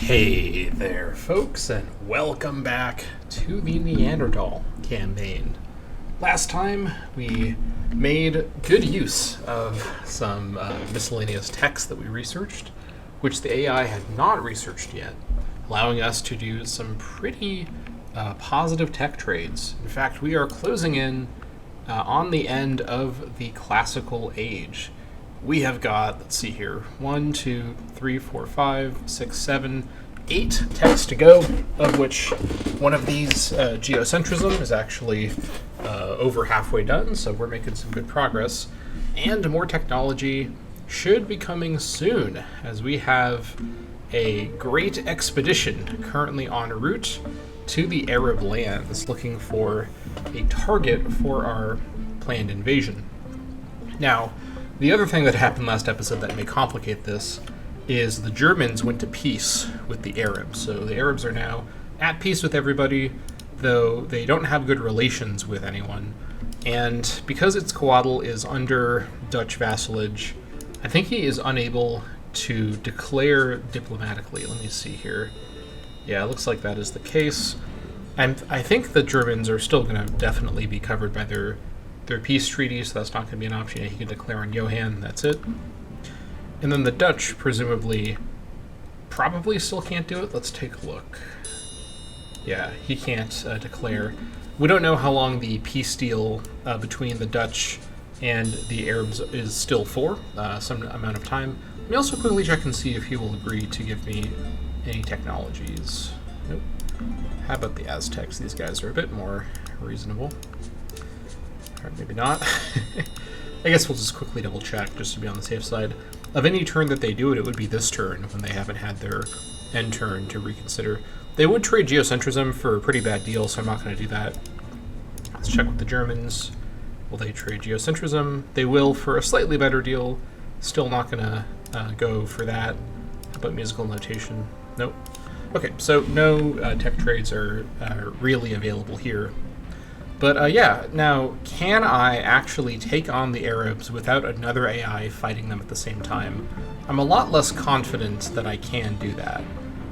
Hey there, folks, and welcome back to the Neanderthal Campaign. Last time, we made good use of some miscellaneous text that we researched, which the AI had not researched yet, allowing us to do some pretty positive tech trades. In fact, we are closing in on the end of the classical age. We have got, let's see here, 1, 2, 3, 4, 5, 6, 7, 8 texts to go, of which one of these, geocentrism, is actually over halfway done, so we're making some good progress. And more technology should be coming soon, as we have a great expedition currently en route to the Arab lands, looking for a target for our planned invasion. Now, the other thing that happened last episode that may complicate this is the Germans went to peace with the Arabs. So the Arabs are now at peace with everybody, though they don't have good relations with anyone. And because Itzcoatl is under Dutch vassalage, I think he is unable to declare diplomatically. Let me see here. Yeah, it looks like that is the case. I think the Germans are still going to definitely be covered by their peace treaty, so that's not going to be an option. He can declare on Johann, that's it. And then the Dutch, presumably, probably still can't do it. Let's take a look. Yeah, he can't declare. We don't know how long the peace deal between the Dutch and the Arabs is still for, some amount of time. Let me also quickly check and see if he will agree to give me any technologies. Nope. How about the Aztecs? These guys are a bit more reasonable. Or maybe not. I guess we'll just quickly double check just to be on the safe side. Of any turn that they do it, it would be this turn when they haven't had their end turn to reconsider. They would trade geocentrism for a pretty bad deal, so I'm not going to do that. Let's check with the Germans. Will they trade geocentrism? They will for a slightly better deal. Still not going to go for that. How about musical notation? Nope. Okay, so no tech trades are really available here. But yeah, now, can I actually take on the Arabs without another AI fighting them at the same time? I'm a lot less confident that I can do that.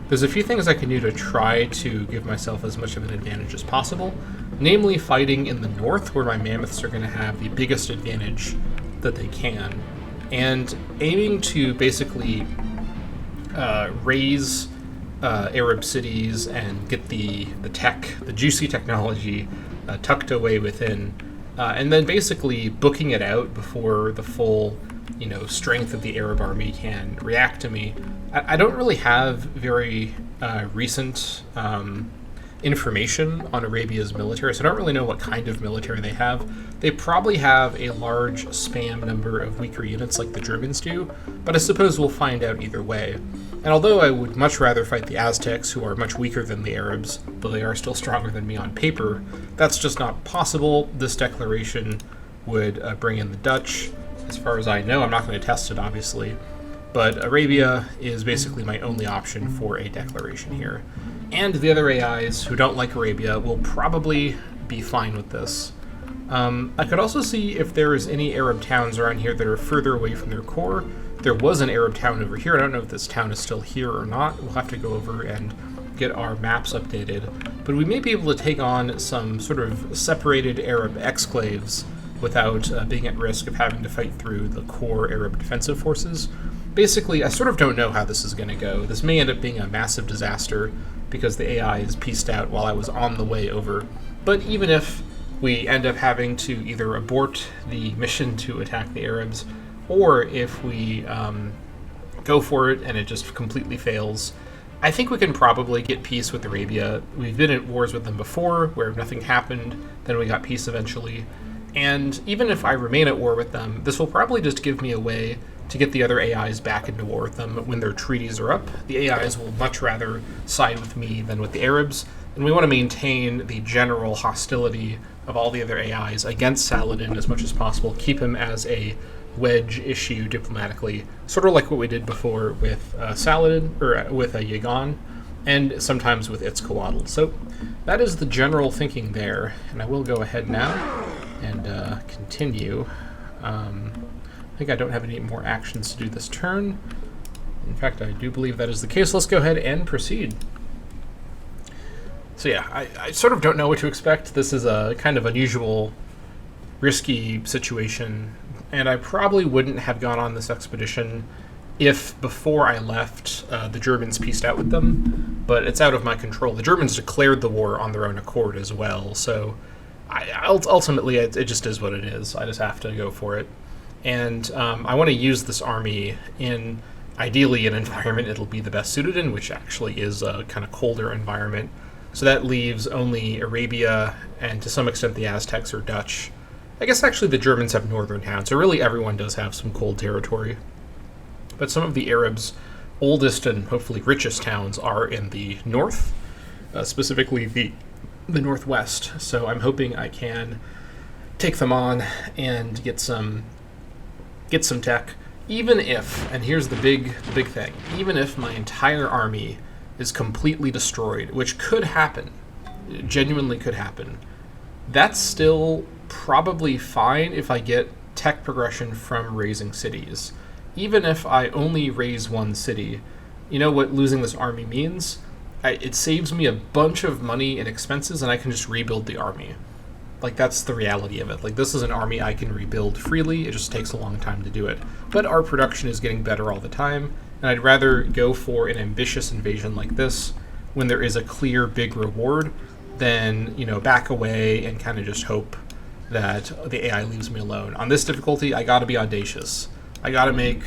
There's a few things I can do to try to give myself as much of an advantage as possible, namely fighting in the north, where my mammoths are going to have the biggest advantage that they can, and aiming to basically raise Arab cities and get the juicy technology tucked away within, and then basically booking it out before the full, strength of the Arab army can react to me. I don't really have very recent information on Arabia's military, so I don't really know what kind of military they have. They probably have a large spam number of weaker units like the Germans do, but I suppose we'll find out either way. And although I would much rather fight the Aztecs, who are much weaker than the Arabs, though they are still stronger than me on paper, that's just not possible. This declaration would bring in the Dutch. As far as I know, I'm not going to test it, obviously, but Arabia is basically my only option for a declaration here. And the other AIs who don't like Arabia will probably be fine with this. I could also see if there is any Arab towns around here that are further away from their core. There was an Arab town over here. I don't know if this town is still here or not. We'll have to go over and get our maps updated. But we may be able to take on some sort of separated Arab exclaves without being at risk of having to fight through the core Arab defensive forces. Basically, I sort of don't know how this is going to go. This may end up being a massive disaster because the AI is pieced out while I was on the way over. But even if we end up having to either abort the mission to attack the Arabs, or if we go for it and it just completely fails, I think we can probably get peace with Arabia. We've been at wars with them before where nothing happened, then we got peace eventually. And even if I remain at war with them, this will probably just give me a way to get the other AIs back into war with them when their treaties are up. The AIs will much rather side with me than with the Arabs, and we want to maintain the general hostility of all the other AIs against Saladin as much as possible, keep him as a wedge issue diplomatically, sort of like what we did before with Saladin, or with Yagan, and sometimes with Itzcoatl. So that is the general thinking there, and I will go ahead now and continue. I think I don't have any more actions to do this turn. In fact, I do believe that is the case. Let's go ahead and proceed. So yeah, I sort of don't know what to expect. This is a kind of unusual, risky situation, and I probably wouldn't have gone on this expedition if before I left the Germans pieced out with them, but it's out of my control. The Germans declared the war on their own accord as well, so ultimately it just is what it is. I just have to go for it. And I want to use this army in, ideally, an environment it'll be the best suited in, which actually is a kind of colder environment. So that leaves only Arabia and to some extent the Aztecs or Dutch. I guess actually the Germans have northern towns, so really everyone does have some cold territory. But some of the Arabs' oldest and hopefully richest towns are in the north, specifically the northwest. So I'm hoping I can take them on and get some tech, even if, and here's the big thing, even if my entire army is completely destroyed, which could happen, genuinely could happen, that's still probably fine if I get tech progression from raising cities. Even if I only raise one city, you know what losing this army means? It saves me a bunch of money and expenses, and I can just rebuild the army. Like, that's the reality of it. Like, this is an army I can rebuild freely. It just takes a long time to do it. But our production is getting better all the time, and I'd rather go for an ambitious invasion like this when there is a clear big reward than, back away and kind of just hope that the AI leaves me alone. On this difficulty, I gotta be audacious. I gotta make,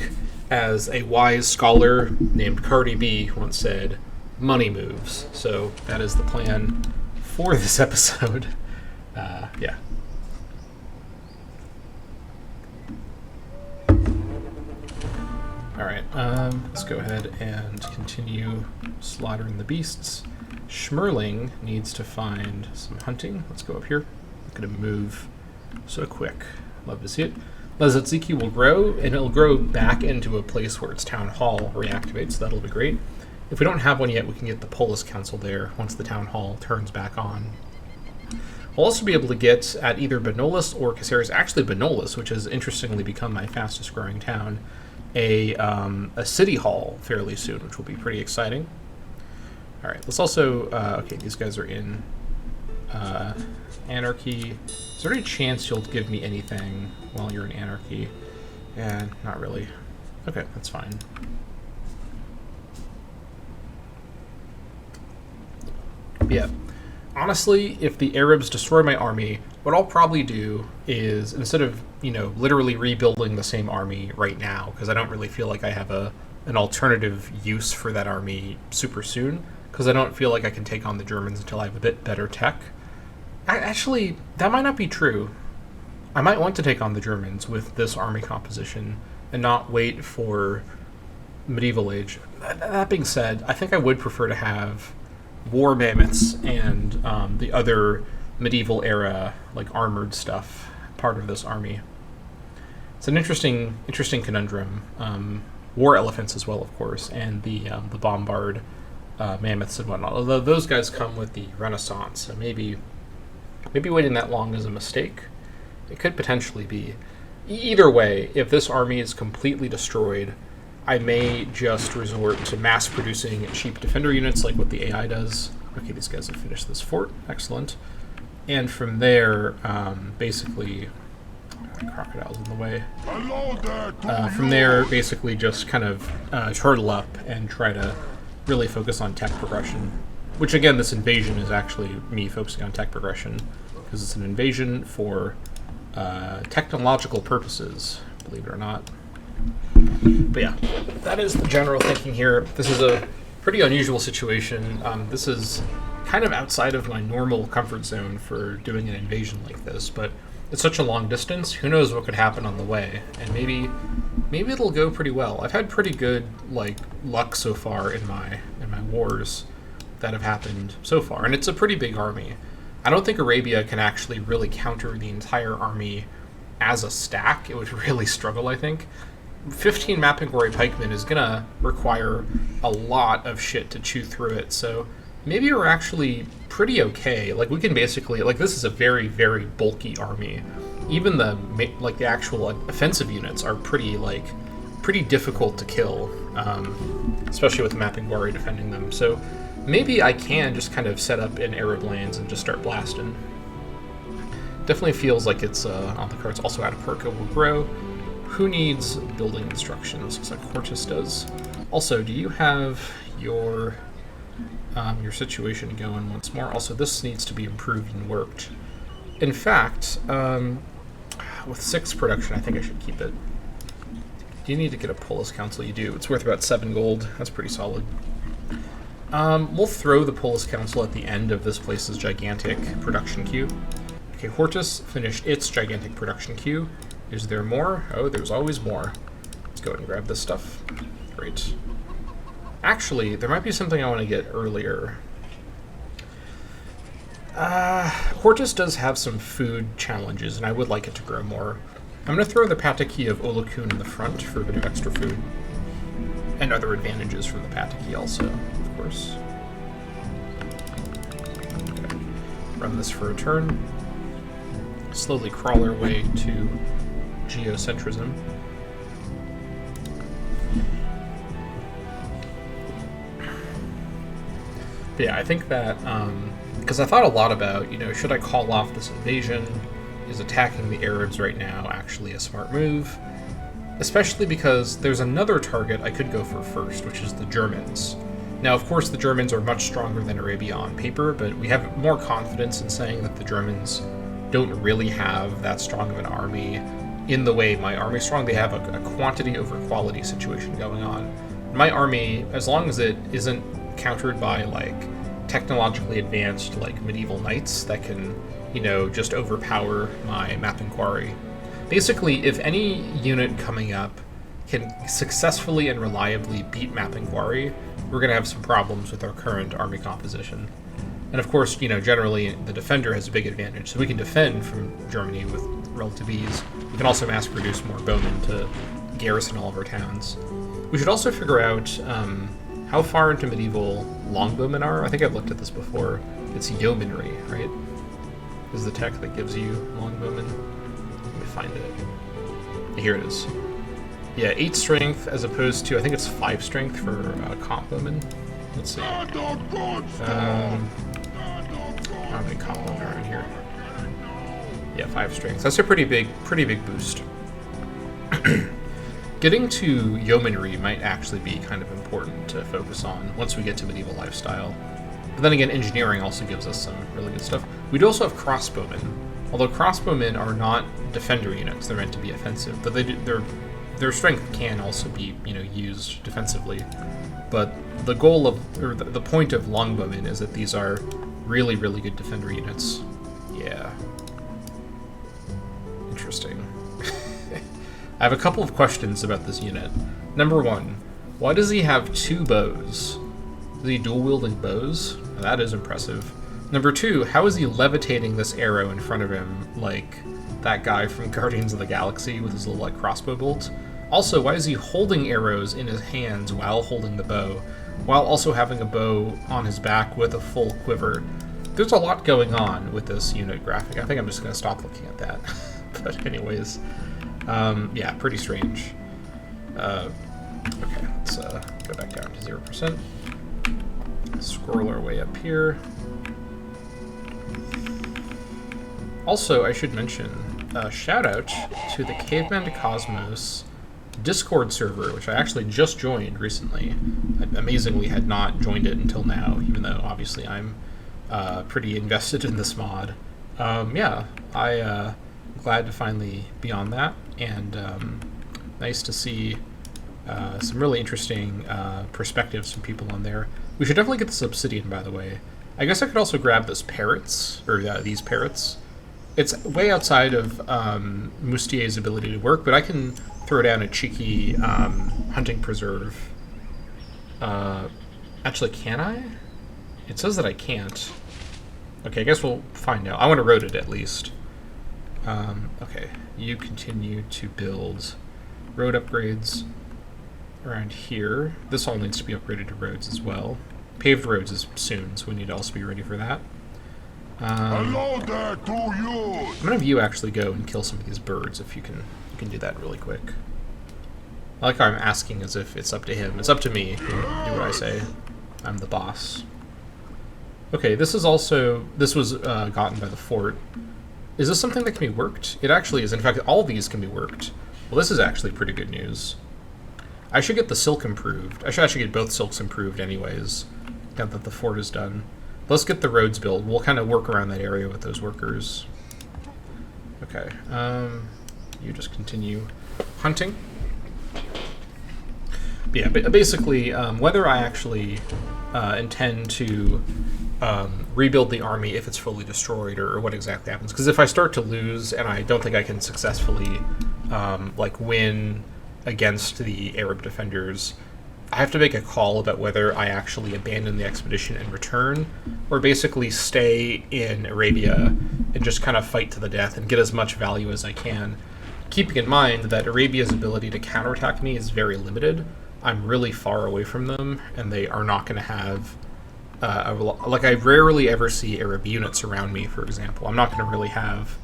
as a wise scholar named Cardi B once said, money moves. So that is the plan for this episode. Yeah. Alright, let's go ahead and continue slaughtering the beasts. Schmerling needs to find some hunting. Let's go up here. I'm going to move so quick. Love to see it. Lezatziki will grow, and it'll grow back into a place where its town hall reactivates, so that'll be great. If we don't have one yet, we can get the Polis Council there once the town hall turns back on. We'll also be able to get at either Benolis or Caceres, actually Benolis, which has interestingly become my fastest growing town, a city hall fairly soon, which will be pretty exciting. All right, let's also, okay, these guys are in Anarchy. Is there any chance you'll give me anything while you're in Anarchy? And not really. Okay, that's fine. Yeah. Honestly, if the Arabs destroy my army, what I'll probably do is, instead of, literally rebuilding the same army right now, because I don't really feel like I have an alternative use for that army super soon, because I don't feel like I can take on the Germans until I have a bit better tech. Actually, that might not be true. I might want to take on the Germans with this army composition and not wait for medieval age. That being said, I think I would prefer to have war mammoths and the other medieval era, like armored stuff, part of this army. It's an interesting conundrum. War elephants as well, of course, and the bombard mammoths and whatnot. Although those guys come with the Renaissance, so maybe waiting that long is a mistake. It could potentially be. Either way, if this army is completely destroyed, I may just resort to mass producing cheap defender units like what the AI does. Okay, these guys have finished this fort. Excellent. And from there, basically... crocodiles in the way. From there, basically just kind of turtle up and try to really focus on tech progression. Which, again, this invasion is actually me focusing on tech progression, because it's an invasion for technological purposes, believe it or not. But yeah, that is the general thinking here. This is a pretty unusual situation. This is kind of outside of my normal comfort zone for doing an invasion like this, but it's such a long distance, who knows what could happen on the way, and maybe it'll go pretty well. I've had pretty good luck so far in my wars that have happened so far, and it's a pretty big army. I don't think Arabia can actually really counter the entire army as a stack. It would really struggle, I think. 15 mapping quarry pikemen is gonna require a lot of shit to chew through it, so maybe we're actually pretty okay. Like, we can basically, this is a very, very bulky army. Even the actual offensive units are pretty, pretty difficult to kill, especially with the mapping warrior defending them. So maybe I can just kind of set up in Arab lands and just start blasting. Definitely feels like it's on the cards. Also, Atapuerca will grow. Who needs building instructions? Looks like Hortus does. Also, do you have your situation going once more? Also, this needs to be improved and worked. In fact, with 6 production, I think I should keep it. Do you need to get a Polis Council? You do. It's worth about 7 gold. That's pretty solid. We'll throw the Polis Council at the end of this place's gigantic production queue. Okay, Hortus finished its gigantic production queue. Is there more? Oh, there's always more. Let's go ahead and grab this stuff. Great. Actually, there might be something I want to get earlier. Hortus does have some food challenges, and I would like it to grow more. I'm going to throw the Pataki of Olokun in the front for a bit of extra food. And other advantages from the Pataki also, of course. Okay. Run this for a turn. Slowly crawl our way to geocentrism. But yeah, I think that, because I thought a lot about, should I call off this invasion? Is attacking the Arabs right now actually a smart move? Especially because there's another target I could go for first, which is the Germans. Now, of course, the Germans are much stronger than Arabia on paper, but we have more confidence in saying that the Germans don't really have that strong of an army in the way my army is strong. They have a quantity over quality situation going on. My army, as long as it isn't countered by, technologically advanced, medieval knights that can, just overpower my mapping quarry. Basically, if any unit coming up can successfully and reliably beat mapping quarry, we're going to have some problems with our current army composition. And of course, generally the defender has a big advantage, so we can defend from Germany with relative ease. We can also mass produce more bowmen to garrison all of our towns. We should also figure out how far into medieval longbowmen are. I think I've looked at this before. It's yeomanry, right? Is the tech that gives you longbowmen. Let me find it. Here it is. Yeah, 8 strength as opposed to, I think it's 5 strength for comp bowmen. Let's see. How many comp bowmen are in here? Yeah, 5 strength. That's a pretty big boost. Getting to yeomanry might actually be kind of important to focus on once we get to medieval lifestyle. But then again, engineering also gives us some really good stuff. We do also have crossbowmen. Although crossbowmen are not defender units, they're meant to be offensive. But their strength can also be, used defensively. But the goal of, or the point of longbowmen is that these are really, really good defender units. Yeah. Interesting. I have a couple of questions about this unit. Number 1, why does he have 2 bows? Is he dual-wielding bows? Now, that is impressive. Number 2, how is he levitating this arrow in front of him like that guy from Guardians of the Galaxy with his little crossbow bolt? Also, why is he holding arrows in his hands while holding the bow, while also having a bow on his back with a full quiver? There's a lot going on with this unit graphic. I think I'm just going to stop looking at that. But anyways, yeah, pretty strange. Okay, let's go back down to 0%. Scroll our way up here. Also, I should mention, shout out to the Caveman Cosmos Discord server, which I actually just joined recently. I amazingly had not joined it until now, even though obviously I'm pretty invested in this mod. Yeah, I'm glad to finally be on that, and nice to see some really interesting perspectives from people on there. We should definitely get this obsidian, by the way. I guess I could also grab this parrots, or these parrots. It's way outside of Moustier's ability to work, but I can throw down a cheeky hunting preserve. Actually, can I? It says that I can't. Okay, I guess we'll find out. I want to road it at least. Okay, you continue to build road upgrades around here. This all needs to be upgraded to roads as well. Paved roads is soon, so we need to also be ready for that. Hello there to you. I'm gonna have you actually go and kill some of these birds if you can do that really quick. I like how I'm asking as if it's up to him. It's up to me. Do what I say. I'm the boss. Okay, this was gotten by the fort. Is this something that can be worked? It actually is. In fact, all these can be worked. Well, this is actually pretty good news. I should get the silk improved. I should actually get both silks improved anyways, now that the fort is done. Let's get the roads built. We'll kind of work around that area with those workers. Okay, you just continue hunting. But yeah, basically, whether I actually intend to rebuild the army if it's fully destroyed, or what exactly happens. Because if I start to lose and I don't think I can successfully win against the Arab defenders, I have to make a call about whether I actually abandon the expedition and return, or basically stay in Arabia and just kind of fight to the death and get as much value as I can. Keeping in mind that Arabia's ability to counterattack me is very limited. I'm really far away from them, and they are not going to have... I rarely ever see Arab units around me, for example. I'm not going to really have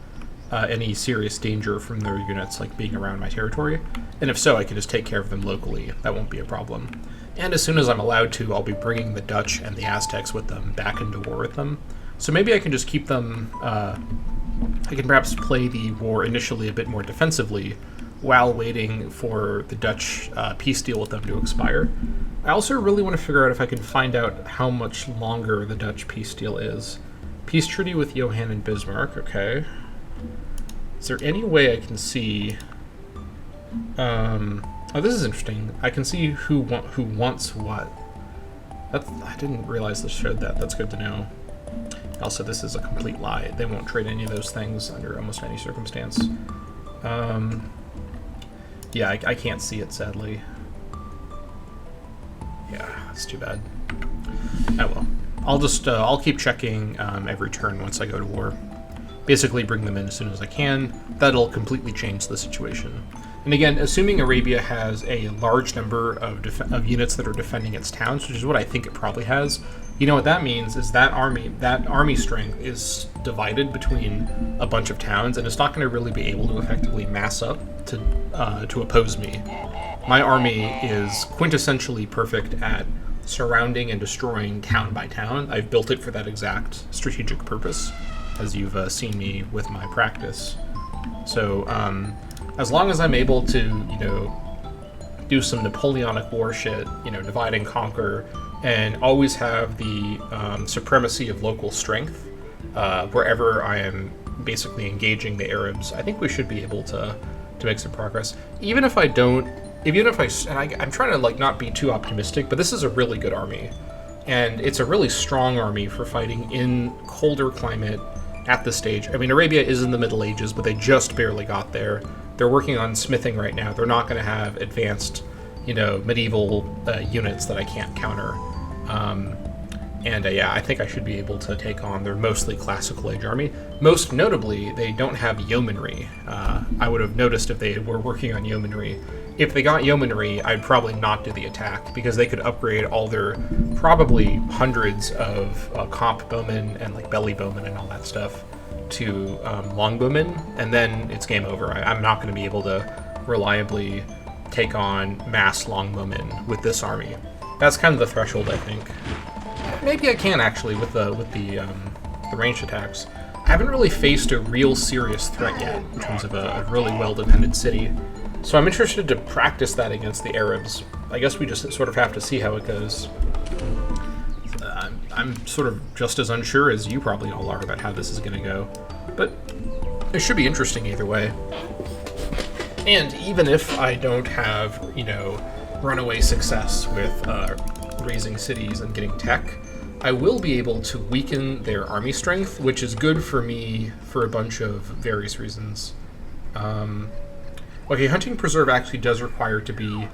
any serious danger from their units being around my territory. And if so, I can just take care of them locally. That won't be a problem. And as soon as I'm allowed to, I'll be bringing the Dutch and the Aztecs with them back into war with them. So maybe I can just keep them... I can perhaps play the war initially a bit more defensively while waiting for the Dutch peace deal with them to expire. I also really want to figure out if I can find out how much longer the Dutch peace deal is. Peace treaty with Johann and Bismarck, okay. Is there any way I can see... oh, this is interesting. I can see who wants what. I didn't realize this showed that. That's good to know. Also, this is a complete lie. They won't trade any of those things under almost any circumstance. Yeah, I can't see it, sadly. Yeah, that's too bad. Oh well. I'll keep checking every turn once I go to war. Basically bring them in as soon as I can. That'll completely change the situation. And again, assuming Arabia has a large number of units that are defending its towns, which is what I think it probably has, you know what that means is that army strength is divided between a bunch of towns, and it's not going to really be able to effectively mass up to oppose me. My army is quintessentially perfect at surrounding and destroying town by town. I've built it for that exact strategic purpose, as you've seen me with my practice. So as long as I'm able to, do some Napoleonic War shit, divide and conquer, and always have the supremacy of local strength wherever I am basically engaging the Arabs, I think we should be able to make some progress. I'm trying to not be too optimistic, but this is a really good army, and it's a really strong army for fighting in colder climate at this stage. I mean, Arabia is in the Middle Ages, but they just barely got there. They're working on smithing right now. They're not going to have advanced, medieval units that I can't counter. Yeah, I think I should be able to take on their mostly classical age army. Most notably, they don't have yeomanry. I would have noticed if they were working on yeomanry. If they got yeomanry, I'd probably not do the attack, because they could upgrade all their probably hundreds of comp bowmen and belly bowmen and all that stuff to longbowmen, and then it's game over. I'm not going to be able to reliably take on mass longbowmen with this army. That's kind of the threshold, I think. Maybe I can actually with the ranged attacks. I haven't really faced a real serious threat yet in terms of a really well-defended city. So I'm interested to practice that against the Arabs. I guess we just sort of have to see how it goes. I'm sort of just as unsure as you probably all are about how this is going to go. But it should be interesting either way. And even if I don't have, runaway success with raising cities and getting tech, I will be able to weaken their army strength, which is good for me for a bunch of various reasons. Okay, Hunting Preserve actually does require to be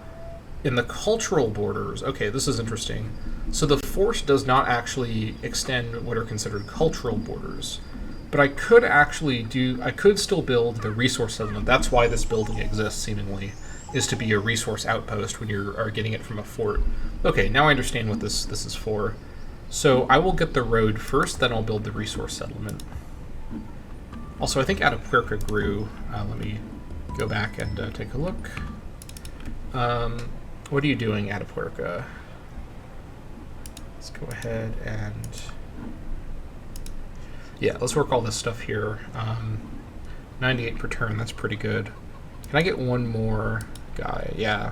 in the cultural borders. Okay, this is interesting. So the fort does not actually extend what are considered cultural borders. But I could still build the resource settlement. That's why this building exists, seemingly, is to be a resource outpost when you are getting it from a fort. Okay, now I understand what this is for. So I will get the road first, then I'll build the resource settlement. Also, I think Atapuerca grew. Let me go back and take a look. What are you doing, Atapuerca? Let's go ahead and... Yeah, let's work all this stuff here. 98 per turn, that's pretty good. Can I get one more guy? Yeah.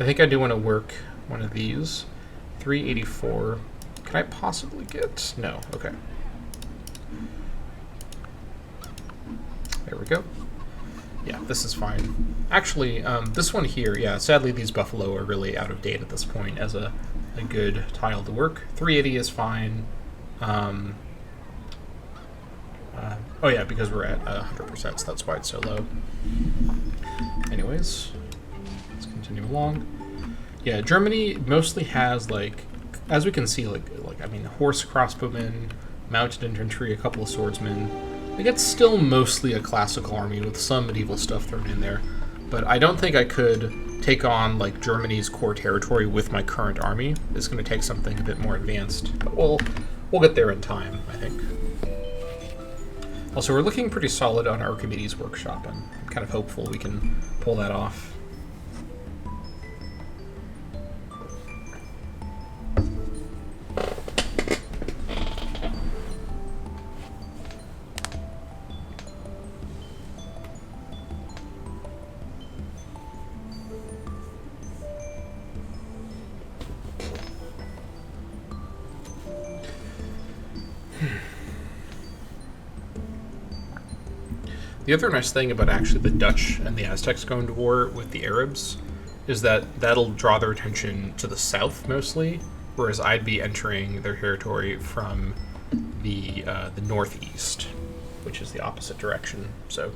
I think I do want to work one of these. 384. Can I possibly get... No, okay. There we go. Yeah, this is fine. Actually, this one here, yeah, sadly these buffalo are really out of date at this point as a good tile to work. 380 is fine. Oh yeah, because we're at 100%, so that's why it's so low. Anyways, let's continue along. Yeah, Germany mostly has, like, as we can see, like I mean, horse crossbowmen, mounted infantry, a couple of swordsmen. Like, it's still mostly a classical army with some medieval stuff thrown in there. But I don't think I could take on, like, Germany's core territory with my current army. It's going to take something a bit more advanced. But we'll get there in time, I think. Also, we're looking pretty solid on Archimedes' workshop. I'm kind of hopeful we can pull that off. The other nice thing about actually the Dutch and the Aztecs going to war with the Arabs is that that'll draw their attention to the south mostly, whereas I'd be entering their territory from the northeast, which is the opposite direction. So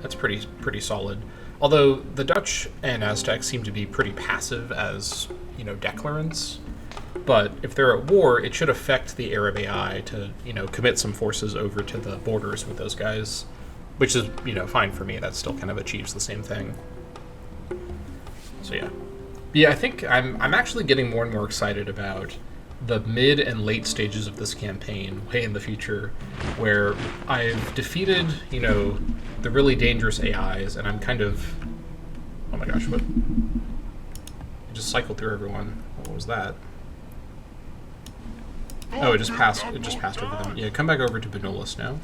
that's pretty solid. Although the Dutch and Aztecs seem to be pretty passive as, you know, declarants. But if they're at war, it should affect the Arab AI to, you know, commit some forces over to the borders with those guys. Which is, you know, fine for me. That still kind of achieves the same thing. So yeah. But yeah, I think I'm actually getting more and more excited about the mid and late stages of this campaign way in the future, where I've defeated, you know, the really dangerous AIs, and I'm kind of... Oh my gosh, what? I just cycled through everyone. What was that? Oh, it just passed over them. Yeah, come back over to Benolis now.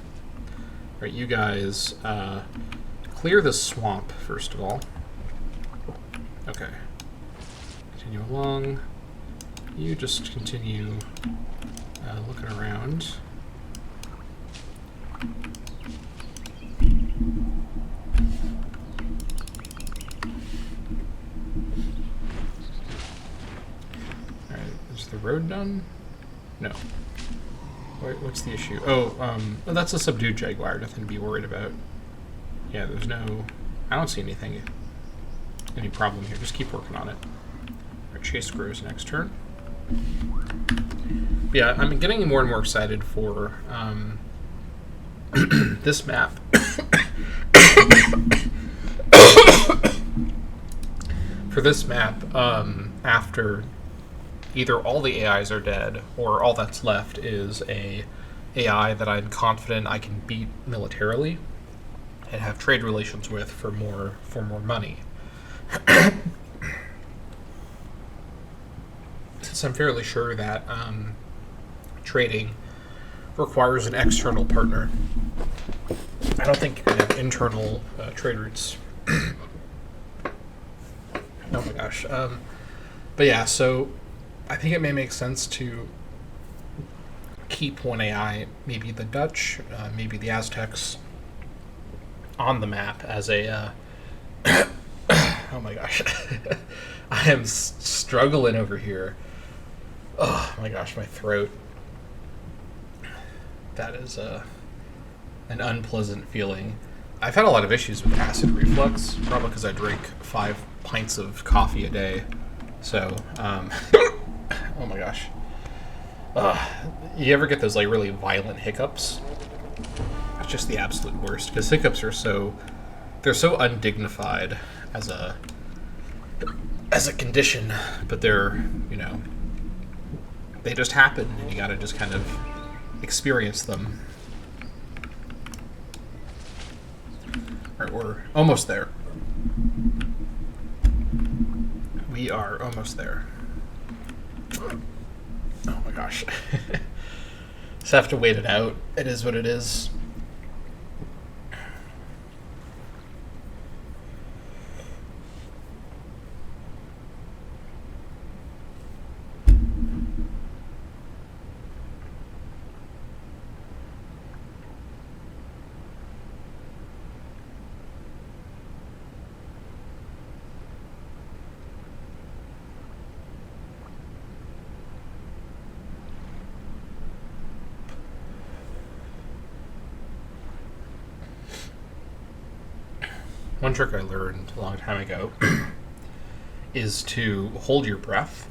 Right, you guys clear the swamp, first of all. Okay. Continue along. You just continue looking around. Alright, is the road done? No. What's the issue? Oh, that's a subdued jaguar. Nothing to be worried about. Yeah, there's no... I don't see any problem here. Just keep working on it. Our chase grows next turn. But yeah, I'm getting more and more excited for this map. For this map, after... either all the AIs are dead, or all that's left is a AI that I'm confident I can beat militarily and have trade relations with for more money. Since I'm fairly sure that trading requires an external partner, I don't think you can have internal trade routes. Oh my gosh. But yeah, so I think it may make sense to keep one AI, maybe the Dutch, maybe the Aztecs, on the map as a... oh my gosh. I am struggling over here. Oh my gosh, my throat. That is an unpleasant feeling. I've had a lot of issues with acid reflux, probably because I drink 5 pints of coffee a day. So, oh my gosh. You ever get those, like, really violent hiccups? It's just the absolute worst, because hiccups are they're so undignified as a condition, but they're, you know, they just happen, and you gotta just kind of experience them. Alright, we're almost there. we are almost there. Oh my gosh. Just have to wait it out. It is what it is. One trick I learned a long time ago is to hold your breath,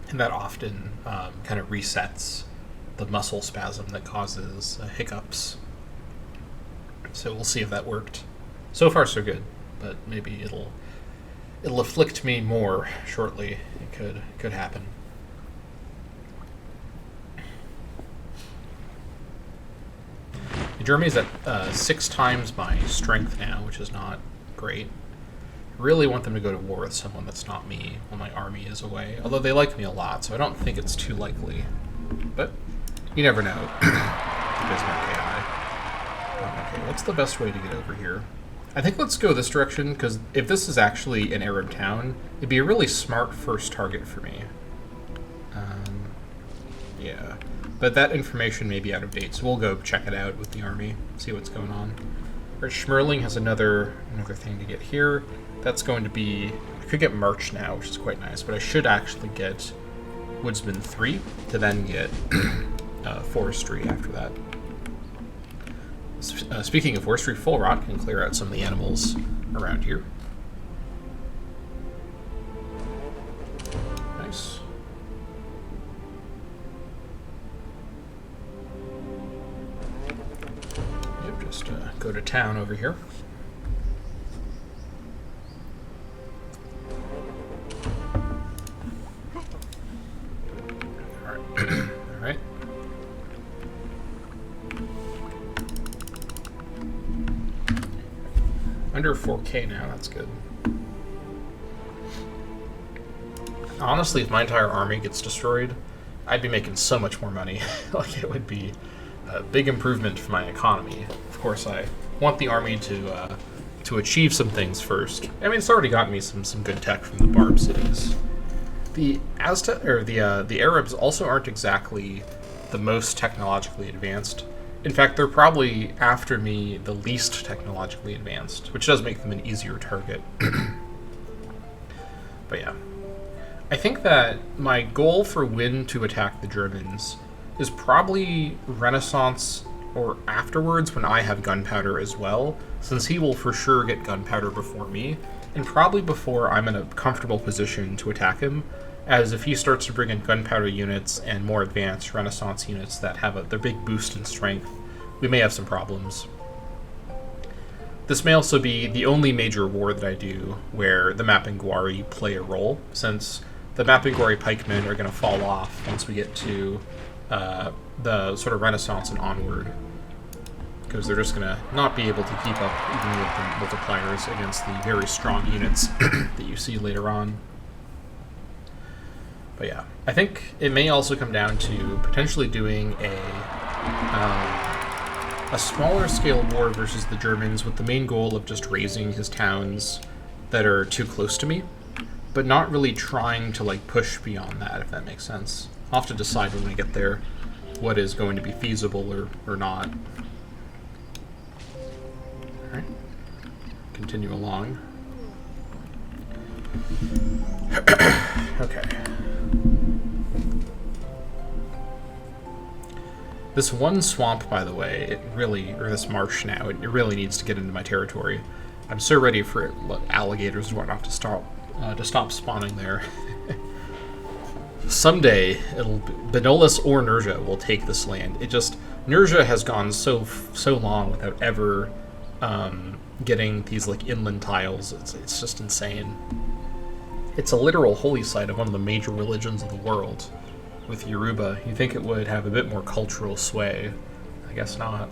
and that often kind of resets the muscle spasm that causes hiccups. So we'll see if that worked. So far, so good, but maybe it'll afflict me more shortly. It could happen. Germany's at 6 times my strength now, which is not great. I really want them to go to war with someone that's not me while my army is away. Although they like me a lot, so I don't think it's too likely. But you never know. Bismarck AI. Okay, what's the best way to get over here? I think let's go this direction, because if this is actually an Arab town, it'd be a really smart first target for me. Yeah. But that information may be out of date, so we'll go check it out with the army, see what's going on. Our Schmerling has another thing to get here. That's going to be... I could get March now, which is quite nice, but I should actually get Woodsman 3 to then get Forestry after that. Speaking of Forestry, Full Rot can clear out some of the animals around here. Nice. Just go to town over here. Alright. Alright. Under 4K now, that's good. Honestly, if my entire army gets destroyed, I'd be making so much more money. Like, it would be a big improvement for my economy. Of course, I want the army to achieve some things first. I mean, it's already gotten me some good tech from the Barb cities. The the Arabs also aren't exactly the most technologically advanced. In fact, they're probably, after me, the least technologically advanced, which does make them an easier target. But yeah. I think that my goal for when to attack the Germans is probably Renaissance or afterwards when I have gunpowder as well, since he will for sure get gunpowder before me, and probably before I'm in a comfortable position to attack him, as if he starts to bring in gunpowder units and more advanced Renaissance units that have their big boost in strength, we may have some problems. This may also be the only major war that I do where the Mapinguari play a role, since the Mapinguari pikemen are going to fall off once we get to the sort of Renaissance and onward, because they're just going to not be able to keep up even with the multipliers against the very strong units that you see later on. But yeah, I think it may also come down to potentially doing a smaller scale war versus the Germans with the main goal of just razing his towns that are too close to me, but not really trying to like push beyond that, if that makes sense. I'll have to decide when we get there what is going to be feasible or not. Alright. Continue along. Okay. This one swamp, by the way, or this marsh now, it really needs to get into my territory. I'm so ready for alligators and whatnot to stop spawning there. Someday, Benolus or Nurja will take this land. Nurja has gone so long without ever getting these like inland tiles. It's just insane. It's a literal holy site of one of the major religions of the world. With Yoruba, you'd think it would have a bit more cultural sway. I guess not.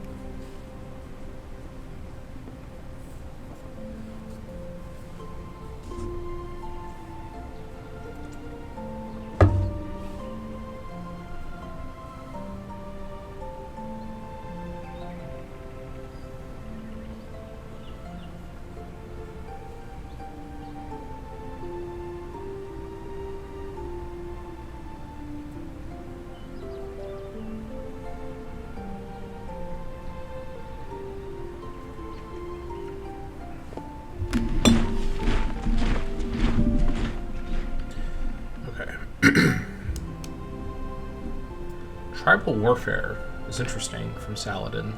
Tribal warfare is interesting from Saladin.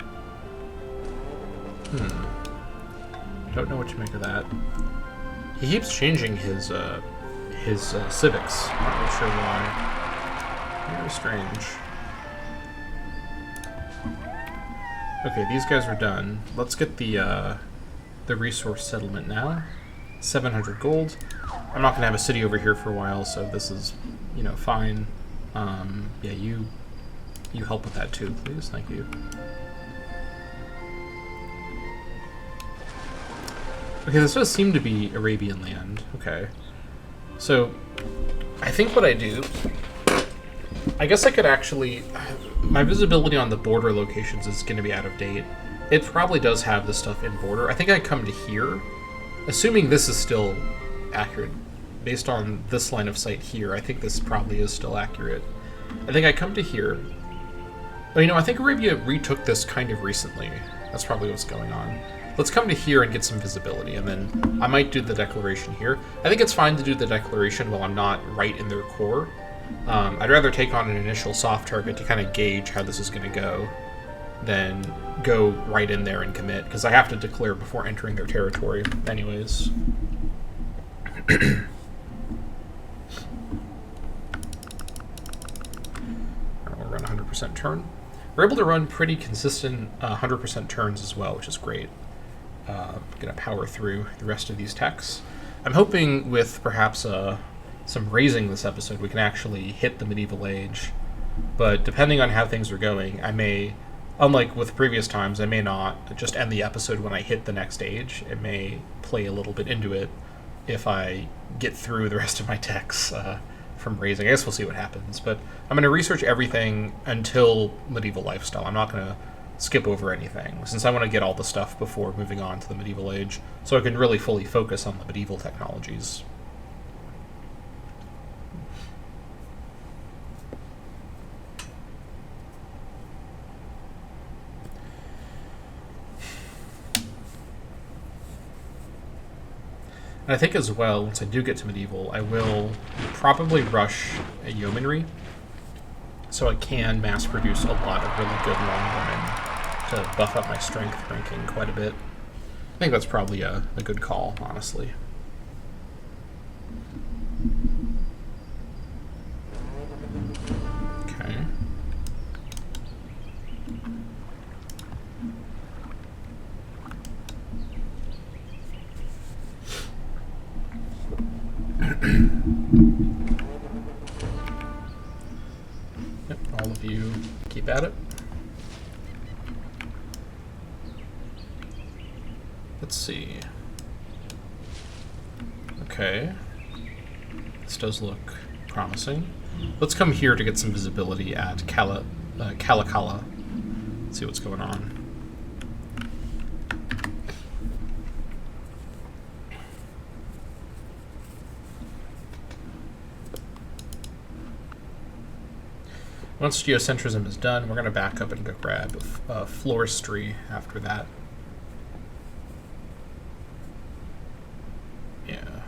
Don't know what to make of that. He keeps changing his civics. Not really sure why. Very strange. Okay, these guys are done. Let's get the resource settlement now. 700 gold. I'm not gonna have a city over here for a while, so this is, you know, fine. Yeah, you help with that too, please. Thank you. Okay, this does seem to be Arabian land. Okay. So, I think what I do... I guess I could actually... My visibility on the border locations is going to be out of date. It probably does have the stuff in border. I think I come to here, assuming this is still accurate. Based on this line of sight here, I think this probably is still accurate. I think I come to here. Oh, you know, I think Arabia retook this kind of recently. That's probably what's going on. Let's come to here and get some visibility, and then I might do the declaration here. I think it's fine to do the declaration while I'm not right in their core. I'd rather take on an initial soft target to kind of gauge how this is going to go than go right in there and commit, because I have to declare before entering their territory anyways. We'll run 100% turn. We're able to run pretty consistent 100% turns as well, which is great. Gonna power through the rest of these techs. I'm hoping with perhaps some raising this episode, we can actually hit the medieval age. But depending on how things are going, I may, unlike with previous times, I may not just end the episode when I hit the next age. It may play a little bit into it if I get through the rest of my techs from raising. I guess we'll see what happens. But I'm going to research everything until medieval lifestyle. I'm not going to skip over anything, since I want to get all the stuff before moving on to the medieval age, so I can really fully focus on the medieval technologies. And I think as well, once I do get to medieval, I will probably rush a yeomanry, so I can mass produce a lot of really good longbowmen to buff up my strength ranking quite a bit. I think that's probably a good call, honestly. Okay. Yep, all of you keep at it. Let's see. Okay. This does look promising. Let's come here to get some visibility at Kalakala. See what's going on. Once geocentrism is done, we're going to back up and go grab floristry after that. Yeah.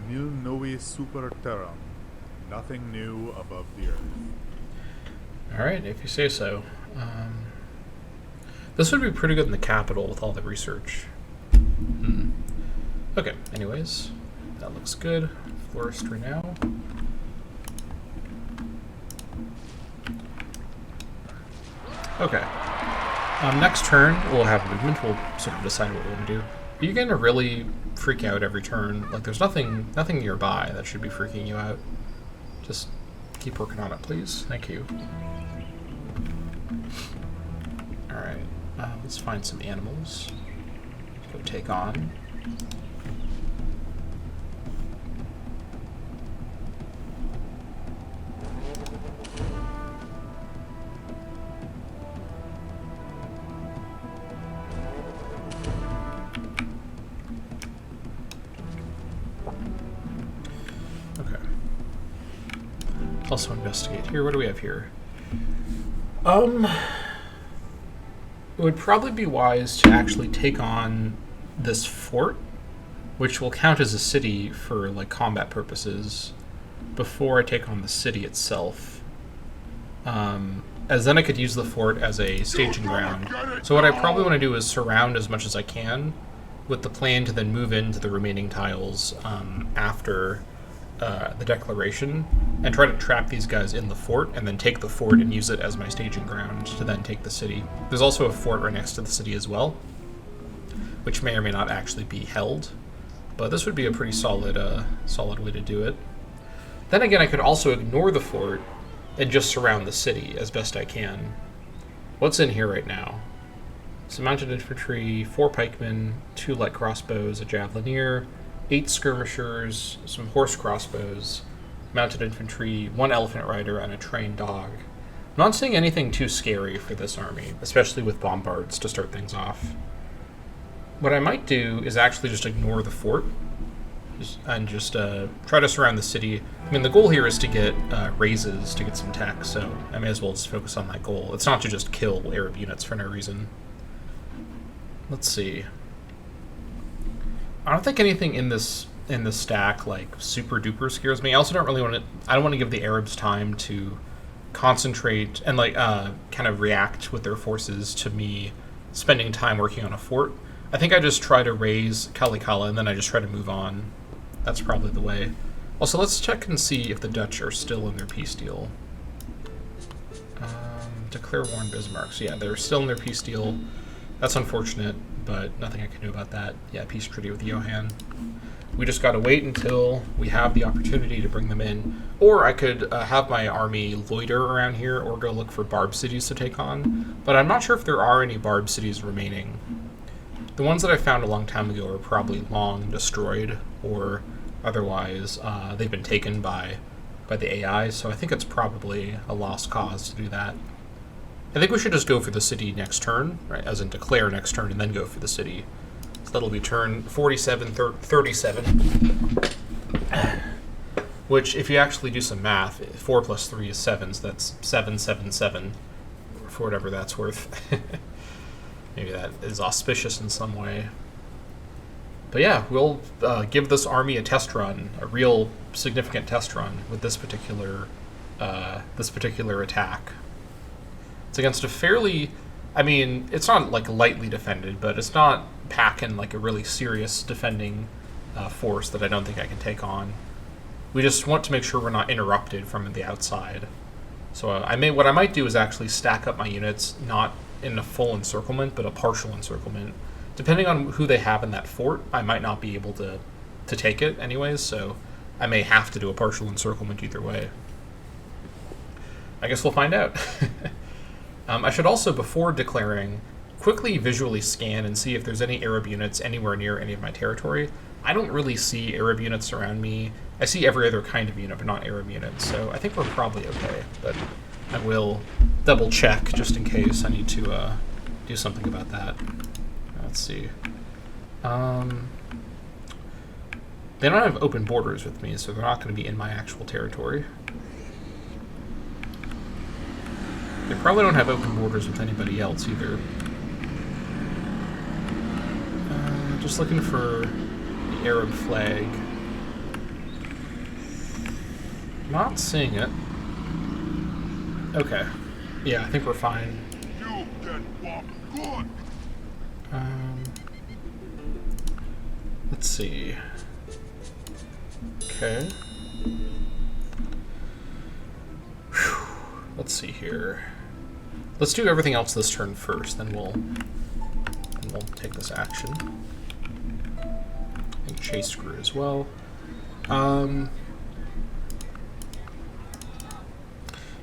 Nil novi super terram. Nothing new above the earth. All right, if you say so. This would be pretty good in the capital with all the research. Hmm. Okay, anyways, that looks good. Forestry now. Okay. Next turn, we'll have movement. We'll sort of decide what we want to do. Are you going to really freak out every turn? Like, there's nothing nearby that should be freaking you out. Just keep working on it, please. Thank you. Alright, let's find some animals. Go take on. Also investigate here. What do we have here? It would probably be wise to actually take on this fort, which will count as a city for like combat purposes, before I take on the city itself. As then I could use the fort as a staging ground. So what I probably want to do is surround as much as I can, with the plan to then move into the remaining tiles after the declaration, and try to trap these guys in the fort, and then take the fort and use it as my staging ground to then take the city. There's also a fort right next to the city as well, which may or may not actually be held, but this would be a pretty solid way to do it. Then again, I could also ignore the fort and just surround the city as best I can. What's in here right now? Some mounted infantry, 4 pikemen, 2 light crossbows, a javelineer, 8 skirmishers, some horse crossbows, mounted infantry, 1 elephant rider, and a trained dog. I'm not seeing anything too scary for this army, especially with bombards to start things off. What I might do is actually just ignore the fort and just try to surround the city. I mean, the goal here is to get raises to get some tech, so I may as well just focus on that goal. It's not to just kill Arab units for no reason. Let's see. I don't think anything in this stack like super duper scares me. I also don't really want to. I don't want to give the Arabs time to concentrate and like kind of react with their forces to me spending time working on a fort. I think I just try to raise Kalikala and then I just try to move on. That's probably the way. Also, let's check and see if the Dutch are still in their peace deal. Declare war on Bismarck. So yeah, they're still in their peace deal. That's unfortunate, but nothing I can do about that. Yeah, peace treaty with Johan. We just gotta wait until we have the opportunity to bring them in. Or I could have my army loiter around here or go look for Barb cities to take on. But I'm not sure if there are any Barb cities remaining. The ones that I found a long time ago are probably long destroyed, or otherwise they've been taken by the AI, so I think it's probably a lost cause to do that. I think we should just go for the city next turn, right? As in declare next turn and then go for the city. So that'll be turn 47, 37. Which, if you actually do some math, 4 plus 3 is 7, so that's 777, for whatever that's worth. Maybe that is auspicious in some way. But yeah, we'll give this army a test run, a real significant test run with this particular attack. It's against a fairly, I mean, it's not like lightly defended, but it's not packing like a really serious defending force that I don't think I can take on. We just want to make sure we're not interrupted from the outside. So what I might do is actually stack up my units, not in a full encirclement, but a partial encirclement. Depending on who they have in that fort, I might not be able to take it anyways, so I may have to do a partial encirclement either way. I guess we'll find out. I should also, before declaring, quickly visually scan and see if there's any Arab units anywhere near any of my territory. I don't really see Arab units around me. I see every other kind of unit, but not Arab units, so I think we're probably okay. But I will double check just in case I need to do something about that. Let's see. They don't have open borders with me, so they're not going to be in my actual territory. They probably don't have open borders with anybody else either. Just looking for the Arab flag. Not seeing it. Okay. Yeah, I think we're fine. Let's see. Okay. Whew. Let's see here. Let's do everything else this turn first, then we'll take this action. And chase screw as well.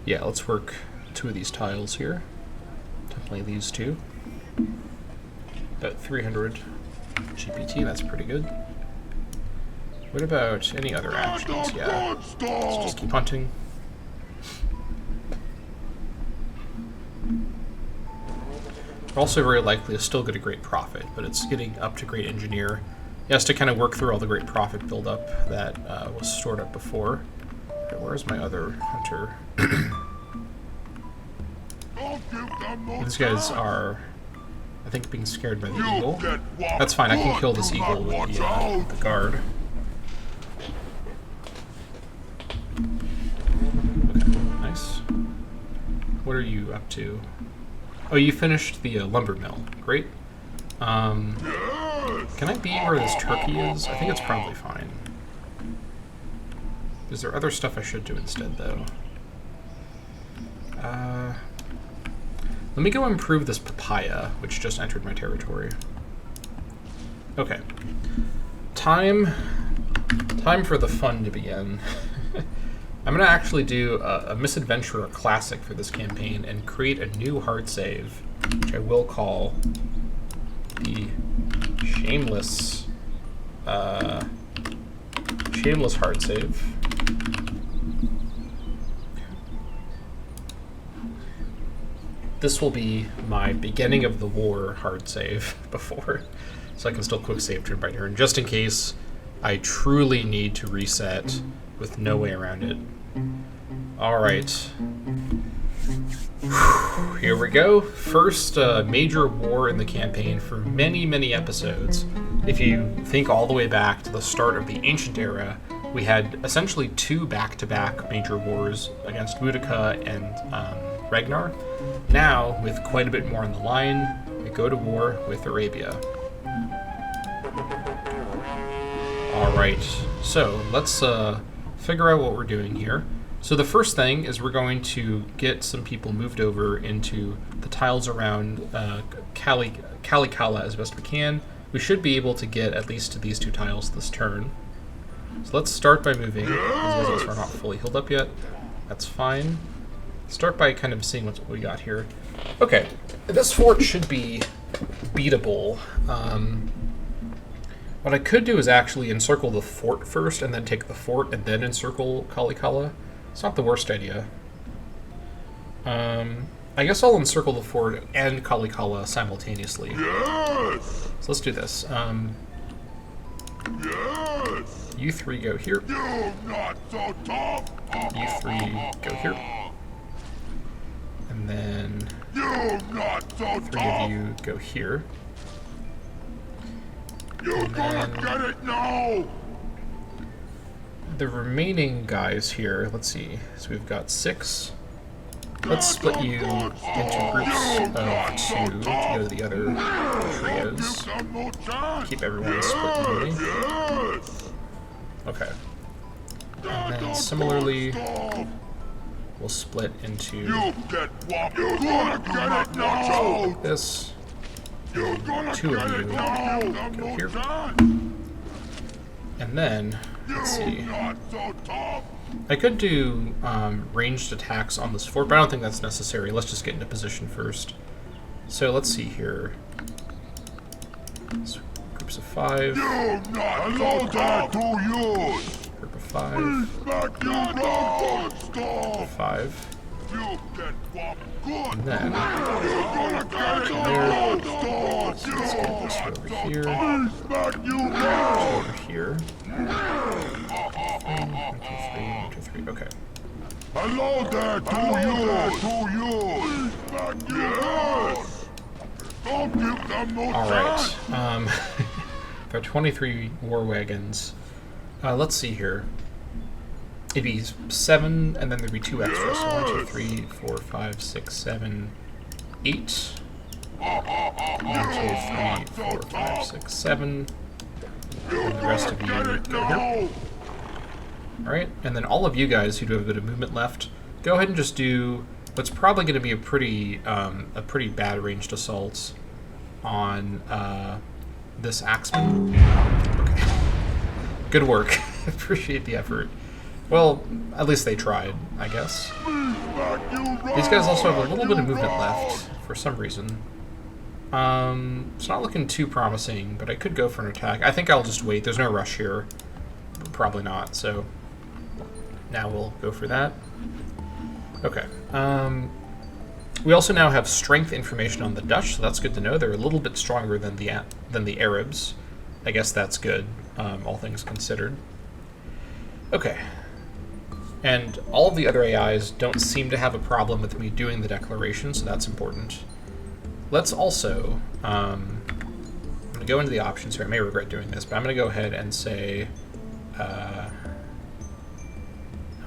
Yeah, let's work 2 of these tiles here. Definitely these 2. About 300 GPT, that's pretty good. What about any other actions? Yeah, let's just keep hunting. Also very likely to still get a great profit, but it's getting up to great engineer. He has to kind of work through all the great profit buildup that was stored up before. Okay, where's my other hunter? These guys are, I think, being scared by the eagle. That's fine, I can kill this eagle with the guard. Okay, nice. What are you up to? Oh, you finished the lumber mill. Great. Can I be where this turkey is? I think it's probably fine. Is there other stuff I should do instead, though? Let me go improve this papaya, which just entered my territory. Okay. Time for the fun to begin. I'm going to actually do a Misadventurer Classic for this campaign and create a new hard save, which I will call the Shameless hard save. This will be my beginning of the war hard save before, so I can still quick save turn by turn, just in case I truly need to reset with no way around it. Alright. Here we go. First major war in the campaign for many, many episodes. If you think all the way back to the start of the Ancient Era, we had essentially 2 back-to-back major wars against Boudica and Ragnar. Now, with quite a bit more on the line, we go to war with Arabia. Alright, so let's figure out what we're doing here. So the first thing is we're going to get some people moved over into the tiles around Calicala as best we can. We should be able to get at least to these 2 tiles this turn. So let's start by moving. These guys are not fully healed up yet. That's fine. Start by kind of seeing what we got here. Okay, this fort should be beatable. What I could do is actually encircle the fort first and then take the fort and then encircle Calicala. It's not the worst idea. I guess I'll encircle the fort and Calicala simultaneously. Yes! So let's do this. Yes! You 3 go here. You're not so tough. You 3 go here. And then 3 of you go here. You're gonna get it now! The remaining guys here, let's see. So we've got 6. Let's split you into groups of 2 to go to the other trios. Keep everyone split evenly. Okay. And then similarly, we'll split into like this. And 2 of you go here. And then, let's see. I could do ranged attacks on this fort, but I don't think that's necessary. Let's just get into position first. So let's see here. So, groups of 5. Group of 5. 5. And then let's get this over here. Over here. 1, 2, 3. Okay. Hello there, to you. Yes. Don't give them no Alright. There are 23 war wagons. Let's see here. It'd be 7, and then there'd be 2 extras. So 1, 2, 3, 4, 5, 6, 7, 8. 1, 2, 3, 4, 5, 6, 7. And the rest of you go here. Alright, and then all of you guys who do have a bit of movement left, go ahead and just do what's probably going to be a pretty bad ranged assault on this axeman. Okay. Good work. Appreciate the effort. Well, at least they tried, I guess. These guys also have a little bit of movement left, for some reason. It's not looking too promising, but I could go for an attack. I think I'll just wait. There's no rush here. Probably not, so now we'll go for that. Okay. We also now have strength information on the Dutch, so that's good to know. They're a little bit stronger than the Arabs. I guess that's good, all things considered. Okay. And all of the other AIs don't seem to have a problem with me doing the declaration, so that's important. Let's also, I'm going to go into the options here. I may regret doing this, but I'm going to go ahead and say,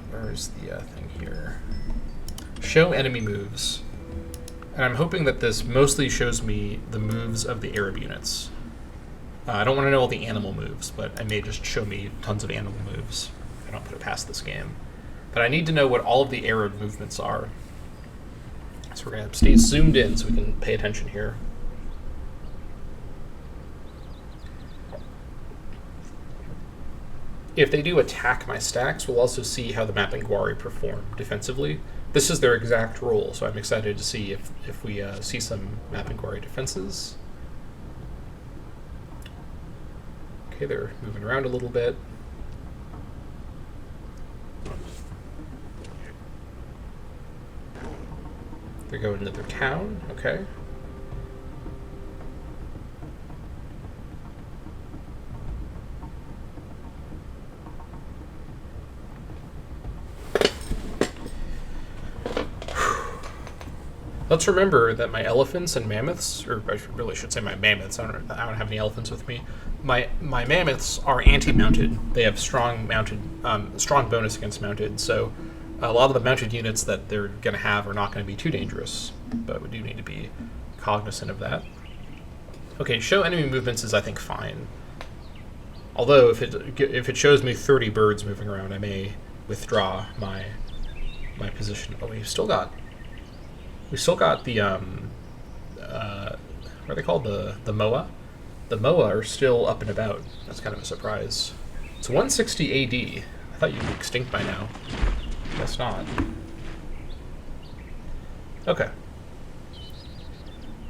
where's the thing here? Show enemy moves. And I'm hoping that this mostly shows me the moves of the Arab units. I don't want to know all the animal moves, but it may just show me tons of animal moves. I don't put it past this game. But I need to know what all of the Arab movements are. So we're going to stay zoomed in so we can pay attention here. If they do attack my stacks, we'll also see how the mapping Gwari perform defensively. This is their exact role, so I'm excited to see if we see some mapping Gwari defenses. Okay, they're moving around a little bit. They're going into their town, okay. Let's remember that my elephants and mammoths, or I really should say my mammoths, I don't have any elephants with me. My mammoths are anti-mounted. They have strong bonus against mounted, so a lot of the mounted units that they're going to have are not going to be too dangerous, but we do need to be cognizant of that. Okay, show enemy movements is, I think, fine. Although, if it shows me 30 birds moving around, I may withdraw my position. Oh, we've still got the, what are they called? The MOA? The MOA are still up and about. That's kind of a surprise. It's 160 AD. I thought you'd be extinct by now. Guess not. Okay.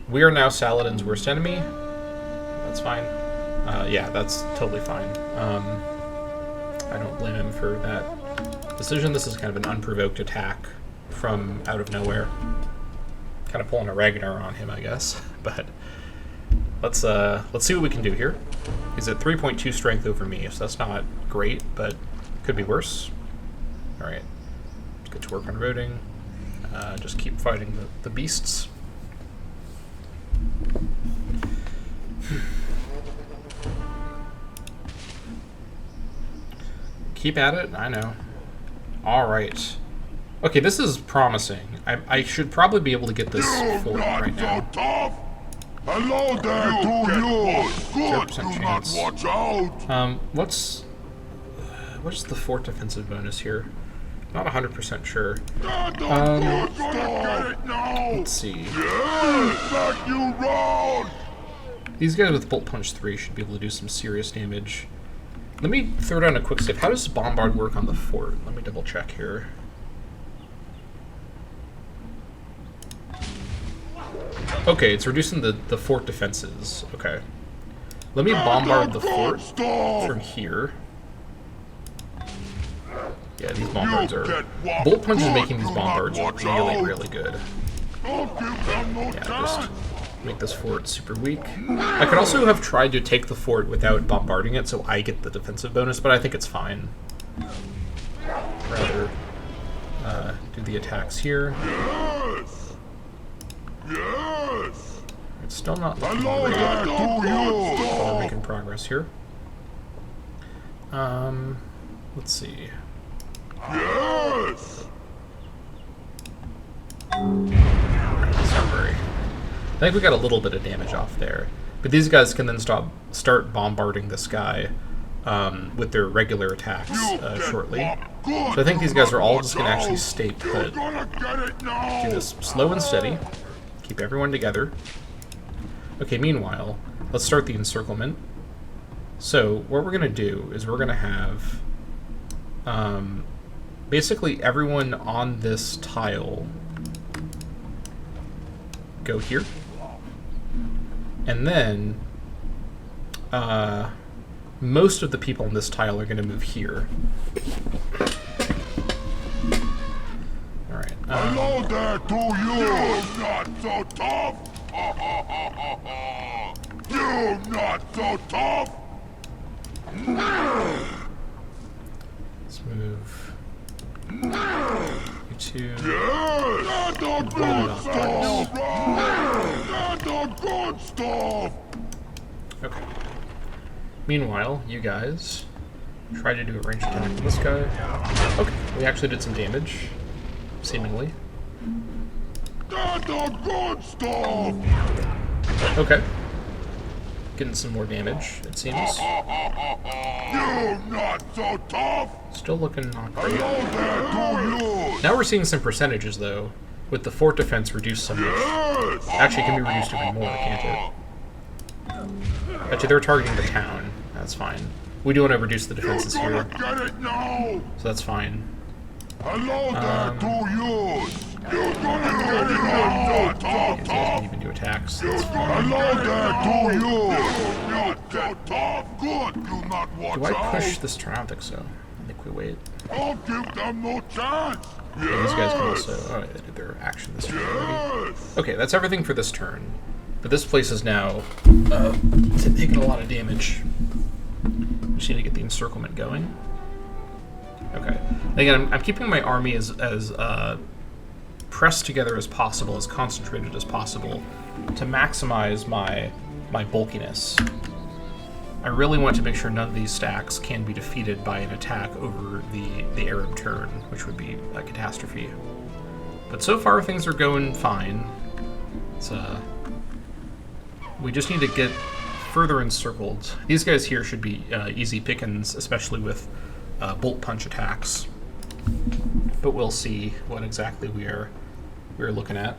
We are now Saladin's worst enemy. That's fine. Yeah, that's totally fine. I don't blame him for that decision. This is kind of an unprovoked attack from out of nowhere. Kind of pulling a Ragnar on him, I guess. But let's see what we can do here. He's at 3.2 strength over me, so that's not great, but could be worse. All right. Get to work on roading. Just keep fighting the beasts. Keep at it, I know. Alright. Okay, this is promising. I should probably be able to get this fort right now. Hello there to you! Good, do not watch out! What's the fort defensive bonus here? Not 100% sure. Let's see. Back you run! These guys with Bolt Punch 3 should be able to do some serious damage. Let me throw down a quick save. How does Bombard work on the fort? Let me double check here. Okay, it's reducing the fort defenses. Okay. Let me bombard the fort from here. Yeah, these bombards are... Bolt Punch is making these bombards really, really good. Yeah, just make this fort super weak. I could also have tried to take the fort without bombarding it, so I get the defensive bonus, but I think it's fine. Rather do the attacks here. Yes! It's still not looking great. We're making progress here. Let's see. Yes! It's not very think we got a little bit of damage off there. But these guys can then start bombarding this guy with their regular attacks shortly. So I think these guys are all just going to actually stay put. Do this slow and steady. Keep everyone together. Okay, meanwhile, let's start the encirclement. So what we're going to do is we're going to have basically everyone on this tile go here. And then most of the people on this tile are going to move here. Alright. Hello there to you! Not so tough! You not so tough! Let's move. You two. Yes! That's the good stuff! That's the good stuff! Okay. Meanwhile, you guys try to do a ranged attack on this guy. Okay, we actually did some damage, seemingly. That's the good stuff! Okay. Getting some more damage, it seems. You not so tough! Still looking not great. Hello there to you! Now we're seeing some percentages, though, with the fort defense reduced so much. Yes! Actually, it can be reduced even more, can't it? Actually, they're targeting the town. That's fine. We do want to reduce the defenses You here, gonna get it now! so that's fine. Hello there to you! You gonna get it now! These guys can even do attacks. That's fine. Hello there to you! You so tough! Good, you not watch Do I push out! this turn? I don't think so. I think we wait. I'll give them no chance! Yeah, these guys can Yes! also... Oh, they did their action this turn already. Yes! Okay, that's everything for this turn. But this place is now taking a lot of damage. Just need to get the encirclement going. Okay. Again, I'm keeping my army as pressed together as possible, as concentrated as possible, to maximize my bulkiness. I really want to make sure none of these stacks can be defeated by an attack over the Arab turn, which would be a catastrophe. But so far, things are going fine. It's we just need to get further encircled. These guys here should be easy pickings, especially with bolt punch attacks. But we'll see what exactly we're looking at.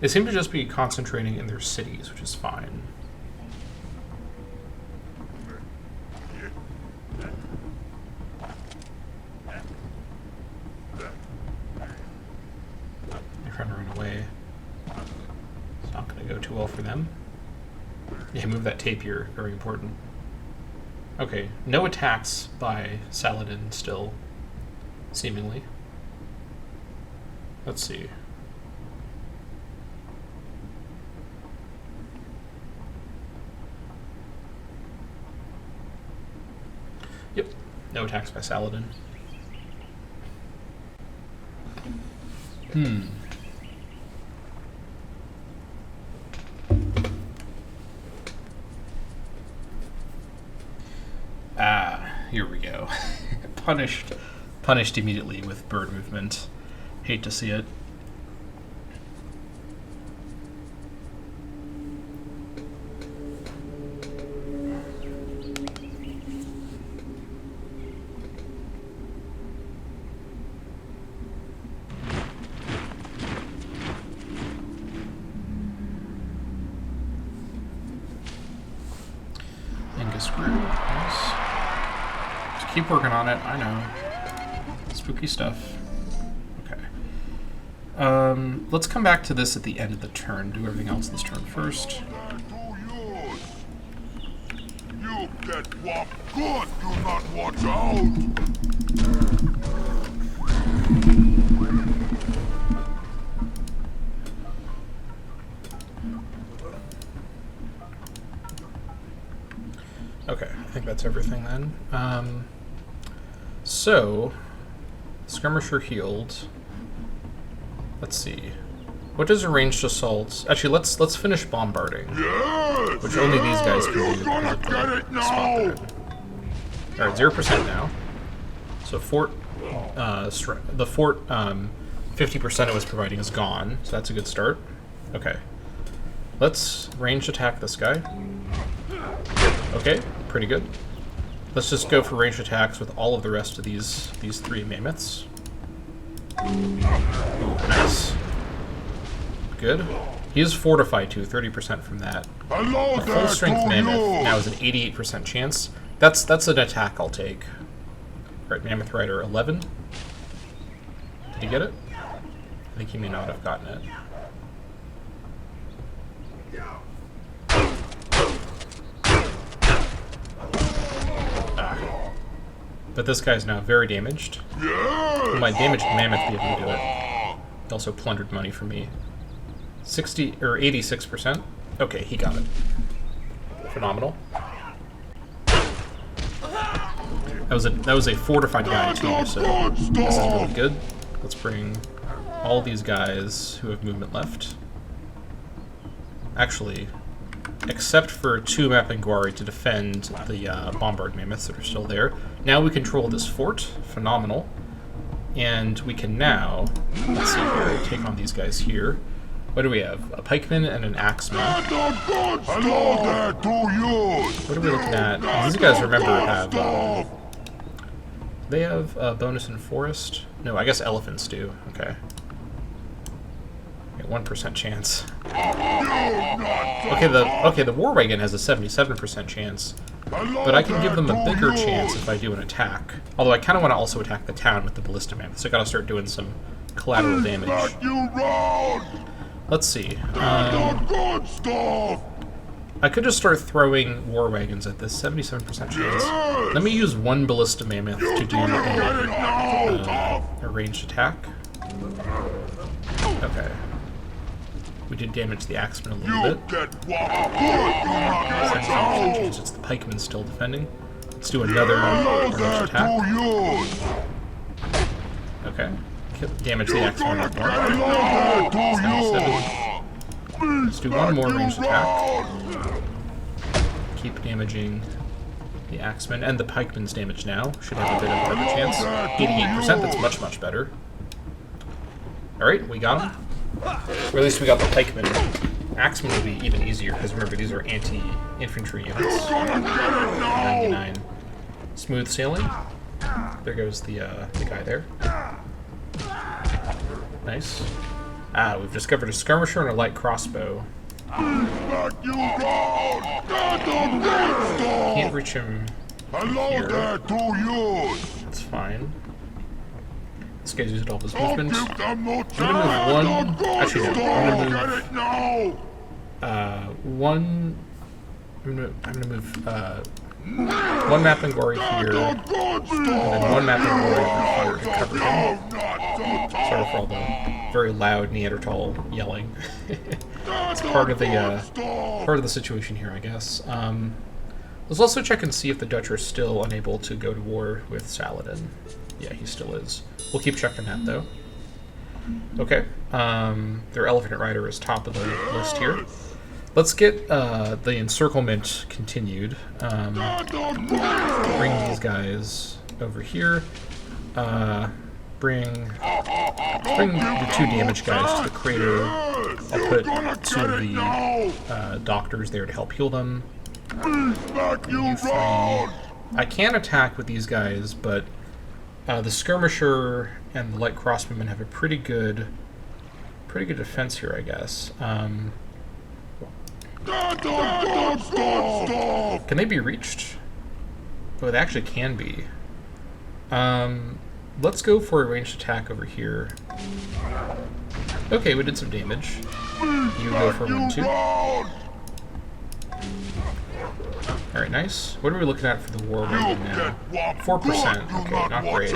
They seem to just be concentrating in their cities, which is fine. They're trying to run away. It's not going to go too well for them. Yeah, move that tapir. Very important. Okay, no attacks by Saladin still, seemingly. Let's see. Yep, no attacks by Saladin. Here we go. Punished immediately with bird movement. Hate to see it. Keep working on it, I know. Spooky stuff. Okay. Let's come back to this at the end of the turn. Do everything else this turn first. You get whopped good, do not watch out! Okay, I think that's everything then. So, skirmisher healed. Let's see. What does a ranged assault? Actually, let's finish bombarding, Yes, which only these guys can do you're because gonna of get the it spot now. they're in. All right, 0% now. So the fort 50% it was providing is gone, so that's a good start. Okay, let's ranged attack this guy. Okay, pretty good. Let's just go for ranged attacks with all of the rest of these three mammoths. Ooh, nice. Good. He is fortified too, 30% from that. Hello A there full strength to mammoth you. now is an 88% chance. That's an attack I'll take. Alright, Mammoth Rider 11. Did he get it? I think he may not have gotten it. Ah. But this guy's now very damaged. Yes. Will my damaged mammoth be able to do it? He also plundered money from me. 60 or 86%. Okay, he got it. Phenomenal. That was a fortified guy too, so this is really good. Let's bring all these guys who have movement left. Actually, except for 2 Mapinguari to defend the bombard mammoths that are still there. Now we control this fort. Phenomenal. And we can now, let's see here, take on these guys here. What do we have? A pikeman and an axeman. Hello there to you. What are we looking at? These guys, remember, have... they have a bonus in forest? No, I guess elephants do. Okay. 1% chance. Okay, the war wagon has a 77% chance. But I can give them a bigger chance if I do an attack. Although I kind of want to also attack the town with the ballista mammoth, so I gotta start doing some collateral damage. Let's see. I could just start throwing war wagons at this 77% chance. Let me use 1 ballista mammoth to do a ranged attack. Okay. We did damage the axeman a little bit. 77% chance it's the pikeman still defending. Let's do another ranged attack. Okay. Damage the axeman a bit more. Let's do 1 more ranged attack. Keep damaging the axeman, and the pikeman's damage now. Should have a bit of a better chance. 88%, that's much, much better. Alright, we got him. Or at least we got the pikeman. Axeman will be even easier, because remember, these are anti-infantry units. 99. Smooth sailing. There goes the guy there. Nice. Ah, we've discovered a skirmisher and a light crossbow. Can't reach him here. That's fine. This guy's used all his movement. I'm gonna move 1. Actually, no. I'm gonna move 1 Mapinguari here, and then 1 Mapinguari over here to cover him. Sorry for all the very loud Neanderthal yelling. It's part of the situation here, I guess. Let's also check and see if the Dutch are still unable to go to war with Saladin. Yeah, he still is. We'll keep checking that, though. Okay. Their elephant rider is top of the list here. Let's get the encirclement continued. Bring these guys over here. Bring the 2 damage guys to the crater. I'll put 2 of the doctors there to help heal them. You 3. I can attack with these guys, but the skirmisher and the light crossbowmen have a pretty good defense here, I guess. Can they be reached? Oh, they actually can be. Let's go for a ranged attack over here. Okay, we did some damage. You go for 1, 2. Alright, nice. What are we looking at for the war wagon now? 4%. Okay, not great.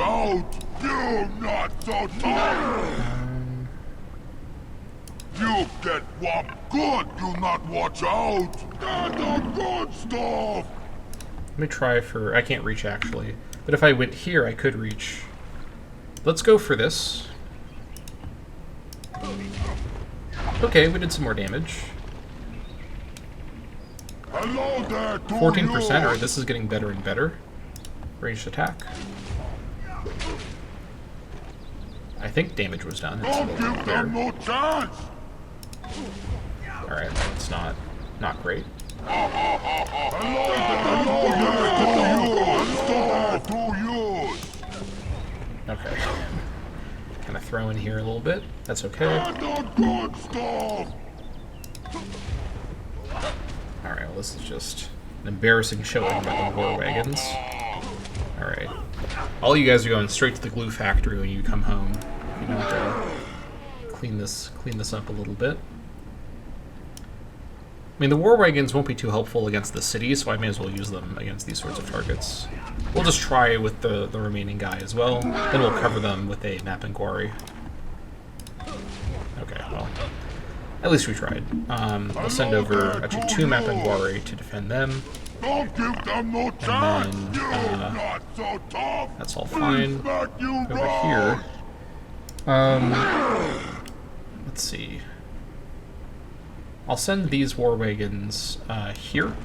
You get whopped good, do not watch out! Good stuff! Let me try for... I can't reach, actually. But if I went here, I could reach. Let's go for this. Okay, we did some more damage. Hello there to 14%, you. or this is getting better and better. Ranged attack. I think damage was done. Don't give them no chance. Alright, that's not great. Hello there to you. Okay. Kind of throw in here a little bit. That's okay. The good stuff. Alright, well, this is just an embarrassing showing by the war wagons. Alright. All you guys are going straight to the glue factory when you come home. You don't clean this up a little bit. I mean, the war wagons won't be too helpful against the city, so I may as well use them against these sorts of targets. We'll just try with the remaining guy as well. Then we'll cover them with a map inquiry. Okay, well, at least we tried. We'll send over actually 2 map inquiry to defend them. Don't give them no chance. And You're then, not so tough. that's all fine. You Over here. Let's see. I'll send these war wagons here.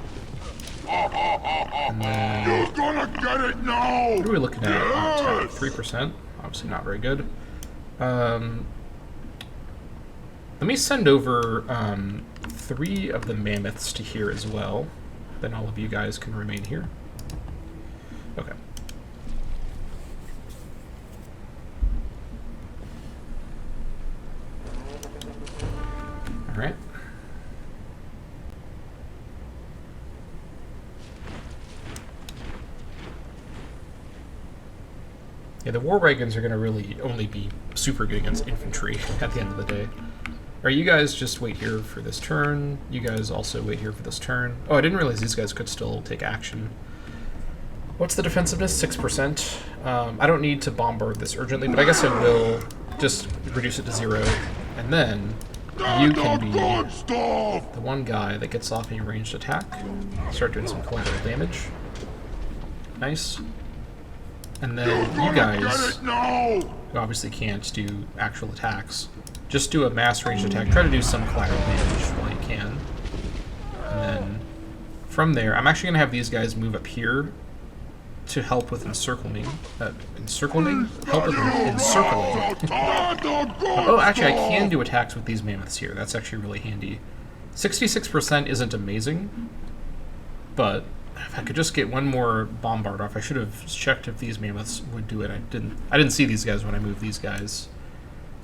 And then... You're gonna get it now. What are we looking at on attack? Yes. 3%? Obviously not very good. Let me send over 3 of the mammoths to here as well. Then all of you guys can remain here. Okay. Alright. Yeah, the war wagons are going to really only be super good against infantry at the end of the day. Alright, you guys just wait here for this turn. You guys also wait here for this turn. Oh, I didn't realize these guys could still take action. What's the defensiveness? 6%. I don't need to bombard this urgently, but I guess I will just reduce it to 0. And then you can be the one guy that gets off a ranged attack. Start doing some collateral damage. Nice. And then you guys, who obviously can't do actual attacks, just do a mass ranged attack. Try to do some collateral damage while you can. And then from there, I'm actually going to have these guys move up here to help with encircling. Encircling? Help with encircling. Oh, actually, I can do attacks with these mammoths here. That's actually really handy. 66% isn't amazing, but if I could just get one more bombard off, I should have checked if these mammoths would do it. I didn't see these guys when I moved these guys.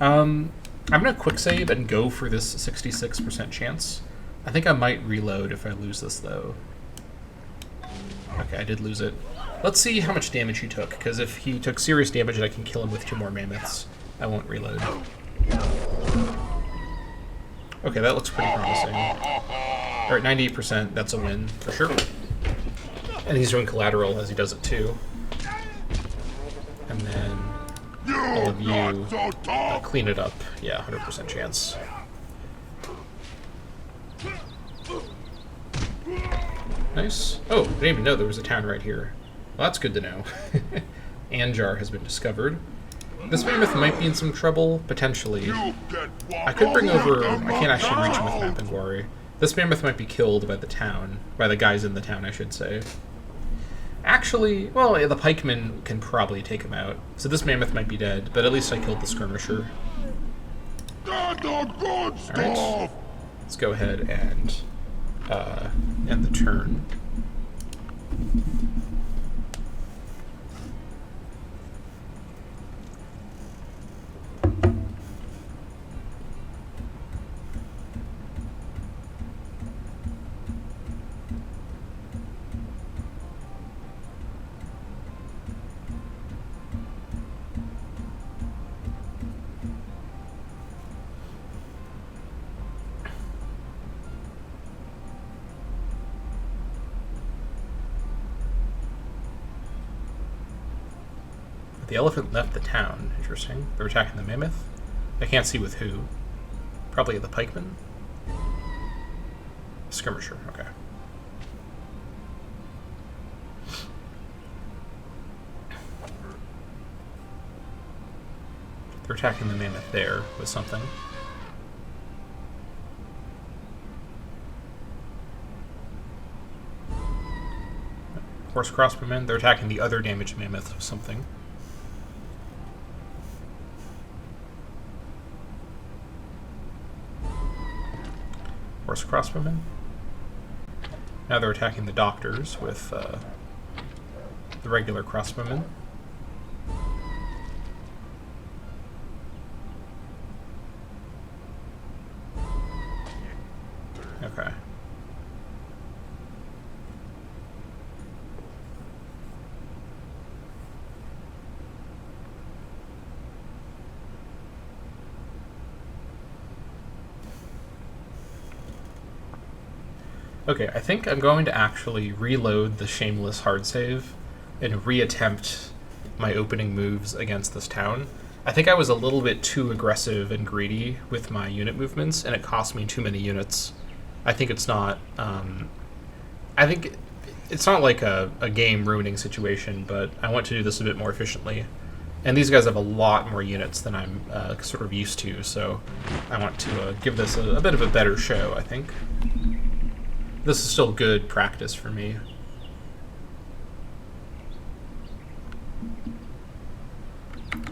I'm gonna quick save and go for this 66% chance. I think I might reload if I lose this though. Okay, I did lose it. Let's see how much damage he took, because if he took serious damage and I can kill him with 2 more mammoths, I won't reload. Okay, that looks pretty promising. Alright, 98%, that's a win, for sure. And he's doing collateral as he does it too. And then all of you clean it up. Yeah, 100% chance. Nice. Oh, I didn't even know there was a town right here. Well, that's good to know. Anjar has been discovered. This mammoth might be in some trouble, potentially. I could bring over... I can't actually reach him with map inquiry. This mammoth might be killed by the town. By the guys in the town, I should say. Actually, well, yeah, the pikemen can probably take him out. So this mammoth might be dead, but at least I killed the skirmisher. Alright. Let's go ahead and end the turn. The elephant left the town. Interesting. They're attacking the mammoth. I can't see with who. Probably the pikeman. Skirmisher. Okay. They're attacking the mammoth there with something. Horse crossbowmen, they're attacking the other damaged mammoth with something. Horse crossbowmen. Now they're attacking the doctors with the regular crossbowmen. Okay. Okay, I think I'm going to actually reload the Shameless hard save and reattempt my opening moves against this town. I think I was a little bit too aggressive and greedy with my unit movements, and it cost me too many units. I think it's not... I think it's not like a game-ruining situation, but I want to do this a bit more efficiently. And these guys have a lot more units than I'm sort of used to, so I want to give this a bit of a better show, I think. This is still good practice for me.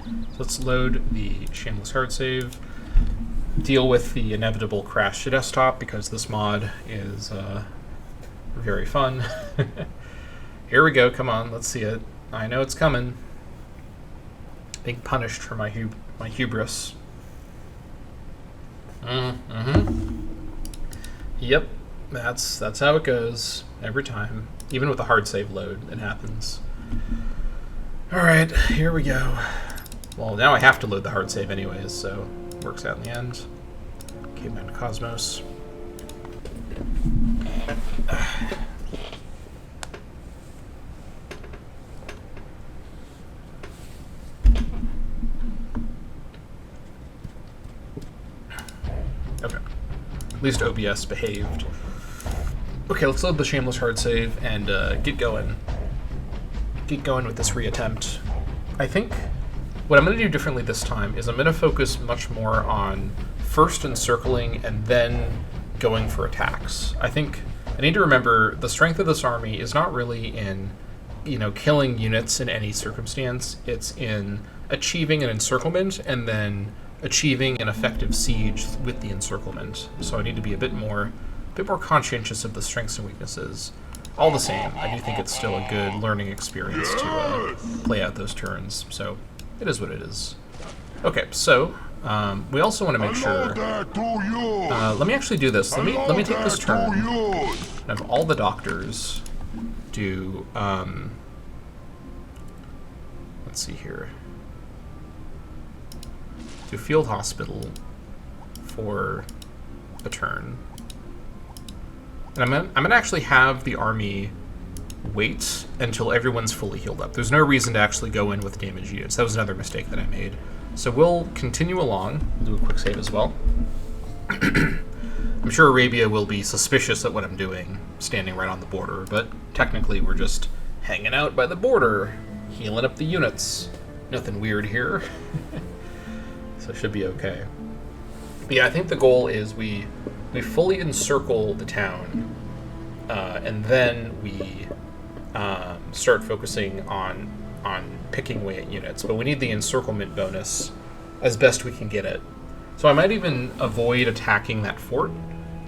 So let's load the Shameless hard save, deal with the inevitable crash to desktop, because this mod is very fun. Here we go, come on, let's see it. I know it's coming. Being punished for my hubris. Yep. That's how it goes every time. Even with a hard save load, it happens. Alright, here we go. Well, now I have to load the hard save anyways, so it works out in the end. Caveman Cosmos. Okay. At least OBS behaved. Okay, let's load the Shameless hard save and get going. Get going with this reattempt. I think what I'm going to do differently this time is I'm going to focus much more on first encircling and then going for attacks. I think I need to remember the strength of this army is not really in, killing units in any circumstance. It's in achieving an encirclement and then achieving an effective siege with the encirclement. So I need to be a bit more conscientious of the strengths and weaknesses. All the same, I do think it's still a good learning experience to play out those turns, so it is what it is. Okay, so we also want to make sure... let me actually do this. Let me take this turn and have all the doctors do... let's see here. Do field hospital for a turn. And I'm gonna actually have the army wait until everyone's fully healed up. There's no reason to actually go in with damaged units. That was another mistake that I made. So we'll continue along. We'll do a quick save as well. I'm sure Arabia will be suspicious at what I'm doing, standing right on the border, but technically we're just hanging out by the border, healing up the units. Nothing weird here. So it should be okay. But yeah, I think the goal is we fully encircle the town, and then we start focusing on picking away at units. But we need the encirclement bonus as best we can get it. So I might even avoid attacking that fort,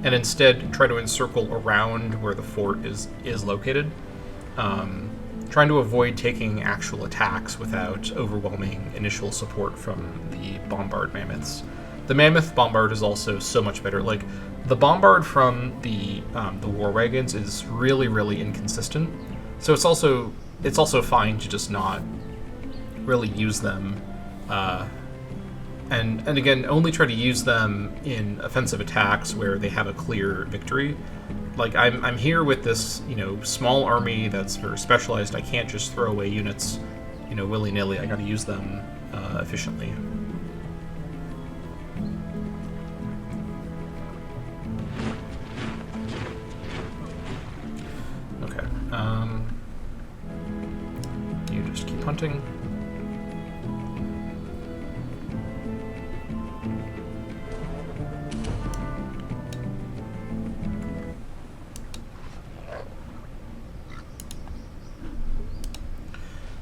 and instead try to encircle around where the fort is located, trying to avoid taking actual attacks without overwhelming initial support from the bombard mammoths. The mammoth bombard is also so much better. Like, the bombard from the war wagons is really, really inconsistent. So it's also fine to just not really use them, and again, only try to use them in offensive attacks where they have a clear victory. Like, I'm here with this small army that's very specialized. I can't just throw away units willy-nilly. I got to use them efficiently. You just keep hunting.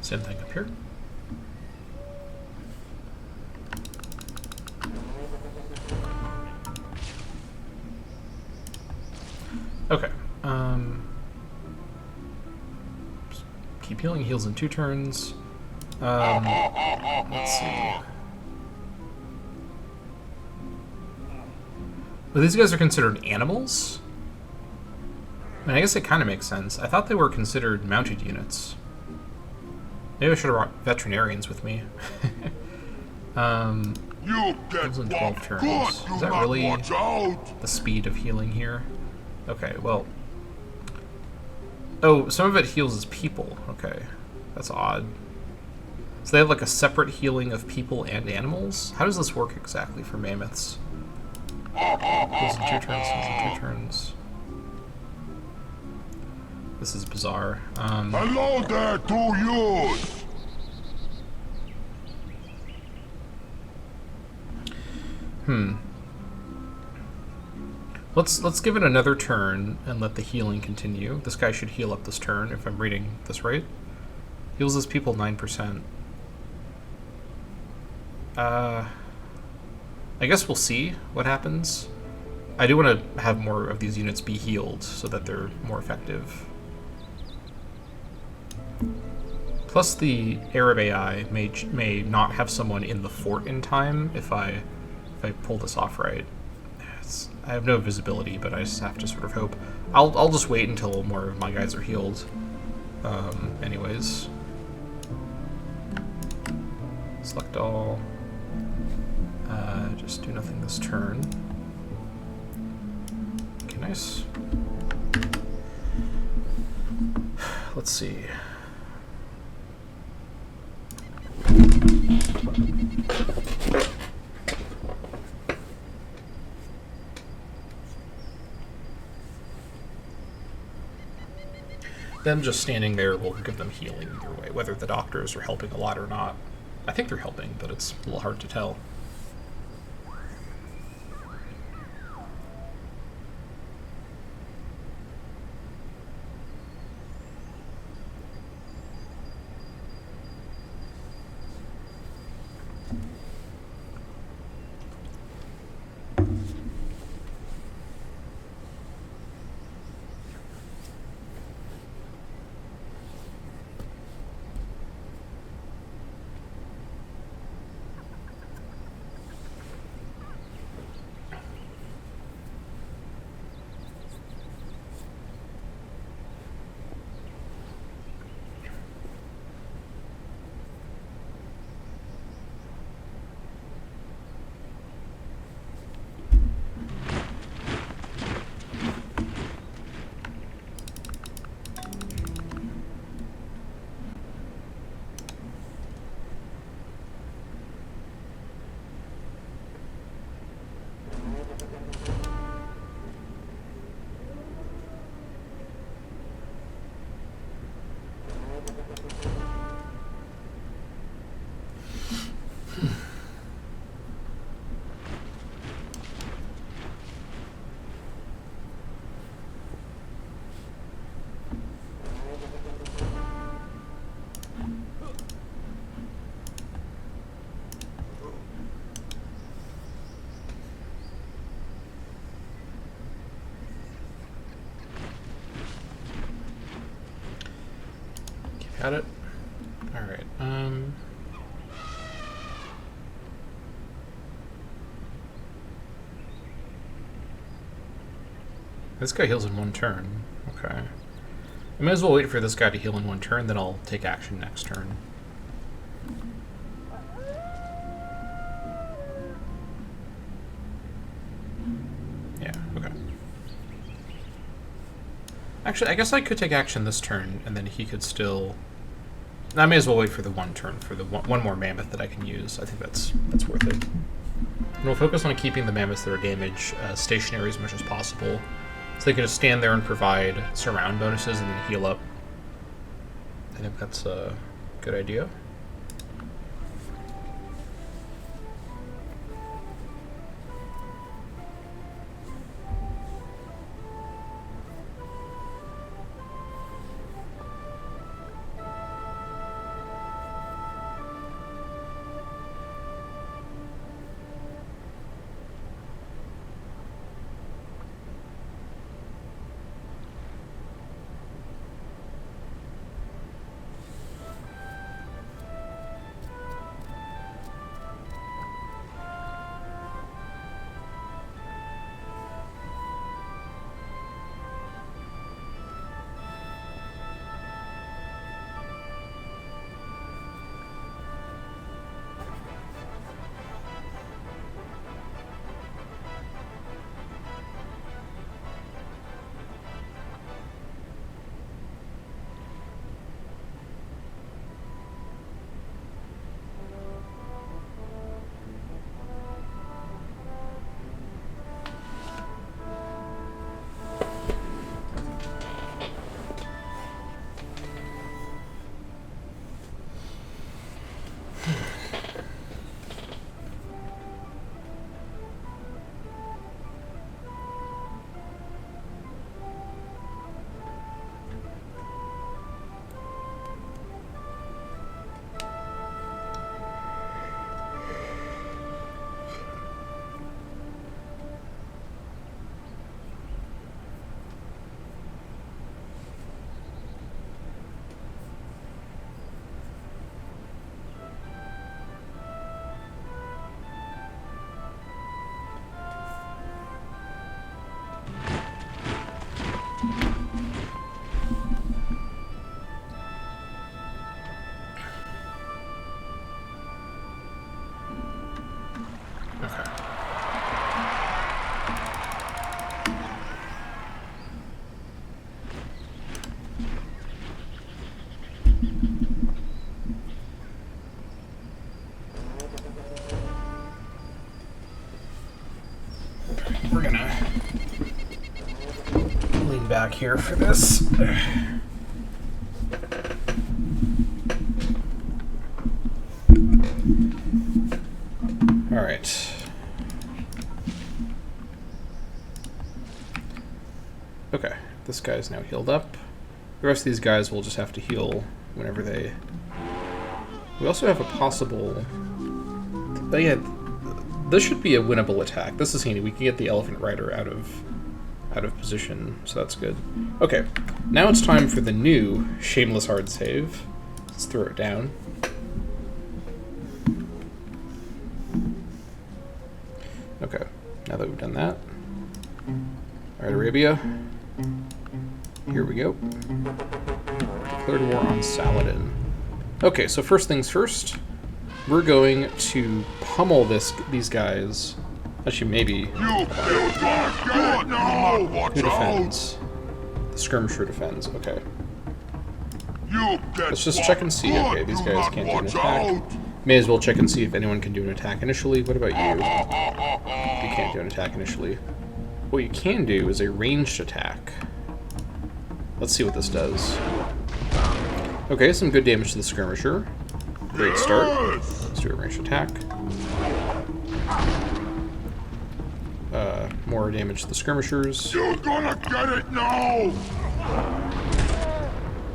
Same thing up here. Okay. Keep healing. Heals in 2 turns. Let's see. Well, these guys are considered animals? I mean, I guess it kind of makes sense. I thought they were considered mounted units. Maybe I should have brought veterinarians with me. You get Heals in 12 turns. good. Is that really the speed of healing here? Okay, well... Oh, some of it heals as people. Okay, that's odd. So they have like a separate healing of people and animals? How does this work exactly for mammoths? Heals in 2 turns, heals in 2 turns. This is bizarre. Hello there to you. Let's give it another turn and let the healing continue. This guy should heal up this turn, if I'm reading this right. Heals his people 9%. I guess we'll see what happens. I do want to have more of these units be healed so that they're more effective. Plus, the Arab AI may not have someone in the fort in time if I pull this off right. I have no visibility, but I just have to sort of hope. I'll just wait until more of my guys are healed. Anyways, select all. Just do nothing this turn. Okay, nice. Let's see. Them just standing there will give them healing either way, whether the doctors are helping a lot or not. I think they're helping, but it's a little hard to tell. Got it? Alright, this guy heals in 1 turn. Okay. I may as well wait for this guy to heal in 1 turn, then I'll take action next turn. Yeah, okay. Actually, I guess I could take action this turn, and then he could still... I may as well wait for the 1 turn for the one more mammoth that I can use. I think that's worth it. And we'll focus on keeping the mammoths that are damaged stationary as much as possible, so they can just stand there and provide surround bonuses and then heal up. I think that's a good idea. back here for this. Alright. Okay, this guy's now healed up. The rest of these guys will just have to heal whenever they... We also have a possible... Yeah, this should be a winnable attack. This is handy. We can get the elephant rider out of position, so that's good. Okay, now it's time for the new shameless hard save. Let's throw it down. Okay, now that we've done that. Alright, Arabia. Here we go. Declared war on Saladin. Okay, so first things first, we're going to pummel these guys. Actually, maybe. Who defends? The skirmisher defends. Okay. Let's just check and see. Okay, these guys can't do an attack. May as well check and see if anyone can do an attack initially. What about you? You can't do an attack initially. What you can do is a ranged attack. Let's see what this does. Okay, some good damage to the skirmisher. Great start. Let's do a ranged attack. More damage to the skirmishers. You're gonna get it now!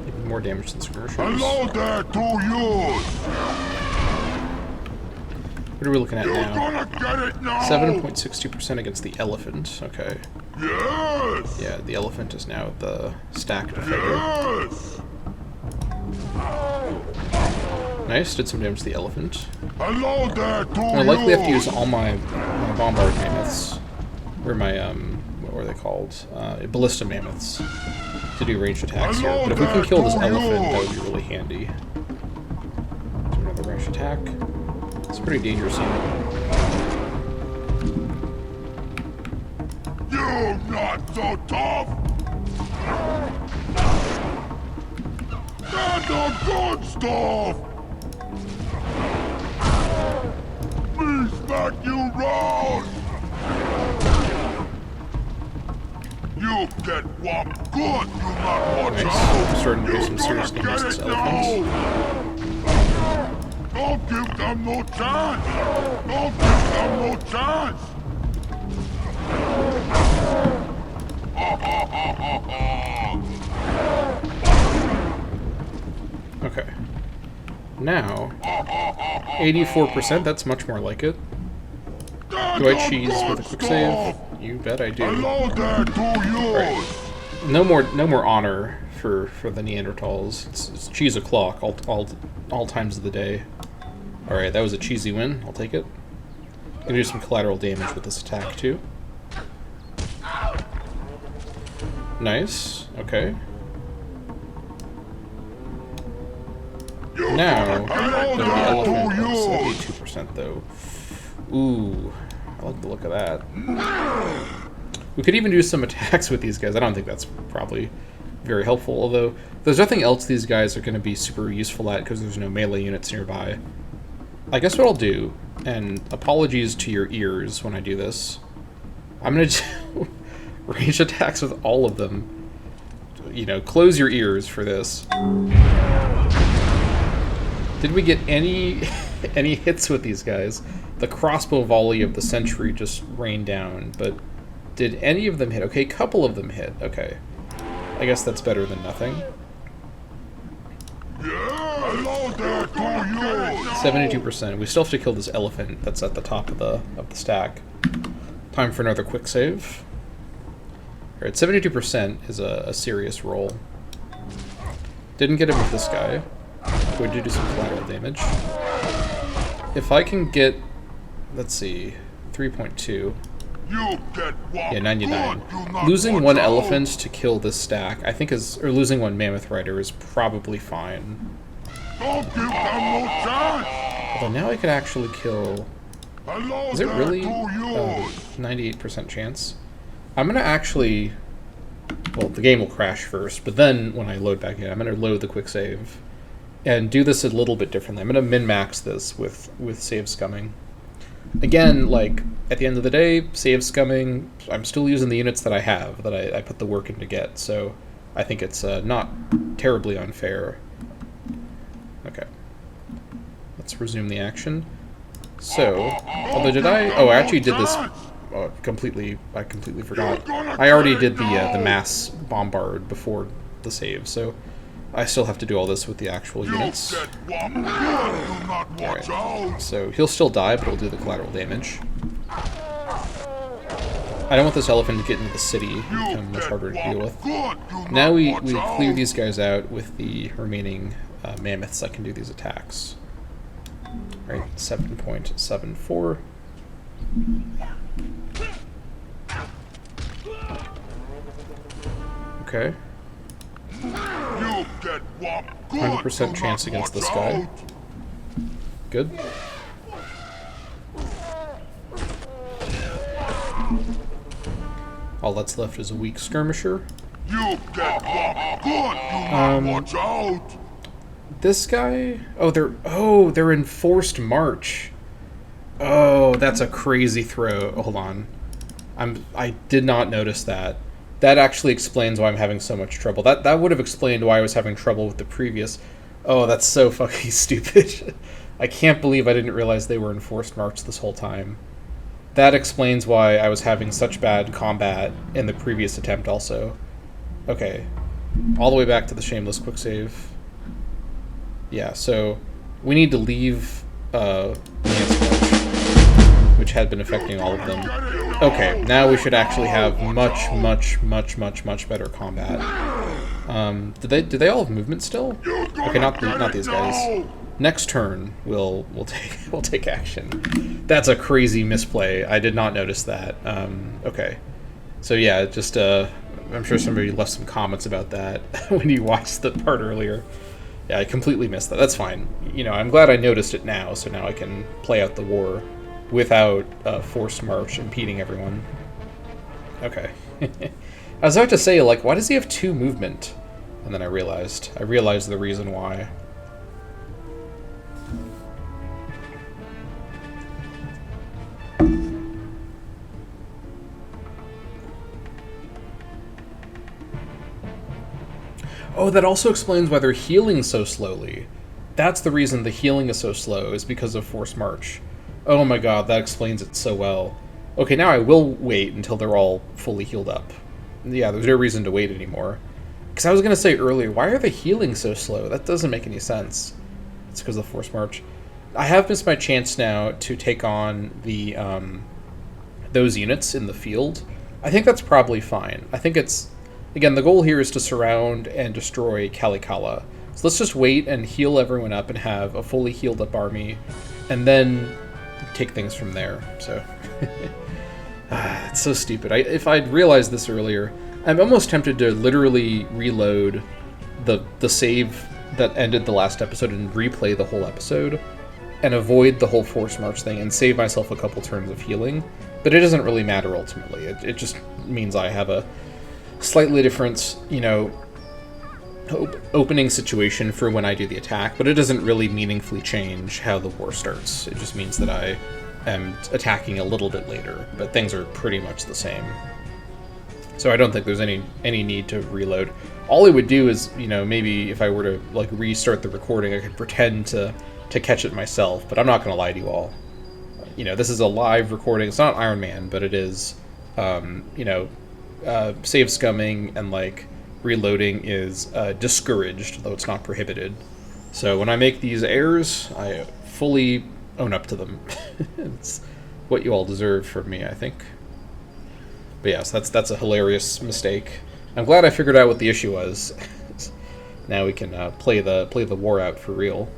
Even more damage to the skirmishers. Hello there to you! What are we looking at You're now? gonna get it now! 7.62% against the elephant. Okay. Yes! Yeah, the elephant is now the stacked defender. Yes! Nice, did some damage to the elephant. Hello there to I you! likely have to use all my bombard mammoths, or my, what were they called? Ballista mammoths, to do ranged attacks here. But if we can kill this elephant, that would be really handy. Do another ranged attack. It's a pretty dangerous unit. You're not so tough! And the good stuff! Me smack you round! You get whopped good, you not watch Nice. out! We're starting to do some You're serious gonna damage to get this it elephant. now! Don't give them no chance! Don't give them no chance! Okay. Now, 84%, that's much more like it. Do I cheese with a quick save? You bet I do. Hello there to you! Right. No more honor for the Neanderthals. It's cheese o'clock all times of the day. Alright, that was a cheesy win. I'll take it. Gonna do some collateral damage with this attack too. Nice. Okay. Now, the elephant is 72% though. Ooh, I like the look of that. We could even do some attacks with these guys. I don't think that's probably very helpful, although there's nothing else these guys are going to be super useful at because there's no melee units nearby. I guess what I'll do, and apologies to your ears when I do this, I'm going to do range attacks with all of them. You know, close your ears for this. Did we get any hits with these guys? The crossbow volley of the century just rained down, but did any of them hit? Okay, a couple of them hit. Okay. I guess that's better than nothing. 72%. We still have to kill this elephant that's at the top of the stack. Time for another quick save. Alright, 72% is a serious roll. Didn't get him with this guy. We did do some collateral damage. If I can get, let's see, 3.2. Yeah, 99. Losing one elephant to kill this stack, I think or losing one mammoth rider is probably fine. Although now I could actually kill... Is it really 98% chance? I'm gonna actually... Well, the game will crash first, but then when I load back in, I'm gonna load the quick save and do this a little bit differently. I'm gonna min-max this with save scumming. again, like, at the end of the day, save scumming, I'm still using the units that I have, that I put the work in to get, so I think it's not terribly unfair. Okay. Let's resume the action. So, although did I... Oh, I actually did this completely... I completely forgot. I already did the mass bombard before the save, so I still have to do all this with the actual units. Alright, so he'll still die, but he'll do the collateral damage. I don't want this elephant to get into the city. It'll become much harder to deal with. Now we clear these guys out with the remaining mammoths that can do these attacks. Right, 7.74. Okay. 100% chance against this guy. Good. All that's left is a weak skirmisher. Watch out! This guy? Oh, they're in forced march. Oh, that's a crazy throw. Hold on. I did not notice that. That actually explains why I'm having so much trouble. That would have explained why I was having trouble with the previous. Oh, that's so fucking stupid. I can't believe I didn't realize they were in forced march this whole time. That explains why I was having such bad combat in the previous attempt also. Okay. All the way back to the shameless quick save. Yeah, so we need to leave which had been affecting all of them. Okay, now we should actually have much better combat. Do they all have movement still? Okay, not these guys. Next turn, we'll take action. That's a crazy misplay. I did not notice that. Okay, so yeah, just I'm sure somebody left some comments about that when you watched the part earlier. Yeah, I completely missed that. That's fine. You know, I'm glad I noticed it now, so now I can play out the war without forced march impeding everyone. Okay. I was about to say, like, why does he have 2 movement? And then I realized the reason why. Oh, that also explains why they're healing so slowly. That's the reason the healing is so slow, is because of forced march. Oh my god, that explains it so well. Okay, now I will wait until they're all fully healed up. Yeah, there's no reason to wait anymore. Because I was going to say earlier, why are they healing so slow? That doesn't make any sense. It's because of forced march. I have missed my chance now to take on the those units in the field. I think that's probably fine. I think it's... Again, the goal here is to surround and destroy Kalikala. So let's just wait and heal everyone up and have a fully healed up army, and then take things from there. So, it's so stupid. If I'd realized this earlier, I'm almost tempted to literally reload the save that ended the last episode and replay the whole episode, and avoid the whole force march thing and save myself a couple turns of healing. But it doesn't really matter ultimately. It just means I have a slightly different, you know, opening situation for when I do the attack, but it doesn't really meaningfully change how the war starts. It just means that I am attacking a little bit later, but things are pretty much the same. So I don't think there's any need to reload. All it would do is, you know, maybe if I were to like restart the recording, I could pretend to catch it myself, but I'm not going to lie to you all. You know, this is a live recording. It's not Iron Man, but it is, you know, save scumming and like reloading is discouraged, though it's not prohibited. So when I make these errors, I fully own up to them. It's what you all deserve from me, I think. But yes, that's a hilarious mistake. I'm glad I figured out what the issue was. Now we can play the war out for real.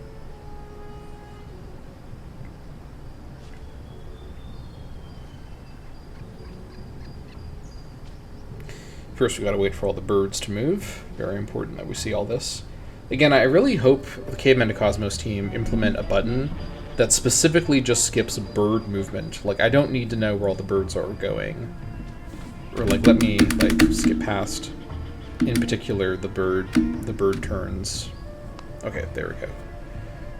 First, we gotta wait for all the birds to move. Very important that we see all this. Again, I really hope the Caveman to Cosmos team implement a button that specifically just skips bird movement. Like, I don't need to know where all the birds are going. Or, like, let me, like, skip past, in particular, the bird turns. Okay, there we go.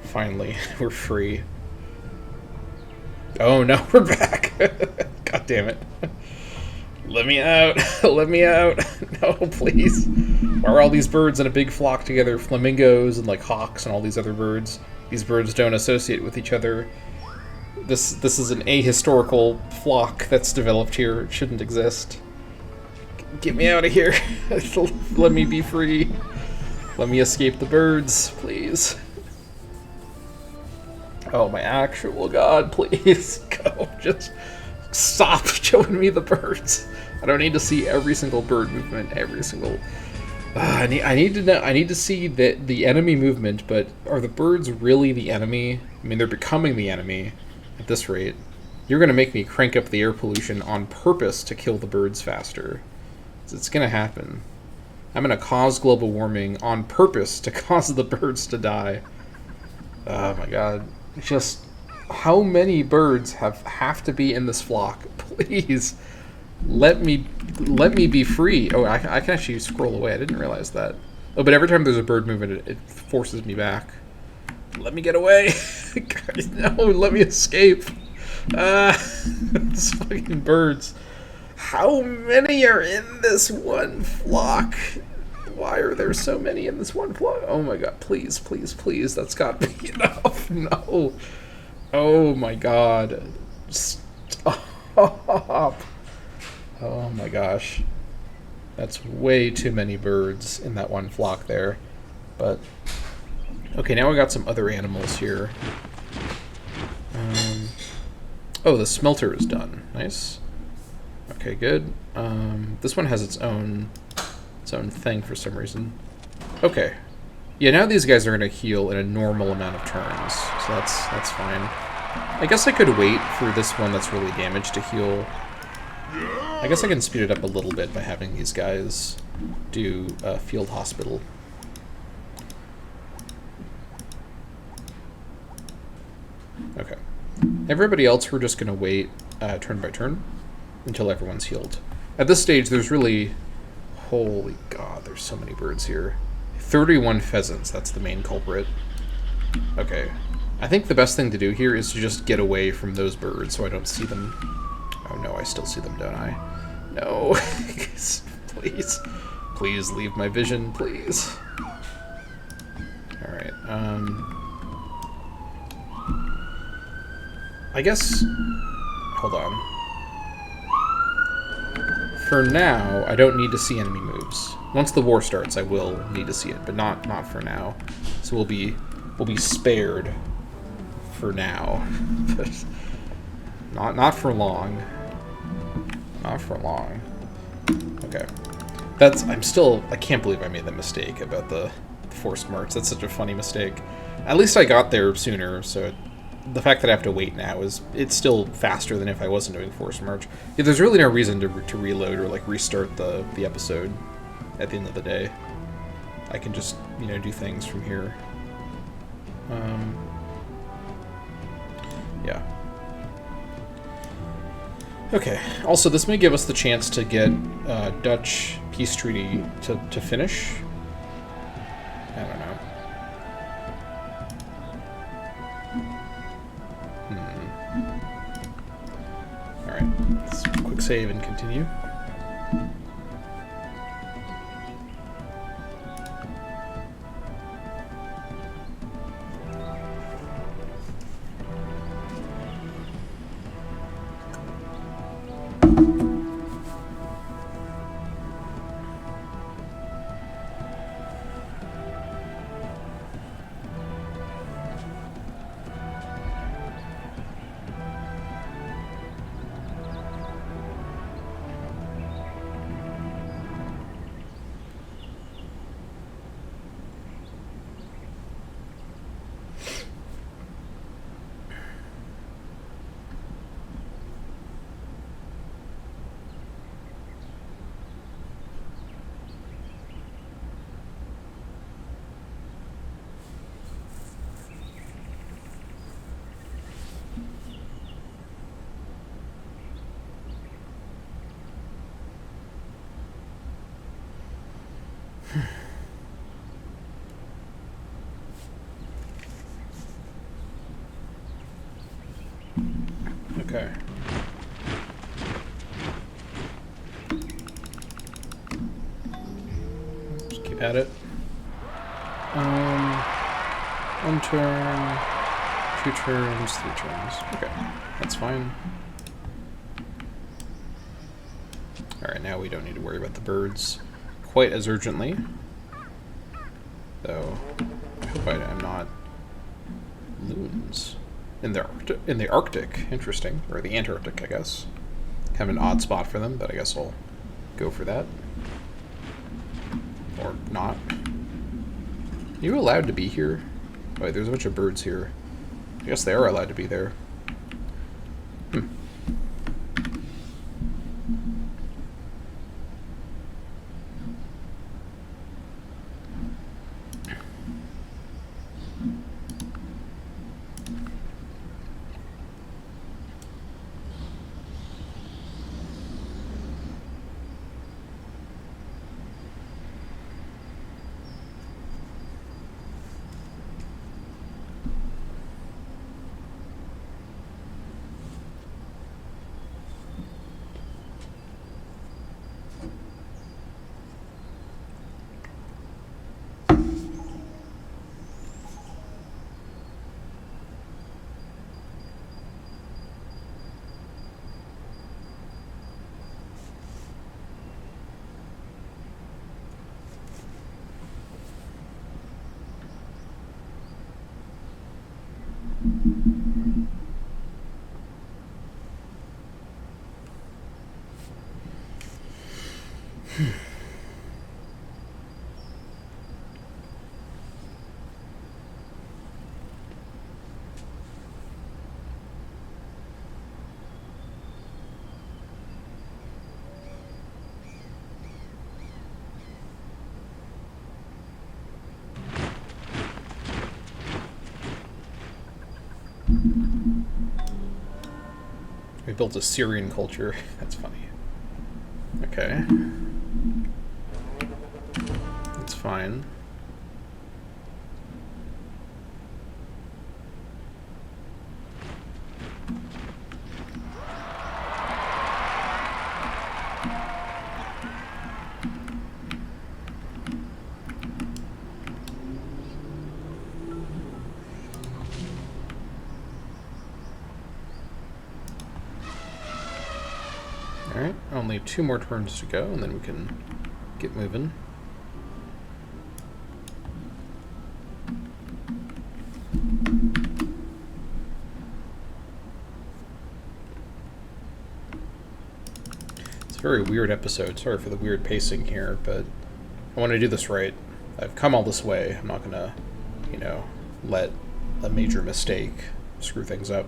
Finally, we're free. Oh no, we're back. God damn it. Let me out. Let me out. No, please. Why are all these birds in a big flock together? Flamingos and like hawks and all these other birds. These birds don't associate with each other. This is an ahistorical flock that's developed here. It shouldn't exist. Get me out of here. Let me be free. Let me escape the birds, please. Oh my actual god, please go. Just stop showing me the birds. I don't need to see every single bird movement, every single... I need to know. I need to see the enemy movement, but are the birds really the enemy? I mean, they're becoming the enemy at this rate. You're going to make me crank up the air pollution on purpose to kill the birds faster. It's going to happen. I'm going to cause global warming on purpose to cause the birds to die. Oh my god. Just how many birds have to be in this flock? Please. Let me be free. Oh, I can actually scroll away. I didn't realize that. Oh, but every time there's a bird movement, it forces me back. Let me get away. God, no, let me escape. These fucking birds. How many are in this one flock? Why are there so many in this one flock? Oh my god, please, please, please. That's got to be enough. No. Oh my god. Stop. Oh my gosh. That's way too many birds in that one flock there. But, okay, now we got some other animals here. Oh, the smelter is done. Nice. Okay, good. This one has its own thing for some reason. Okay. Yeah, now these guys are going to heal in a normal amount of turns, so that's fine. I guess I could wait for this one that's really damaged to heal. I guess I can speed it up a little bit by having these guys do field hospital. Okay. Everybody else, we're just going to wait turn by turn until everyone's healed. At this stage, there's really... Holy god, there's so many birds here. 31 pheasants, that's the main culprit. Okay. I think the best thing to do here is to just get away from those birds so I don't see them. Oh no, I still see them, don't I? No. Please. Please leave my vision, please. Alright, I guess... Hold on. For now, I don't need to see enemy moves. Once the war starts, I will need to see it, but not for now. So we'll be spared for now. But not for long. Not for long. Okay. I can't believe I made that mistake about the forced march. That's such a funny mistake. At least I got there sooner, so the fact that I have to wait now it's still faster than if I wasn't doing forced march. Yeah, there's really no reason to reload or like restart the episode at the end of the day. I can just, do things from here. Yeah. Okay. Also, this may give us the chance to get Dutch peace treaty to finish. I don't know. Alright, let's quick save and continue. Okay. Just keep at it. 1 turn, 2 turns, 3 turns. Okay, that's fine. Alright, now we don't need to worry about the birds quite as urgently. Though, I hope I'm not... Loons. In the Arctic. Interesting. Or the Antarctic, I guess. Kind of an odd spot for them, but I guess I'll go for that. Or not. Are you allowed to be here? Wait, there's a bunch of birds here. I guess they are allowed to be there. Hmm. We built a Syrian culture. That's funny. Okay. That's fine. Alright, only 2 more turns to go, and then we can get moving. It's a very weird episode. Sorry for the weird pacing here, but I want to do this right. I've come all this way. I'm not gonna, you know, let a major mistake screw things up.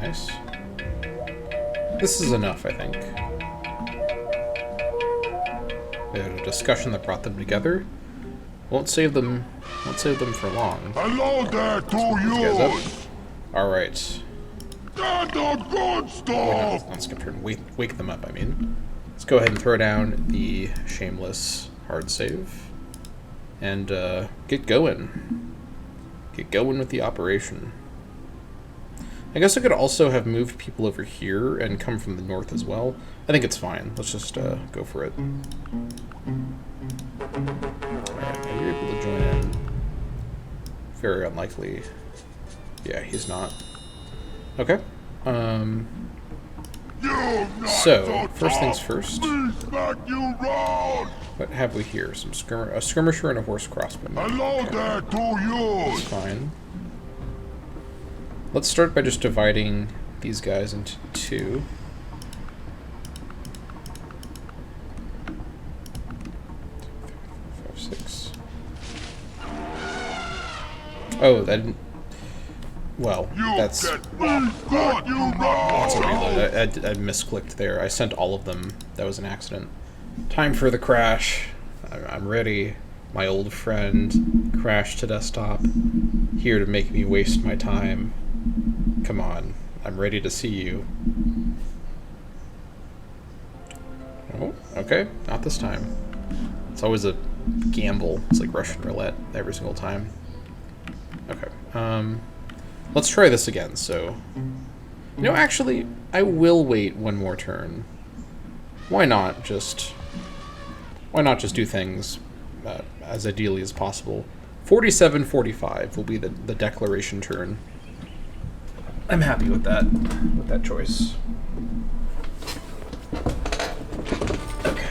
Nice. This is enough, I think. We had a discussion that brought them together. Won't save them for long. Hello there to you! Alright. Stand the good stuff! Let's skip turn. Wake them up, I mean. Let's go ahead and throw down the shameless hard save. And get going. Get going with the operation. I guess I could also have moved people over here and come from the north as well. I think it's fine. Let's just go for it. Alright, are you able to join in? Very unlikely. Yeah, he's not. Okay. So, first things first. What have we here? Some a skirmisher and a horse crossbowman. Hello there to you. That's fine. Let's start by just dividing these guys into two. Five, six. Oh, that didn't. Well, that's a reload. I misclicked there. I sent all of them. That was an accident. Time for the crash. I'm ready. My old friend, crash to desktop, here to make me waste my time. Come on, I'm ready to see you. Oh, okay, not this time. It's always a gamble. It's like Russian roulette every single time. Okay, let's try this again, so... You know, actually, I will wait one more turn. Why not just do things as ideally as possible? 47-45 will be the declaration turn. I'm happy with that choice. Okay.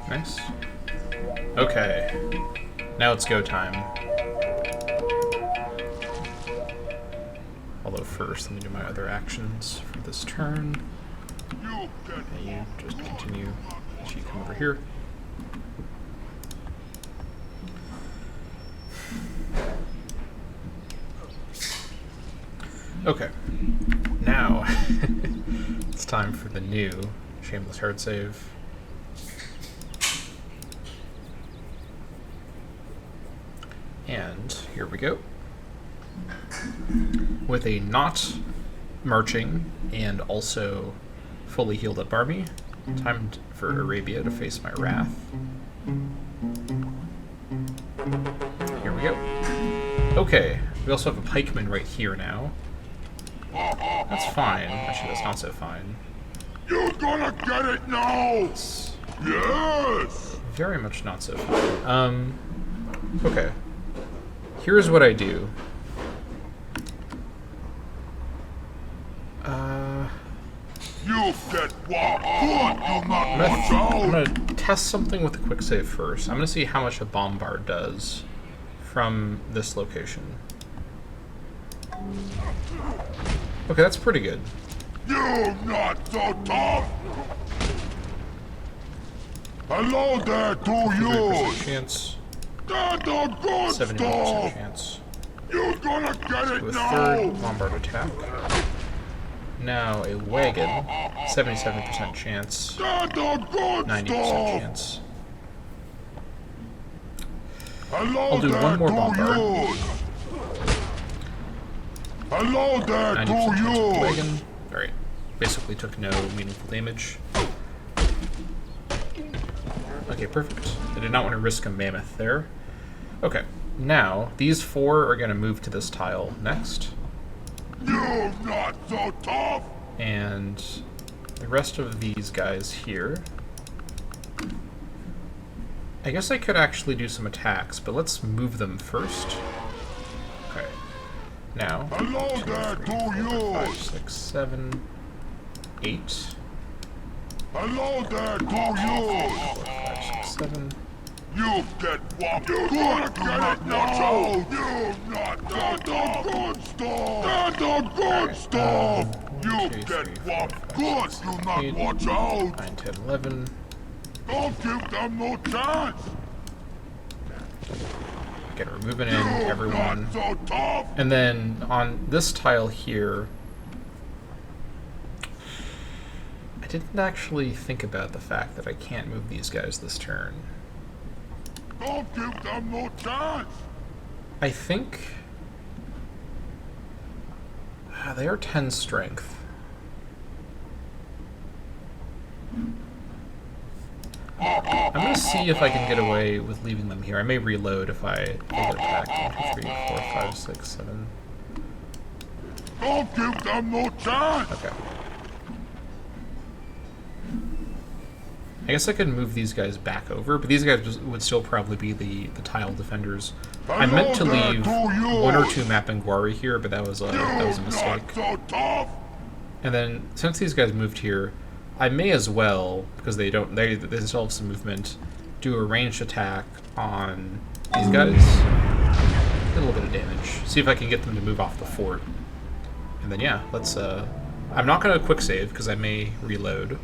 Nice. Okay. Now it's go time. Although first, let me do my other actions for this turn. And you just continue as you come over here. Okay. Now, it's time for the new Shameless Hard Save. And here we go. With a not marching and also fully healed up army, time for Arabia to face my wrath. Here we go. Okay, we also have a pikeman right here now. That's fine. Actually, that's not so fine. You're gonna get it now! It's Yes! very much not so fine. Okay. Here's what I do. You get what? Good, you not watch I'm out! gonna test something with a quick save first. I'm gonna see how much a bombard does from this location. Okay, that's pretty good. You're not so tough! Hello there to 3% you! chance, That's a good 71% stuff! chance. You're gonna get Do it a now! third bombard attack. Now a wagon, 77% chance, Stand on good 90% stuff! chance. Hello I'll do there one more to bombard. you! Hello there 90% to chance with the you! wagon. Alright. Basically took no meaningful damage. Okay, perfect. I did not want to risk a mammoth there. Okay, now these four are going to move to this tile next. You're not so tough! And the rest of these guys here. I guess I could actually do some attacks, but let's move them first. Okay. Now. Hello 2, there 3, to 4, you! 5, 6, 7, 8. Hello there to 4, 5, 6, 7. you! Get whopped! You good do not watch out! You're not stand on good stuff! Stand on good stuff! You 1, 2, get 3, 4, whopped! 5, Good 6, do 7, not 8, watch out! 9, 10, 11. Don't give them no chance! Okay, we're moving in You're everyone. not so tough! And then on this tile here, I didn't actually think about the fact that I can't move these guys this turn. Don't give them no chance! I think they are 10 strength. I'm gonna see if I can get away with leaving them here. I may reload if I get attacked. 1, 2, 3, 4, 5, 6, 7. Don't give them no chance! Okay. I guess I could move these guys back over, but these guys would still probably be the tile defenders. I meant to leave 1 or 2 Mapinguari here, but that was a mistake. Not so tough! And then since these guys moved here, I may as well, because they still have some movement, do a ranged attack on these guys. A little bit of damage. See if I can get them to move off the fort. And then yeah, let's I'm not gonna quick save because I may reload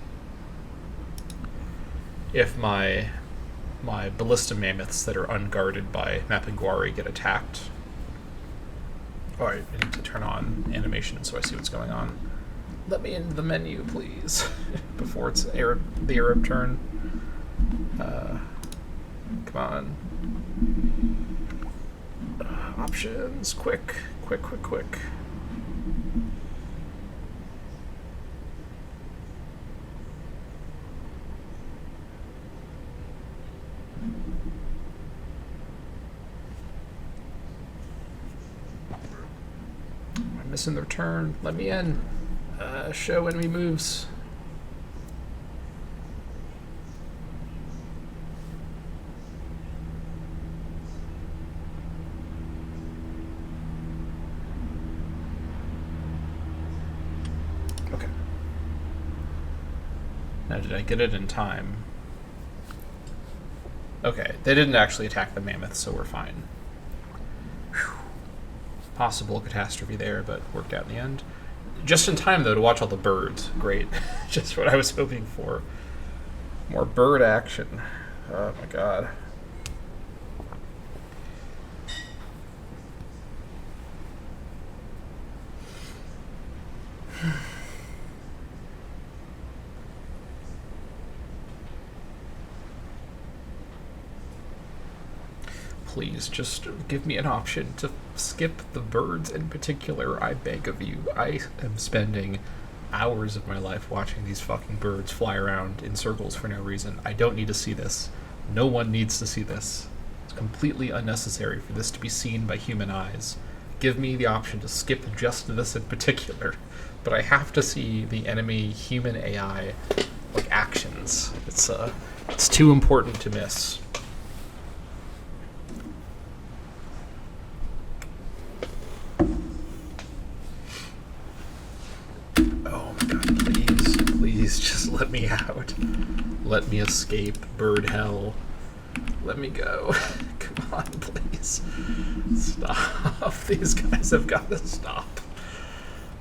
if my ballista mammoths that are unguarded by Mapinguari get attacked. Alright, I need to turn on animation so I see what's going on. Let me into the menu, please, before it's the Arab turn. Come on. Options, quick. I'm missing their turn. Let me in. Show enemy moves. Okay. Now, did I get it in time? Okay, they didn't actually attack the mammoth, so we're fine. Whew. Possible catastrophe there, but worked out in the end. Just in time, though, to watch all the birds. Great. Just what I was hoping for. More bird action. Oh, my God. Please, just give me an option to skip the birds in particular, I beg of you. I am spending hours of my life watching these fucking birds fly around in circles for no reason. I don't need to see this. No one needs to see this. It's completely unnecessary for this to be seen by human eyes. Give me the option to skip just this in particular, but I have to see the enemy human AI, like, actions. It's too important to miss. Just let me out. Let me escape bird hell. Let me go. Come on, please. Stop. These guys have got to stop.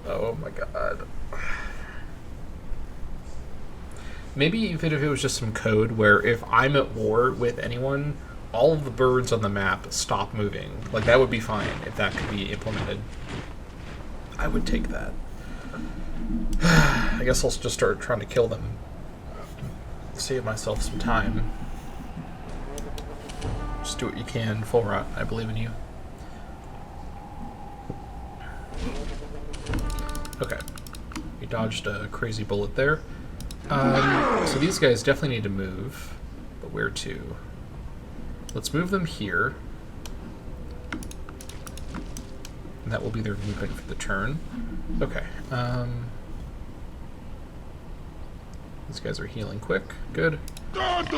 Oh my God. Maybe even if it was just some code where if I'm at war with anyone, all of the birds on the map stop moving. Like, that would be fine if that could be implemented. I would take that. I guess I'll just start trying to kill them. Save myself some time. Just do what you can. Full rot. I believe in you. Okay. We dodged a crazy bullet there. So these guys definitely need to move. But where to? Let's move them here. And that will be their movement for the turn. Okay. These guys are healing quick. Good. Alright.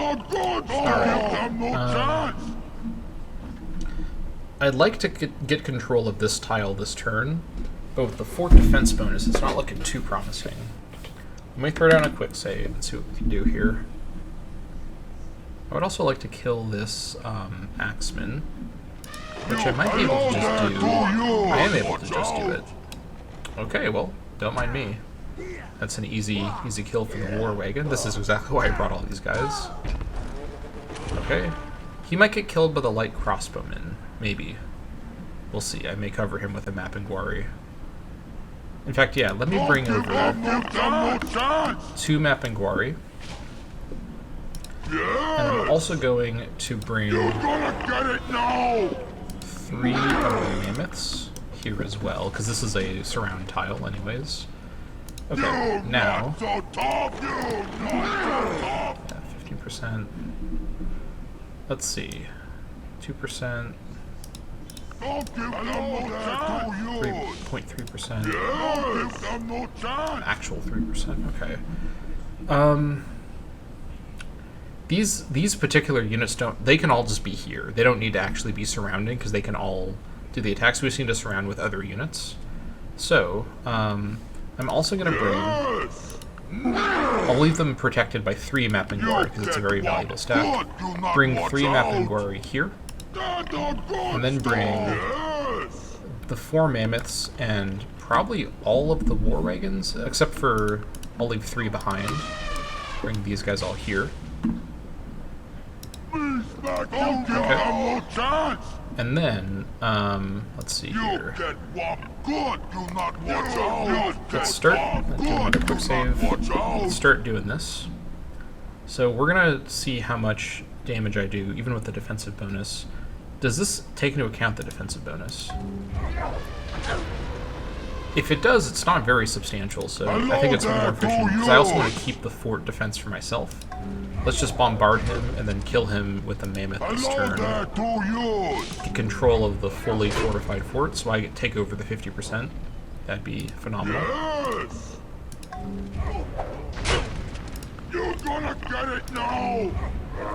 I'd like to get control of this tile this turn, but with the fort defense bonus, it's not looking too promising. Let me throw down a quick save and see what we can do here. I would also like to kill this axeman, which I might be able to just do. I am able to just do it. Okay, well, don't mind me. That's an easy kill for the war wagon. This is exactly why I brought all these guys. Okay. He might get killed by the light crossbowman. Maybe. We'll see. I may cover him with a Mapinguari. In fact, yeah, let me bring over 2 Mapinguari. And I'm also going to bring 3 of the mammoths here as well, because this is a surround tile anyways. Okay, now... Yeah, 15%. Let's see. 2%. 3.3%. Actual 3%, okay. These particular units they can all just be here. They don't need to actually be surrounding, because they can all do the attacks. We just need to surround with other units. So, I'm also going to bring... I'll leave them protected by 3 Mapinguari, because it's a very valuable stack. Bring 3 Mapinguari here. And then bring the 4 mammoths and probably all of the war wagons, except for... I'll leave 3 behind. Bring these guys all here. Okay. And then, let's see here. Let's start doing another quick save. Let's start doing this. So we're gonna see how much damage I do, even with the defensive bonus. Does this take into account the defensive bonus? If it does, it's not very substantial, so I think it's more efficient, because I also want to keep the fort defense for myself. Let's just bombard him and then kill him with the mammoth this turn. Get control of the fully fortified fort, so I get take over the 50%. That'd be phenomenal. You're gonna get it now.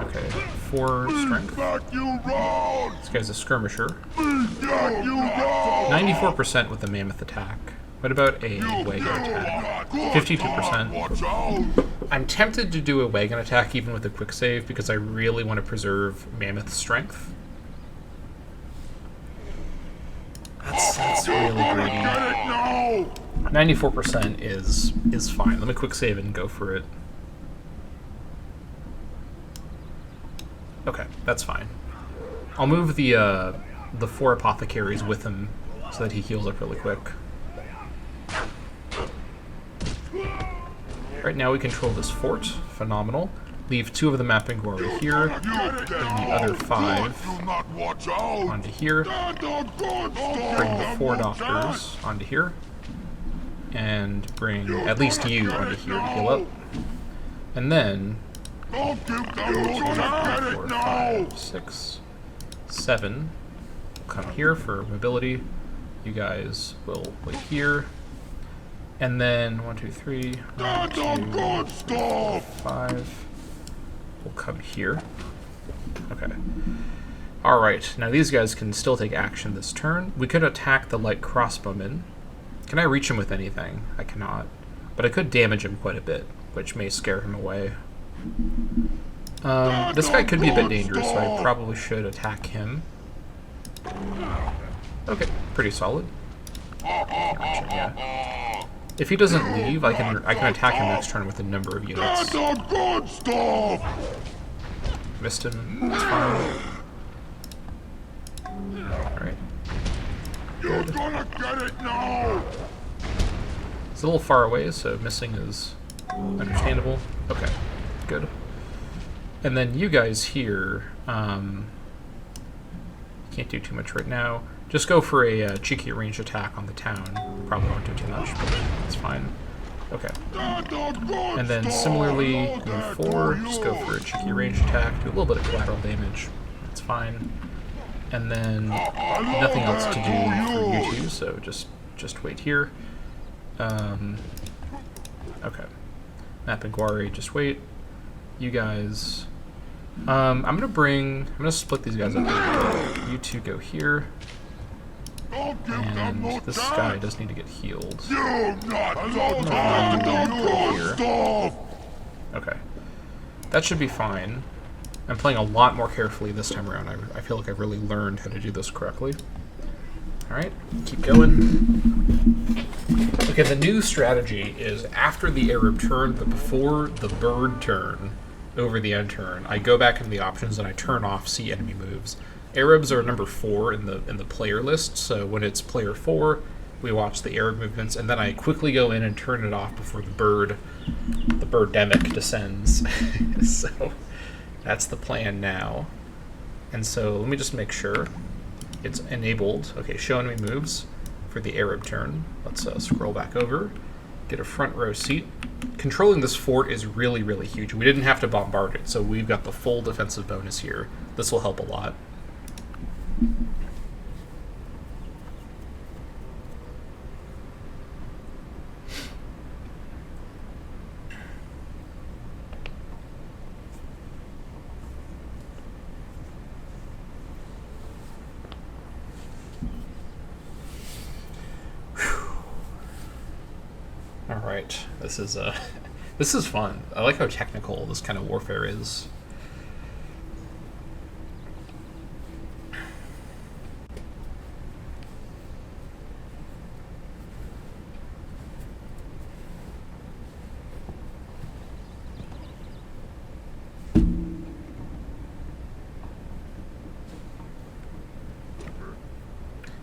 Okay, 4 strength. This guy's a skirmisher. 94% with the mammoth attack. What about a wagon attack? 52%. I'm tempted to do a wagon attack even with a quick save because I really want to preserve mammoth strength. That's really greedy. 94% is fine. Let me quick save and go for it. Okay, that's fine. I'll move the 4 apothecaries with him so that he heals up really quick. Right now we control this fort. Phenomenal. Leave 2 of the Mapinguari here. Bring the other 5 onto here. Bring the 4 doctors onto here. And bring at least you onto here to heal up. And then... 2, 3, 4, 5, 6, 7. We'll come here for mobility. You guys will wait here. And then 1, 2, 3, 1, 2, 5. We'll come here. Okay. Alright, now these guys can still take action this turn. We could attack the light crossbowman. Can I reach him with anything? I cannot. But I could damage him quite a bit, which may scare him away. This guy could be a bit dangerous, so I probably should attack him. Okay, pretty solid. Yeah. If he doesn't leave, I can attack him next turn with a number of units. Missed him. That's fine. Alright. Good. It's a little far away, so missing is understandable. Okay, good. And then you guys here, can't do too much right now. Just go for a cheeky ranged attack on the town. Probably won't do too much, but it's fine. Okay. And then similarly, you 4, just go for a cheeky ranged attack, do a little bit of collateral damage. That's fine. And then nothing else to do for you two, so just wait here. Okay. Map and Guari, just wait. You guys. I'm gonna split these guys up. You two go here. And this guy does need to get healed. Here. Okay. That should be fine. I'm playing a lot more carefully this time around. I feel like I've really learned how to do this correctly. Alright, keep going. Okay, the new strategy is after the Arab turn, but before the bird turn, over the end turn, I go back into the options and I turn off see enemy moves. Arabs are number 4 in the player list, so when it's player 4, we watch the Arab movements, and then I quickly go in and turn it off before the birdemic descends. So that's the plan now. And so let me just make sure it's enabled. Okay, show enemy moves for the Arab turn. Let's scroll back over, get a front row seat. Controlling this fort is really, really huge. We didn't have to bombard it, so we've got the full defensive bonus here. This will help a lot. All right, this is fun. I like how technical this kind of warfare is.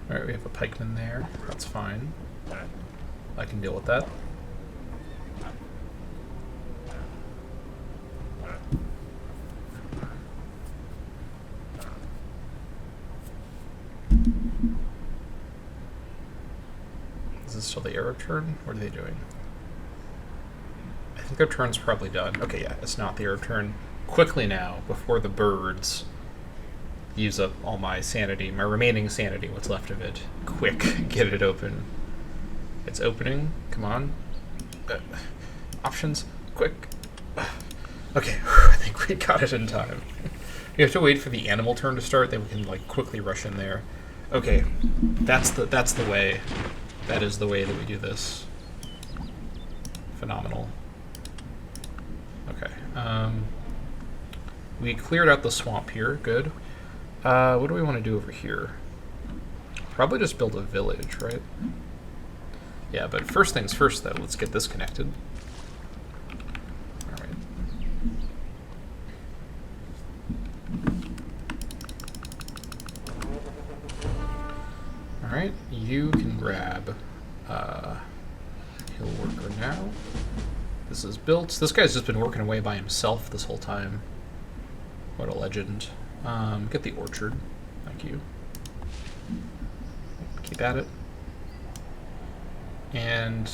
Alright, we have a pikeman there. That's fine. I can deal with that. Is this still the Arab turn? What are they doing? I think their turn's probably done. Okay, yeah, it's not the Arab turn. Quickly now, before the birds use up all my sanity, my remaining sanity, what's left of it. Quick, get it open. It's opening. Come on. Options. Quick. Okay, I think we got it in time. You have to wait for the animal turn to start, then we can like quickly rush in there. Okay, that's the way. That is the way that we do this. Phenomenal. Okay. We cleared out the swamp here. Good. What do we want to do over here? Probably just build a village, right? Yeah, but first things first, though. Let's get this connected. All right. All right. You can grab hill worker now. This is built. This guy's just been working away by himself this whole time. What a legend. Get the orchard. Thank you. Keep at it. And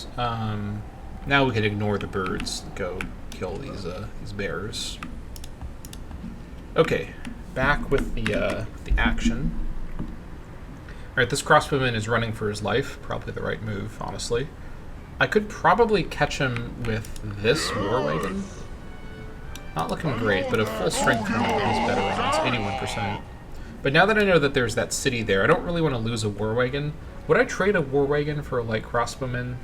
now we can ignore the birds. Go kill these bears. Okay, back with the action. All right, this crossbowman is running for his life. Probably the right move, honestly. I could probably catch him with this war wagon. Not looking great, but a full strength one is better odds, 81%. But now that I know that there's that city there, I don't really want to lose a war wagon. Would I trade a war wagon for a light crossbowman?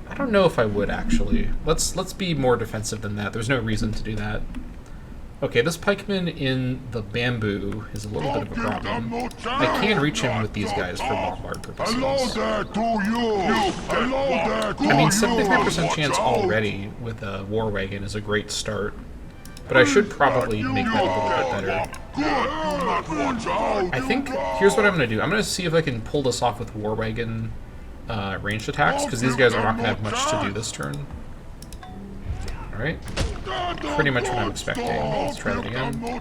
I don't know if I would, actually. Let's be more defensive than that. There's no reason to do that. Okay, this pikeman in the bamboo is a little bit of a problem. I can reach him with these guys for bombard purposes. I mean, 75% chance already with a war wagon is a great start. But I should probably make that a little bit better. I think, here's what I'm going to do. I'm going to see if I can pull this off with war wagon ranged attacks, because these guys are not going to have much to do this turn. Alright. Pretty much what I'm expecting. Let's try that again. Okay.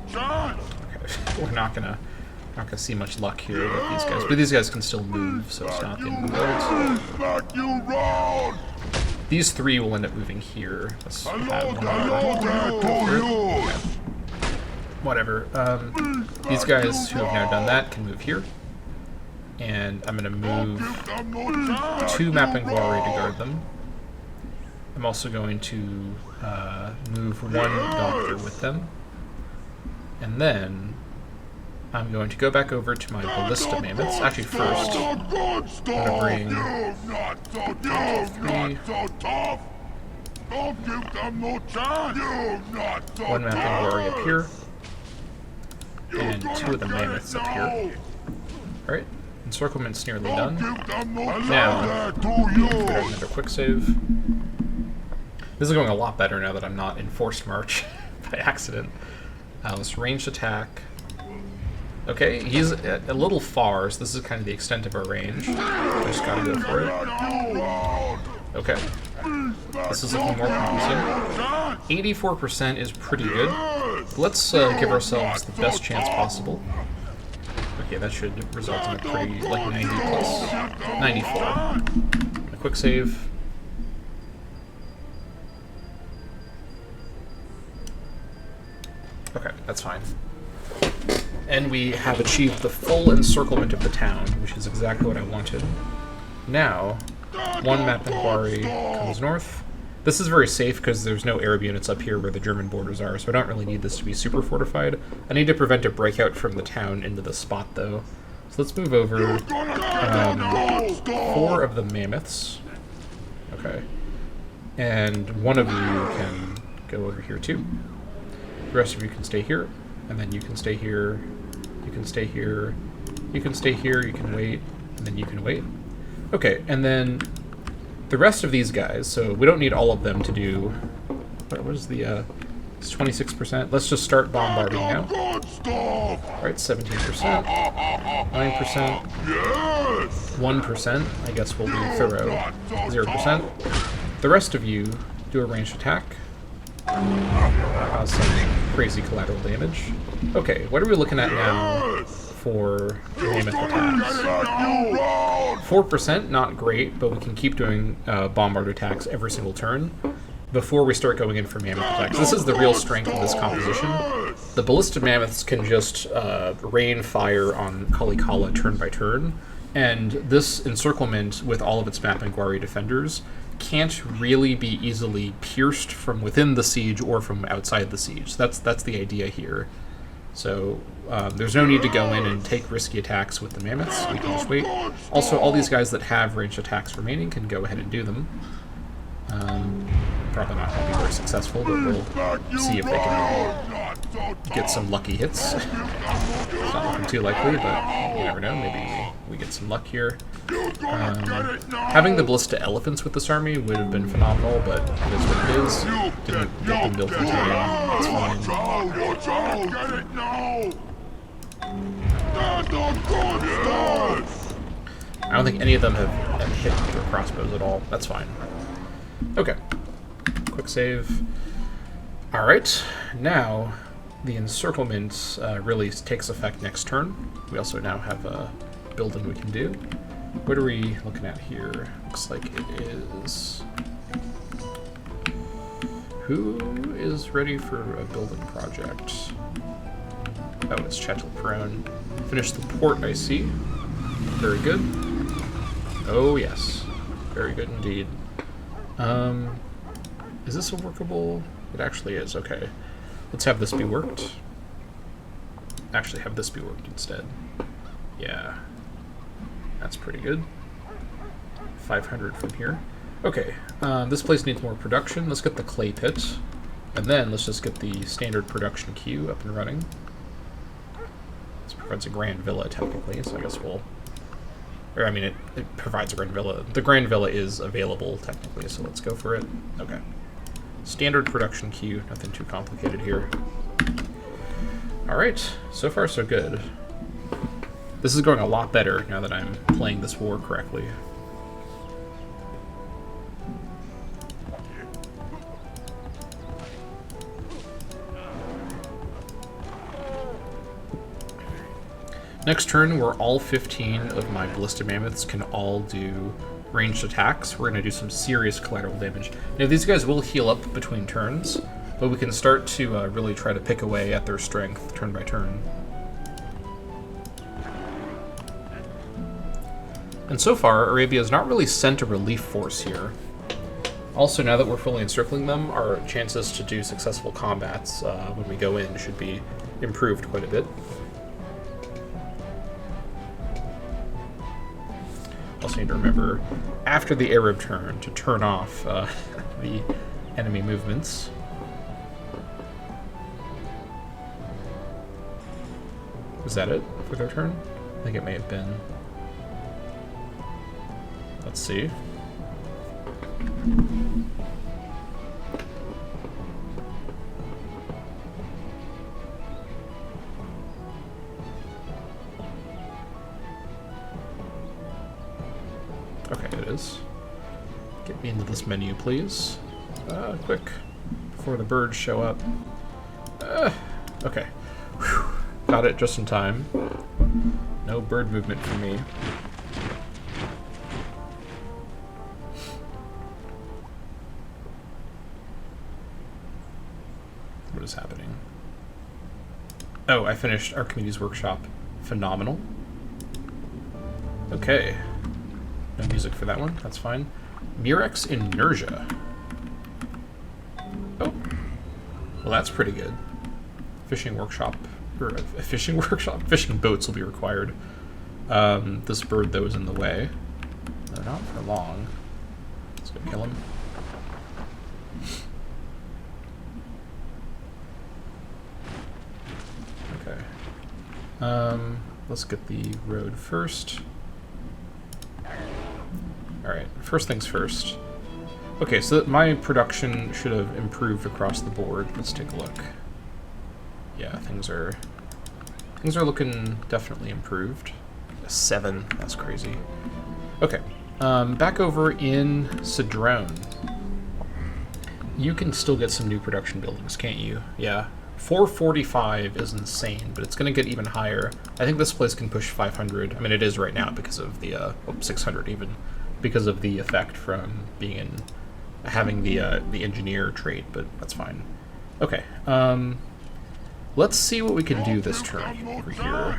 We're not gonna see much luck here with these guys. But these guys can still move, so it's not the end of the world. These three will end up moving here. Let's have one. Whatever. These guys who have now done that can move here. And I'm going to move 2 Mapinguari to guard them. I'm also going to move 1 doctor with them. And then I'm going to go back over to my ballista mammoths. Actually, first, I'm going to bring 1 Mapinguari up here. And 2 of the mammoths up here. Alright. Encirclement's nearly done. Now, another quick save. This is going a lot better now that I'm not in forced march by accident. Let's ranged attack. Okay, he's a little far, so this is kind of the extent of our range. I just gotta go for it. Okay. This is looking more promising. 84% is pretty good. Let's give ourselves the best chance possible. Okay, that should result in a pretty, like, 90 plus. 94. A quick save. Okay, that's fine. And we have achieved the full encirclement of the town, which is exactly what I wanted. Now, 1 Mapinguari comes north. This is very safe because there's no Arab units up here where the German borders are, so I don't really need this to be super fortified. I need to prevent a breakout from the town into the spot, though. So let's move over 4 of the mammoths. Okay. And 1 of you can go over here, too. The rest of you can stay here, and then you can stay here, you can stay here, you can stay here, you can wait, and then you can wait. Okay, and then the rest of these guys, so we don't need all of them to do... What is the... it's 26%. Let's just start bombarding now. Alright, 17%. 9%. 1%. I guess we'll do thorough. 0%. The rest of you do a ranged attack. Cause some crazy collateral damage. Okay, what are we looking at now for mammoth attacks? 4%, not great, but we can keep doing bombard attacks every single turn before we start going in for mammoth attacks. This is the real strength of this composition. The ballista mammoths can just rain fire on Kalikala turn by turn, and this encirclement with all of its Mapinguari defenders can't really be easily pierced from within the siege or from outside the siege. That's the idea here. So there's no need to go in and take risky attacks with the mammoths. We can just wait. Also, all these guys that have ranged attacks remaining can go ahead and do them. Probably not going to be very successful, but we'll see if they can get some lucky hits. It's not looking too likely, but you never know. Maybe we get some luck here. Having the ballista elephants with this army would have been phenomenal, but it is what it is. Didn't get them built in time. It's fine. I don't think any of them have hit their crossbows at all. That's fine. Okay. Quick save. Alright, now the encirclement really takes effect next turn. We also now have a building we can do. What are we looking at here? Looks like it is... Who is ready for a building project? Oh, it's Chetel Perone. Finish the port, I see. Very good. Oh, yes. Very good indeed. Is this a workable? It actually is, okay. Let's have this be worked. Actually, have this be worked instead. Yeah. That's pretty good. 500 from here. Okay, this place needs more production. Let's get the clay pit. And then let's just get the standard production queue up and running. This provides a grand villa, technically, so I guess we'll... Or, I mean, it provides a grand villa. The grand villa is available, technically, so let's go for it. Okay. Standard production queue, nothing too complicated here. Alright, so far so good. This is going a lot better now that I'm playing this war correctly. Next turn, where all 15 of my Ballista Mammoths can all do ranged attacks, we're going to do some serious collateral damage. Now, these guys will heal up between turns, but we can start to really try to pick away at their strength turn by turn. And so far, Arabia has not really sent a relief force here. Also, now that we're fully encircling them, our chances to do successful combats when we go in should be improved quite a bit. Also need to remember, after the Arab turn, to turn off the enemy movements. Was that it for their turn? I think it may have been. Let's see. Okay, it is. Get me into this menu, please. Quick, before the birds show up. Okay. Whew. Got it just in time. No bird movement for me. What is happening? Oh, I finished Archimedes' workshop. Phenomenal. Okay. No music for that one. That's fine. Murex Inertia. Oh. Well, that's pretty good. Fishing workshop. Or a fishing workshop? Fishing boats will be required. This bird, though, is in the way. No, not for long. Let's go kill him. Okay. Let's get the road first. Alright, first things first. Okay, so my production should have improved across the board. Let's take a look. Yeah, things are looking definitely improved. A 7, that's crazy. Okay, back over in Cedrone. You can still get some new production buildings, can't you? Yeah. 445 is insane, but it's going to get even higher. I think this place can push 500. I mean, it is right now because of the 600 even, because of the effect from being in having the engineer trait, but that's fine. Okay. Let's see what we can do this turn over here.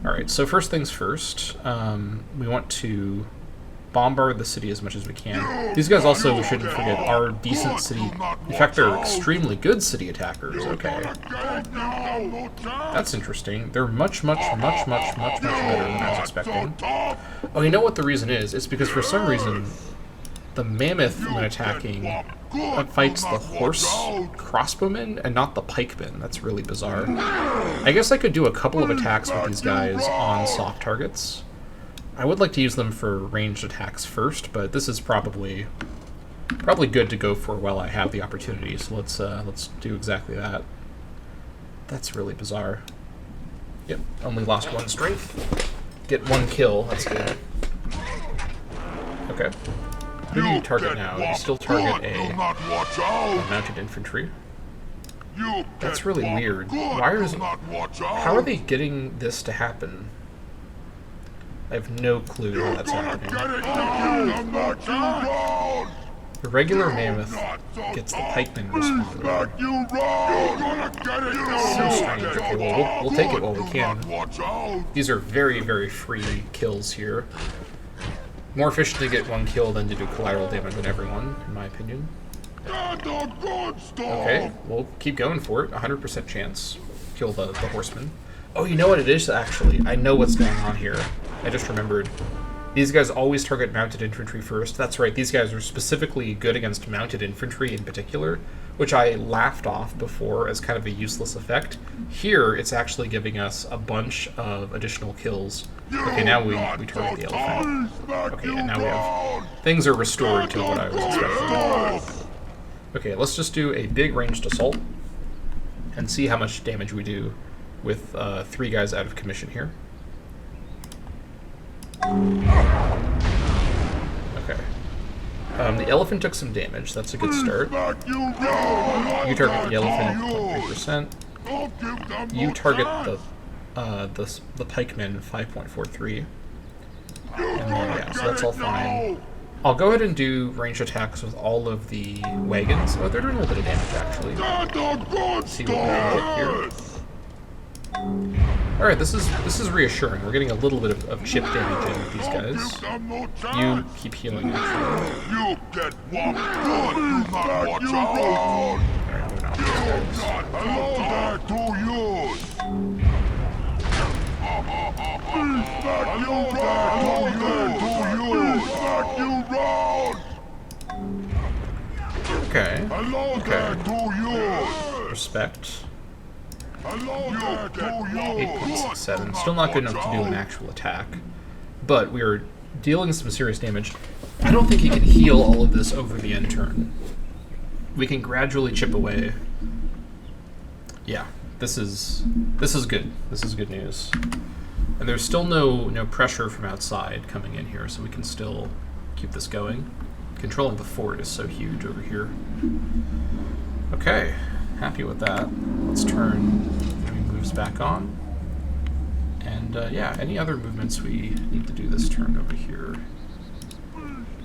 All right. So first things first, we want to bombard the city as much as we can. These guys also, we shouldn't forget, are decent city... In fact, they're extremely good city attackers. Okay. That's interesting. They're much better than I was expecting. Oh, you know what the reason is? It's because for some reason, the mammoth, when attacking, fights the horse crossbowmen and not the pikemen. That's really bizarre. I guess I could do a couple of attacks with these guys on soft targets. I would like to use them for ranged attacks first, but this is probably good to go for while I have the opportunity. So let's do exactly that. That's really bizarre. Yep, only lost 1 strength. Get 1 kill. That's good. Okay. Who do you target now? You still target a mounted infantry. That's really weird. How are they getting this to happen? I have no clue how that's happening. The regular mammoth gets the pikeman responding. So strange. Okay, well, we'll take it while we can. These are very free kills here. More efficient to get 1 kill than to do collateral damage on everyone, in my opinion. Okay, we'll keep going for it. 100% chance. Kill the horseman. Oh, you know what it is, actually? I know what's going on here. I just remembered. These guys always target mounted infantry first. That's right, these guys are specifically good against mounted infantry in particular, which I laughed off before as kind of a useless effect. Here, it's actually giving us a bunch of additional kills. Okay, now we target the elephant. Okay, and now we have... Things are restored to what I was expecting. Okay, let's just do a big ranged assault and see how much damage we do with 3 guys out of commission here. Okay. The elephant took some damage. That's a good start. You target the elephant 3%. You target the the pikemen 5.43. And then, yeah, so that's all fine. I'll go ahead and do range attacks with all of the wagons. Oh, they're doing a little bit of damage, actually. Let's see what we can get here. Alright, this is reassuring. We're getting a little bit of chip damage in with these guys. You keep healing, actually. You get whopped good, you not watch out! Alright, I'm gonna off these guys. Hello there to you! Hello there to you! Back you round! Okay. Hello there to you! Respect. Hello there to you! 8.67. Still not good enough to do an actual attack. But we are dealing some serious damage. I don't think he can heal all of this over the end turn. We can gradually chip away. Yeah, this is good. This is good news. And there's still no pressure from outside coming in here, so we can still keep this going. Controlling the fort is so huge over here. Okay, happy with that. Let's turn moves back on. And yeah, any other movements we need to do this turn over here?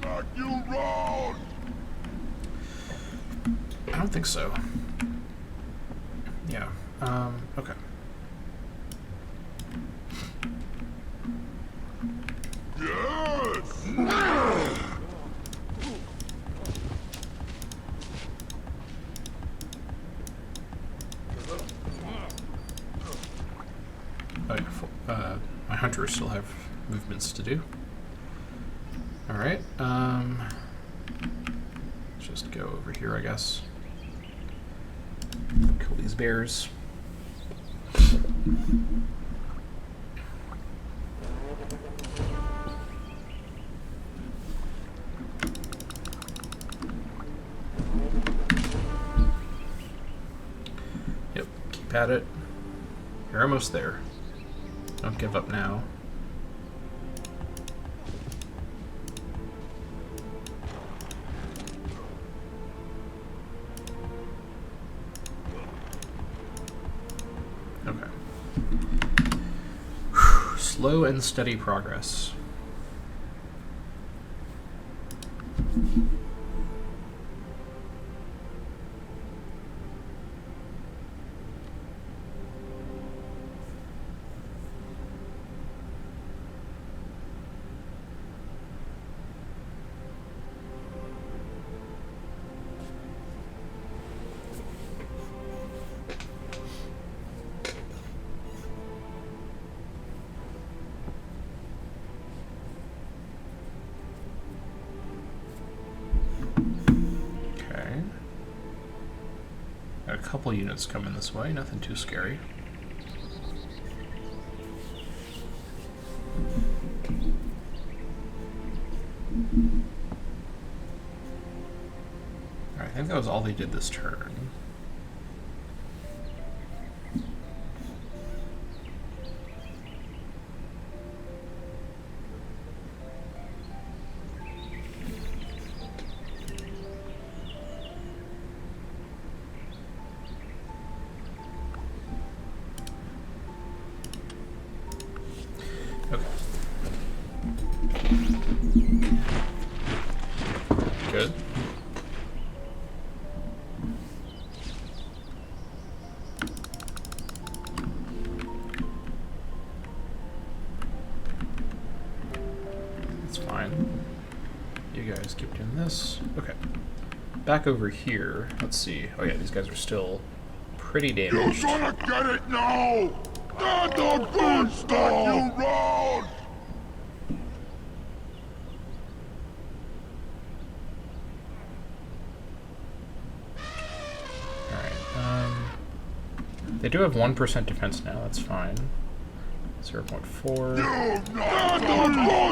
Back you round! I don't think so. Yeah, okay. Yes! Oh, yeah, my hunters still have movements to do. Alright, let's just go over here, I guess. Kill these bears. Yep, keep at it. You're almost there. Don't give up now. Okay. Slow and steady progress. Got a couple units coming this way, nothing too scary. Alright, I think that was all they did this turn. Good. That's fine. You guys keep doing this. Okay. Back over here. Let's see. Oh yeah, these guys are still pretty damaged. You're gonna get it now! That's a good stuff! You round! They do have 1% defense now, that's fine. 0.4.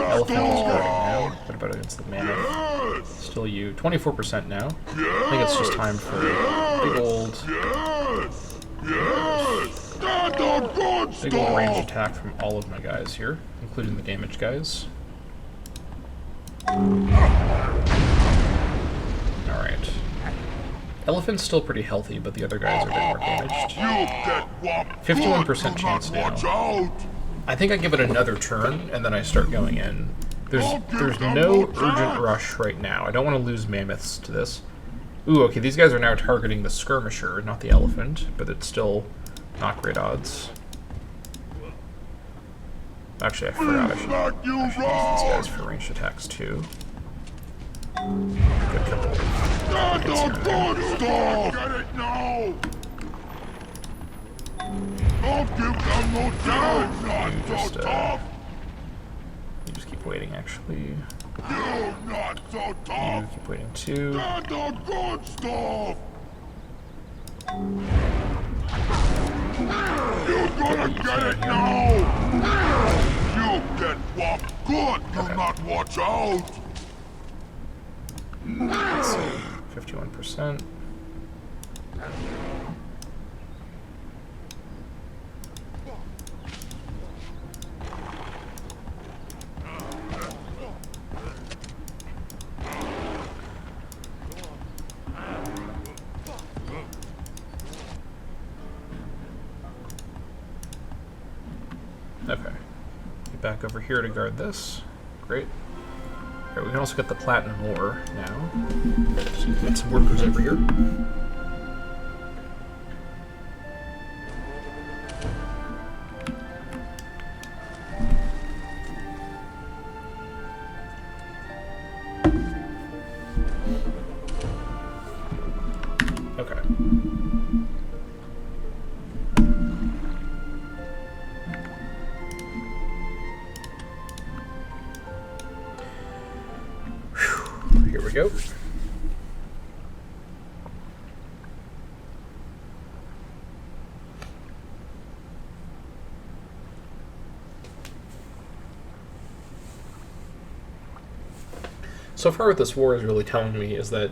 Elephant is guarding now. What about against the mammoth? Still you. 24% now. I think it's just time for big old range attack from all of my guys here, including the damage guys. Alright. Elephant's still pretty healthy, but the other guys are a bit more damaged. You get whopped. 51% chance now. Watch out. I think I give it another turn, and then I start going in. There's no urgent rush right now. I don't want to lose mammoths to this. Ooh, okay, these guys are now targeting the skirmisher, not the elephant, but it's still not great odds. Actually, I forgot I should use these guys for ranged attacks too. Good couple of hits here and there. Get it now. Don't give them no time. Not so tough. You just keep waiting, actually. You not so You tough. keep waiting too. And the good stuff. You're gonna get it now. You get whopped good. Do not watch out. Let's see, 51%. Okay. Get back over here to guard this. Great. Alright, we can also get the platinum ore now. So we've got some workers over here. Okay. Here we go. So far what this war is really telling me is that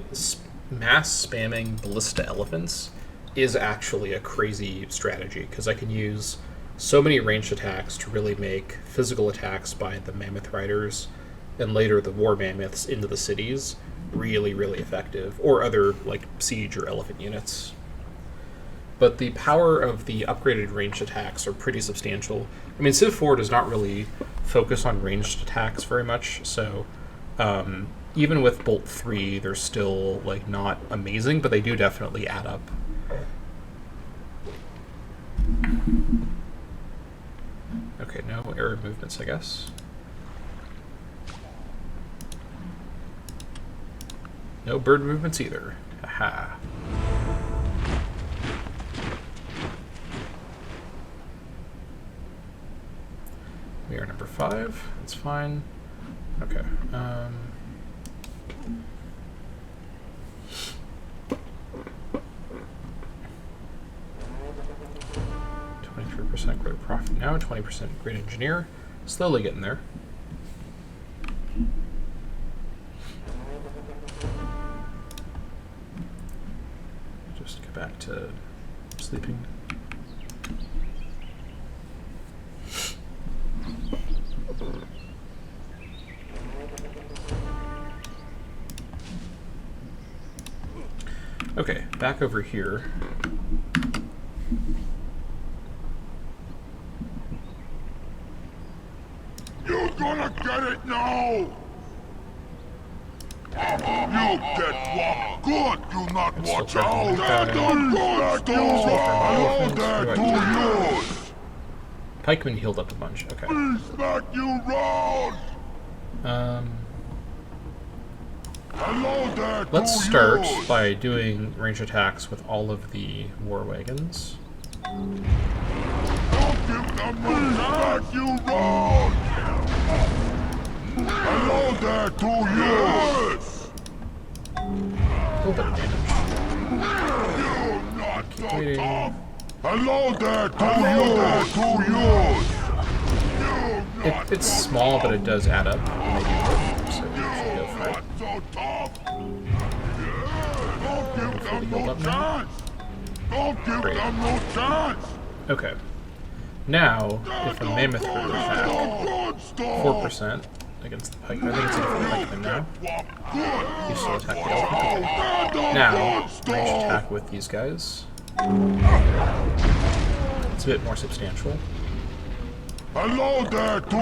mass spamming ballista elephants is actually a crazy strategy, because I can use so many ranged attacks to really make physical attacks by the mammoth riders and later the war mammoths into the cities really, really effective, or other like siege or elephant units. But the power of the upgraded ranged attacks are pretty substantial. I mean, Civ 4 does not really focus on ranged attacks very much, so even with Bolt 3, they're still like not amazing, but they do definitely add up. Okay, no error movements, I guess. No bird movements either. Aha. We are number 5. That's fine. Okay. 23% great profit now, 20% great engineer. Slowly getting there. Just get back to sleeping. Okay, back over here. You're gonna get it now! You get what? Good, you not I'm still watch trying to out! look Good at stuff! Hello there to you! Pikeman healed up a bunch. Okay. Please smack you round! Hello there to Let's start you! by doing range attacks with all of the war wagons. Don't give them a smack you round! Hello there to you! A little bit of damage. You're not so waiting. tough! Hello there to you! It's small, but it does add up when they do hit, so we should go for it. Not so tough! Don't give them Fully healed no up now. chance! Don't give Great. them no chance! Okay. Now, if a mammoth were to attack, 4%, against the pike. I think it's a different pikeman now. You still attack the elephant. Okay. Now, range attack with these guys. It's a bit more substantial. Hello there to you!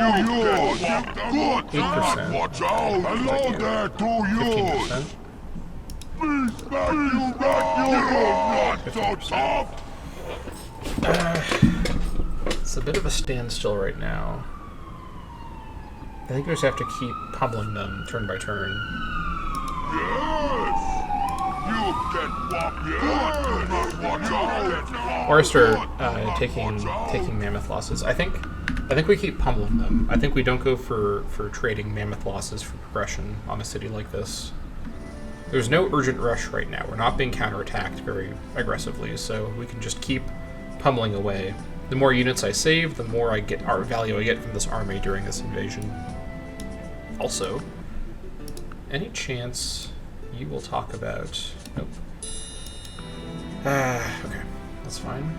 8%. Watch out! Hello there to you! 15%. You're not so tough! It's a bit of a standstill right now. I think we just have to keep pummeling them turn by turn. Yes! You get what? Yes! Watch out! Or start taking mammoth losses. I think we keep pummeling them. I think we don't go for trading mammoth losses for progression on a city like this. There's no urgent rush right now. We're not being counterattacked very aggressively, so we can just keep pummeling away. The more units I save, the more value I get from this army during this invasion. Also, any chance you will talk about... Nope. Okay, that's fine.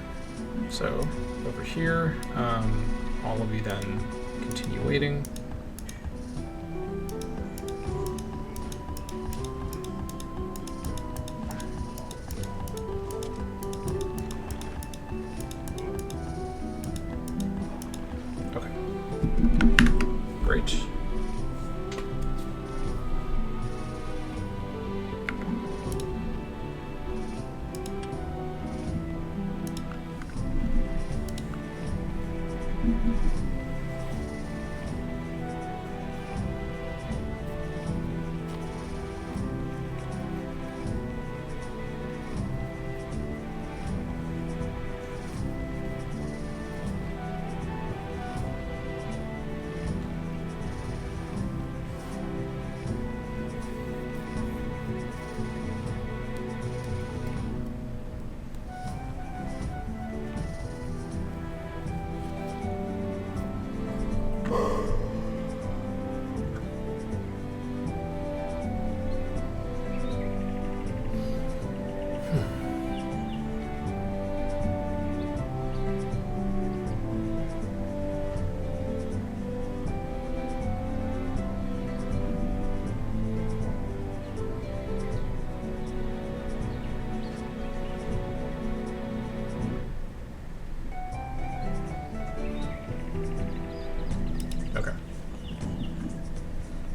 So, over here, all of you then continue waiting. Great.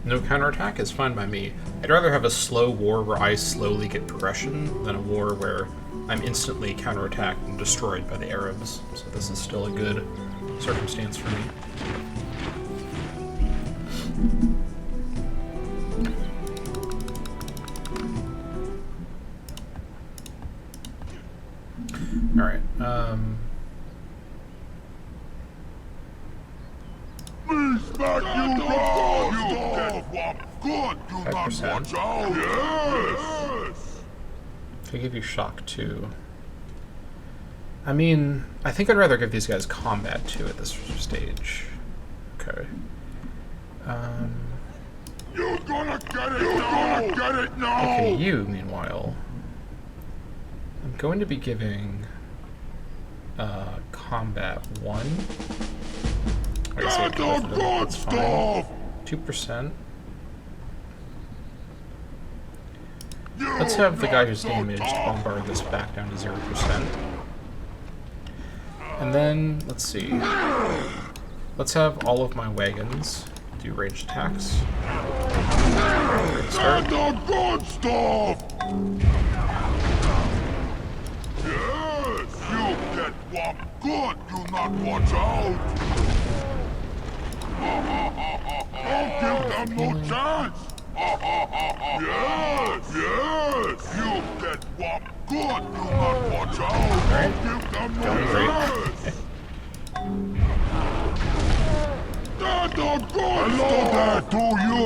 No counterattack is fine by me. I'd rather have a slow war where I slowly get progression than a war where I'm instantly counterattacked and destroyed by the Arabs. So this is still a good circumstance for me. Alright, Back you go! You get what? Good! Do not 5%. watch out! Yes! Could give you shock too. I mean, I think I'd rather give these guys combat too at this stage. Okay. You're gonna get it! You're gonna get it now! Okay, you, meanwhile, I'm going to be giving combat 1. I guess I That's can a go for good that's fine. stuff! 2%. Let's have the guy who's damaged bombard this back down to 0%. And then, let's see. Let's have all of my wagons do ranged attacks. Great start. That's a good stuff! Yes! You get what? Good! Do not watch out! Don't give them no chance! Yes! Yes! You get what? Good! Do not watch out! Alright. Don't give them no Going great. chance! That's a good Hello there to you!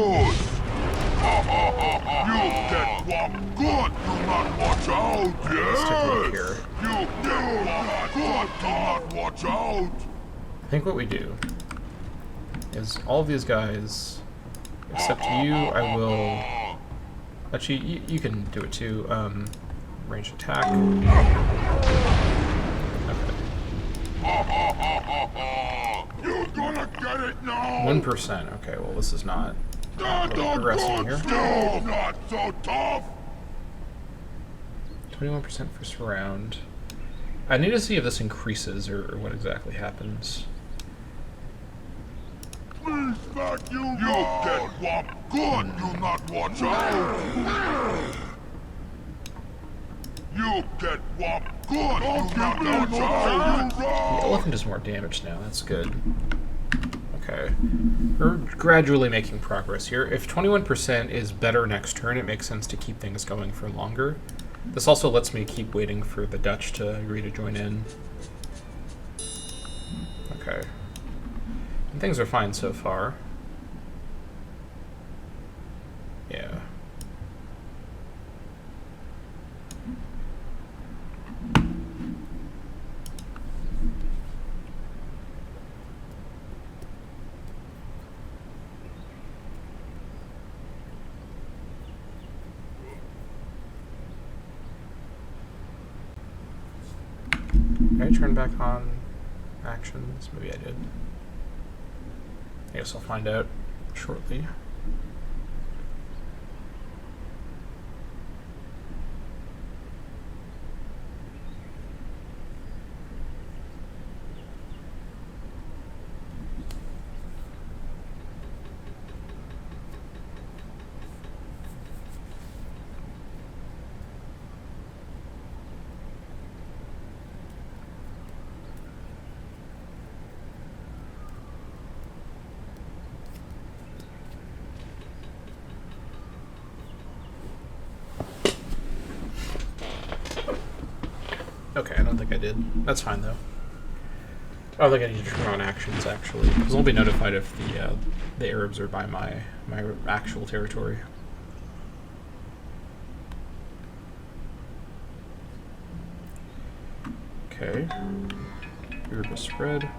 You get what? Good! Do not watch out! Let's take a look Yes! here. You get what? Good! Do not watch out! I think what we do is all of these guys, except you, I will... Actually, you can do it too. Range attack. Okay. You're gonna get it now! 1%. Okay, well this is not Stand really on progressing good here. stuff! Not so tough! 21% for surround. I need to see if this increases or what exactly happens. Please back you get whopped good, do not watch out! You get whopped good, do not watch out! The elephant does more damage now, that's good. Okay. We're gradually making progress here. If 21% is better next turn, it makes sense to keep things going for longer. This also lets me keep waiting for the Dutch to agree to join in. Okay. And things are fine so far. Yeah. Did I turn back on actions? Maybe I did. I guess I'll find out shortly. Okay, I don't think I did. That's fine though. I don't think I need to turn on actions actually, because I'll be notified if the Arabs are by my actual territory. Okay. Arab is spread. Okay.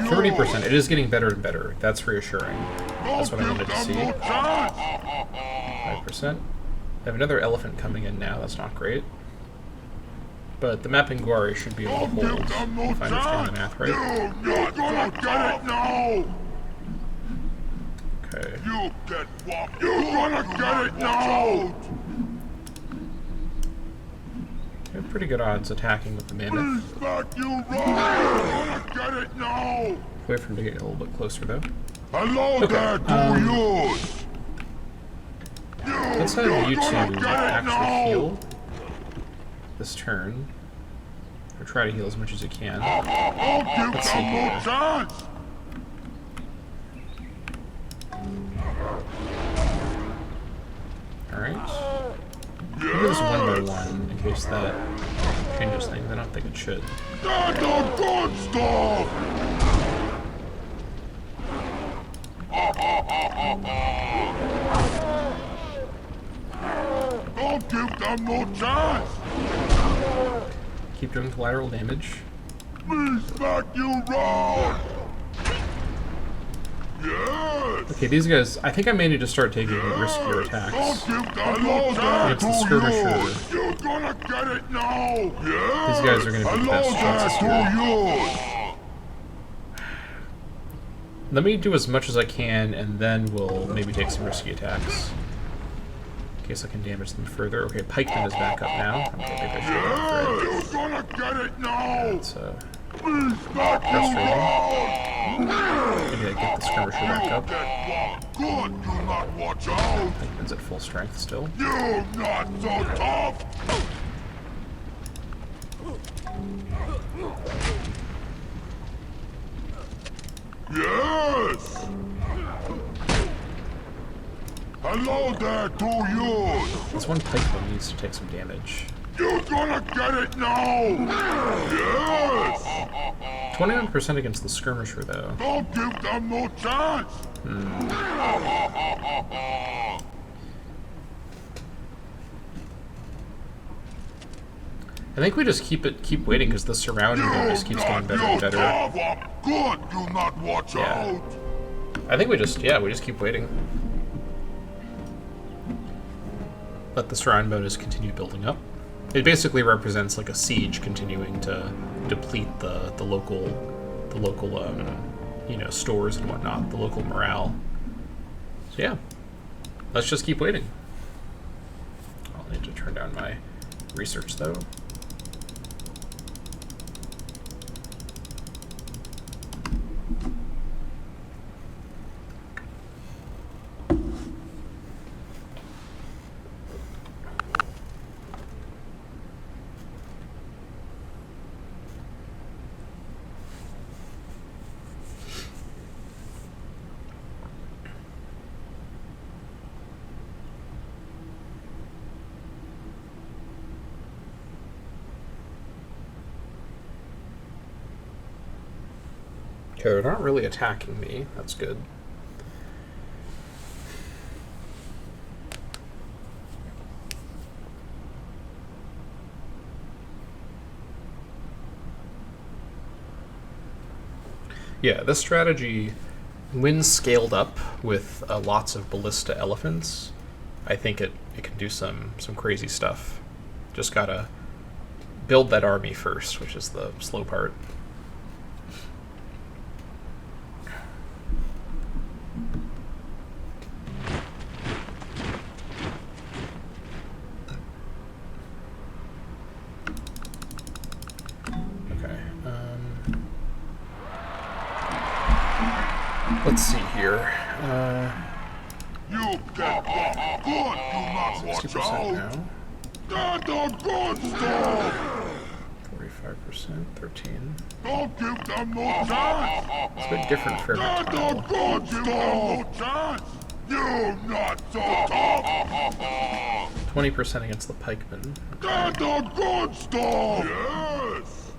30%. It is getting better and better. That's reassuring. That's what I wanted to see. 5%. I have another elephant coming in now. That's not great. But the Mapinguari should be able to hold, if I understand the math right. You're gonna get it now! Okay. You get whopped. You're gonna get it now! I have pretty good odds attacking with the mammoth. Please back you right! You're gonna get it now! Wait for him to get a little bit closer though. Hello there, do yours! Let's have you two actually heal this turn. Or try to heal as much as you can. I'll give Let's see them more here. chance! Alright. We'll do this one by one in case that changes things. I don't think it should. That's the good stuff! Don't give them no chance! Keep doing collateral damage. Please back you round! Yes! Okay, these guys, I think I may need to start taking riskier attacks. Don't give them no chance! Against the skirmisher. You're gonna get it now! Yes! These guys are going to be the best chances here. Yours! Let me do as much as I can, and then we'll maybe take some risky attacks. In case I can damage them further. Okay, Pikeman is back up now. Okay, maybe I should go for it. You're gonna get it now! It's Please back you frustrating. round! Maybe I get the skirmisher back up. Get good, do not watch out! Pikeman's at full strength still. You're not so tough! Yes! Hello there, to you! This one Pikeman needs to take some damage. You're gonna get it now! Yes! 21% against the skirmisher, though. Don't give them no chance! I think we just keep waiting because the surrounding bonus keeps getting better and better. Good, do not watch out! I think we just keep waiting. Let the surround bonus continue building up. It basically represents like a siege continuing to deplete the local stores and whatnot, the local morale. So yeah, let's just keep waiting. I'll need to turn down my research though. Okay, they're not really attacking me. That's good. Yeah, this strategy, when scaled up with lots of ballista elephants, I think it can do some crazy stuff. Just gotta build that army first, which is the slow part. Let's see here. You get off good, you not watch 60% out! now. Stand the gun stop! 45%, 13. Don't give them no chance! It's a bit different for every Stand the tile. gun stop! No chance! You not so tough! 20% against the pikemen. Stand the gun stop! Yes!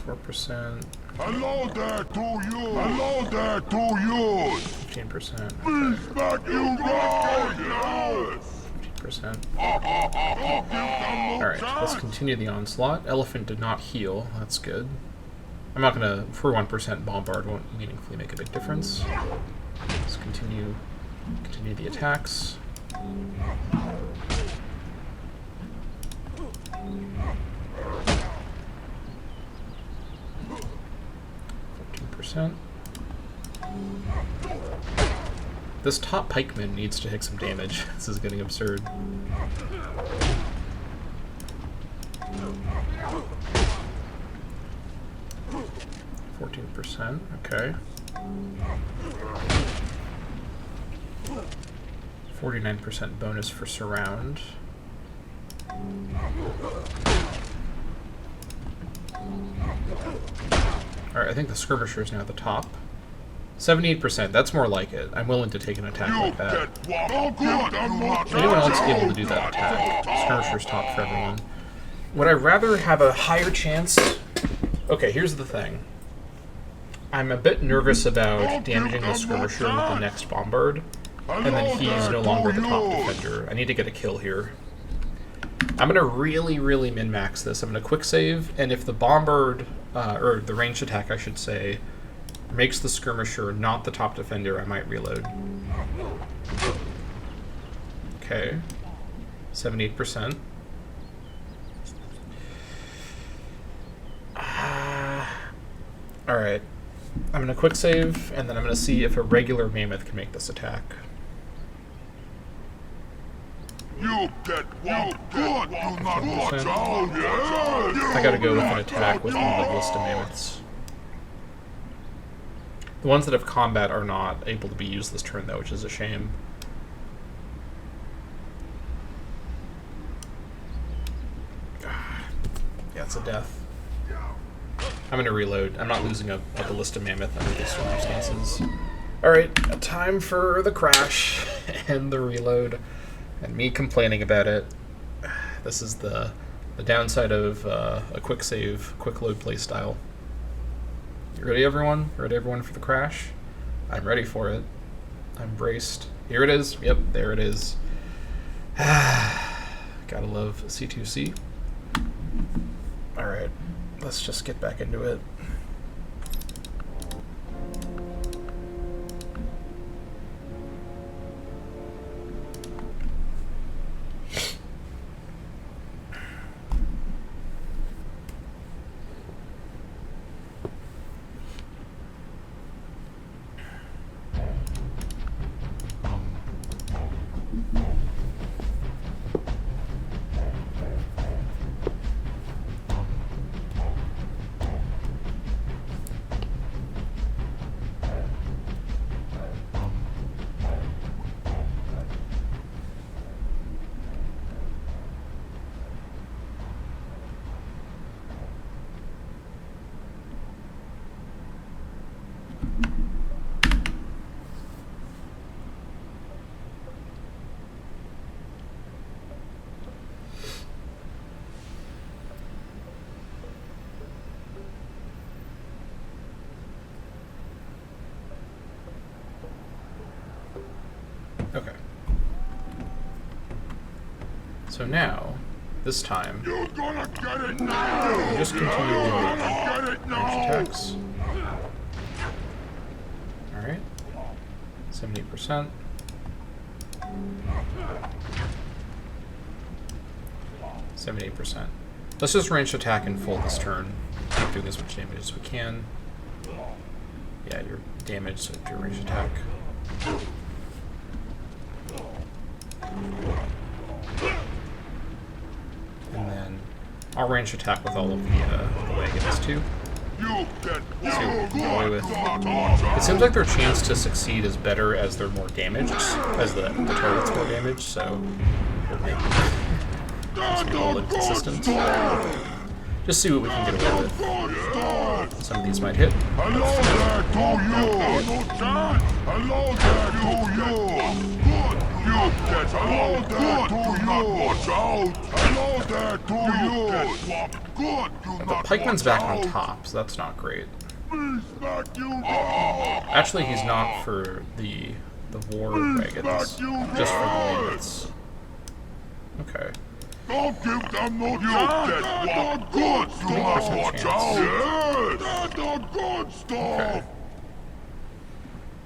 4%, Hello there to you! Hello there to you! 15%, Please back you right! Yes! 15%. Don't give them no Alright, let's chance! continue the onslaught. Elephant did not heal. That's good. I'm not gonna, for 1%, bombard won't meaningfully make a big difference. Let's continue the attacks. This top pikeman needs to take some damage. This is getting absurd. %, okay. 49% bonus for surround. Alright, I think the skirmisher is now at the top. 78%, that's more like it. I'm willing to take an attack like that. Anyone else able to do that attack? Skirmisher's top for everyone. Would I rather have a higher chance? Okay, here's the thing. I'm a bit nervous about damaging the skirmisher with the next bombard, and then he's no longer the top defender. I need to get a kill here. I'm going to really, really min-max this. I'm going to quick save, and if the bombard, or the ranged attack I should say, makes the skirmisher not the top defender, I might reload. Okay. 78%. Alright. I'm going to quick save, and then I'm going to see if a regular mammoth can make this attack. You get whopped good, you not watch out, yeah! I gotta go with an attack with one of the ballista mammoths. The ones that have combat are not able to be used this turn, though, which is a shame. Yeah, it's a death. I'm gonna reload. I'm not losing a ballista mammoth under these circumstances. Alright, time for the crash and the reload. And me complaining about it. This is the downside of a quick save, quick load play style. You ready, everyone? Ready, everyone, for the crash? I'm ready for it. I'm braced. Here it is. Yep, there it is. Gotta love C2C. Alright, let's just get back into it. Okay. So now, this time, You're gonna get it now! we just continue You're doing gonna get it range now! attacks. Alright. 70%. %. Let's just range attack in full this turn. Keep doing as much damage as we can. Yeah, you're damaged, so do range attack. And then I'll range attack with all of the wagons too. You get See what we can get away with. It seems like their chance to succeed is better as they're more damaged, as the target's more damaged, so it'll make it all inconsistent. Just see what we can get away with. Some of these might hit. Hello there to you! No chance! Hello there to you! Good! You get hello there to you! Watch out! Hello there to you! Good! You The not pikeman's watch back on out. top, so that's not great. Me smack you! Actually, he's not for the war wagons, just for the wagons. Okay. Don't give them no chance! You get what? Good! You not 20% watch chance. out! Yes! That's the good stuff! Okay.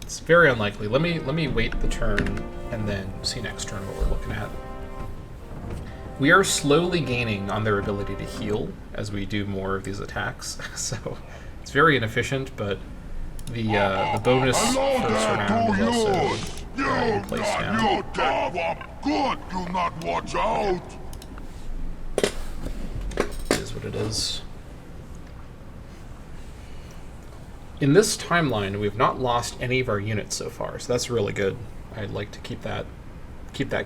It's very unlikely. Let me wait the turn and then see next turn what we're looking at. We are slowly gaining on their ability to heal as we do more of these attacks, so it's very inefficient. But the bonus Hello first there round is to also you! in place now. You get what? Good! You not watch out! It is what it is. In this timeline, we've not lost any of our units so far, so that's really good. I'd like to keep that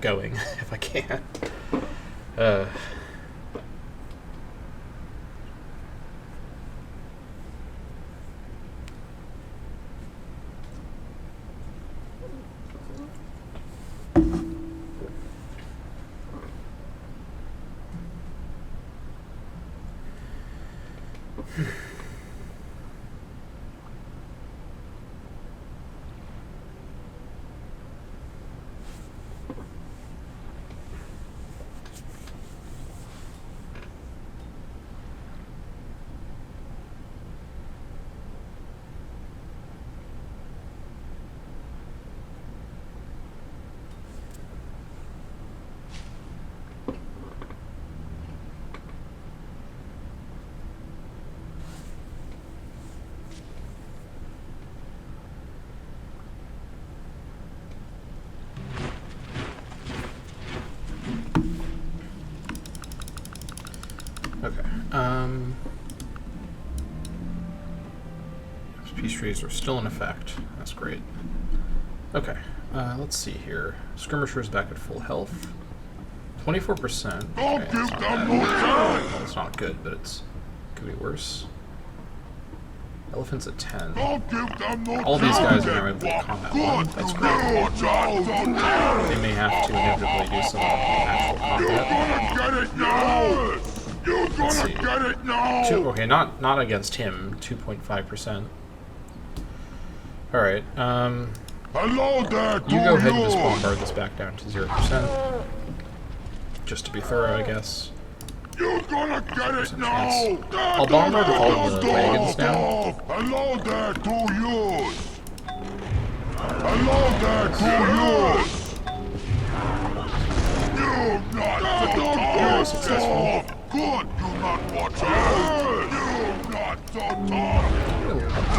going if I can. Okay. Peace trees are still in effect. That's great. Okay. Let's see here. Skirmisher's back at full health. 24%. Don't Okay, give that's not them bad. no chance! Well, it's not good, but it could be worse. Elephant's at 10. Don't give them no All these chance! guys are now able to combat Good! one. That's You great. not watch out! They may have to inevitably do some actual You're combat. gonna get it now! You're gonna see. get it now! Okay, not against him. 2.5%. All right. Hello there to You go ahead and just bombard this back down to 0%. Just to be thorough, I guess. You're gonna get it Some now! chance. I'll bombard all the wagons now. Hello there to you! Hello there to you! You're not Very successful. Good, you not watch out! You're not so tough! A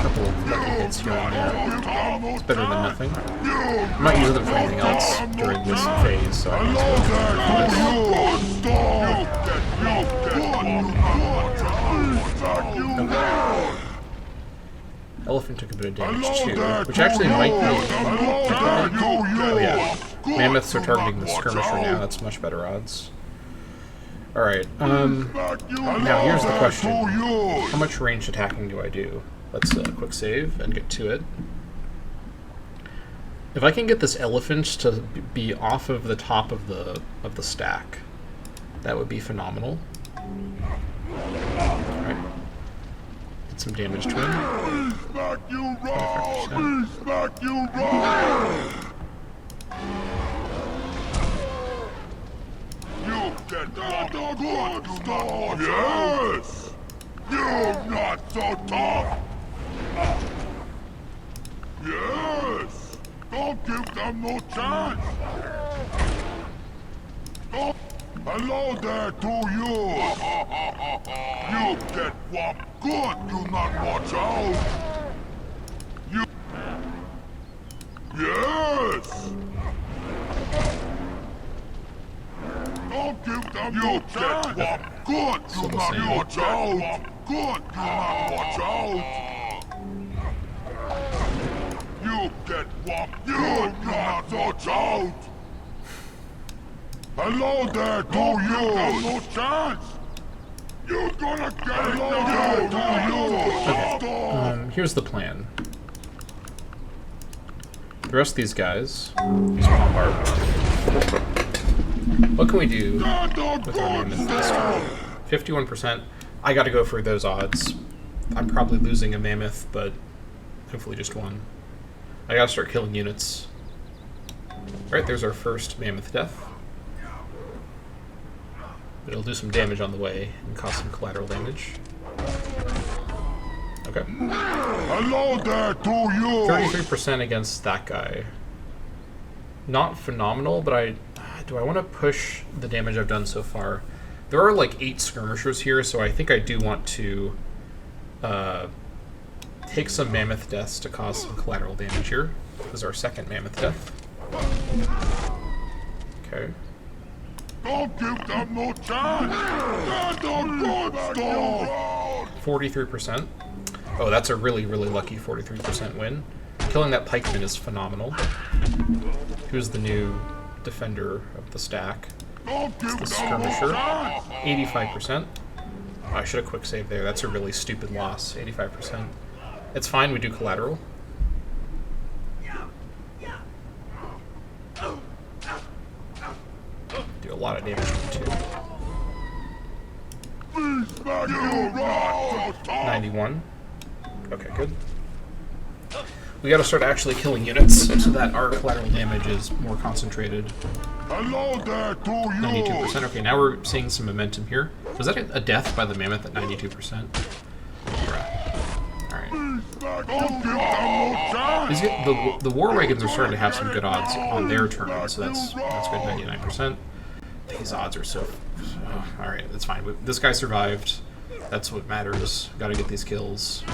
couple of lucky hits here and there. It's Better than nothing. I'm not using them for anything else during this phase, so I Hello there to you! Elephant took a bit of damage too, which actually might be. Oh yeah, mammoths are targeting the skirmisher now. That's much better odds. All right. Now here's the question: how much range attacking do I do? Let's quick save and get to it. If I can get this elephant to be off of the top of the stack, that would be phenomenal. All right. Did some damage to him. 25%. You get the good stuff. Yes. You're not so tough. Yes. Don't give them no chance. Oh, hello there to you. You get whopped good. You not watch out. You. Yes. Don't give them no chance. Whopped good. You not watch out. Good. You not watch out. You get whopped. You not watch out. Hello there to you. No chance. You're gonna get it to you. Here's the plan. The rest of these guys, just pop apart. What can we do with our mammoth this turn? 51%. I gotta go for those odds. I'm probably losing a mammoth, but hopefully just one. I gotta start killing units. Alright, there's our first mammoth death. It'll do some damage on the way and cause some collateral damage. Okay. Hello there to you. 33% against that guy. Not phenomenal, but do I want to push the damage I've done so far? There are like 8 skirmishers here, so I think I do want to take some mammoth deaths to cause some collateral damage here. This is our second mammoth death. Okay. Don't give them no chance. That's the good stuff. 43%. Oh, that's a really, really lucky 43% win. Killing that pikeman is phenomenal. Who's the new defender of the stack? It's the skirmisher. 85%. Oh, I should have quick saved there. That's a really stupid loss. 85%. It's fine, we do collateral. Do a lot of damage to him too. 91. Okay, good. We gotta start actually killing units so that our collateral damage is more concentrated. Hello there to you. 92%. Okay, now we're seeing some momentum here. Was that a death by the mammoth at 92%? Alright. The war wagons are starting to have some good odds on their turn, so that's good, 99%. These odds are so... Alright, that's fine. This guy survived. That's what matters. Gotta get these kills.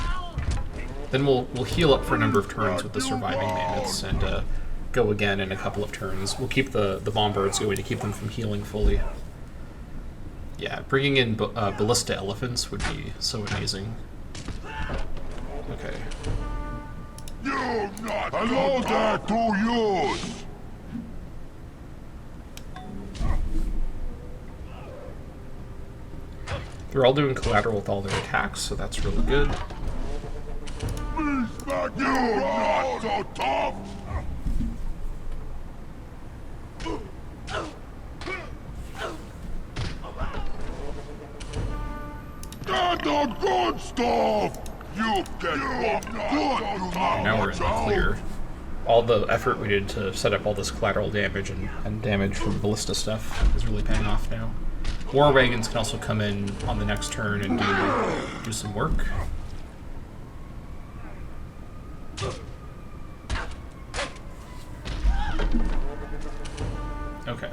Then we'll heal up for a number of turns with the surviving mammoths and go again in a couple of turns. We'll keep the bomb birds going to keep them from healing fully. Yeah, bringing in ballista elephants would be so amazing. Okay. Hello there to you. They're all doing collateral with all their attacks, so that's really good. You're not so tough. That's the good stuff. You get good. Now we're in the clear. All the effort we did to set up all this collateral damage and damage from ballista stuff is really paying off now. War wagons can also come in on the next turn and do some work. Okay.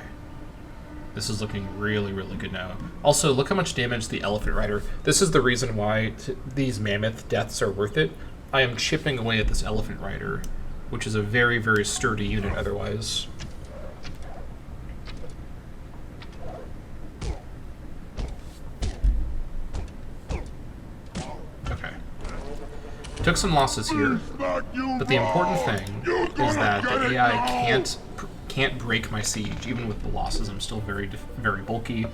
This is looking really, really good now. Also, look how much damage the elephant rider... This is the reason why these mammoth deaths are worth it. I am chipping away at this elephant rider, which is a very, very sturdy unit otherwise. Okay. Took some losses here, but the important thing is that the AI can't break my siege. Even with the losses, I'm still very bulky.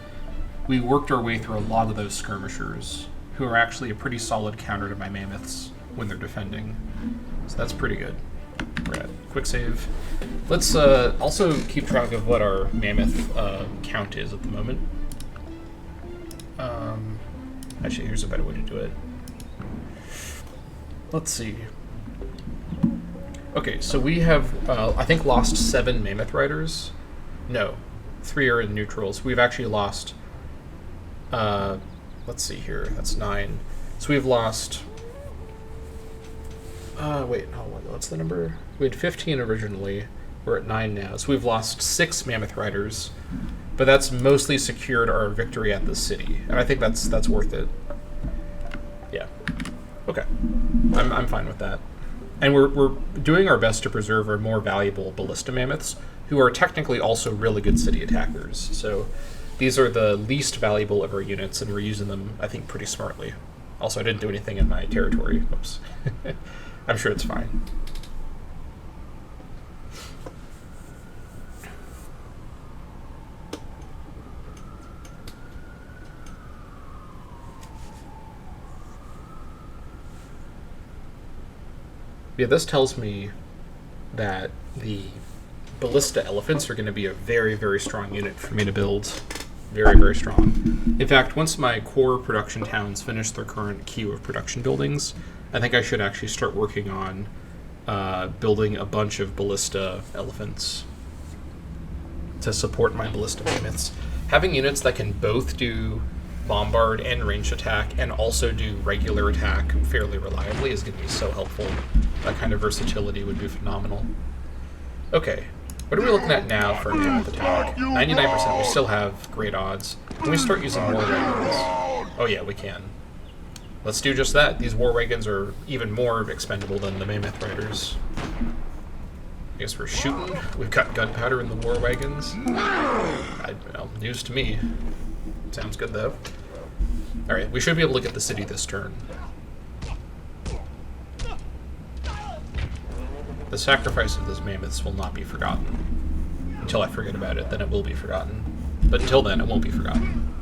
We worked our way through a lot of those skirmishers, who are actually a pretty solid counter to my mammoths when they're defending. So that's pretty good. We're at quick save. Let's also keep track of what our mammoth count is at the moment. Actually, here's a better way to do it. Let's see. Okay, so we have, I think, lost 7 mammoth riders. No, 3 are in neutrals. We've actually lost, let's see here, that's 9. So we've lost, wait, what's the number? We had 15 originally. We're at 9 now. So we've lost 6 mammoth riders, but that's mostly secured our victory at the city. And I think that's worth it. Yeah. Okay. I'm fine with that. And we're doing our best to preserve our more valuable ballista mammoths, who are technically also really good city attackers. So these are the least valuable of our units, and we're using them, I think, pretty smartly. Also, I didn't do anything in my territory. Oops. I'm sure it's fine. Yeah, this tells me that the ballista elephants are going to be a very, very strong unit for me to build. Very, very strong. In fact, once my core production towns finish their current queue of production buildings, I think I should actually start working on building a bunch of ballista elephants to support my ballista mammoths. Having units that can both do bombard and ranged attack and also do regular attack fairly reliably is going to be so helpful. That kind of versatility would be phenomenal. Okay, what are we looking at now for a mammoth attack? 99%, we still have great odds. Can we start using war wagons? Oh yeah, we can. Let's do just that. These war wagons are even more expendable than the mammoth riders. I guess we're shooting. We've got gunpowder in the war wagons. Well, news to me. Sounds good though. Alright, we should be able to get the city this turn. The sacrifice of those mammoths will not be forgotten. Until I forget about it, then it will be forgotten. But until then, it won't be forgotten.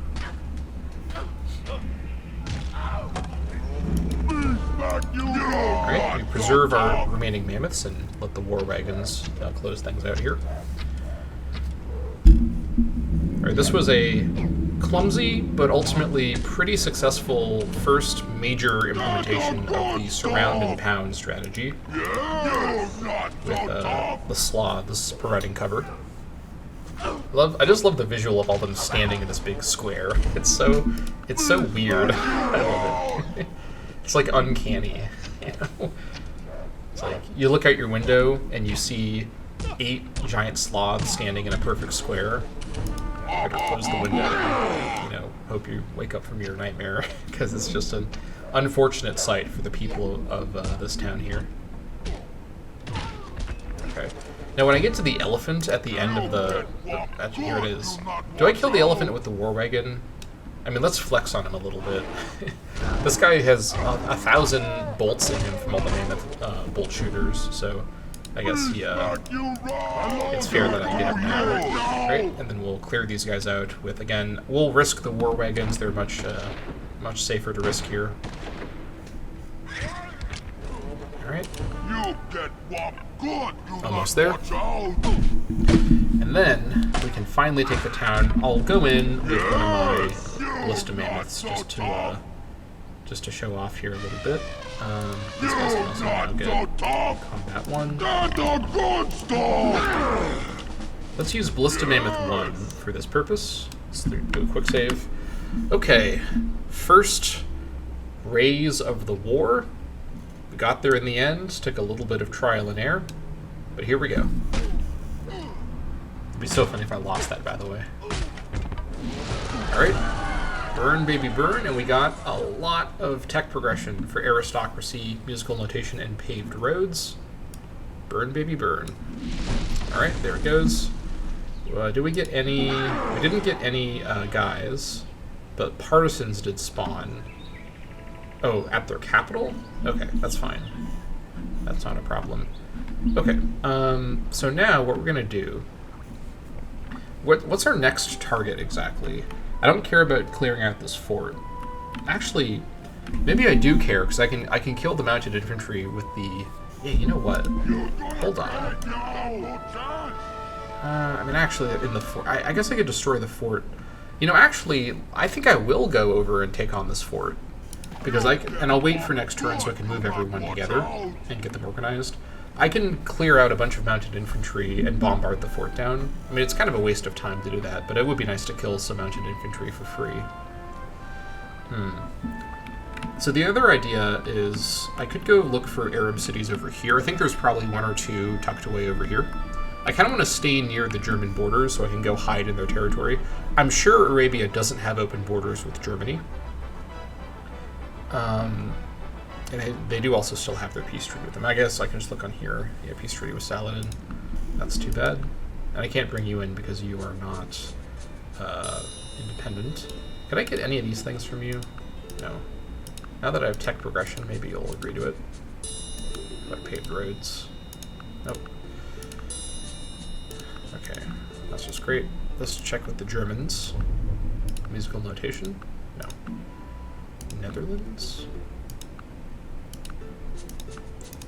Alright, we preserve our remaining mammoths and let the war wagons close things out here. Alright, this was a clumsy, but ultimately pretty successful first major implementation of the surround and pound strategy. With the sloths providing cover. I just love the visual of all them standing in this big square. It's so weird. I love it. It's like uncanny, you know? It's like you look out your window and you see 8 giant sloths standing in a perfect square. You better close the window and, you know, hope you wake up from your nightmare, because it's just an unfortunate sight for the people of this town here. Okay. Now when I get to the elephant at the end of actually, here it is. Do I kill the elephant with the war wagon? I mean, let's flex on him a little bit. This guy has 1,000 bolts in him from all the mammoth bolt shooters, so I guess it's fair that I get him now. Right? And then we'll clear these guys out with, again, we'll risk the war wagons. They're much safer to risk here. Alright. Almost there. And then we can finally take the town. I'll go in with one of my ballista mammoths just to show off here a little bit. These guys can also now get combat 1. Let's use ballista mammoth 1 for this purpose. Let's do a quick save. Okay, first raise of the war. We got there in the end. Took a little bit of trial and error, but here we go. It'd be so funny if I lost that, by the way. Alright. Burn, baby, burn. And we got a lot of tech progression for aristocracy, musical notation, and paved roads. Burn, baby, burn. Alright, there it goes. Did we get any... We didn't get any guys, but partisans did spawn. Oh, at their capital? Okay, that's fine. That's not a problem. Okay, so now what we're gonna do... What's our next target exactly? I don't care about clearing out this fort. Actually, maybe I do care, because I can kill the mounted infantry with the... Yeah, you know what? Hold on. I mean, actually, in the fort... I guess I could destroy the fort. You know, actually, I think I will go over and take on this fort. Because and I'll wait for next turn so I can move everyone together and get them organized. I can clear out a bunch of mounted infantry and bombard the fort down. I mean, it's kind of a waste of time to do that, but it would be nice to kill some mounted infantry for free. So the other idea is I could go look for Arab cities over here. I think there's probably one or two tucked away over here. I kind of want to stay near the German borders so I can go hide in their territory. I'm sure Arabia doesn't have open borders with Germany. And they do also still have their peace treaty with them. I guess I can just look on here. Yeah, peace treaty with Saladin. That's too bad. And I can't bring you in because you are not independent. Can I get any of these things from you? No. Now that I have tech progression, maybe you'll agree to it. Like paved roads. Nope. Okay, that's just great. Let's check with the Germans. Musical notation? No. Netherlands?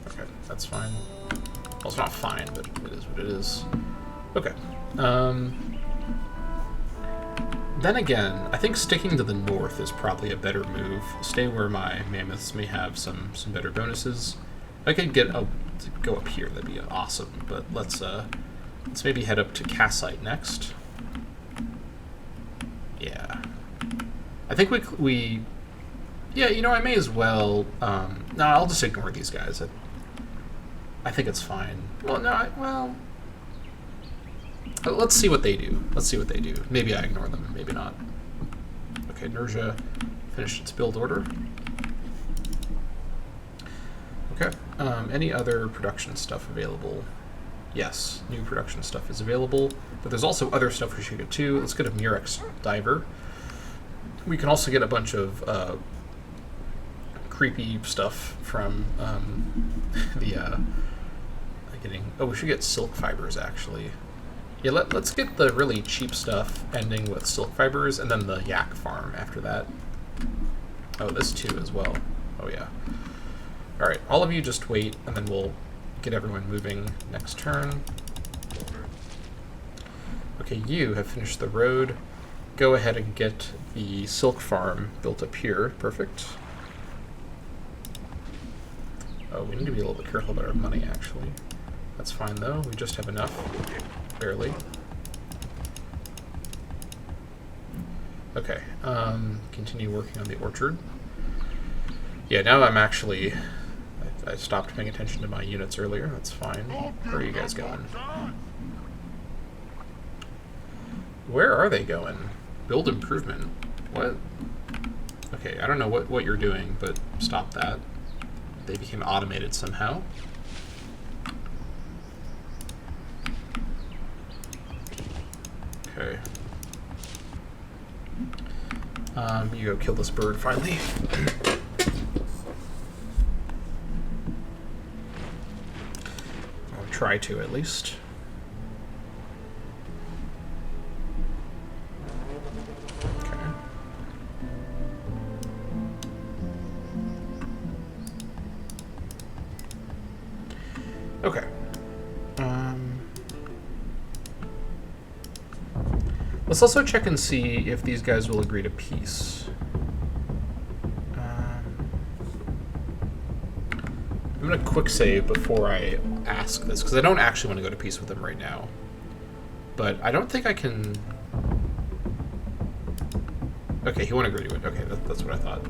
Okay, that's fine. Well, it's not fine, but it is what it is. Okay. Then again, I think sticking to the north is probably a better move. Stay where my mammoths may have some better bonuses. I could get to go up here, that'd be awesome. But let's maybe head up to Cassite next. Yeah. I think we yeah, you know, I may as well, no, I'll just ignore these guys. I think it's fine. Well, no, let's see what they do. Let's see what they do. Maybe I ignore them, maybe not. Okay, Nurja finished its build order. Okay, any other production stuff available? Yes, new production stuff is available, but there's also other stuff we should get too. Let's get a Murex diver. We can also get a bunch of creepy stuff from we should get silk fibers actually. Yeah, let's get the really cheap stuff ending with silk fibers and then the yak farm after that. Oh, this too as well. Oh yeah. Alright, all of you just wait and then we'll get everyone moving next turn. Okay, you have finished the road. Go ahead and get the silk farm built up here. Perfect. Oh, we need to be a little bit careful about our money, actually. That's fine, though. We just have enough. Barely. Okay. Continue working on the orchard. Yeah, now I'm actually... I stopped paying attention to my units earlier. That's fine. Where are you guys going? Where are they going? Build improvement. What? Okay, I don't know what you're doing, but stop that. They became automated somehow. Okay. You go kill this bird finally. I'll try to at least. Okay. Let's also check and see if these guys will agree to peace. I'm going to quick save before I ask this, because I don't actually want to go to peace with them right now. But I don't think I can... Okay, he won't agree to it. Okay, that's what I thought.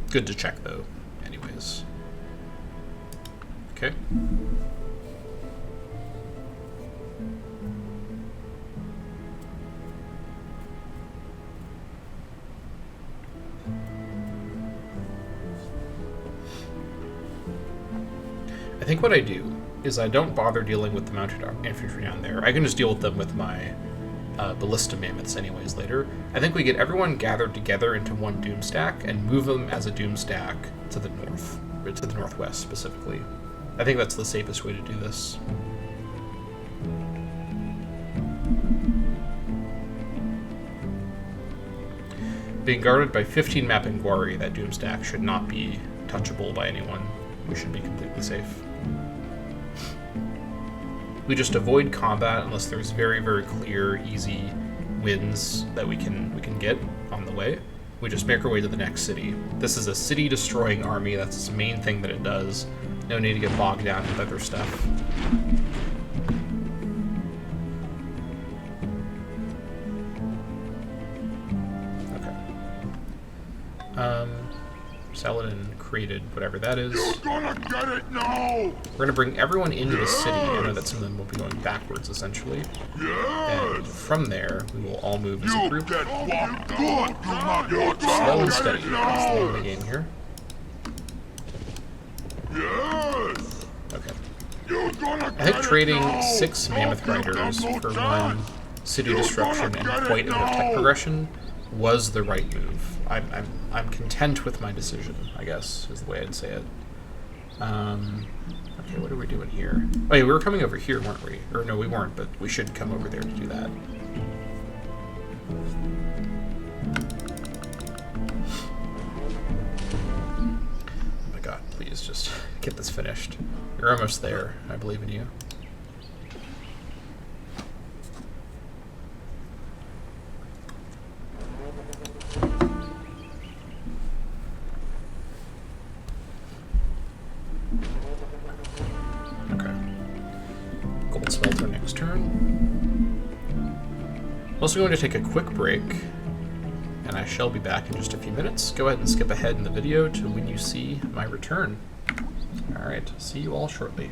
Good to check, though, anyways. Okay. I think what I do is I don't bother dealing with the mounted infantry down there. I can just deal with them with my ballista mammoths anyways later. I think we get everyone gathered together into one doom stack and move them as a doom stack to the north, or to the northwest specifically. I think that's the safest way to do this. Being guarded by 15 mapping Gwari, that doom stack should not be touchable by anyone. We should be completely safe. We just avoid combat unless there's very, very clear, easy wins that we can get on the way. We just make our way to the next city. This is a city-destroying army. That's its main thing that it does. No need to get bogged down with other stuff. Saladin created whatever that is. You're gonna get it now! We're going to bring everyone into the city. I know that some of them will be going backwards, essentially. And from there, we will all move as a group. Get walked good! You're not your Slow and steady. That's the name of the game here. Yes! Okay. You're gonna I think trading 6 Mammoth Riders for 1 city destruction and quite a bit of tech progression was the right move. I'm content with my decision, I guess, is the way I'd say it. Okay, what are we doing here? Oh yeah, we were coming over here, weren't we? Or no, we weren't, but we should come over there to do that. Oh my god, please just get this finished. You're almost there. I believe in you. Smelter next turn. I'm also going to take a quick break, and I shall be back in just a few minutes. Go ahead and skip ahead in the video to when you see my return. Alright, see you all shortly.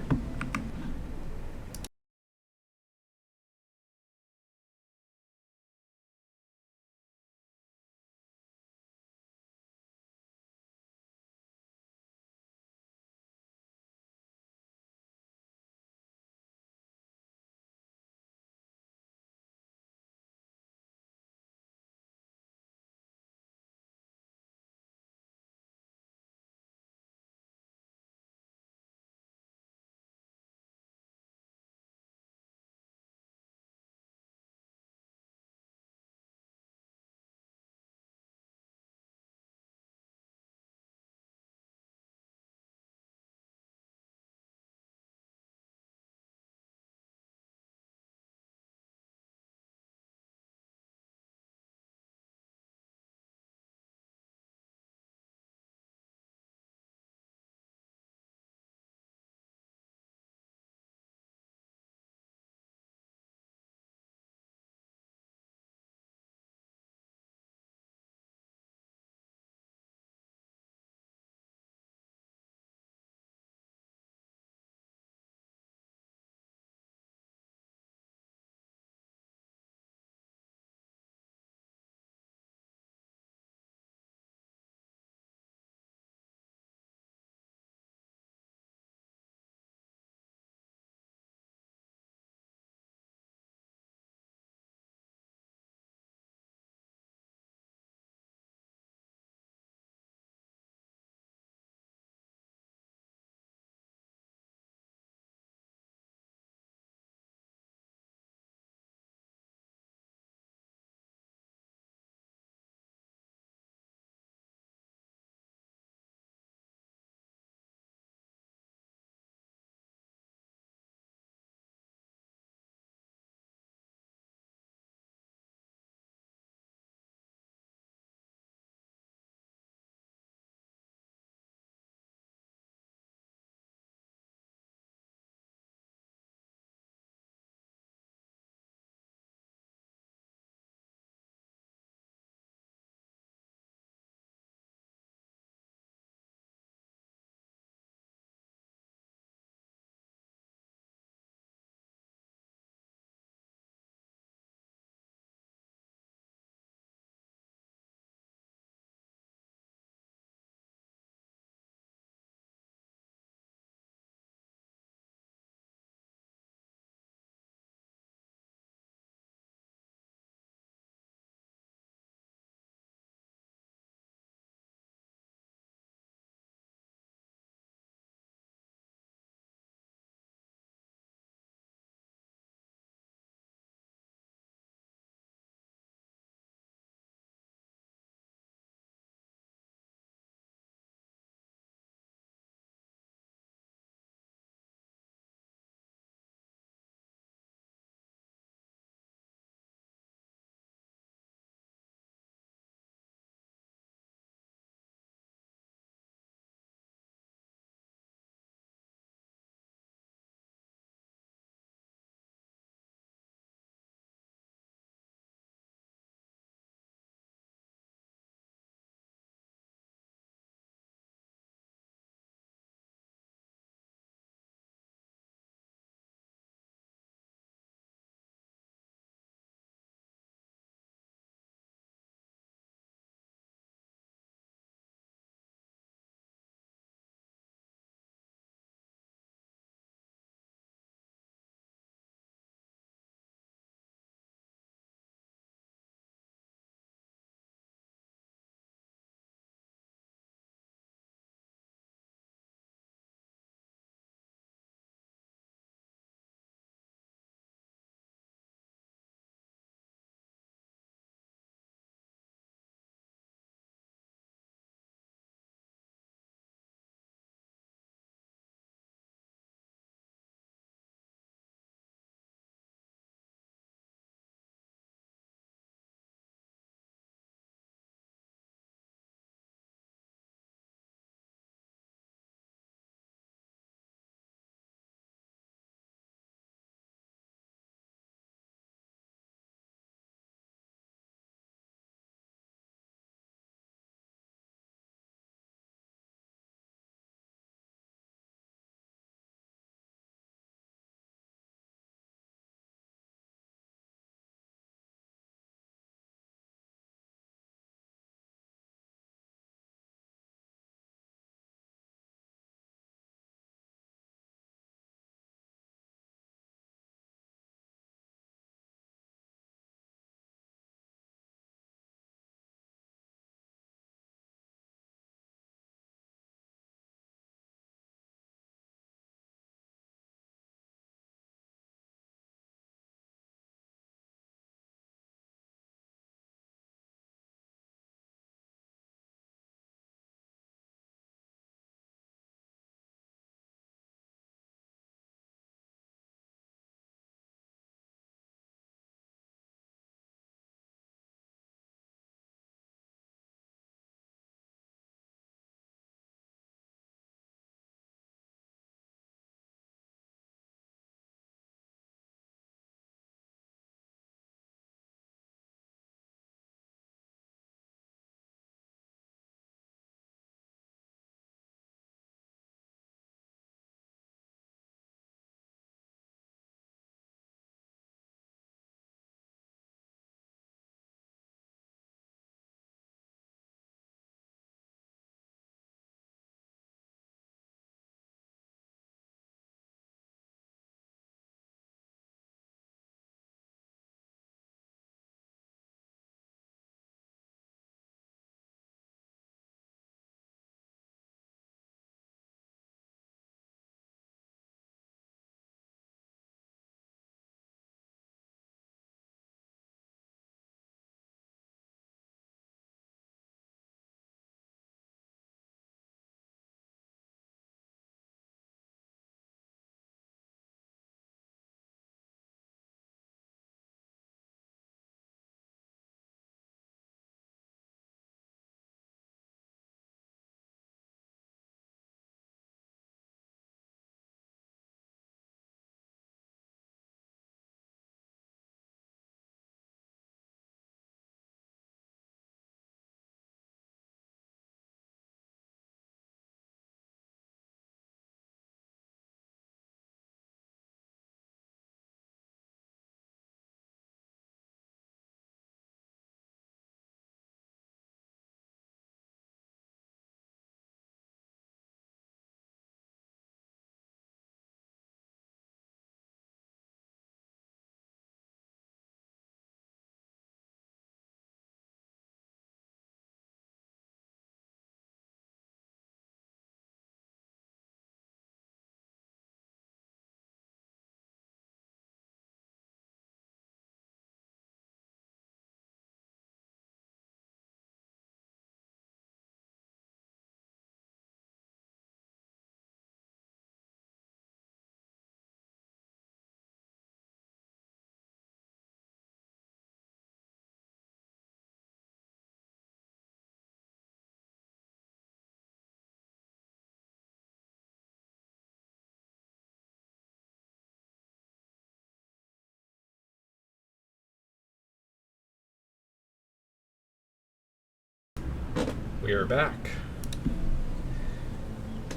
We are back.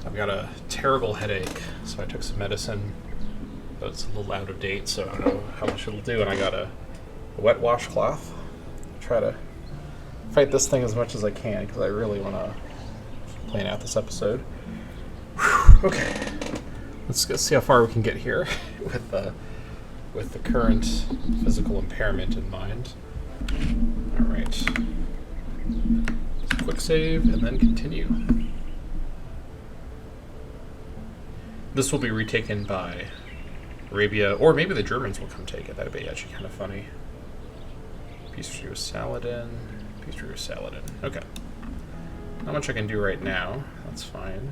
I've got a terrible headache, so I took some medicine, but it's a little out of date, so I don't know how much it'll do. And I got a wet washcloth. Try to fight this thing as much as I can because I really want to plan out this episode. Whew, okay, let's see how far we can get here with the current physical impairment in mind. All right. Quick save and then continue. This will be retaken by Arabia, or maybe the Germans will come take it. That'd be actually kind of funny. Pistrio Saladin. Pistrio Saladin. Okay. Not much I can do right now. That's fine.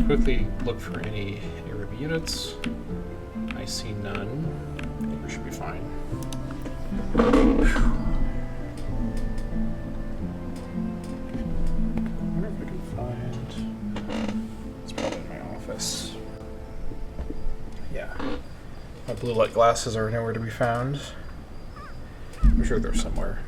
Quickly look for any Arab units. I see none. I think we should be fine. Whew. Yeah. My blue light glasses are nowhere to be found. I'm sure they're somewhere.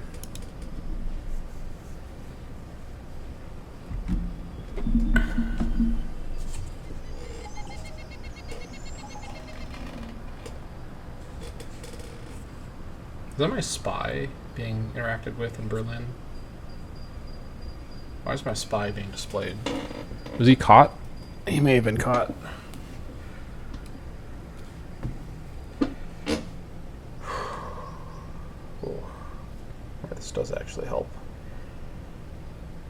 Is that my spy being interacted with in Berlin? Why is my spy being displayed? Was he caught? He may have been caught. Oh, yeah, this does actually help.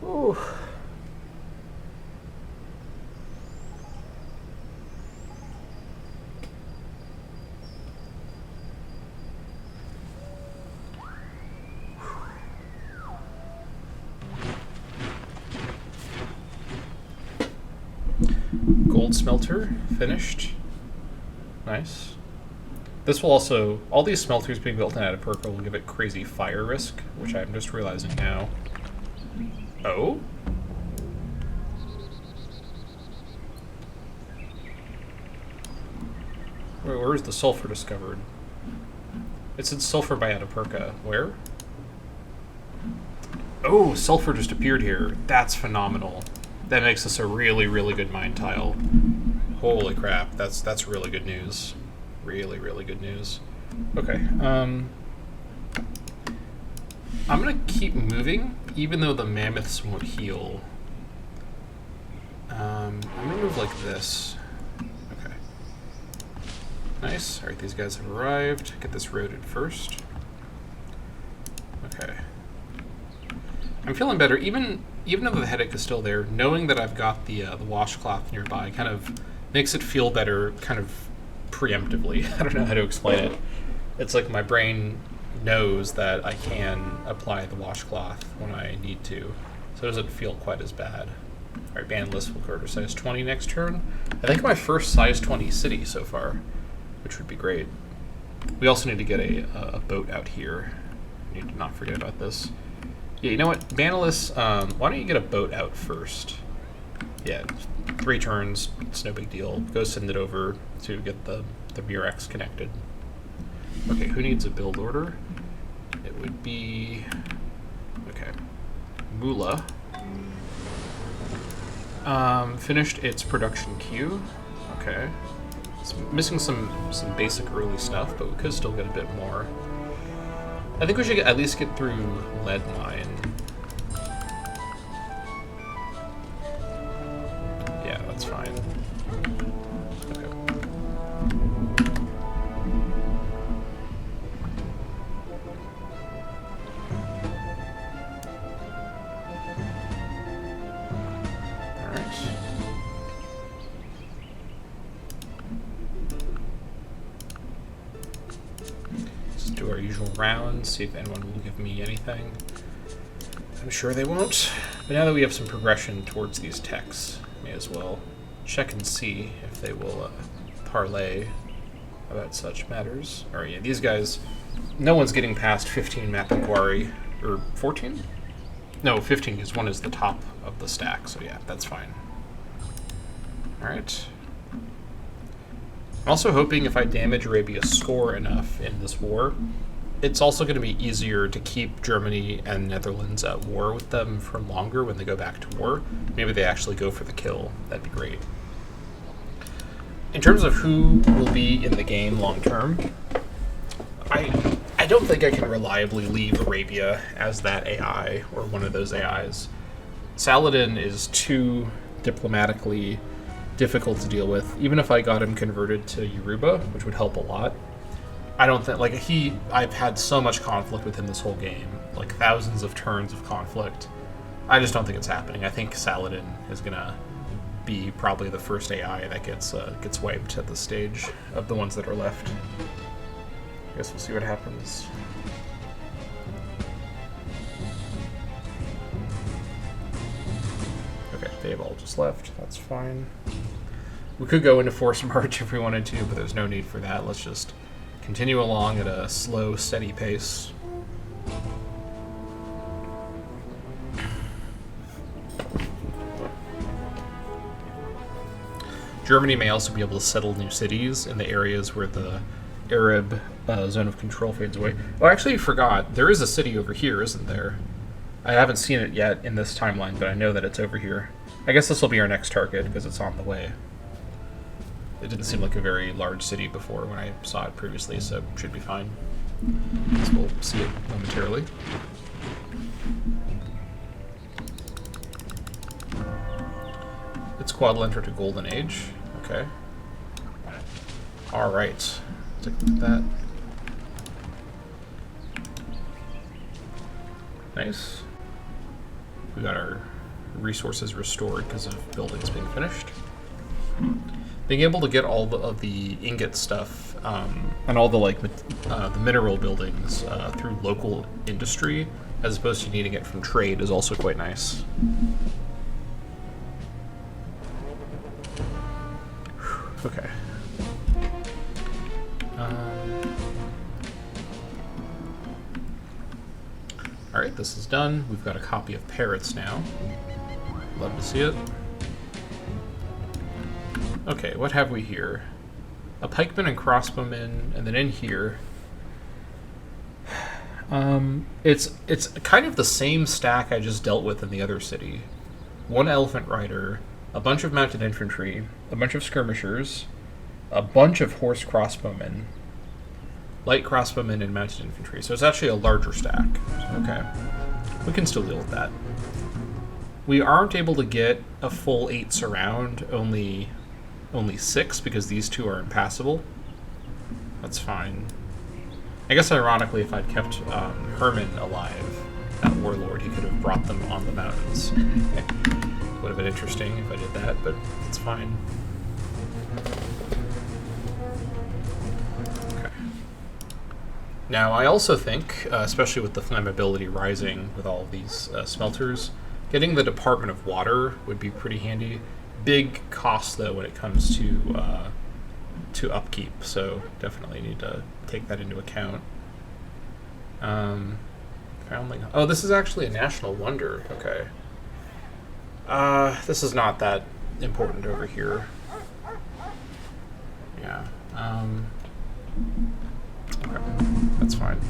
Ooh. Gold smelter finished. Nice. This will also, all these smelters being built in Atapuerca will give it crazy fire risk, which I'm just realizing now. Oh? Where is the sulfur discovered? It said sulfur by Atapuerca. Where? Oh, sulfur just appeared here. That's phenomenal. That makes this a really, really good mine tile. Holy crap, that's really good news. Really, really good news. Okay, I'm gonna keep moving, even though the mammoths won't heal. I'm gonna move like this. Okay. Nice. Alright, these guys have arrived. Get this roaded first. Okay. I'm feeling better, even though the headache is still there. Knowing that I've got the washcloth nearby kind of makes it feel better, kind of preemptively. I don't know how to explain it. It's like my brain knows that I can apply the washcloth when I need to, so it doesn't feel quite as bad. All right, band list will go to size 20 next turn. I think my first size 20 city so far, which would be great. We also need to get a boat out here. I need to not forget about this. Yeah, you know what, Banalus, why don't you get a boat out first? Yeah, 3 turns, it's no big deal. Go send it over to get the Murex connected. Okay, who needs a build order? It would be, okay, Mula. Finished its production queue. Okay. It's missing some basic early stuff, but we could still get a bit more. I think we should at least get through lead mine. Yeah, that's fine. Okay. Alright. Let's do our usual rounds, see if anyone will give me anything. I'm sure they won't. But now that we have some progression towards these techs, may as well check and see if they will parlay about such matters. Or yeah, these guys, no one's getting past 15 map inquiry, or 14? No, 15, because one is the top of the stack, so yeah, that's fine. Alright. I'm also hoping if I damage Arabia's score enough in this war, it's also going to be easier to keep Germany and Netherlands at war with them for longer when they go back to war. Maybe they actually go for the kill. That'd be great. In terms of who will be in the game long term, I don't think I can reliably leave Arabia as that AI or one of those AIs. Saladin is too diplomatically difficult to deal with. Even if I got him converted to Yoruba, which would help a lot, I don't think, like, I've had so much conflict with him this whole game, like thousands of turns of conflict. I just don't think it's happening. I think Saladin is gonna be probably the first AI that gets wiped at this stage of the ones that are left. I guess we'll see what happens. Okay, they've all just left. That's fine. We could go into forced march if we wanted to, but there's no need for that. Let's just continue along at a slow, steady pace. Germany may also be able to settle new cities in the areas where the Arab zone of control fades away. Oh, I actually forgot. There is a city over here, isn't there? I haven't seen it yet in this timeline, but I know that it's over here. I guess this will be our next target because it's on the way. It didn't seem like a very large city before when I saw it previously, so it should be fine. So we'll see it momentarily. It's quadrilateral to Golden Age. Okay. Alright. Take a look at that. Nice. We got our resources restored because of buildings being finished. Being able to get all of the ingot stuff and all the the mineral buildings through local industry as opposed to needing it from trade is also quite nice. Okay. Alright, this is done. We've got a copy of Parrots now. Love to see it. Okay, what have we here? A pikeman and crossbowman, and then in here... it's kind of the same stack I just dealt with in the other city. One elephant rider, a bunch of mounted infantry, a bunch of skirmishers, a bunch of horse crossbowmen, light crossbowmen, and mounted infantry. So it's actually a larger stack. Okay. We can still deal with that. We aren't able to get a full 8 surround, only 6, because these 2 are impassable. That's fine. I guess ironically, if I'd kept Herman alive, that warlord, he could have brought them on the mountains. Would have been interesting if I did that, but it's fine. Okay. Now, I also think, especially with the flammability rising with all of these smelters, getting the Department of Water would be pretty handy. Big cost, though, when it comes to upkeep, so definitely need to take that into account. Oh, this is actually a national wonder. Okay. This is not that important over here. Yeah. Okay. That's fine.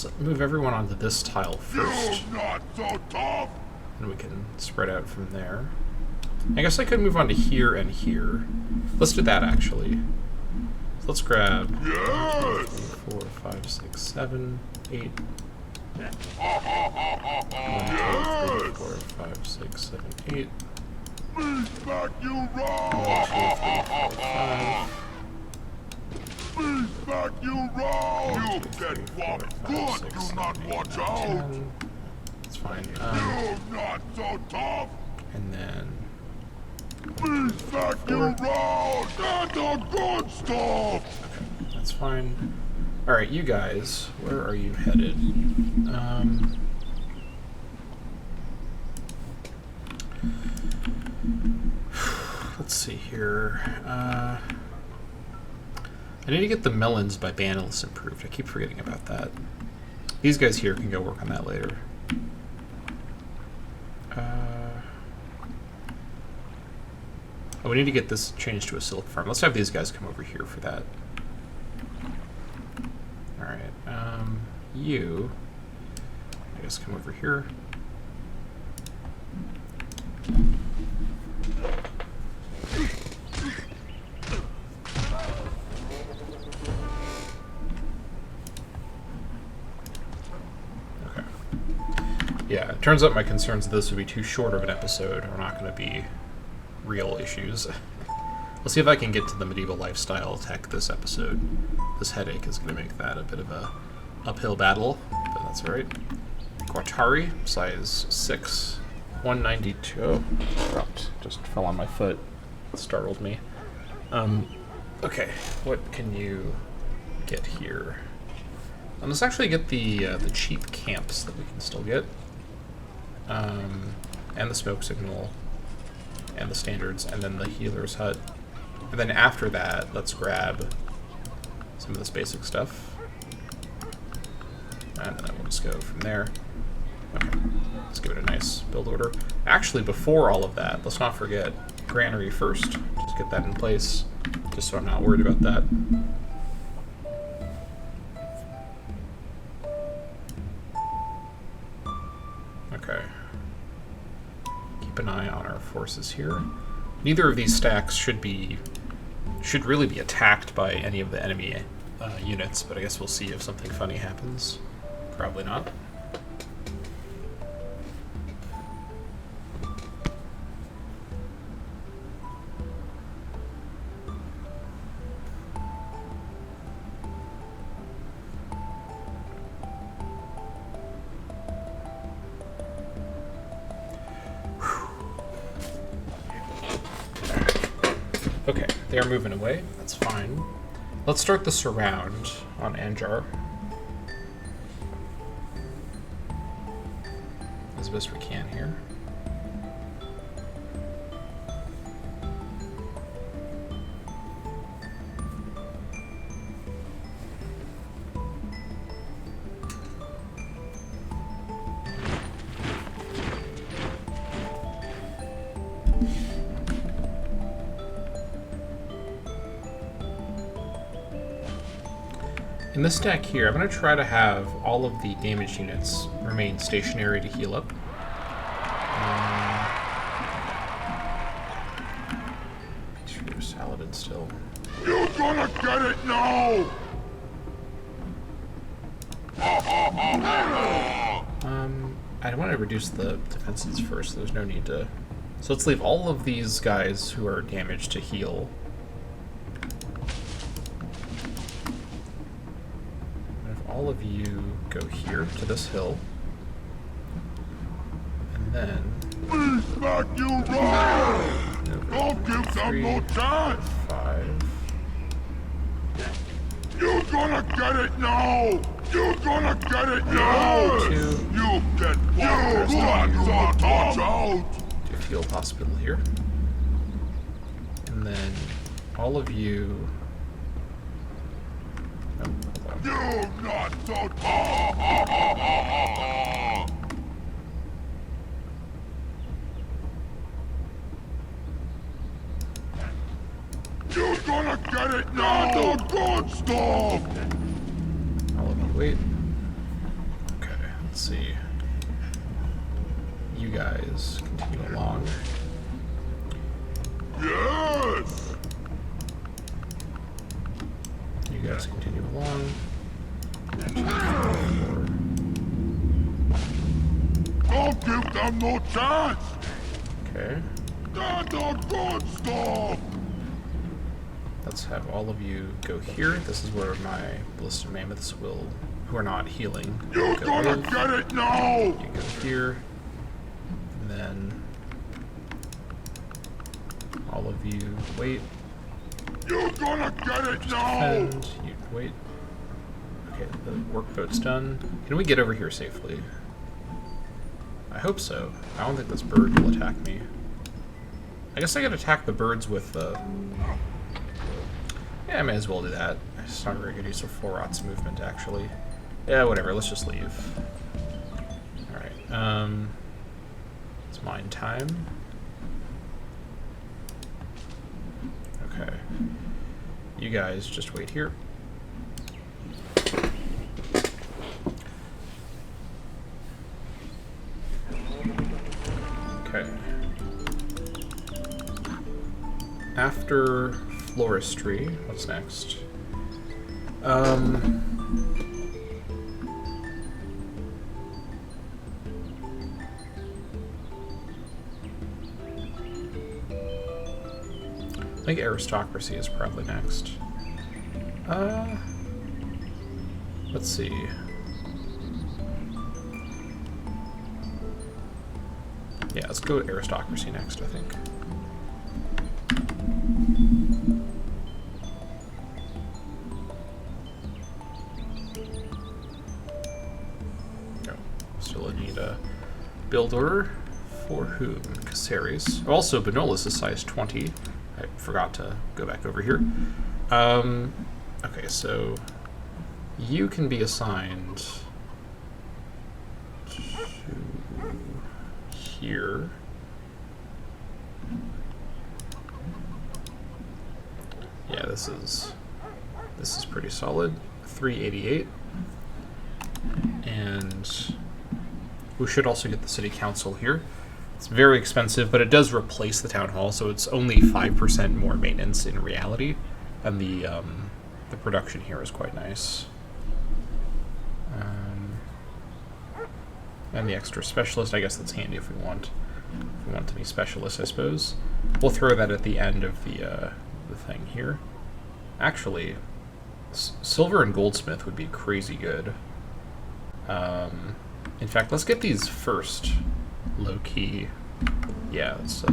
let's move everyone onto this tile first. You're not so tough. And we can spread out from there. I guess I could move on to here and here. Let's do that, actually. So let's grab 1, 2, 3, 4, 5, 6, 7, 8. 1, 2, 3, 4, 5, 6, 7, 8. Beast back you 1, 2, roll. 3, 4, 5. Beast back you roll. You get what? Good. Do not watch out. 10. That's fine. You're not so tough. And then Beast back you roll. That's the good stuff. that's fine. Alright, you guys, where are you headed? Let's see here. I need to get the melons by Banalus improved. I keep forgetting about that. These guys here can go work on that later. Oh, we need to get this changed to a silk farm. Let's have these guys come over here for that. Alright, you, I guess, come over here. Okay. Yeah, it turns out my concerns that this would be too short of an episode are not going to be real issues. Let's see if I can get to the medieval lifestyle tech this episode. This headache is going to make that a bit of a uphill battle, but that's alright. Guattari, size 6, 192. Oh, dropped. Just fell on my foot. It startled me. Okay, what can you get here? Let's actually get the cheap camps that we can still get. And the smoke signal, and the standards, and then the healer's hut. And then after that, let's grab some of this basic stuff. And then we'll just go from there. Okay, let's give it a nice build order. Actually, before all of that, let's not forget granary first. Just get that in place, just so I'm not worried about that. Okay. Keep an eye on our forces here. Neither of these stacks should really be attacked by any of the enemy units, but I guess we'll see if something funny happens. Probably not. Okay, they are moving away. That's fine. Let's start the surround on Anjar. As best we can here. In this stack here, I'm going to try to have all of the damage units remain stationary to heal up. True Saladin still. You're gonna get it now! I want to reduce the defenses first. There's no need to. So let's leave all of these guys who are damaged to heal. All of you go here to this hill, and then Beast back you roll! Don't give them no chance! 5. You're gonna get it now! You're gonna get it now! 2. You get what? You not watch out! Do a heal hospital here, and then all of you. You're not so You're gonna get it now! The good stuff! All of you wait. let's see. You guys continue along. Yes! You guys continue along. Don't give them no chance! Okay. They're the good stuff! Let's have all of you go here. This is where my ballistic mammoths will, who are not healing, You're go gonna live. get it now! You go here. And then all of you wait. You're gonna get it now! And you wait. Okay, the workboat's done. Can we get over here safely? I hope so. I don't think this bird will attack me. I guess I could attack the birds with the... Yeah, I may as well do that. It's not a very good use of Florot's movement, actually. Yeah, whatever. Let's just leave. Alright, it's mine time. Okay. You guys just wait here. Okay. After floristry, what's next? I think aristocracy is probably next. Let's see. Yeah, let's go aristocracy next, I think. Still need a builder for whom? Caceres. Also, Benolus is size 20. I forgot to go back over here. Okay, so you can be assigned to here. Yeah, this is pretty solid. 388. And we should also get the city council here. It's very expensive, but it does replace the town hall, so it's only 5% more maintenance in reality, and the production here is quite nice. And the extra specialist, I guess that's handy if we want to be specialists, I suppose. We'll throw that at the end of the thing here. Actually, silver and goldsmith would be crazy good. In fact, let's get these first. Low-key. Yeah, it's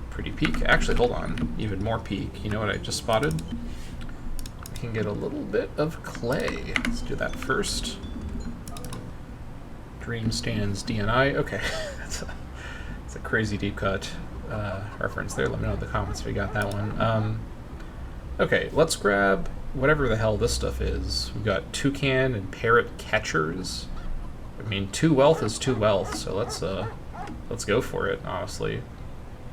pretty peak. Actually, hold on. Even more peak. You know what I just spotted? We can get a little bit of clay. Let's do that first. Dream stands DNI. Okay. It's a crazy deep cut reference there. Let me know in the comments if you got that one. Okay, let's grab whatever the hell this stuff is. We've got toucan and parrot catchers. I mean, 2 wealth is 2 wealth, so let's go for it, honestly.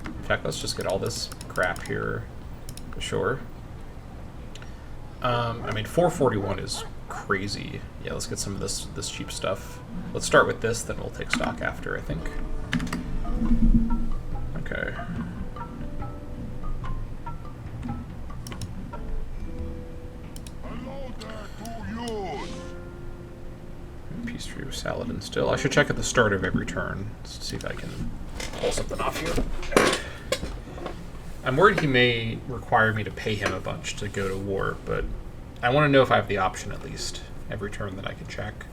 In fact, let's just get all this crap here, for sure. I mean, 441 is crazy. Yeah, let's get some of this cheap stuff. Let's start with this, then we'll take stock after, I think. Okay. Peace tree with Saladin still. I should check at the start of every turn. Let's see if I can pull something off here. I'm worried he may require me to pay him a bunch to go to war, but I want to know if I have the option at least every turn that I can check.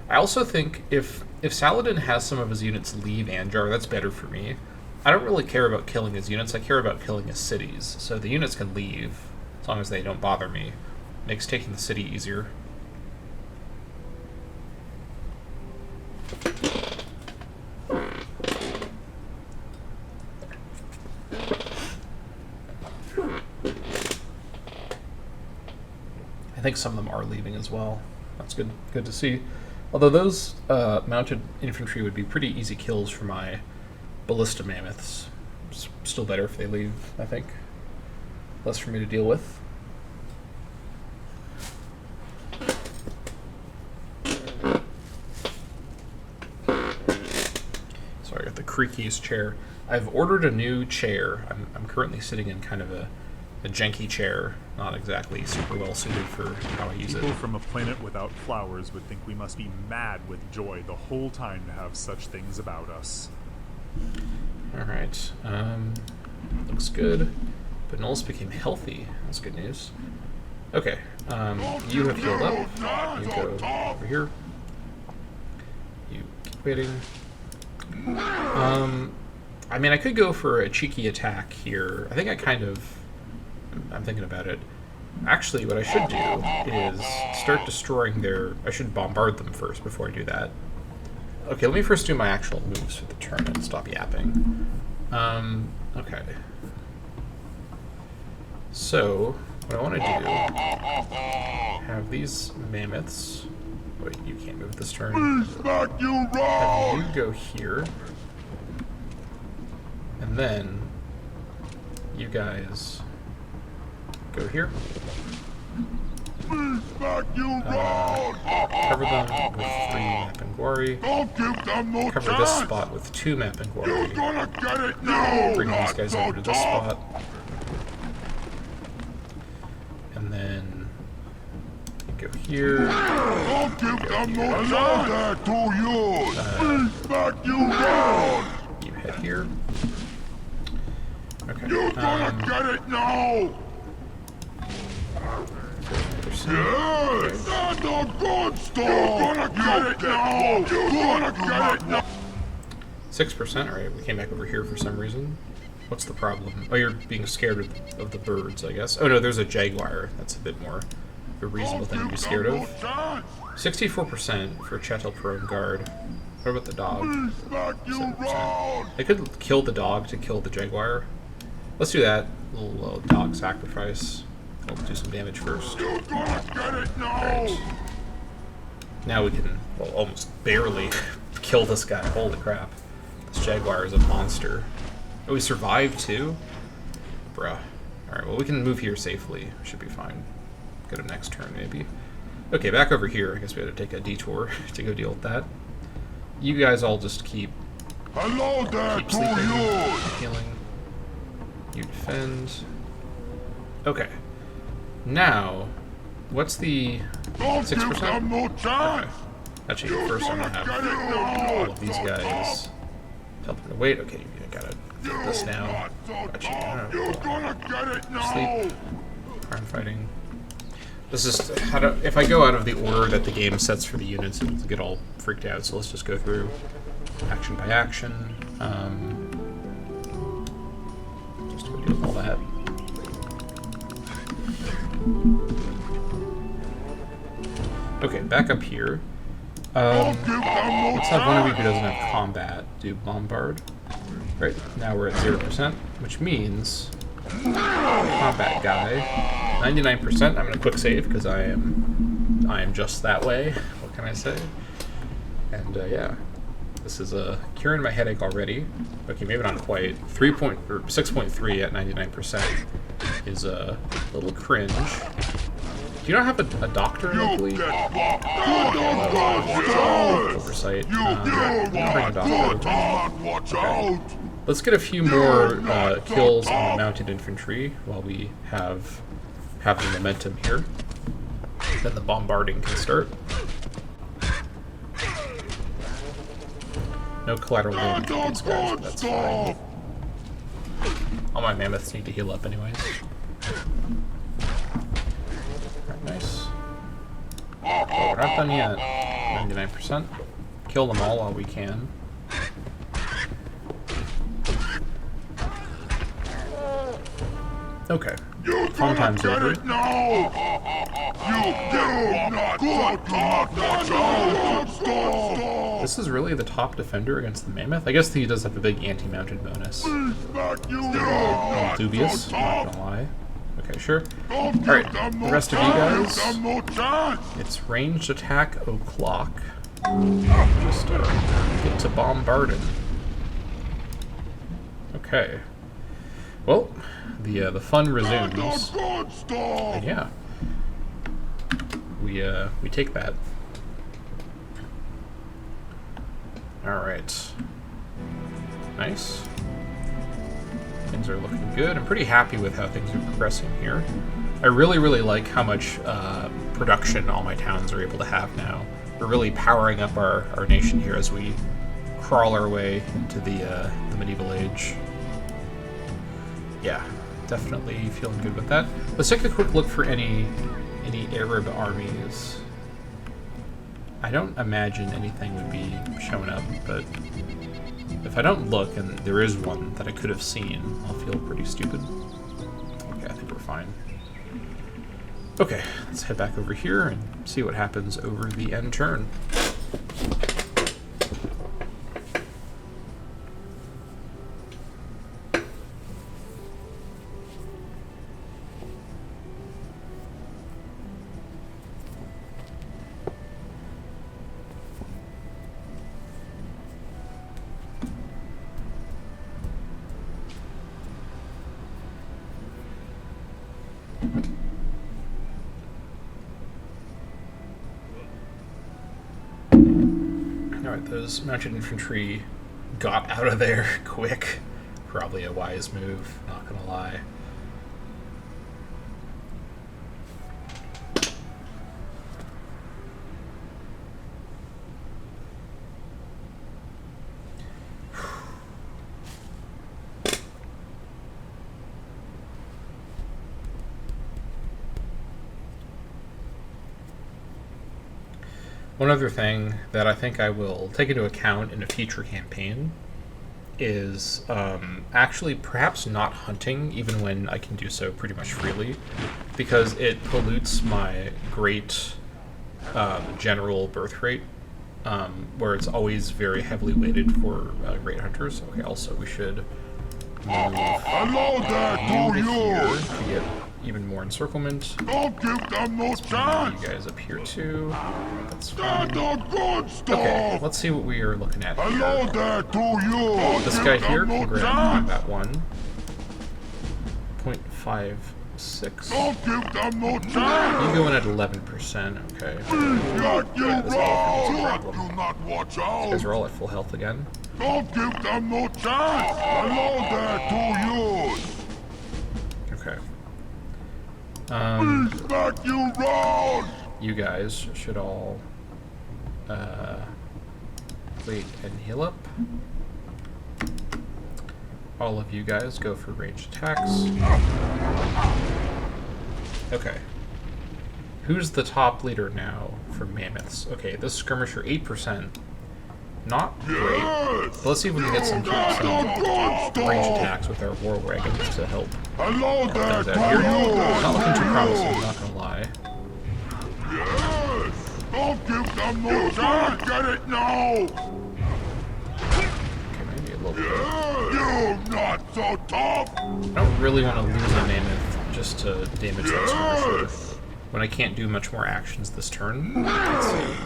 I also think if Saladin has some of his units leave Anjar, that's better for me. I don't really care about killing his units, I care about killing his cities. So the units can leave, as long as they don't bother me. Makes taking the city easier. I think some of them are leaving as well. That's good to see. Although those mounted infantry would be pretty easy kills for my ballista mammoths. It's still better if they leave, I think. Less for me to deal with. freakiest chair. I've ordered a new chair. I'm currently sitting in kind of a janky chair, not exactly super well suited for how I use it. People from a planet without flowers would think we must be mad with joy the whole time to have such things about us. Alright, looks good. But Knowles became healthy. That's good news. Okay, you have healed up. You go over here. You keep waiting. I mean, I could go for a cheeky attack here. I think I'm thinking about it. Actually, what I should do is start destroying I should bombard them first before I do that. Okay, let me first do my actual moves for the turn and stop yapping. Okay. So, what I want to do, have these mammoths. Wait, you can't move this turn. Have you go here. And then, you guys go here. Cover them with 3 map and quarry. Cover this spot with 2 map and quarry. Bring these guys over to this spot. And then go here. You head here. Okay. You're gonna get it now! Yes! That's a good stuff! You're gonna get it now! You're gonna get it now! 6%, alright, we came back over here for some reason. What's the problem? Oh, you're being scared of the birds, I guess. Oh no, there's a jaguar. That's a bit more of a reasonable thing to be scared of. 64% for Chettle Pro Guard. What about the dog? 7%. I could kill the dog to kill the jaguar. Let's do that. A little dog sacrifice. We'll do some damage first. Alright. Now we can, well, almost barely kill this guy. Holy crap. This jaguar is a monster. Oh, we survived too? Bruh. Alright, well we can move here safely. Should be fine. Get him next turn, maybe. Okay, back over here. I guess we had to take a detour to go deal with that. You guys all just keep sleeping, keep healing. You defend. Okay. Now, what's the 6%? Okay. Actually, first I'm gonna have all of these guys tell them to wait. Okay, you gotta get this now. Sleep. Crime fighting. This is if I go out of the order that the game sets for the units, it'll get all freaked out. So let's just go through action by action. Just to deal with all that. Okay, back up here. Let's have one of you who doesn't have combat do bombard. Right, now we're at 0%, which means combat guy. 99%. I'm gonna quick save because I am just that way. What can I say? And yeah, this is curing my headache already. Okay, maybe not quite. 6.3 at 99% is a little cringe. Do you not have a doctor locally? Oversight. Bring a doctor. Okay. Let's get a few more kills on the mounted infantry while we have the momentum here. Then the bombarding can start. No collateral damage to these guys, but that's fine. All my mammoths need to heal up anyways. Alright, nice. Oh, we're not done yet. 99%. Kill them all while we can. Okay. Fun time's over. This is really the top defender against the mammoth? I guess he does have a big anti-mounted bonus. Dubious, not gonna lie. Okay, sure. Alright, the rest of you guys, it's ranged attack o'clock. Just get to bombarding. Okay. Well, the fun resumes. And yeah, we take that. All right. Nice. Things are looking good. I'm pretty happy with how things are progressing here. I really, really like how much production all my towns are able to have now. We're really powering up our nation here as we crawl our way into the medieval age. Yeah, definitely feeling good with that. Let's take a quick look for any Arab armies. I don't imagine anything would be showing up, but if I don't look and there is one that I could have seen, I'll feel pretty stupid. Okay, I think we're fine. Okay, let's head back over here and see what happens over the end turn. Alright, those mounted infantry got out of there quick. Probably a wise move, not gonna lie. One other thing that I think I will take into account in a future campaign is actually perhaps not hunting, even when I can do so pretty much freely, because it pollutes my great general birth rate, where it's always very heavily weighted for great hunters. Okay, also we should move Hello there to here you! to get even more encirclement. Don't give them no chance! You guys up here too. That's That's fine. the good stuff! Okay, let's see what we are looking at Hello here. there to you! Don't This give guy them here no can grab chance! combat 1. 0.56. Don't give them no chance! You go in at 11%, okay. Got you this elephant is a wrong! problem. Do not watch You guys out! are all at full health again. Don't give them no chance! Hello there to you! Okay. Smack you round! You guys should all wait and heal up. All of you guys go for ranged attacks. Okay. Who's the top leader now for mammoths? Okay, this skirmisher 8%. Not great. Yes! But let's see if we can get some That's the good range stuff! attacks with our war wagons to help Hello there things to out here. you! Not looking too promising, not gonna lie. Yes! Don't give them no chance! Get it now! Okay, maybe a little bit. Yes! You're not so tough! I don't really want to lose a mammoth just to damage that skirmisher Yes! when I can't do much more actions this turn. Let's see.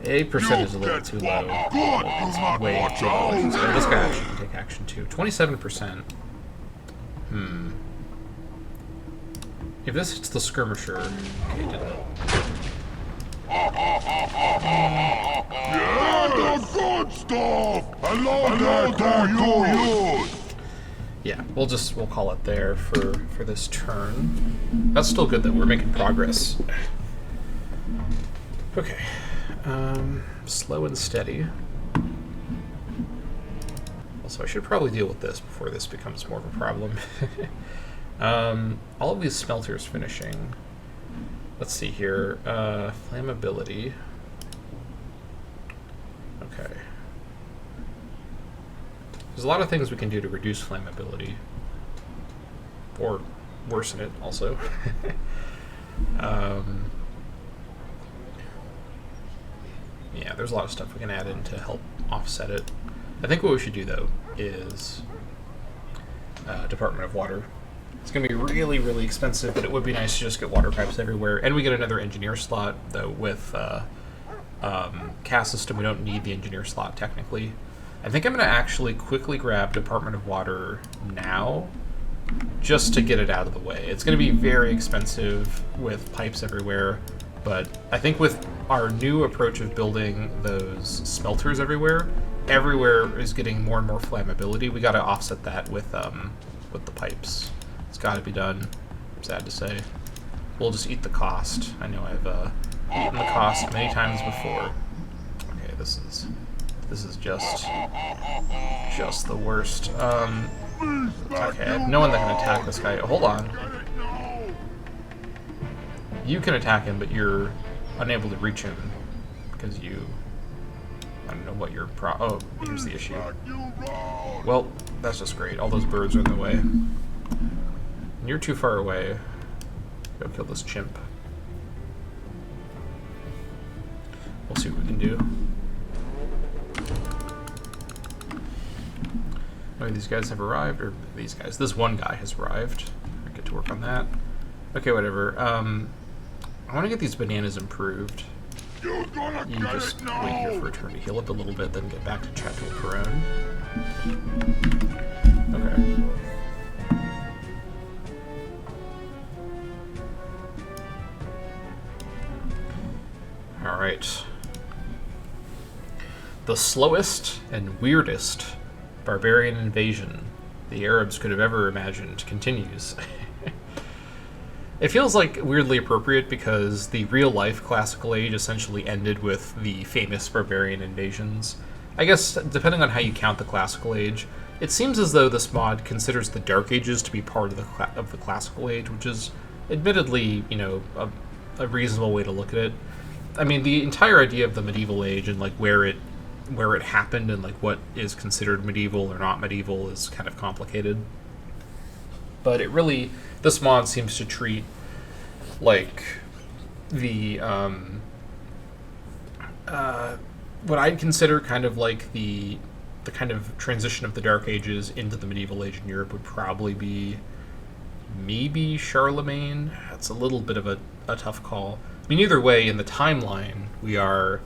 8% is a little too low. Good! Do not Way watch too low. out! So this guy actually can take action too. 27%. If this hits the skirmisher, okay, it didn't. Yeah, the good stuff! Hello there to you! Yeah, we'll call it there for this turn. That's still good though. We're making progress. Okay. Slow and steady. Also, I should probably deal with this before this becomes more of a problem. All of these smelters finishing. Let's see here. Flammability. Okay. There's a lot of things we can do to reduce flammability. Or worsen it, also. Yeah, there's a lot of stuff we can add in to help offset it. I think what we should do, though, is Department of Water. It's going to be really, really expensive, but it would be nice to just get water pipes everywhere. And we get another engineer slot, though, with cast system. We don't need the engineer slot, technically. I think I'm going to actually quickly grab Department of Water now, just to get it out of the way. It's going to be very expensive with pipes everywhere, but I think with our new approach of building those smelters everywhere, everywhere is getting more and more flammability. We got to offset that with the pipes. It's got to be done. Sad to say. We'll just eat the cost. I know I've eaten the cost many times before. Okay, this is just the worst. Okay, I have no one that can attack this guy. Hold on. You can attack him, but you're unable to reach him because you... I don't know what your oh, here's the issue. Well, that's just great. All those birds are in the way. And you're too far away. Go kill this chimp. We'll see what we can do. Oh, these guys have arrived, or these guys. This one guy has arrived. I get to work on that. Okay, whatever. I want to get these bananas improved. You just wait here for a turn to heal up a little bit, then get back to chat to a Perone. Okay. Alright. The slowest and weirdest barbarian invasion the Arabs could have ever imagined continues. It feels like weirdly appropriate because the real-life classical age essentially ended with the famous barbarian invasions. I guess, depending on how you count the classical age, it seems as though this mod considers the Dark Ages to be part of the classical age, which is admittedly, you know, a reasonable way to look at it. I mean, the entire idea of the medieval age and like where it happened and like what is considered medieval or not medieval is kind of complicated. But it really, this mod seems to treat like the what I'd consider kind of like the kind of transition of the Dark Ages into the medieval age in Europe would probably be maybe Charlemagne. It's a little bit of a tough call. I mean, either way, in the timeline, we are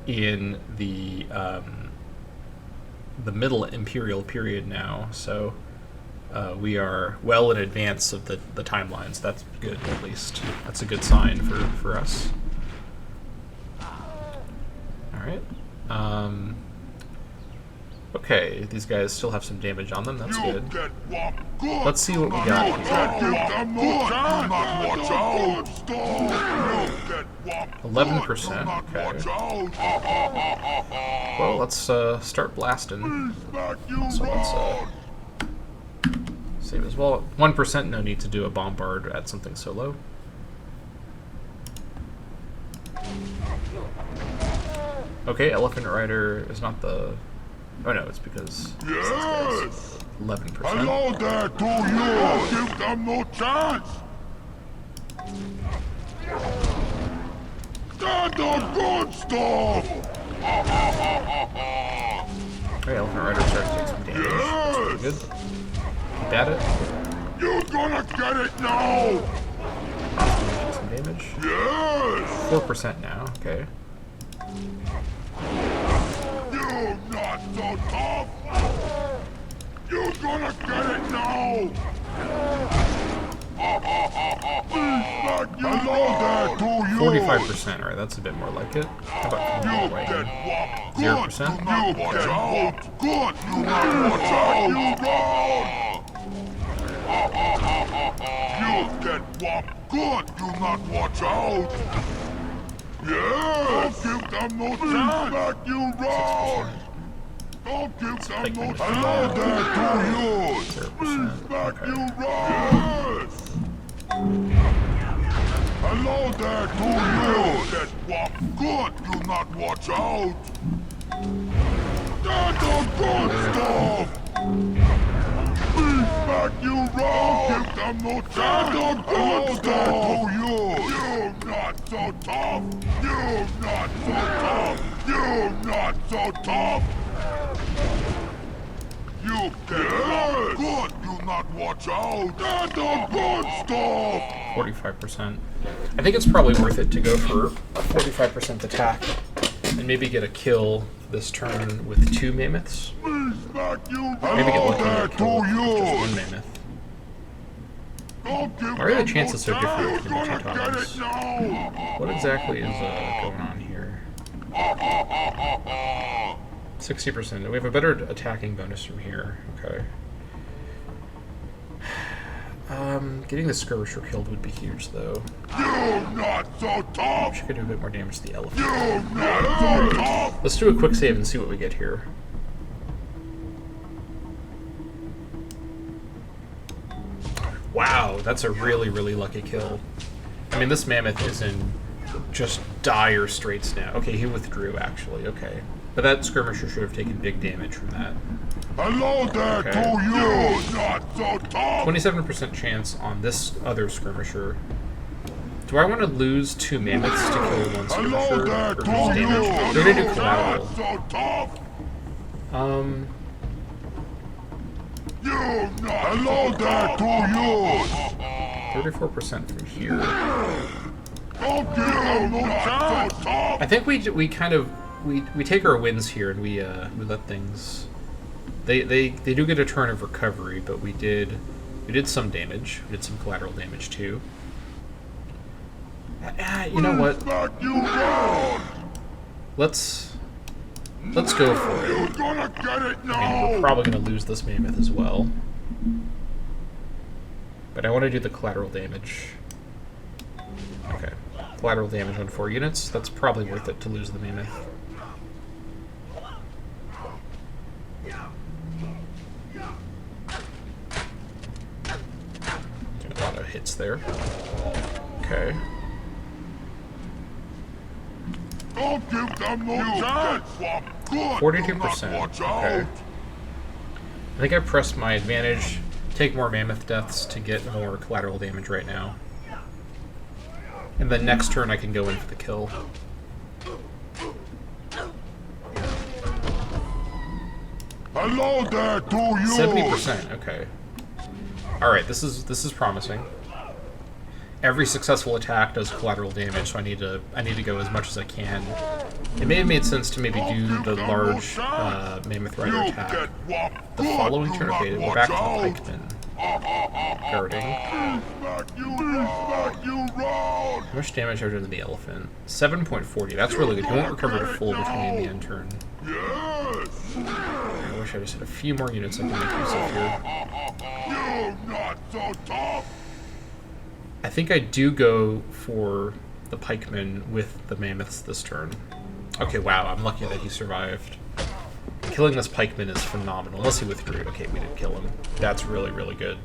in the Middle Imperial period now, so we are well in advance of the timelines. That's good, at least. That's a good sign for us. Alright. Okay, these guys still have some damage on them. That's good. Let's see what we got. 11%. Okay. Well, let's start blasting. So let's save as well. 1%. No need to do a bombard at something so low. Okay, Elephant Rider is not the... Oh no, it's because... Yes! 11%. Hello there to you! Give them no chance! That's the good stuff! Okay, Elephant Rider starting to take some damage. Yes! That's good. Keep at it. You're gonna get it now! Take some damage. Yes! 4% now, okay. You're not so tough! You're gonna get it now! Hello there to you! 45%, alright, that's a bit more like it. How about coming all the way in? 0%? You watch out! Good! You not watch out! You get whopped! Good! You not watch out! Yes! Don't give them no chance! Back you run! Don't give them no chance! Hello there to you! 0%. Back Okay. you run! Yes! Hello there to you! Get whopped! Good! You not watch out! That's the good stuff! Back you run! Give them no chance! That's the good stuff! To you! You're not so tough! You're not so tough! You're not so tough! You get yes. Good! You not watch out! That's the good stuff! 45%. I think it's probably worth it to go for a 45% attack and maybe get a kill this turn with 2 mammoths. Maybe get lucky and kill with just 1 mammoth. Why are the chances so different between the 2 times? What exactly is going on here? 60%. We have a better attacking bonus from here. Okay. Getting the skirmisher killed would be huge, though. You not so tough! Wish I could do a bit more damage to the elephant. You not so tough! Let's do a quick save and see what we get here. Wow, that's a really, really lucky kill. I mean, this mammoth is in just dire straits now. Okay, he withdrew, actually. Okay. But that skirmisher should have taken big damage from that. Hello there Okay. to you, not so tough! 27% chance on this other skirmisher. Do I want to lose 2 mammoths to kill 1 Hello skirmisher? there Or to just you, damage? They're gonna do not collateral. so tough! Um, You not Hello there to you! 34% from here. Don't give them no chance! So tough! I think we kind of we take our wins here and we let things. They do get a turn of recovery, but we did some damage. We did some collateral damage too. You know what? Back you down! Let's go for it. You're gonna get it I mean, now! we're probably going to lose this mammoth as well. But I want to do the collateral damage. Okay. Collateral damage on 4 units. That's probably worth it to lose the mammoth. Getting a lot of hits there. Okay. Don't give them no chance! 42%. Watch Okay. out! I think I pressed my advantage. Take more mammoth deaths to get more collateral damage right now. And then next turn I can go in for the kill. Hello there to you! 70%, okay. Alright, this is promising. Every successful attack does collateral damage, so I need to go as much as I can. It may have made sense to maybe do the large mammoth rider attack. The following turn, okay, we're back to the pikemen. Guarding. How much damage are we doing to the elephant? 7.40, that's really good. He won't recover to full between the end turn. Yes! I wish I just had a few more units I can make use of here. You not so tough! I think I do go for the pikemen with the mammoths this turn. Okay, wow, I'm lucky that he survived. Killing this pikeman is phenomenal, unless he withdrew. Okay, we didn't kill him. That's really, really good.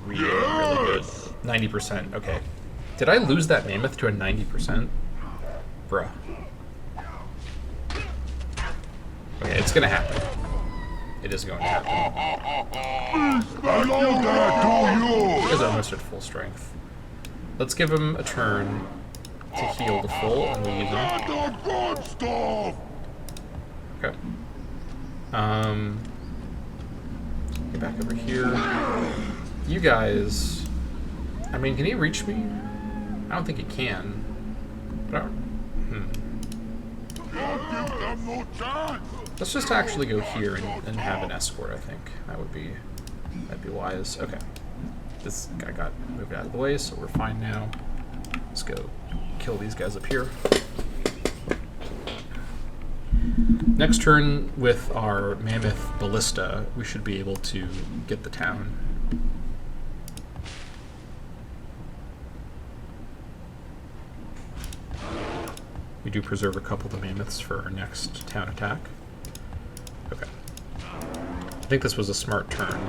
Really, really good. 90%, okay. Did I lose that mammoth to a 90%? Bruh. Okay, it's gonna happen. It is going to happen. Hello there to you! He's almost at full strength. Let's give him a turn to heal to full and leave him. The good stuff! Okay. Get back over here. You guys... I mean, can he reach me? I don't think he can. But Don't give them no chance! let's just actually go here and have an escort, I think. That'd be wise. Okay. This guy got moved out of the way, so we're fine now. Let's go kill these guys up here. Next turn with our mammoth ballista, we should be able to get the town. We do preserve a couple of the mammoths for our next town attack. Okay. I think this was a smart turn.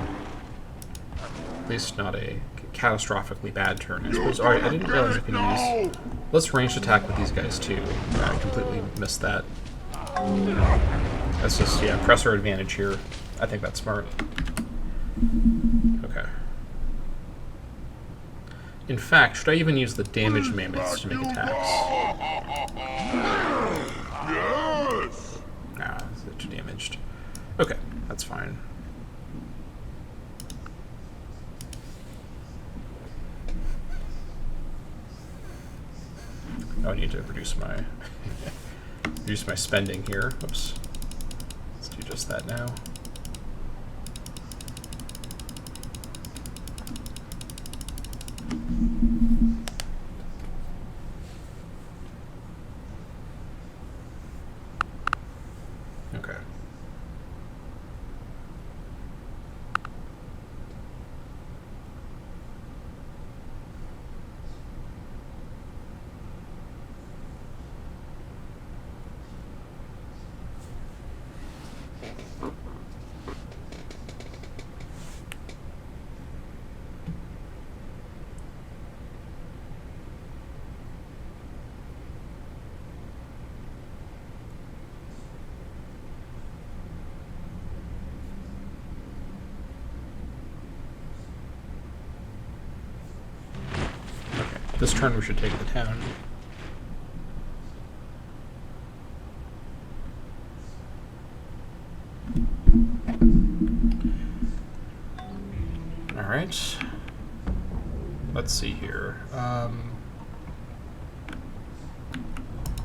At least not a catastrophically bad turn, I suppose. Alright, I didn't realize I could use... Let's ranged attack with these guys too. I completely missed that. That's just, yeah, press our advantage here. I think that's smart. Okay. In fact, should I even use the damaged mammoths to make attacks? Yes! Nah, they're too damaged. Okay, that's fine. Oh, I need to reduce my reduce my spending here. Oops. Let's do just that now. Okay. This turn we should take the town. Alright. Let's see here.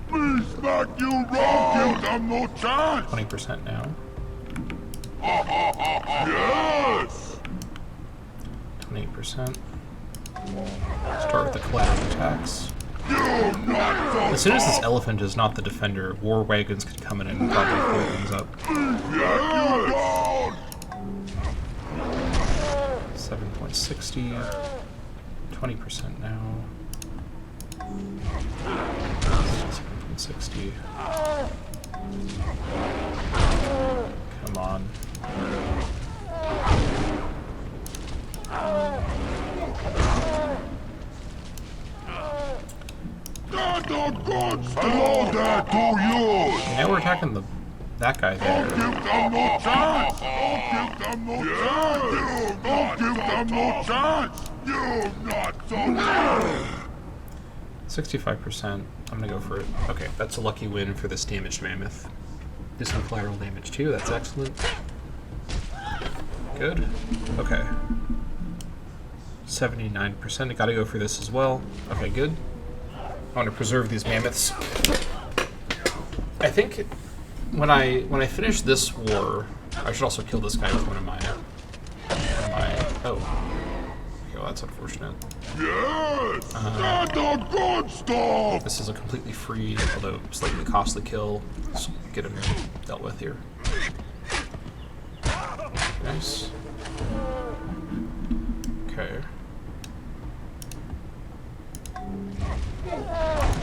Me smack you wrong, give them no chance! 20% now. Yes! 28%. Start with the collateral attacks. You're not so As soon as this elephant is not the defender, war wagons could come in and probably blow things up. Yes! 7.60. 20% now. 7.60. Come on. Hello there to you! Now we're attacking that guy there. Don't give them no chance! Don't give them no chance! Don't give them no chance! You're not so bad! 65%. I'm gonna go for it. Okay, that's a lucky win for this damaged mammoth. Do some collateral damage too, that's excellent. Good. Okay. 79%. I gotta go for this as well. Okay, good. I want to preserve these mammoths. I think when I finish this war, I should also kill this guy with one of my oh. Okay, well that's unfortunate. Yes! That's the good stuff! This is a completely free, although slightly costly kill. Let's get him dealt with here. Nice. Okay.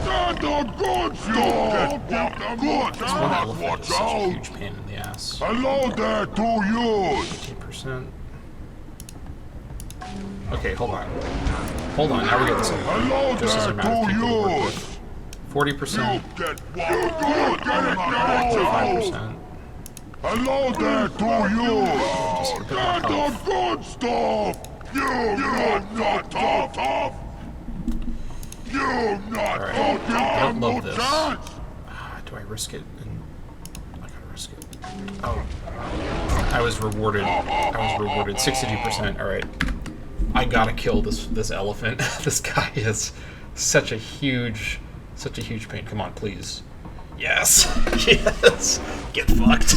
That's the good stuff! This one elephant is such a huge pain in the ass. Hello there to you! 18%. Okay, hold on. Hold on, now we're getting some Hello just as there amount of to people to work you! with. 40%, Get what? You're gonna get it now! 5%. Hello there to you! Just a bit more That's the health. good stuff! You're not so tough! You're not Alright, so tough! I don't love No this. chance! Do I risk it? I gotta risk it. Oh. I was rewarded 62%. Alright. I gotta kill this elephant. This guy is such a huge pain. Come on, please. Yes! Yes! Get fucked.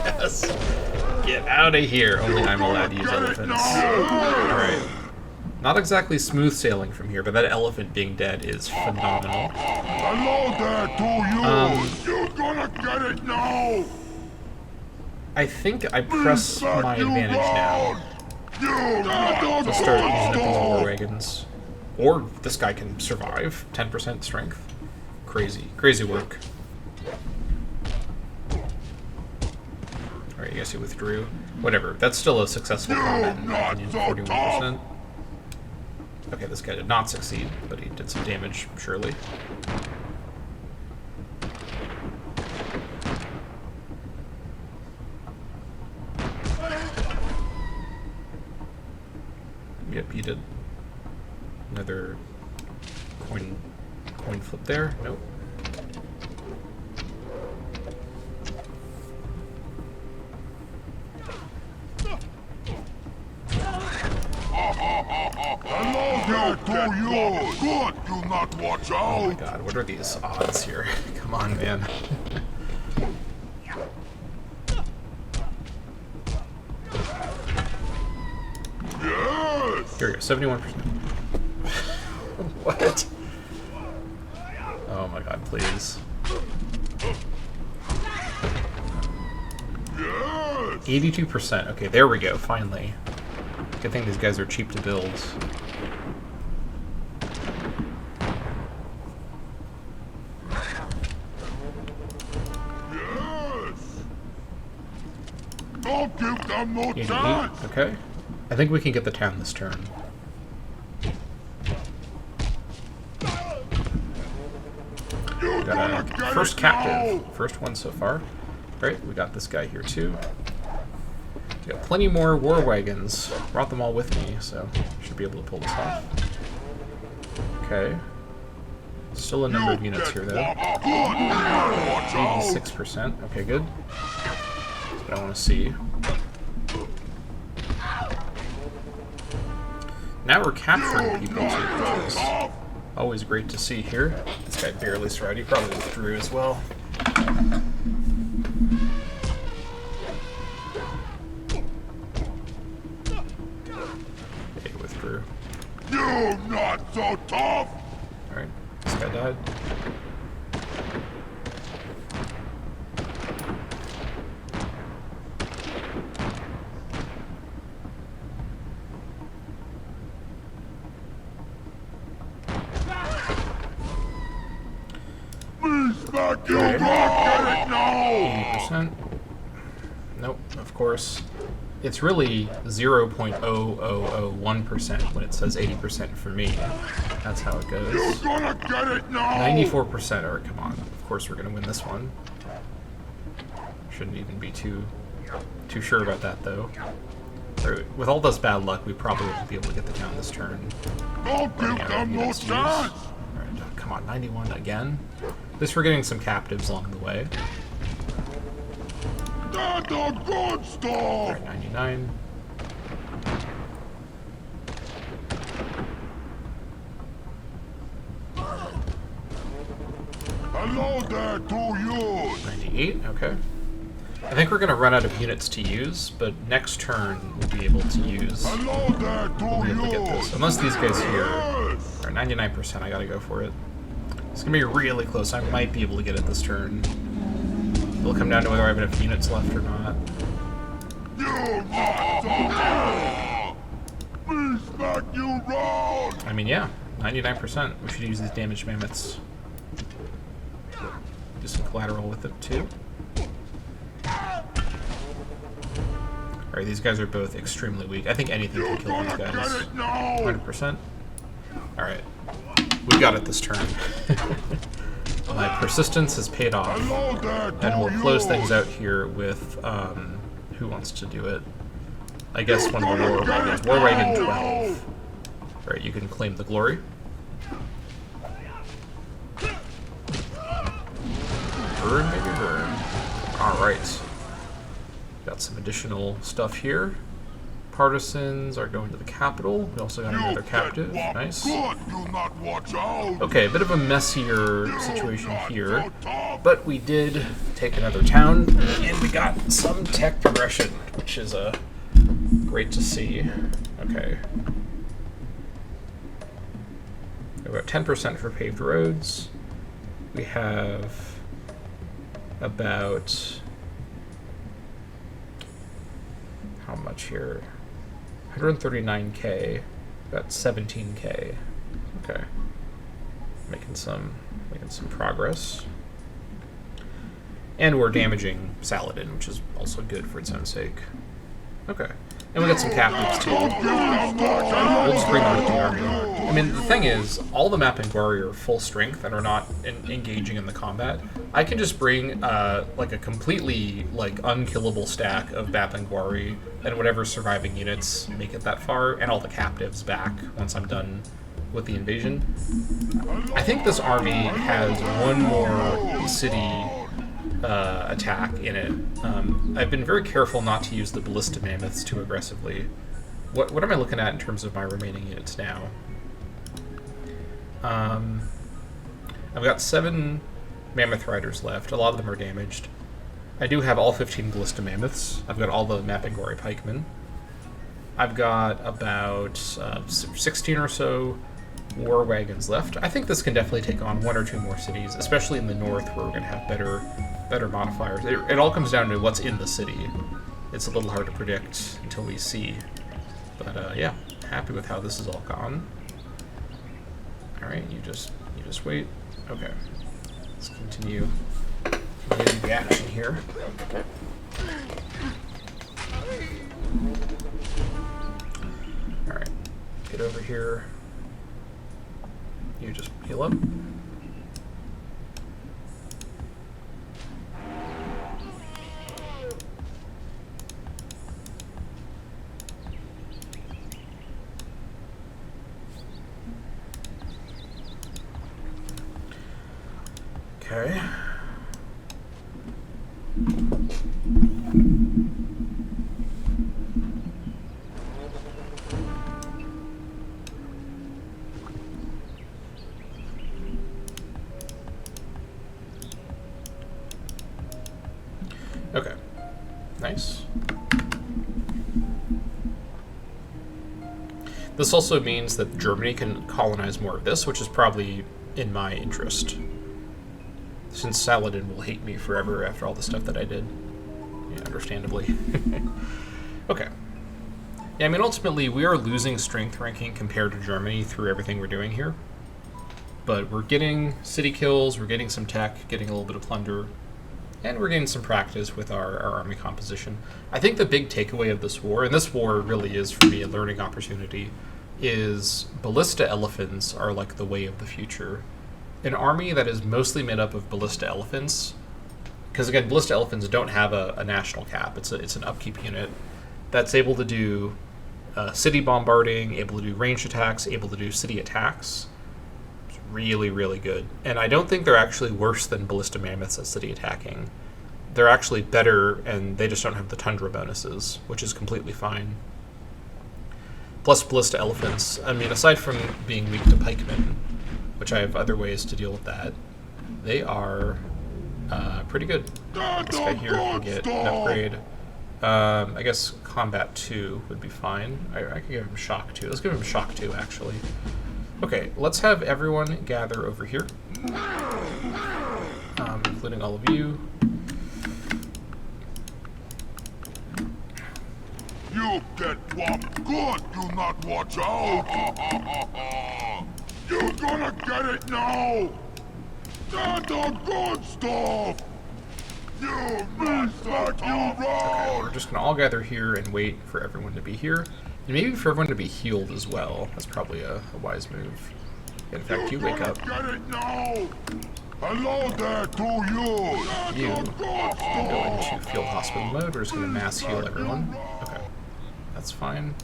Yes! Get out of here. Only I'm allowed to use elephants. Alright. Not exactly smooth sailing from here, but that elephant being dead is phenomenal. Hello there to you! You're gonna get it now! I think I press my advantage now. You're Let's start using up these war wagons. Or this guy can survive. 10% strength. Crazy. Crazy work. Alright, you guys he withdrew. Whatever. That's still a successful combat in my opinion. 41%. Okay, this guy did not succeed, but he did some damage, surely. Yep, he did. Another coin flip there. Nope. Hello there to you! Good, you not watch out! Oh my god, what are these odds here? Come on, man. Yes! Here we go, 71%. What? Oh my god, please. Yes! 82%. Okay, there we go, finally. Good thing these guys are cheap to build. Yes! Don't give them no 88. chance! Okay. I think we can get the town this turn. You're Got gonna a get first it captive. now! First one so far. Great, we got this guy here too. We got plenty more war wagons. Brought them all with me, so should be able to pull this off. Okay. Still a number of units here, though. 86%. Okay, good. That's what I want to see. Now we're capturing people, too, which is always great to see here. This guy barely survived. He probably withdrew as well. He withdrew. You not so tough! Alright, this guy died. Back you rock, get it now! 80%. Nope, of course. It's really 0.0001% when it says 80% for me. That's how it goes. You're gonna get it now! 94%. Alright, come on. Of course we're gonna win this one. Shouldn't even be too sure about that, though. With all this bad luck, we probably won't be able to get the town this turn. Don't give them no chance! Alright, come on, 91 again. At least we're getting some captives along the way. That's the good stuff! Alright, 99. Hello there to you! 98, okay. I think we're going to run out of units to use, but next turn we'll be able to use. Hello there to We'll be able to get you! this. Unless these guys here Yes. are 99%, I gotta go for it. It's going to be really close. I might be able to get it this turn. It'll come down to whether I have enough units left or not. You not so tough! Please back you round! I mean, yeah, 99%. We should use these damaged mammoths. Do some collateral with it, too. Alright, these guys are both extremely weak. I think anything can kill these guys. 100%. Alright. We got it this turn. My persistence has paid off. And we'll close things out here with, who wants to do it? I guess one of the War Wagons. War Wagon 12. Alright, you can claim the glory. Burn, baby, burn. Alright. Got some additional stuff here. Partisans are going to the capital. We also got another captive. Nice. Okay, a bit of a messier situation here. But we did take another town, and we got some tech progression, which is great to see. Okay. We've got 10% for paved roads. We have about... how much here? 139k. About 17k. Okay. Making some progress. And we're damaging Saladin, which is also good for its own sake. Okay. And we got some captives too. We'll just bring them with the army. I mean, the thing is, all the Mapinguari are full strength and are not engaging in the combat. I can just bring like a completely unkillable stack of Mapinguari and whatever surviving units make it that far, and all the captives back once I'm done with the invasion. I think this army has one more city attack in it. I've been very careful not to use the ballista mammoths too aggressively. What am I looking at in terms of my remaining units now? I've got 7 mammoth riders left. A lot of them are damaged. I do have all 15 ballista mammoths. I've got all the Mapinguari pikemen. I've got about 16 or so war wagons left. I think this can definitely take on 1 or 2 more cities, especially in the north where we're going to have better modifiers. It all comes down to what's in the city. It's a little hard to predict until we see. But yeah, happy with how this has all gone. All right, you just wait. Okay, let's continue the action here. All right, get over here. You just heal up. Okay. Okay. Nice. This also means that Germany can colonize more of this, which is probably in my interest. Since Saladin will hate me forever after all the stuff that I did. Yeah, understandably. Okay. Yeah, I mean, ultimately, we are losing strength ranking compared to Germany through everything we're doing here. But we're getting city kills, we're getting some tech, getting a little bit of plunder, and we're getting some practice with our army composition. I think the big takeaway of this war, and this war really is for me a learning opportunity, is ballista elephants are like the way of the future. An army that is mostly made up of ballista elephants, because again, ballista elephants don't have a national cap. It's an upkeep unit that's able to do city bombarding, able to do ranged attacks, able to do city attacks. It's really, really good. And I don't think they're actually worse than ballista mammoths at city attacking. They're actually better, and they just don't have the tundra bonuses, which is completely fine. Plus ballista elephants, I mean, aside from being weak to pikemen, which I have other ways to deal with that, they are pretty good. This guy here can get an upgrade. I guess combat 2 would be fine. I could give him shock 2. Let's give him shock 2, actually. Okay, let's have everyone gather over here, including all of you. You get whopped good, you not watch out! You're gonna get it now! That's the good stuff! You mess like you Okay, we're roll! just gonna all gather here and wait for everyone to be here. And maybe for everyone to be healed as well. That's probably a wise move. In fact, you wake up. Get it now! Hello there to you! You can go into field hospital mode. We're just gonna mass heal everyone. Okay, that's fine.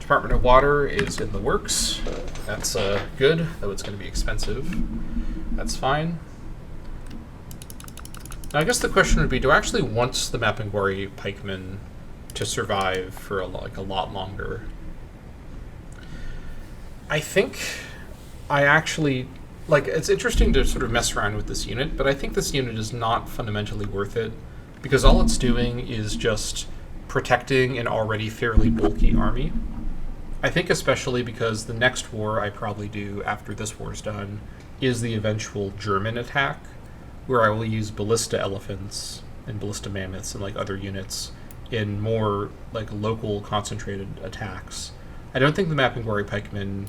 Department of Water is in the works. That's good, though it's going to be expensive. That's fine. Now, I guess the question would be, do I actually want the Mapinguari pikemen to survive for a lot longer? I think I actually... it's interesting to sort of mess around with this unit, but I think this unit is not fundamentally worth it, because all it's doing is just protecting an already fairly bulky army. I think especially because the next war I probably do after this war's done is the eventual German attack, where I will use ballista elephants and ballista mammoths and other units in more local concentrated attacks. I don't think the Mapinguari pikemen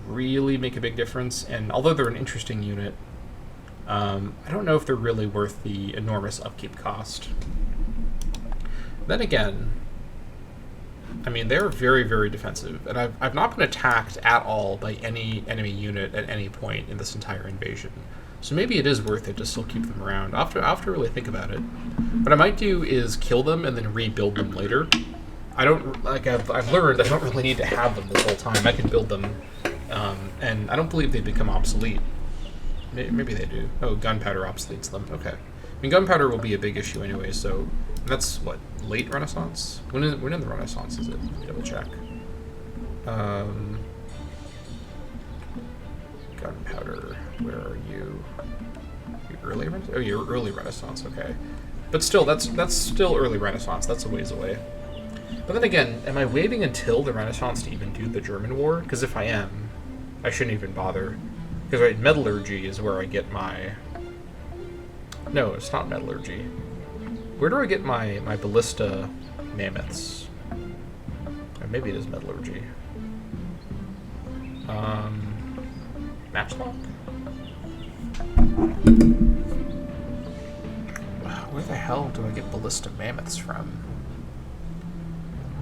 really make a big difference, and although they're an interesting unit, I don't know if they're really worth the enormous upkeep cost. Then again, I mean, they're very, very defensive, and I've not been attacked at all by any enemy unit at any point in this entire invasion. So maybe it is worth it to still keep them around. I'll have to really think about it. What I might do is kill them and then rebuild them later. I don't, I've learned I don't really need to have them this whole time. I can build them, and I don't believe they become obsolete. Maybe they do. Oh, gunpowder obsoletes them. Okay. I mean, gunpowder will be a big issue anyway, so that's, what, late Renaissance? When in the Renaissance is it? Let me double check. Gunpowder, where are you? Early Renaissance? Oh, you're early Renaissance, okay. But still, that's still early Renaissance. That's a ways away. But then again, am I waiting until the Renaissance to even do the German War? Because if I am, I shouldn't even bother. Because, right, metallurgy is where I get my... No, it's not metallurgy. Where do I get my ballista mammoths? Or maybe it is metallurgy. Matchlock? Where the hell do I get ballista mammoths from?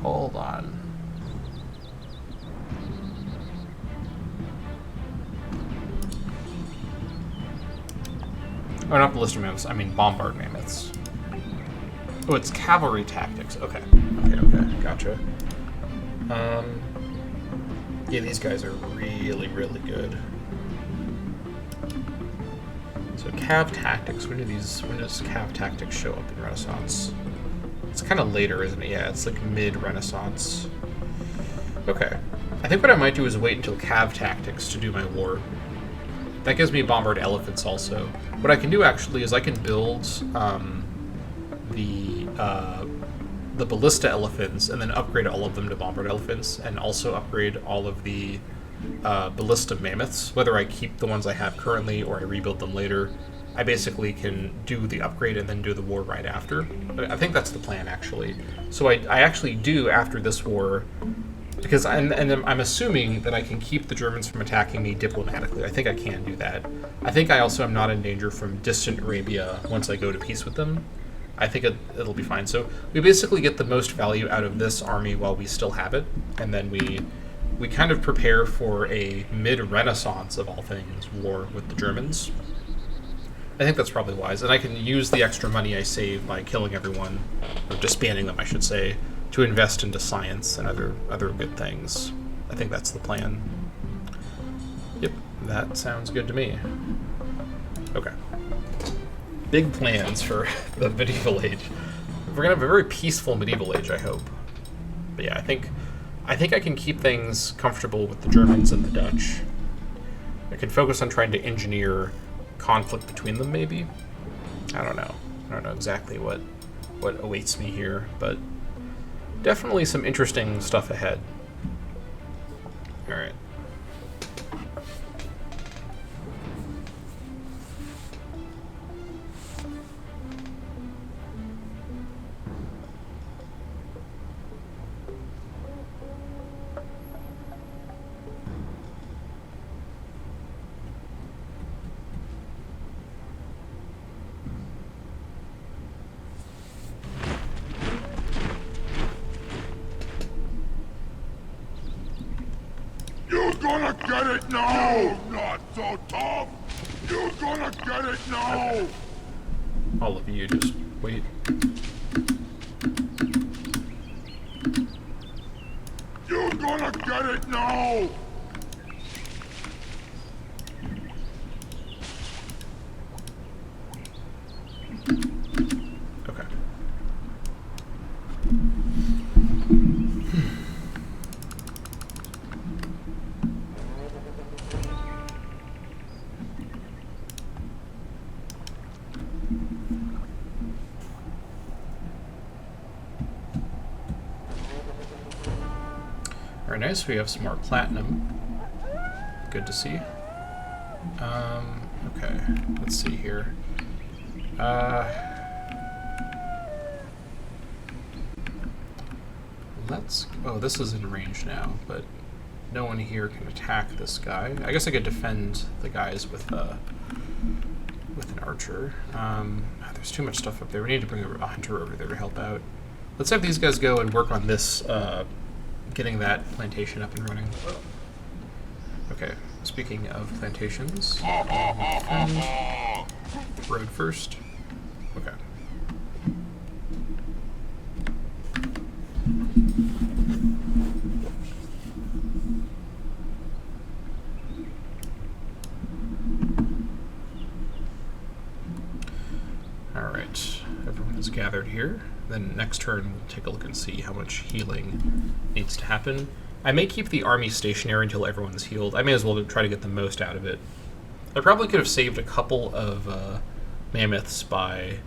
Hold on. Oh, not ballista mammoths. I mean bombard mammoths. Oh, it's cavalry tactics. Okay. Okay. Gotcha. Yeah, these guys are really, really good. So So Cav Tactics, when does Cav Tactics show up in Renaissance? It's kind of later, isn't it? Yeah, it's like mid-Renaissance. Okay. I think what I might do is wait until Cav Tactics to do my war. That gives me Bombered Elephants also. What I can do actually is I can build the Ballista Elephants and then upgrade all of them to Bombered Elephants, and also upgrade all of the Ballista Mammoths. Whether I keep the ones I have currently or I rebuild them later, I basically can do the upgrade and then do the war right after. I think that's the plan, actually. So I actually do, after this war, because I'm assuming that I can keep the Germans from attacking me diplomatically. I think I can do that. I think I also am not in danger from distant Arabia once I go to peace with them. I think it'll be fine. So we basically get the most value out of this army while we still have it, and then we kind of prepare for a mid-Renaissance, of all things, war with the Germans. I think that's probably wise, and I can use the extra money I save by killing everyone, or disbanding them, I should say, to invest into science and other good things. I think that's the plan. Yep, that sounds good to me. Okay. Big plans for the medieval age. We're gonna have a very peaceful medieval age, I hope. But yeah, I think I can keep things comfortable with the Germans and the Dutch. I can focus on trying to engineer conflict between them, maybe? I don't know. I don't know exactly what awaits me here, but definitely some interesting stuff ahead. Alright. You're gonna get it now! Not so tough! You're gonna get it now! All of you just wait. You're gonna get it now! Okay. Very nice, we have some more platinum. Good to see. Okay, let's see here. Oh, this is in range now, but no one here can attack this guy. I guess I could defend the guys with an archer. There's too much stuff up there. We need to bring a hunter over there to help out. Let's have these guys go and work on this, getting that plantation up and running. Okay, speaking of plantations, road first. Okay. Alright, everyone is gathered here. Then next turn, we'll take a look and see how much healing needs to happen. I may keep the army stationary until everyone's healed. I may as well try to get the most out of it. I probably could have saved a couple of mammoths by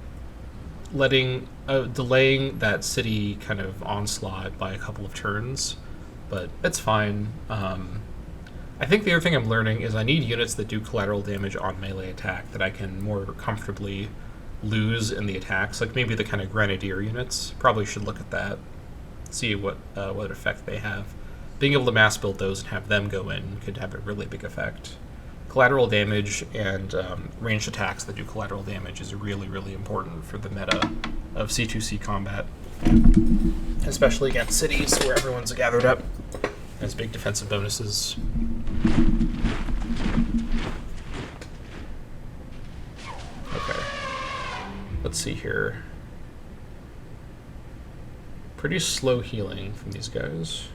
delaying that city kind of onslaught by a couple of turns, but it's fine. I think the other thing I'm learning is I need units that do collateral damage on melee attack that I can more comfortably lose in the attacks, like maybe the kind of grenadier units. Probably should look at that, see what effect they have. Being able to mass build those and have them go in could have a really big effect. Collateral damage and ranged attacks that do collateral damage is really, really important for the meta of C2C combat, especially against cities where everyone's gathered up. Has big defensive bonuses. Okay. Let's see here. Pretty slow healing from these guys.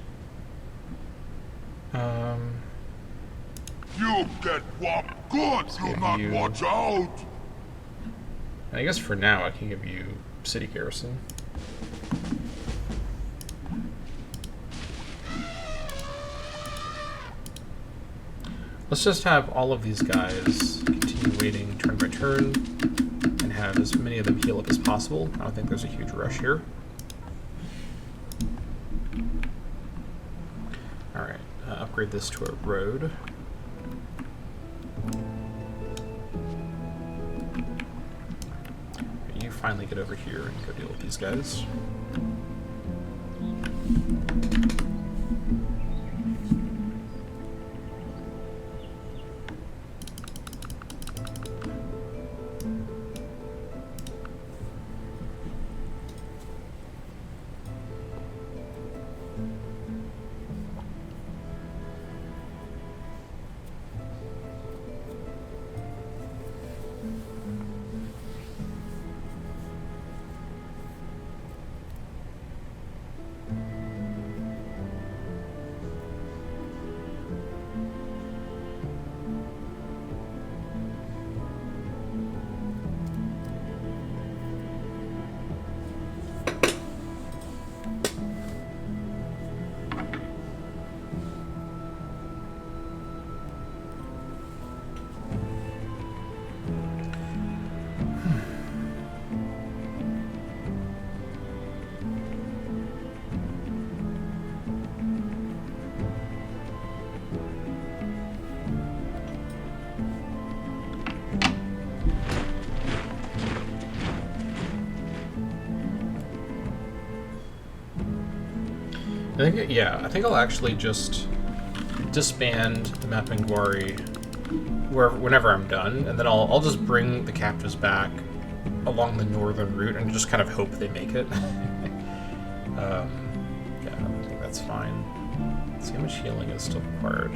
You get whopped good, you not watch out! And I guess for now I can give you city garrison. Let's just have all of these guys continue waiting turn by turn and have as many of them heal up as possible. I don't think there's a huge rush here. Alright, upgrade this to a road. You finally get over here and go deal with these guys. I think I'll actually just disband the Mapinguari whenever I'm done, and then I'll just bring the captives back along the northern route and just kind of hope they make it. Yeah, I think that's fine. Let's see how much healing is still required.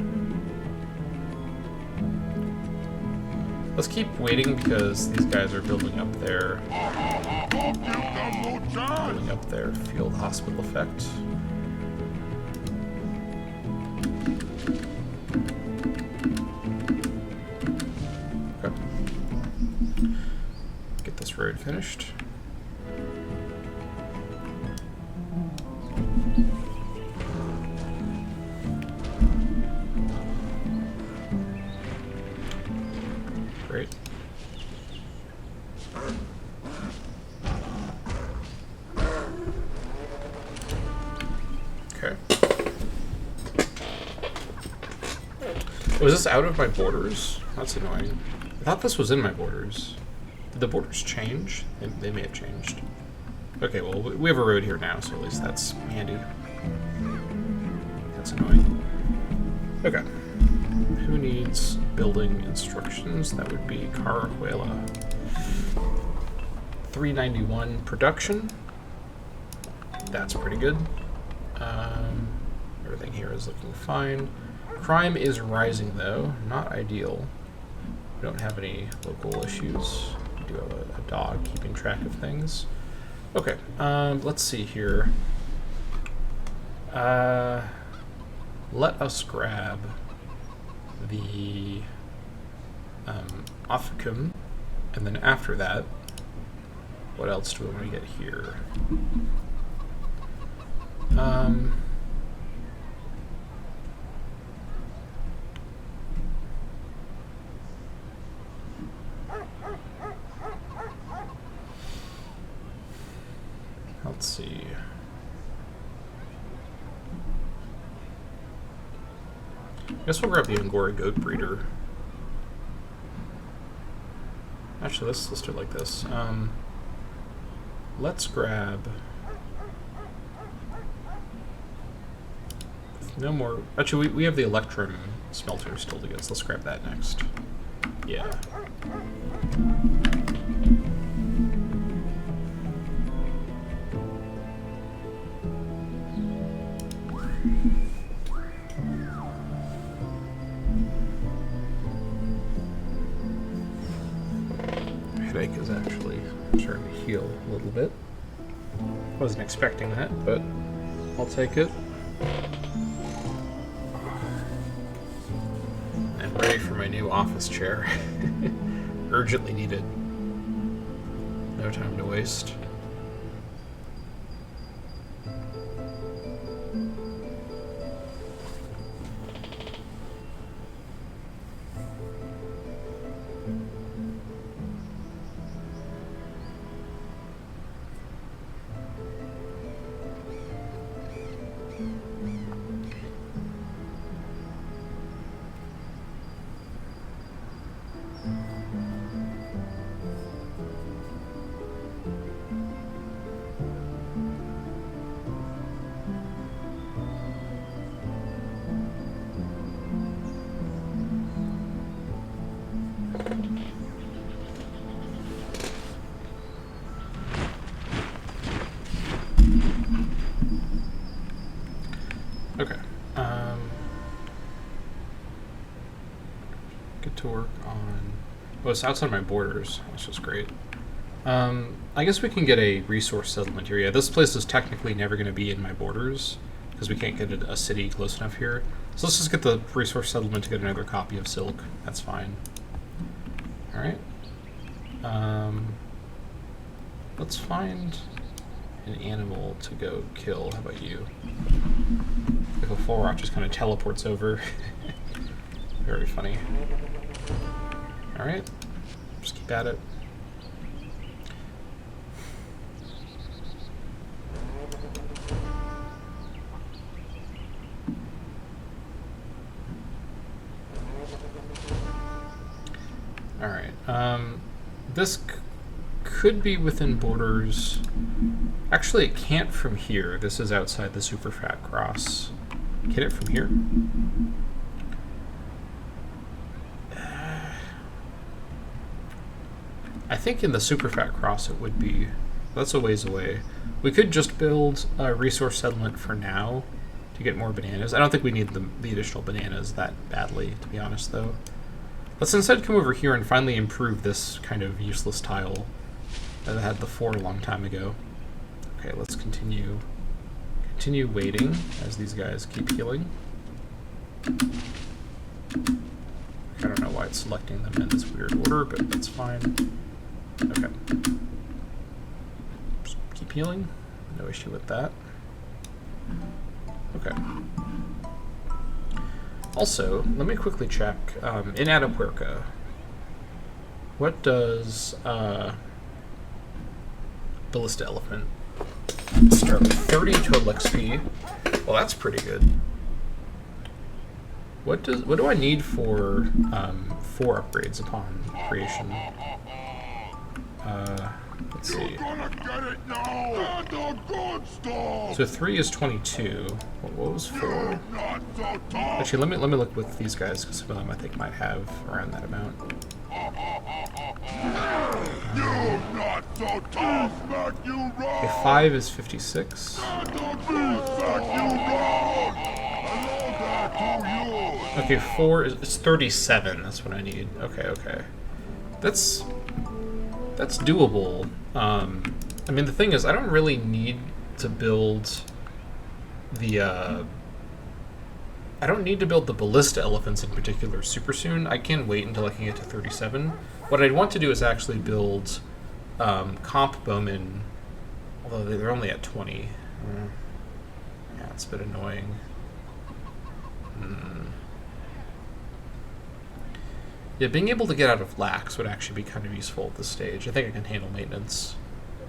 Let's keep waiting because these guys are building up their field hospital effect. Road finished. Great. Okay. Was this out of my borders? That's annoying. I thought this was in my borders. Did the borders change? They may have changed. Okay, well, we have a road here now, so at least that's handy. That's annoying. Okay. Who needs building instructions? That would be Carahuela. 391 production. That's pretty good. Everything here is looking fine. Crime is rising, though. Not ideal. We don't have any local issues. We do have a dog keeping track of things. Okay, let's see here. Let us grab the Africum, and then after that, what else do we want to get here? Let's see. I guess we'll grab the Angora goat breeder. Actually, let's do it like this. Let's grab. No more. Actually, we have the Electrum smelter still to get, so let's grab that next. Yeah. Headache is actually starting to heal a little bit. Wasn't expecting that, but I'll take it. I'm ready for my new office chair. Urgently needed. No time to waste. Okay. Get to work on... Oh, it's outside my borders, which is great. I guess we can get a resource settlement here. Yeah, this place is technically never going to be in my borders, because we can't get a city close enough here. So let's just get the resource settlement to get another copy of silk. That's fine. Alright. Let's find an animal to go kill. How about you? Like a full rock just kind of teleports over. Very funny. Alright. Just keep at it. Alright. This could be within borders. Actually, it can't from here. This is outside the super fat cross. Can it from here? I think in the super fat cross it would be. That's a ways away. We could just build a resource settlement for now to get more bananas. I don't think we need the additional bananas that badly, to be honest, though. Let's instead come over here and finally improve this kind of useless tile that I had before a long time ago. Okay, let's continue waiting as these guys keep healing. I don't know why it's selecting them in this weird order, but that's fine. Okay. Just keep healing. No issue with that. Okay. Also, let me quickly check. In Atapuerca, what does Ballista Elephant start with? 30 total XP. Well, that's pretty good. What do I need for 4 upgrades upon creation? Let's see. So 3 is 22. What was 4? Actually, let me look with these guys, because some of them I think might have around that amount. Okay, 5 is 56. Okay, 4 is 37. That's what I need. Okay. That's doable. I mean, the thing is, I don't really need to build the I don't need to build the ballista elephants in particular super soon. I can wait until I can get to 37. What I'd want to do is actually build comp bowmen, although they're only at 20. Yeah, it's a bit annoying. Yeah, being able to get out of lax would actually be kind of useful at this stage. I think I can handle maintenance.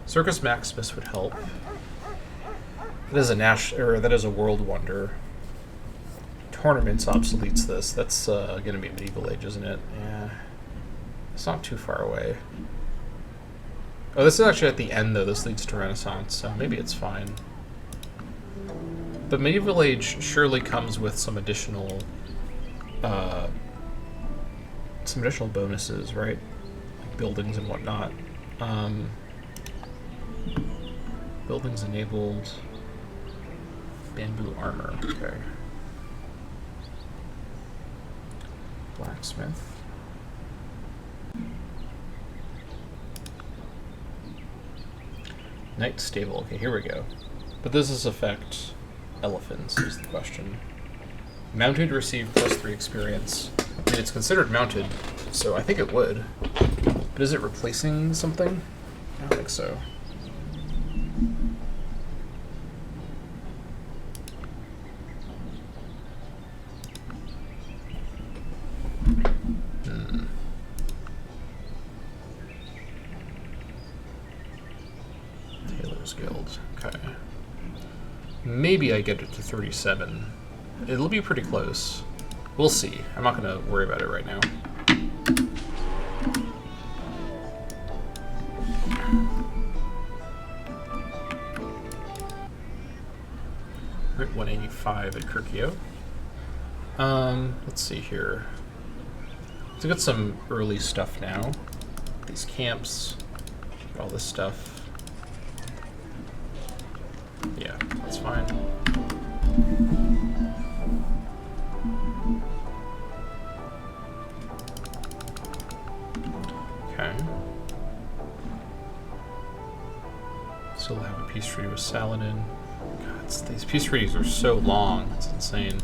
Circus Maximus would help. That is a world wonder. Tournaments obsoletes this. That's going to be medieval age, isn't it? Yeah. It's not too far away. Oh, this is actually at the end, though. This leads to Renaissance, so maybe it's fine. But medieval age surely comes with some additional bonuses, right? Like buildings and whatnot. Buildings enabled. Bamboo armor. Okay. Blacksmith. Knight stable. Okay, here we go. But does this affect elephants, is the question. Mounted receive +3 experience. I mean, it's considered mounted, so I think it would. But is it replacing something? I don't think so. Taylor's Guild. Okay. Maybe I get it to 37. It'll be pretty close. We'll see. I'm not going to worry about it right now. We're at 185 at Kirkio. Let's see here. Let's get some early stuff now. These camps, all this stuff. Yeah, that's fine. Okay. Still have a peace treaty with Saladin. God, these peace treaties are so long. It's insane.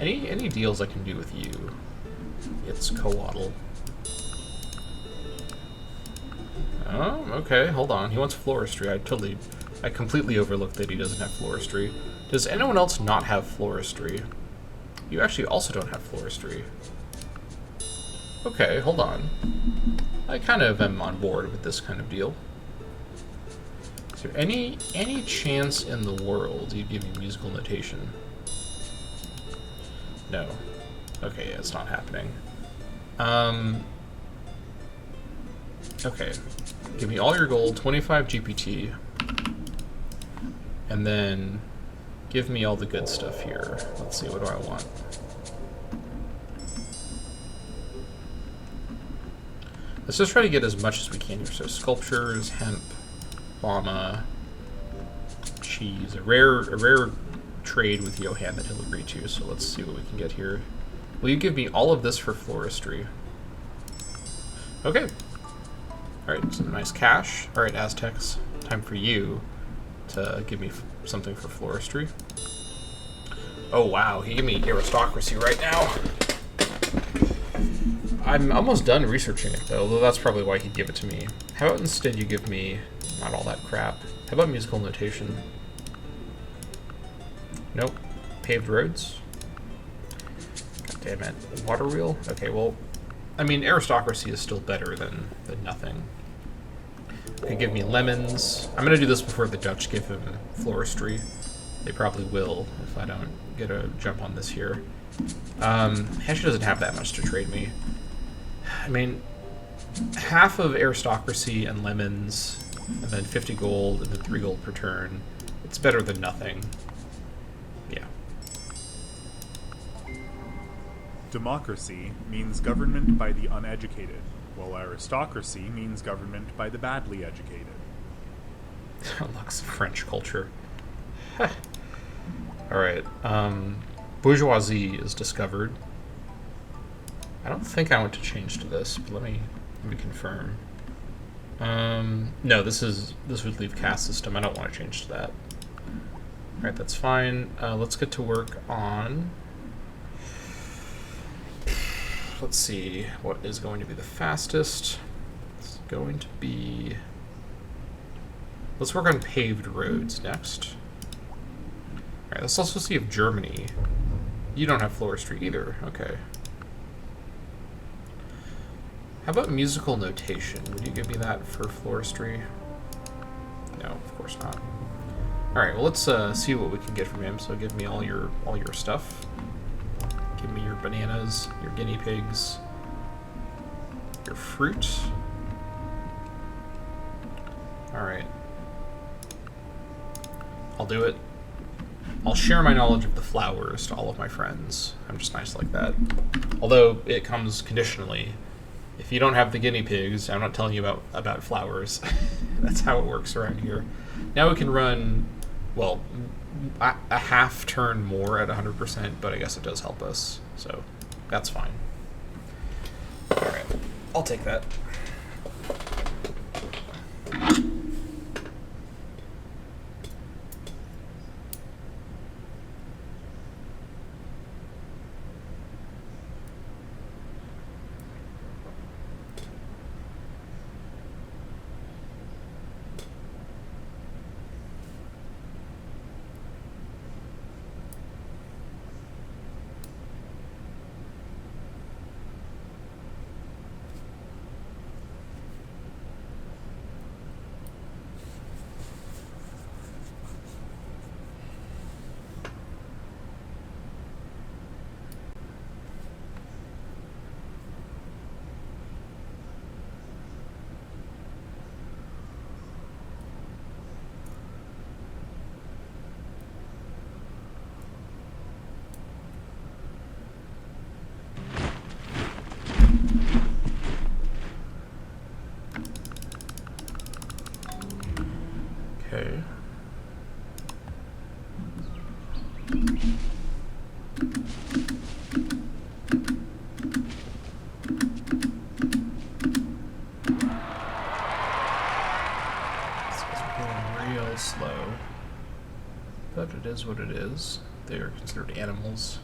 Any deals I can do with you? It's coatl. Oh, okay. Hold on. He wants floristry. I completely overlooked that he doesn't have floristry. Does anyone else not have floristry? You actually also don't have floristry. Okay, hold on. I kind of am on board with this kind of deal. Is there any chance in the world you'd give me musical notation? No. Okay, yeah, it's not happening. Okay. Give me all your gold, 25 GPT, and then give me all the good stuff here. Let's see, what do I want? Let's just try to get as much as we can here. So sculptures, hemp, llama, cheese, a rare trade with Johan that he'll agree to. So let's see what we can get here. Will you give me all of this for floristry? Okay. Alright, some nice cash. Alright, Aztecs, time for you to give me something for floristry. Oh wow, he gave me aristocracy right now. I'm almost done researching it though, although that's probably why he'd give it to me. How about instead you give me not all that crap? How about musical notation? Nope. Paved roads? God damn it. Water wheel? Okay, well, I mean, aristocracy is still better than nothing. They give me lemons. I'm going to do this before the Dutch give him floristry. They probably will if I don't get a jump on this here. He actually doesn't have that much to trade me. I mean, half of aristocracy and lemons, and then 50 gold, and then 3 gold per turn. It's better than nothing. Yeah. Democracy means government by the uneducated, while aristocracy means government by the badly educated. Lux French culture. Alright, bourgeoisie is discovered. I don't think I want to change to this, but let me confirm. No, this would leave caste system. I don't want to change to that. Alright, that's fine. Let's get to work on... Let's see, what is going to be the fastest? It's going to be... Let's work on paved roads next. Alright, let's also see if Germany... You don't have floristry either, okay. How about musical notation? Would you give me that for floristry? No, of course not. Alright, well let's see what we can get from him. So give me all your stuff. Give me your bananas, your guinea pigs, your fruit. Alright. I'll do it. I'll share my knowledge of the flowers to all of my friends. I'm just nice like that. Although it comes conditionally. If you don't have the guinea pigs, I'm not telling you about flowers. That's how it works around here. Now we can run, well, a half turn more at 100%, but I guess it does help us, so that's fine. Alright, I'll take that. is what it is. They're considered animals.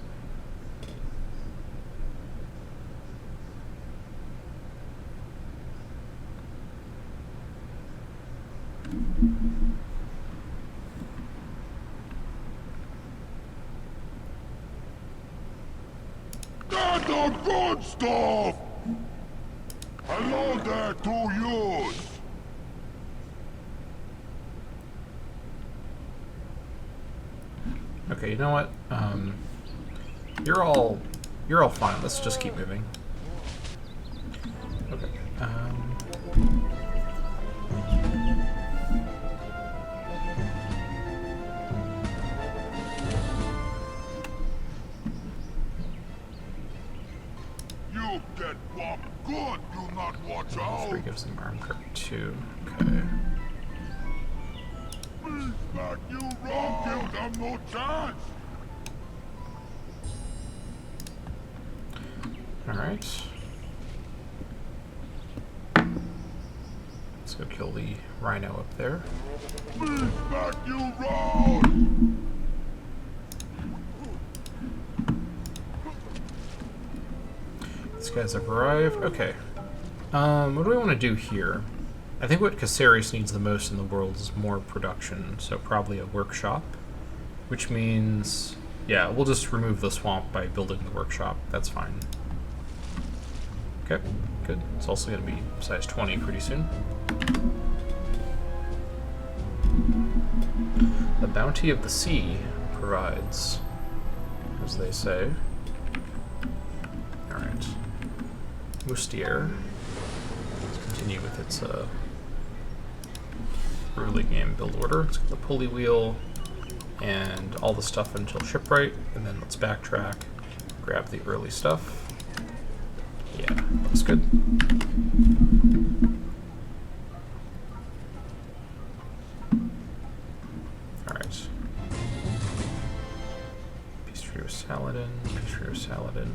That's the good stuff! Hello there to you! Okay, you know what? You're all fine. Let's just keep moving. Okay. You get what good, do not watch out! 3 gives them arm card 2. Okay. Please back you wrong, give them no chance! Alright. Let's go kill the rhino up there. Please back you wrong! These guys have arrived. Okay. What do we want to do here? I think what Caceres needs the most in the world is more production, so probably a workshop. Which means, yeah, we'll just remove the swamp by building the workshop. That's fine. Okay, good. It's also going to be size 20 pretty soon. The bounty of the sea provides, as they say. Alright. Moustier. Let's continue with its early game build order. Let's get the pulley wheel and all the stuff until shipwright, and then let's backtrack, grab the early stuff. Yeah, looks good. Alright. Piece for Saladin, piece for Saladin.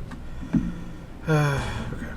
Okay.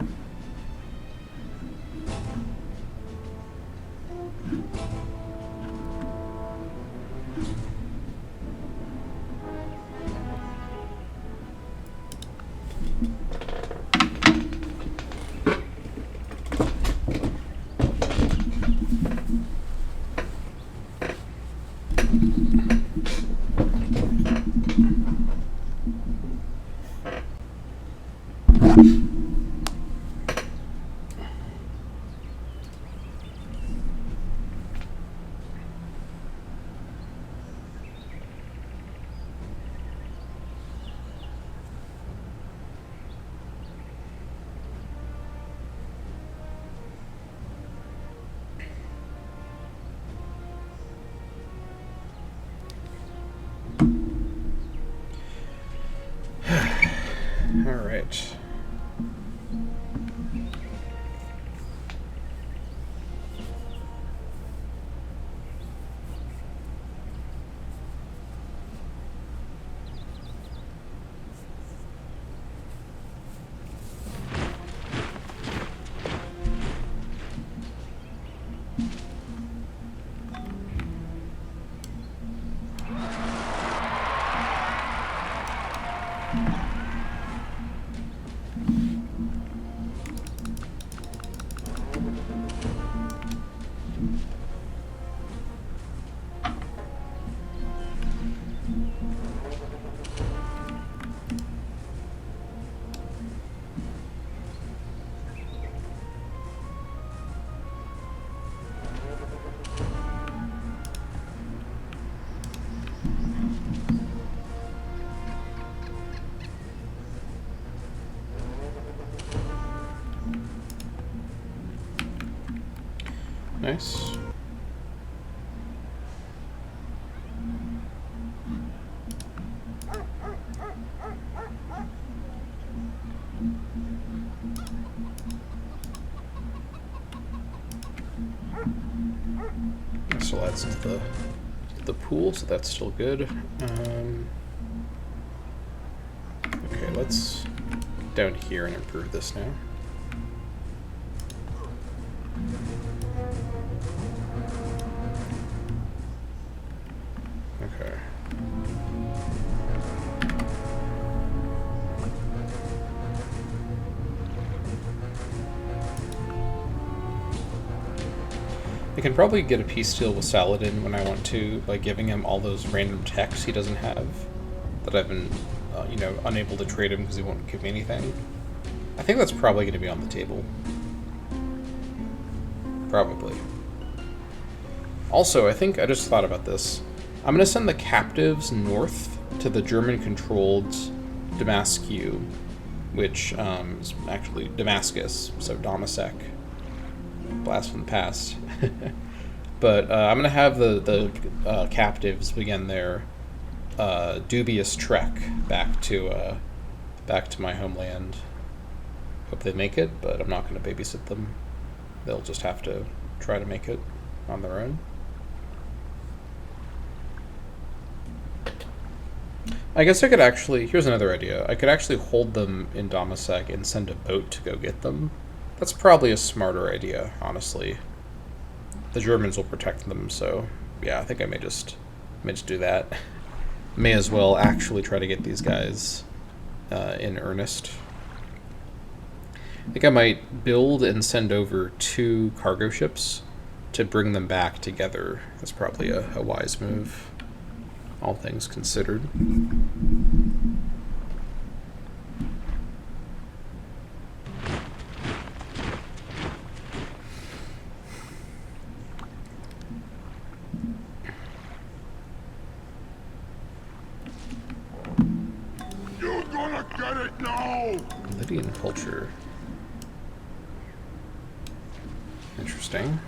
All right. Nice. That still adds to the pool, so that's still good. Okay, let's down here and improve this now. Okay. I can probably get a peace deal with Saladin when I want to by giving him all those random techs he doesn't have that I've been, unable to trade him because he won't give me anything. I think that's probably going to be on the table. Probably. Also, I think I just thought about this. I'm going to send the captives north to the German-controlled Damascus, which is actually Damascus, so Damasek. Blast from the past. But I'm going to have the captives begin their dubious trek back to my homeland. Hope they make it, but I'm not going to babysit them. They'll just have to try to make it on their own. I guess I could actually... Here's another idea. I could actually hold them in Damasek and send a boat to go get them. That's probably a smarter idea, honestly. The Germans will protect them, so... Yeah, I think I may just do that. May as well actually try to get these guys in earnest. I think I might build and send over 2 cargo ships to bring them back together. That's probably a wise move, all things considered. You're gonna get it now! Lydian culture. Interesting.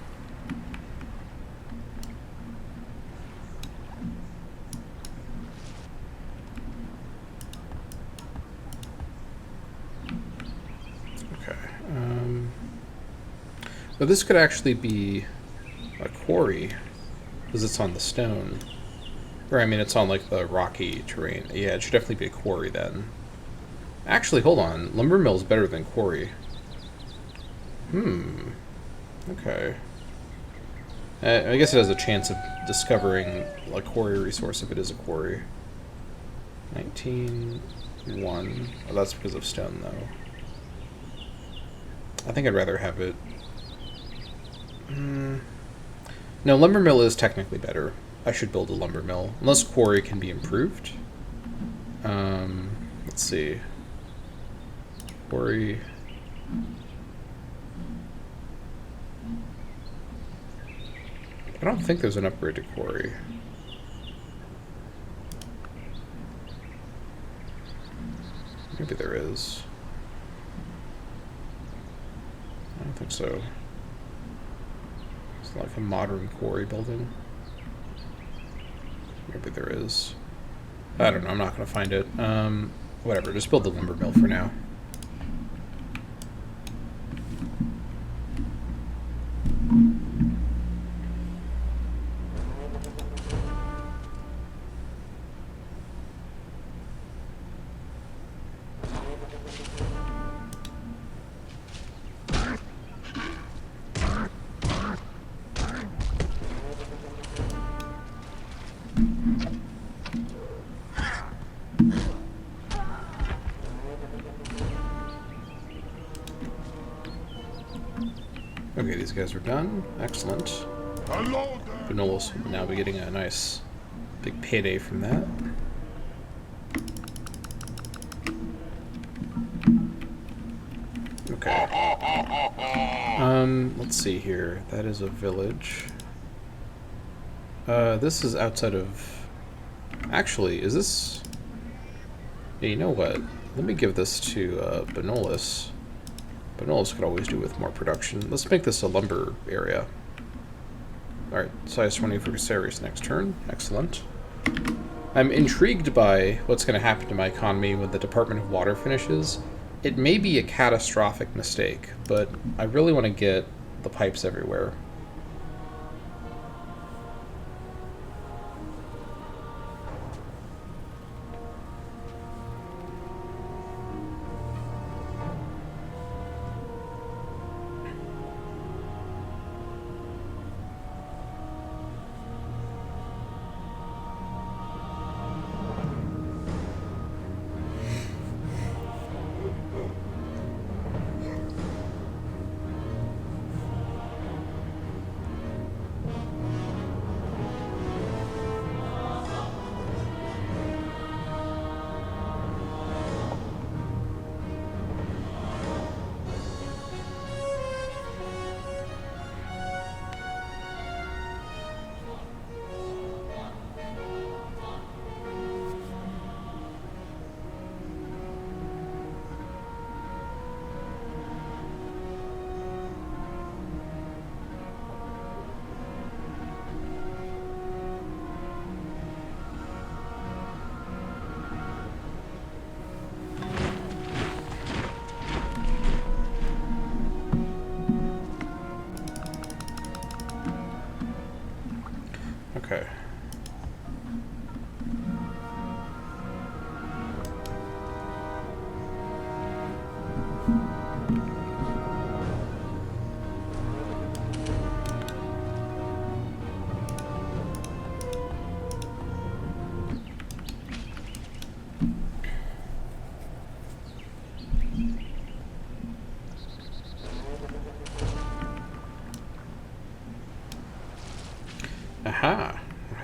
Okay. But this could actually be a quarry, because it's on the stone. Or, I mean, it's on, like, the rocky terrain. Yeah, it should definitely be a quarry, then. Actually, hold on. Lumber mill is better than quarry. Okay. I guess it has a chance of discovering a quarry resource if it is a quarry. 19-1. Oh, that's because of stone, though. I think I'd rather have it... No, lumber mill is technically better. I should build a lumber mill. Unless quarry can be improved. Let's see. Quarry... I don't think there's an upgrade to quarry. Maybe there is. I don't think so. It's like a modern quarry building. Maybe there is. I don't know, I'm not going to find it. Whatever, just build the lumber mill for now. Okay, these guys are done. Excellent. Hello there! Benolos will now be getting a nice big payday from that. Okay. Let's see here. That is a village. This is outside of... Actually, is this... Yeah, you know what? Let me give this to Benolos. Benolos could always do with more production. Let's make this a lumber area. Alright, size 20 for Viserys next turn. Excellent. I'm intrigued by what's going to happen to my economy when the Department of Water finishes. It may be a catastrophic mistake, but I really want to get the pipes everywhere.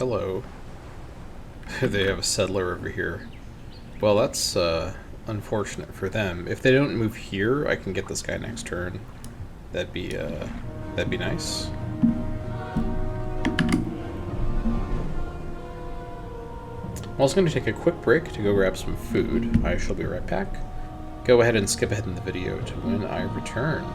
hello. They have a settler over here. Well, that's unfortunate for them. If they don't move here, I can get this guy next turn. That'd be nice. I'm also going to take a quick break to go grab some food. I shall be right back. Go ahead and skip ahead in the video to when I return.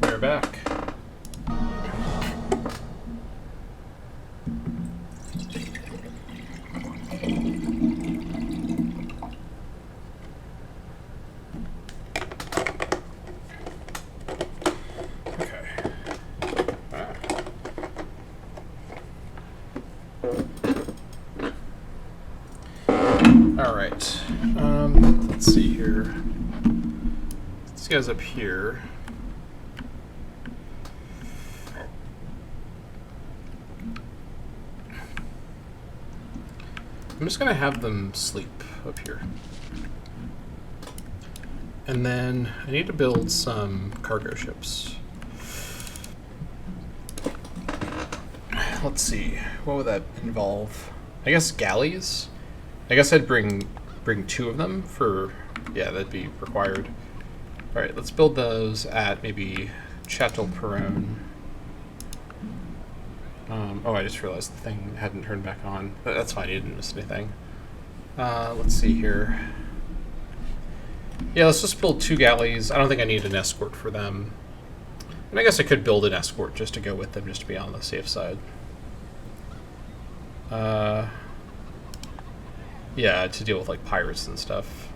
We're back. Alright, let's see here. This guy's up here. I'm just gonna have them sleep up here. And then I need to build some cargo ships. Let's see, what would that involve? I guess galleys? I guess I'd bring 2 of them for, yeah, that'd be required. Alright, let's build those at maybe Château-Peron. Oh, I just realized the thing hadn't turned back on. That's fine, you didn't miss anything. Let's see here. Yeah, let's just build 2 galleys. I don't think I need an escort for them. And I guess I could build an escort just to go with them, just to be on the safe side. Yeah, to deal with like pirates and stuff.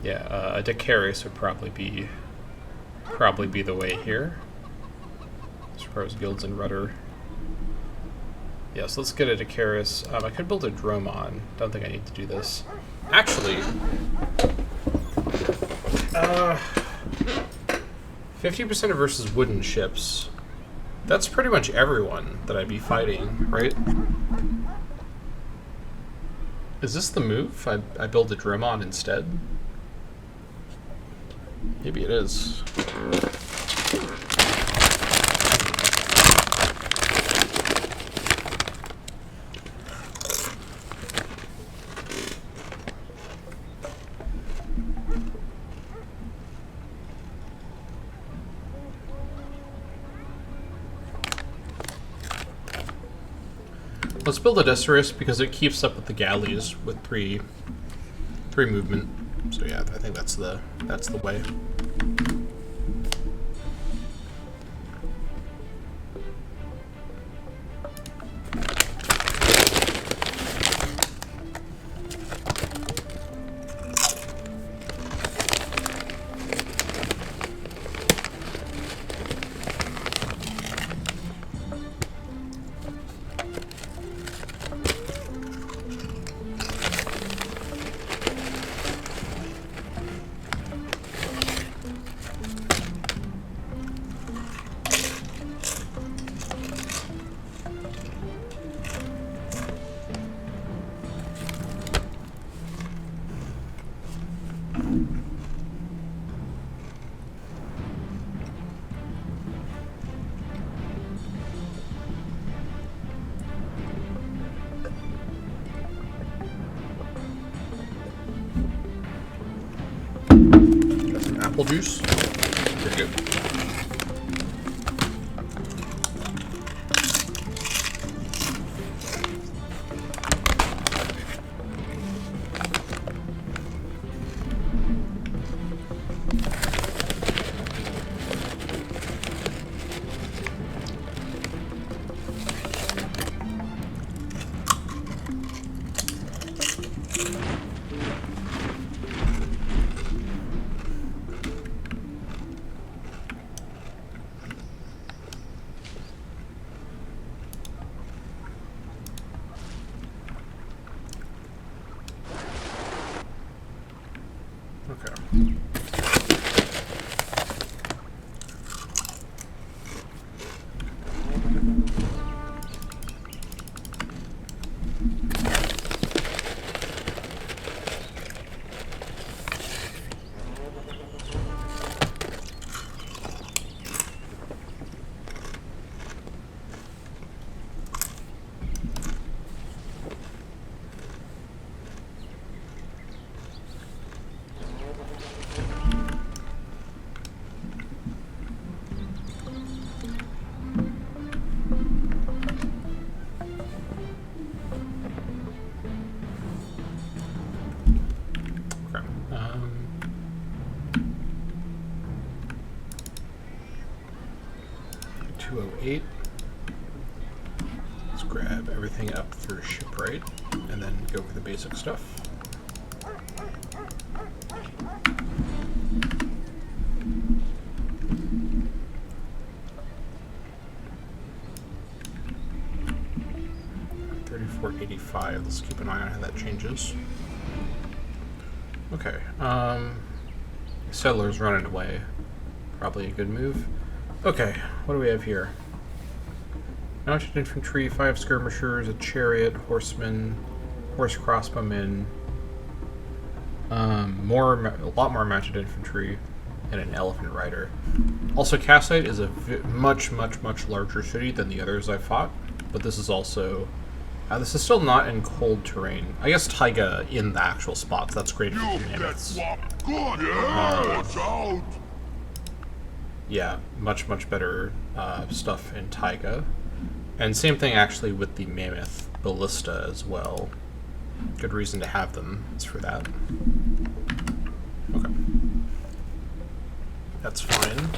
Yeah, a Decaris would probably be the way here. As far as guilds and rudder. Yeah, so let's get a Decaris. I could build a Dromon. Don't think I need to do this. Actually, 50% versus wooden ships. That's pretty much everyone that I'd be fighting, right? Is this the move? I build a Dromon instead? Maybe it is. Let's build a Decitus because it keeps up with the galleys with three movement. So yeah, I think that's the way. Apple juice. Pretty good. Okay. Okay. 208. Let's grab everything up through shipwright and then go over the basic stuff. $34.85. Let's keep an eye on how that changes. Okay. Settlers running away. Probably a good move. Okay, what do we have here? Mounted infantry, 5 skirmishers, a chariot, horsemen, horse crossbowmen, a lot more mounted infantry, and an elephant rider. Also, Cassite is a much larger city than the others I fought, but this is also this is still not in cold terrain. I guess taiga in the actual spots. That's great for mammoths. Yeah, much better stuff in taiga. And same thing actually with the mammoth ballista as well. Good reason to have them is for that. Okay. That's fine.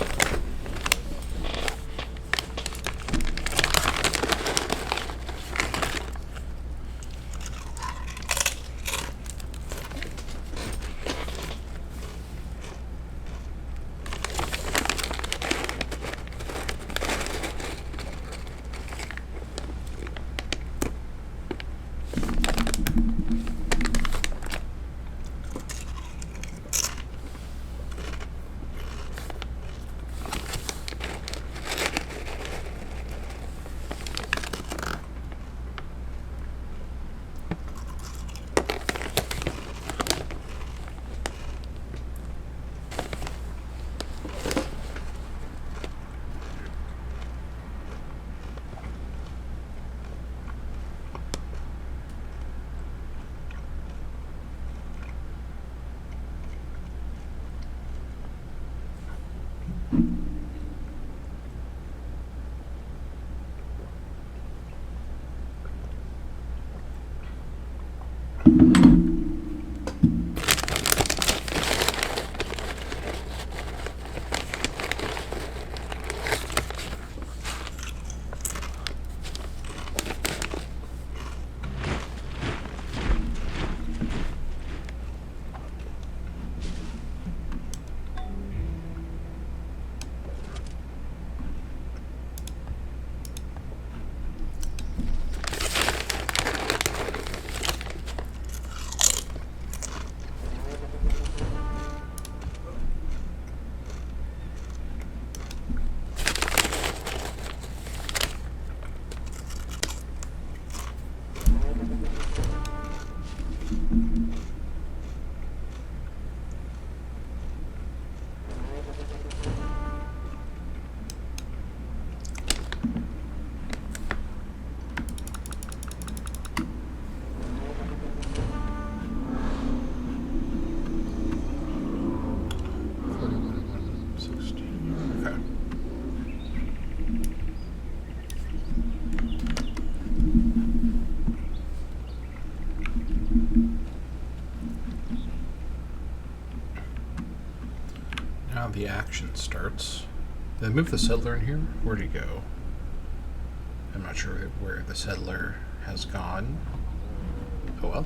now the action starts. Did I move the settler in here? Where'd he go? I'm not sure where the settler has gone. Oh well.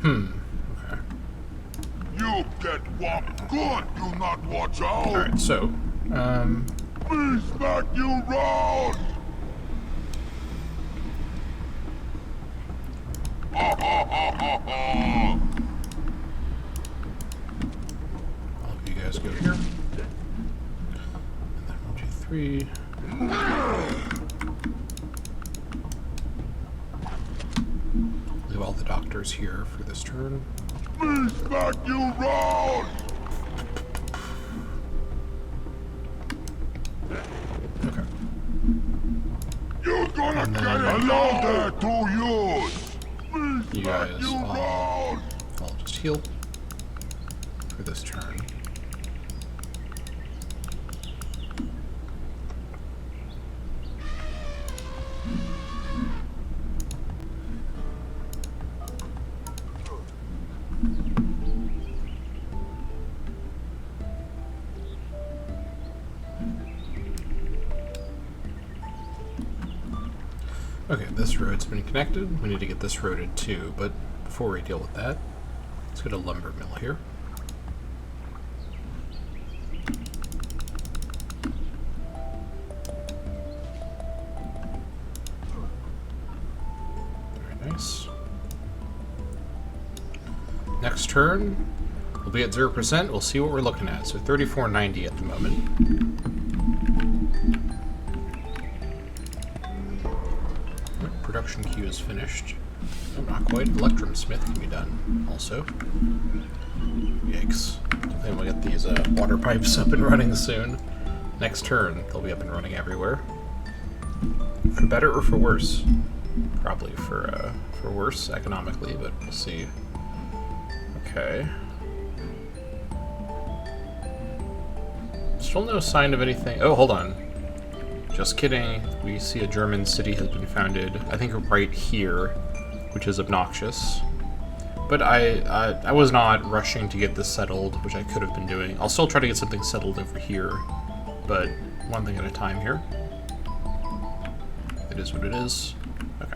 Okay. You get whopped good, you not watch out! Alright, so, Me smack you round! Ha ha ha ha ha! all of you guys go here. And then 1, 2, 3. Leave all the doctors here for this turn. Me smack you round! Okay. You gonna And get then- it allow that to use! Me You smack guys you all- round! I'll just heal for this turn. Okay, this road's been connected. We need to get this roaded too, but before we deal with that, let's go to lumber mill here. Very nice. Next turn, we'll be at 0%. We'll see what we're looking at. So 3490 at the moment. Production queue is finished. Oh, not quite. Electrum Smith can be done also. Yikes. I think we'll get these water pipes up and running soon. Next turn, they'll be up and running everywhere. For better or for worse? Probably for worse economically, but we'll see. Okay. Still no sign of anything. Oh, hold on. Just kidding. We see a German city has been founded, I think right here, which is obnoxious. But I was not rushing to get this settled, which I could have been doing. I'll still try to get something settled over here, but one thing at a time here. It is what it is. Okay.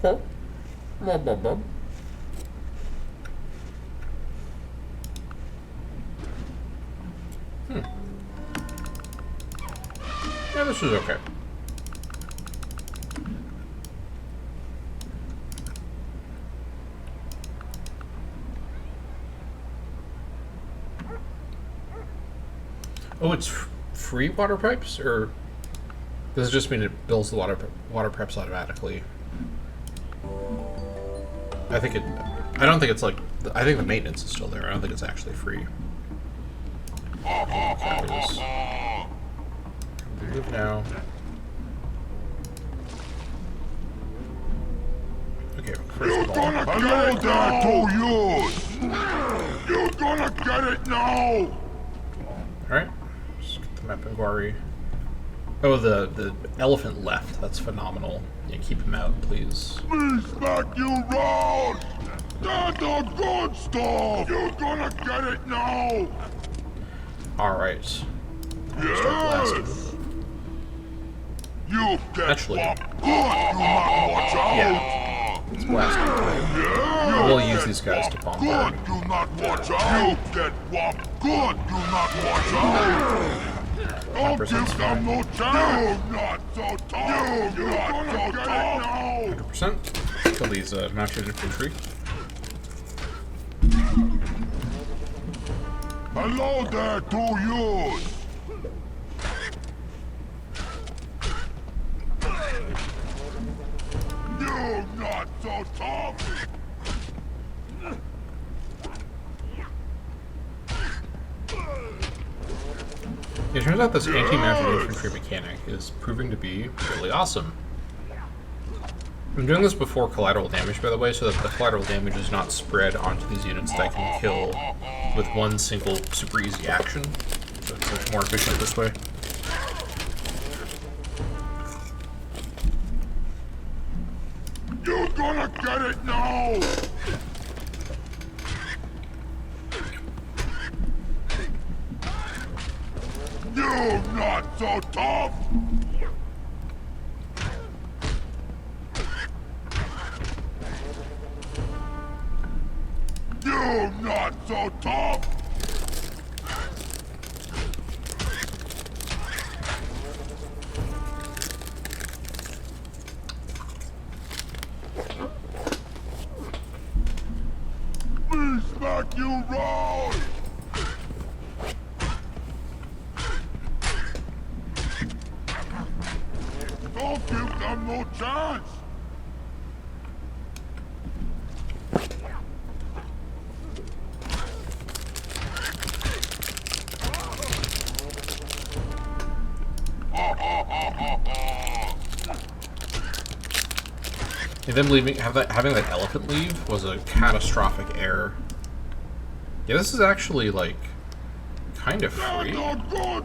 Yeah, this is okay. Oh, it's free water pipes, or does it just mean it builds the water pipes automatically? I don't think it's like. I think the maintenance is still there. I don't think it's actually free. Move now. Okay, first of all. Gonna get it now to you! You're gonna get it now! Alright. Just get the map inquiry. Oh, the elephant left. That's phenomenal. Yeah, keep him out, please. Please back you round! That's the good stuff! You're gonna get it now! Alright. Yes! You get Actually, whopped good! You not watch out! yeah. It's blasting. Yeah. We'll use these guys to bomb Good! guard. You not watch out! You get whopped good! You not watch out! Don't give them no chance! You not so tough! You not so tough! 100%. Kill these mounted infantry. Hello there to you! You not so tough! It turns out this anti-mounted infantry mechanic is proving to be really awesome. I'm doing this before collateral damage, by the way, so that the collateral damage is not spread onto these units that I can kill with one single super easy action. So it's much more efficient this way. You're gonna get it now! You're not so tough! You're not so tough! Please back you round! Don't give them no chance! And them having that elephant leave was a catastrophic error. Yeah, this is actually, like, kind of free. You're not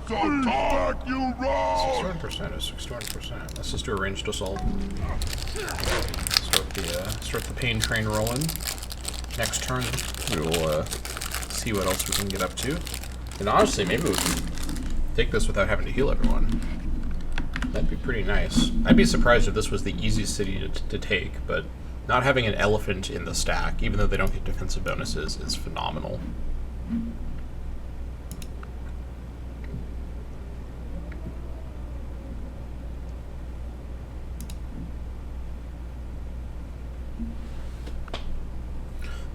so tough! You round! 61% is 61%. Let's just do a ranged assault. Start the pain train rolling. Next turn, we will see what else we can get up to. And honestly, maybe we can take this without having to heal everyone. That'd be pretty nice. I'd be surprised if this was the easiest city to take, but not having an elephant in the stack, even though they don't get defensive bonuses, is phenomenal.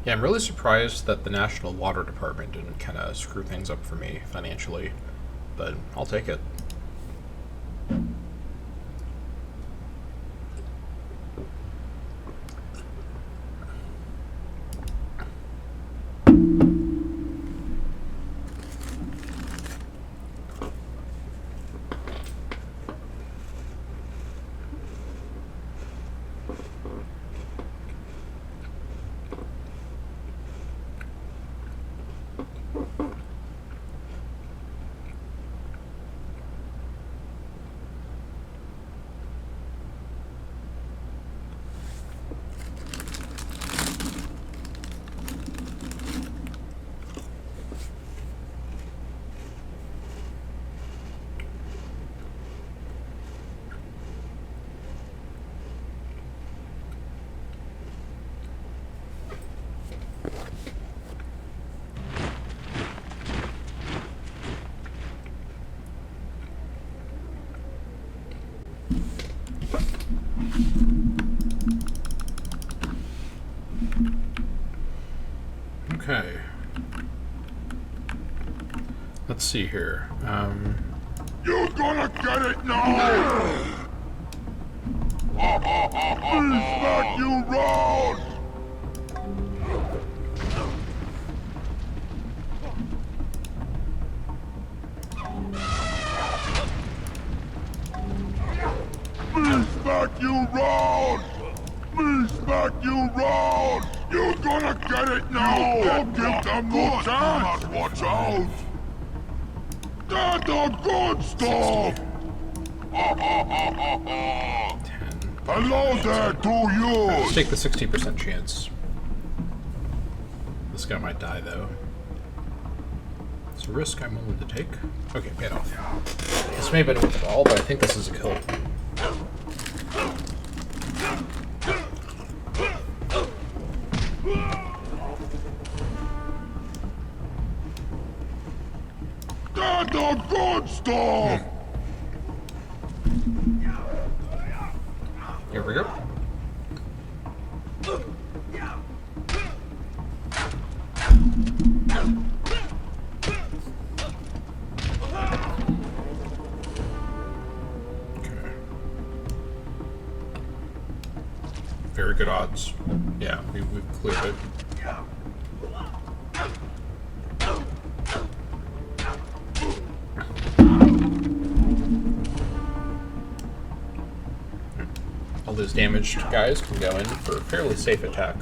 Yeah, I'm really surprised that the National Water Department didn't kind of screw things up for me financially, but I'll take it. Okay. Let's see here. You're gonna get it now! Please back you round! Please back you round! Please back you round! You're gonna get it now! Don't give them no chance! Watch out! That's the good stuff! 10. Hello there to you! Let's take the 60% chance. This guy might die, though. It's a risk I'm willing to take. Okay, paid off. This may have been worth it all, but I think this is a kill. That's the good stuff! Here we go. Okay. Very good odds. Yeah, we've cleared it. All those damaged guys can go in for a fairly safe attack.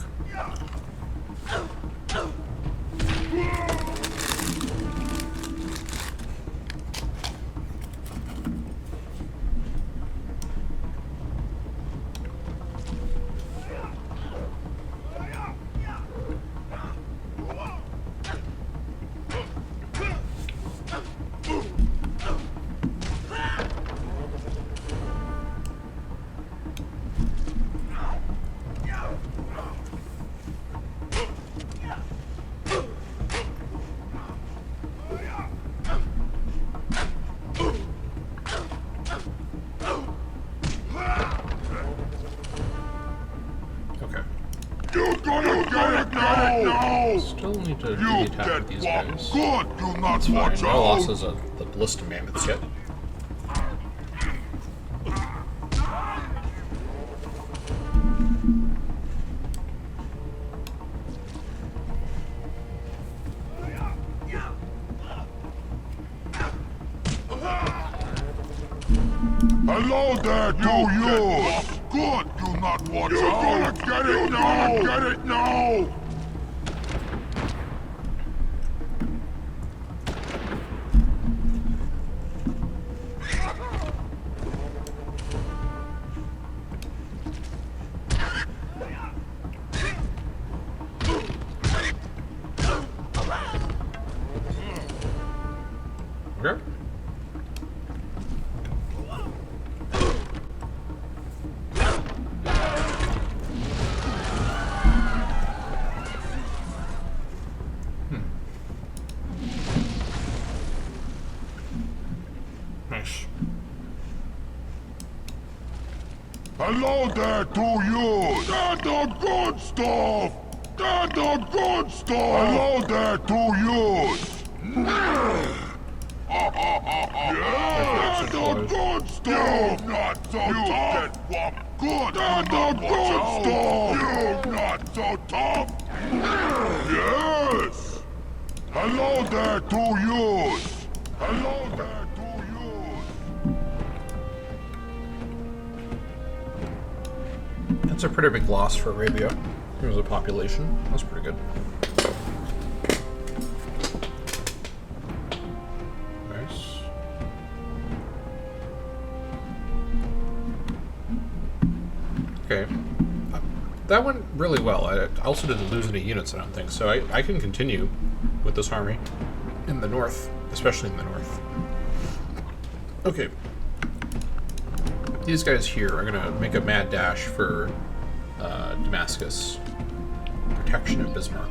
You're gonna get it now! Still need to do the You attack get with these what? guys. Good, do not It's fine. watch No out! losses of the ballista mammoths yet. Hello there to you! Good, do not watch out! You're gonna get it now! You're gonna get it now! Okay. Nice. Hello there to you! That's the good stuff! That's the good stuff! Hello there to you! That's the good stuff! You're not so tough! Good! That's the good stuff! You're not so tough! Yes! Hello there to you! Hello there to you! That's a pretty big loss for Arabia in terms of population. That's pretty good. Nice. Okay. That went really well. I also didn't lose any units, I don't think, so I can continue with this army in the north, especially in the north. Okay. These guys here are going to make a mad dash for Damascus. Protection of Bismarck.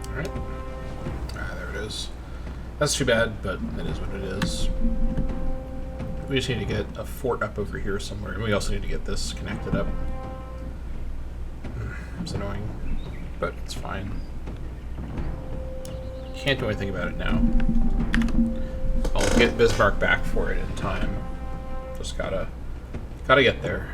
Alright. That's too bad, but it is what it is. We just need to get a fort up over here somewhere, and we also need to get this connected up. It's annoying, but it's fine. Can't do anything about it now. I'll get Bismarck back for it in time. Just gotta get there.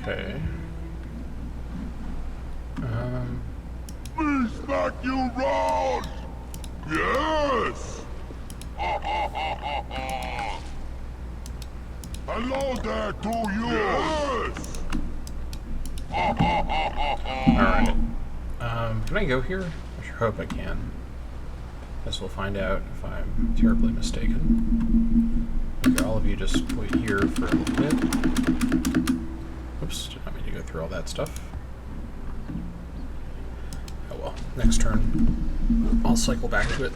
Okay. Me smack you round! Yes! Hello there to you! Yes! Alright. Can I go here? I sure hope I can. Guess we'll find out if I'm terribly mistaken. Okay, all of you just wait here for a little bit. Oops, did not mean to go through all that stuff. Oh well, next turn. I'll cycle back to it.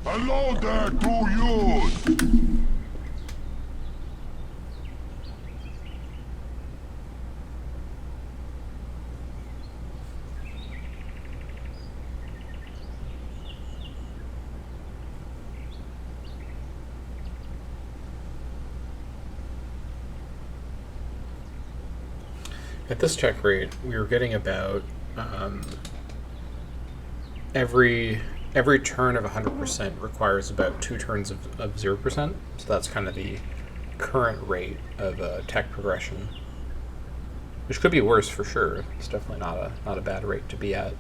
Hello there to you! At this check rate, we were getting about every turn of 100% requires about 2 turns of 0%. So that's kind of the current rate of tech progression, which could be worse for sure. It's definitely not a bad rate to be at.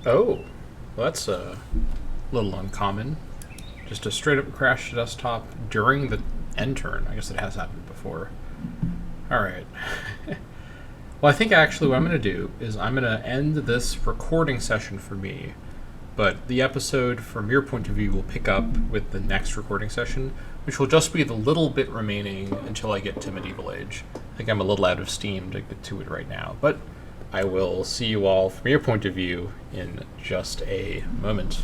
Oh, well, that's a little uncommon. Just a straight up crash to desktop during the end turn. I guess it has happened before. Alright. Well, I think actually what I'm going to do is I'm going to end this recording session for me, but the episode from your point of view will pick up with the next recording session, which will just be the little bit remaining until I get to Medieval Age. I think I'm a little out of steam to get to it right now, but I will see you all from your point of view in just a moment.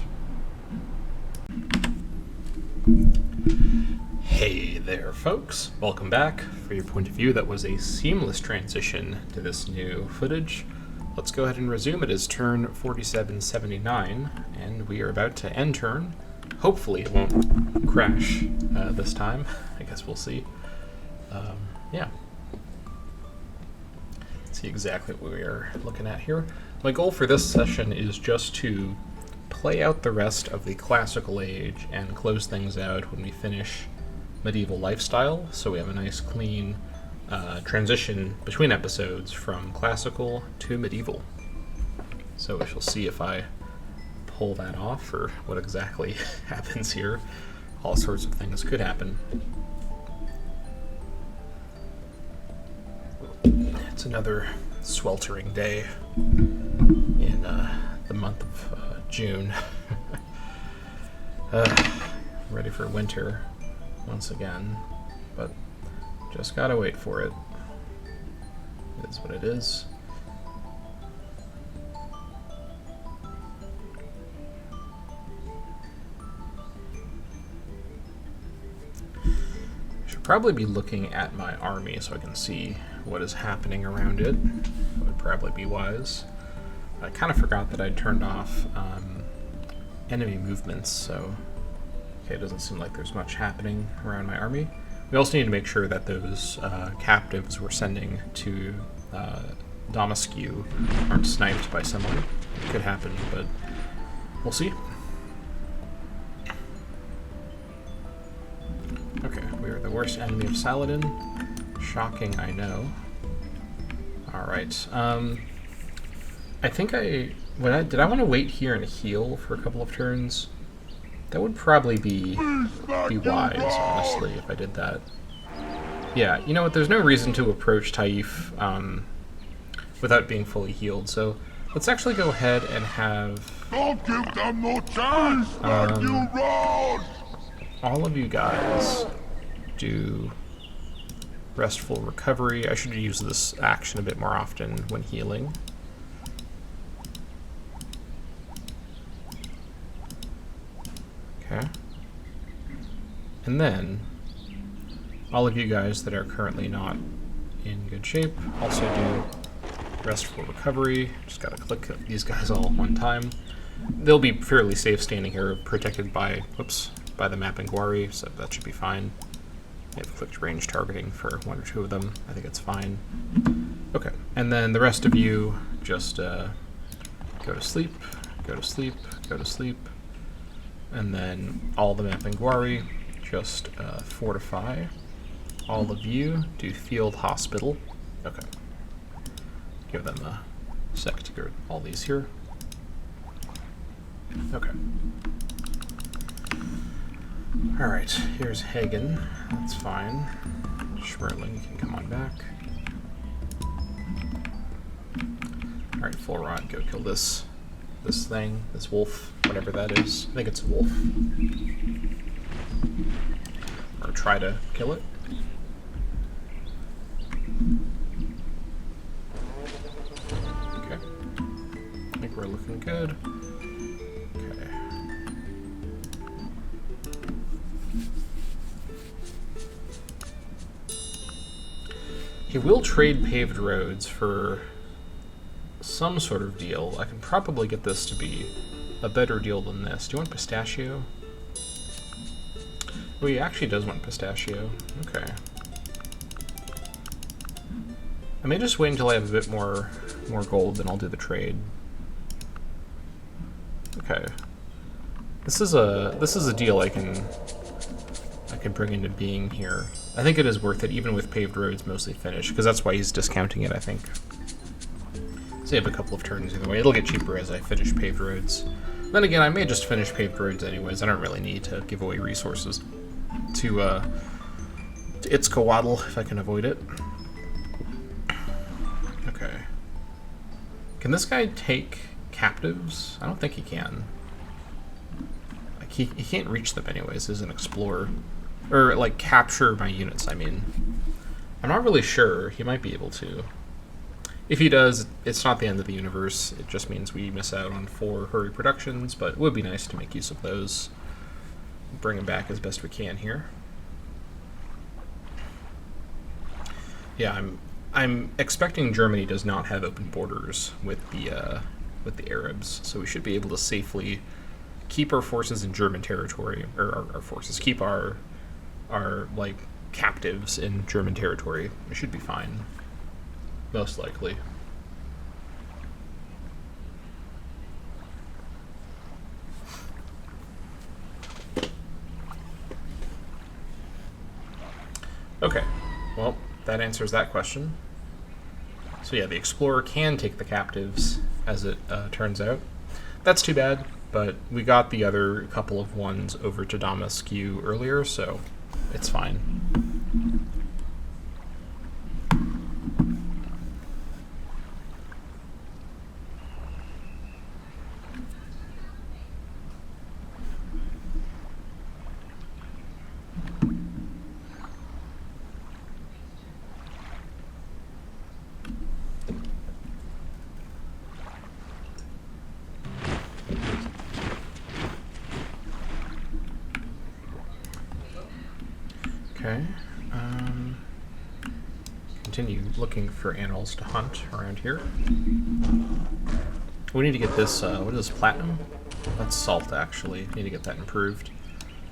Hey there, folks. Welcome back. For your point of view, that was a seamless transition to this new footage. Let's go ahead and resume. It is turn 4779, and we are about to end turn. Hopefully it won't crash this time. I guess we'll see. Yeah. Let's see exactly what we are looking at here. My goal for this session is just to play out the rest of the classical age and close things out when we finish medieval lifestyle, so we have a nice clean transition between episodes from classical to medieval. So we shall see if I pull that off or what exactly happens here. All sorts of things could happen. It's another sweltering day in the month of June. Ready for winter once again, but just gotta wait for it. It is what it is. I should probably be looking at my army so I can see what is happening around it. That would probably be wise. I kind of forgot that I'd turned off enemy movements, so okay, it doesn't seem like there's much happening around my army. We also need to make sure that those captives we're sending to Damascus aren't sniped by someone. It could happen, but we'll see. Okay, we are the worst enemy of Saladin. Shocking, I know. Alright, I think did I want to wait here and heal for a couple of turns? That would probably be wise, honestly, if I did that. Yeah, you know what, there's no reason to approach Taif without being fully healed, so let's actually go ahead and have Don't give them no chance! Let you run! all of you guys do restful recovery. I should use this action a bit more often when healing. Okay. And then, all of you guys that are currently not in good shape also do restful recovery. Just gotta click these guys all at one time. They'll be fairly safe standing here, protected by, by the mapping quarry, so that should be fine. I've clicked range targeting for one or two of them. I think it's fine. Okay, and then the rest of you just go to sleep, go to sleep, go to sleep. And then all the mapping Gwari, just fortify. All of you do field hospital. Okay. Give them a sec to get all these here. Okay. Alright, here's Hagen. That's fine. Schmerling can come on back. Alright, full rod, go kill this thing, this wolf, whatever that is. I think it's a wolf. Or try to kill it. Okay. I think we're looking good. Okay. He will trade paved roads for some sort of deal. I can probably get this to be a better deal than this. Do you want pistachio? Oh, he actually does want pistachio. Okay. I may just wait until I have a bit more gold, then I'll do the trade. Okay. This is a deal I can bring into being here. I think it is worth it, even with paved roads mostly finished, because that's why he's discounting it, I think. Save a couple of turns either way. It'll get cheaper as I finish paved roads. Then again, I may just finish paved roads anyways. I don't really need to give away resources to Itzcoatl if I can avoid it. Okay. Can this guy take captives? I don't think he can. Like he can't reach them anyways as an explorer. Or, like, capture my units, I mean. I'm not really sure. He might be able to. If he does, it's not the end of the universe. It just means we miss out on 4 hurry productions, but it would be nice to make use of those. Bring them back as best we can here. Yeah, I'm expecting Germany does not have open borders with the Arabs, so we should be able to safely keep our forces in German territory, or our forces, keep our like captives in German territory. It should be fine, most likely. Okay, well, that answers that question. So yeah, the Explorer can take the captives, as it turns out. That's too bad, but we got the other couple of ones over to Damascus earlier, so it's fine. Okay. Continue looking for animals to hunt around here. We need to get this, what is this, platinum? That's salt, actually. Need to get that improved.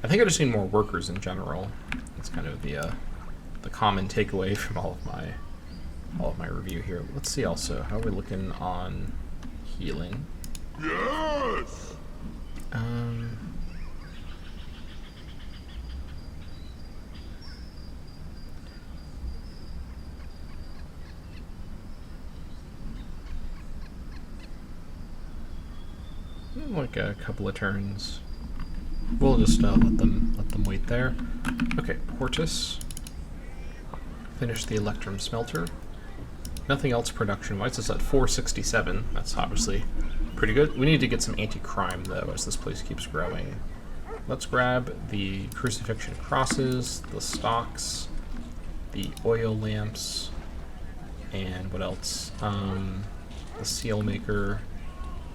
I think I just need more workers in general. That's kind of the common takeaway from all of my review here. Let's see also, how are we looking on healing? Yes! Like a couple of turns. We'll just let them wait there. Okay, Portus. Finish the Electrum smelter. Nothing else production-wise. It's at 467. That's obviously pretty good. We need to get some anti-crime though, as this place keeps growing. Let's grab the crucifixion crosses, the stocks, the oil lamps, and what else? The seal maker.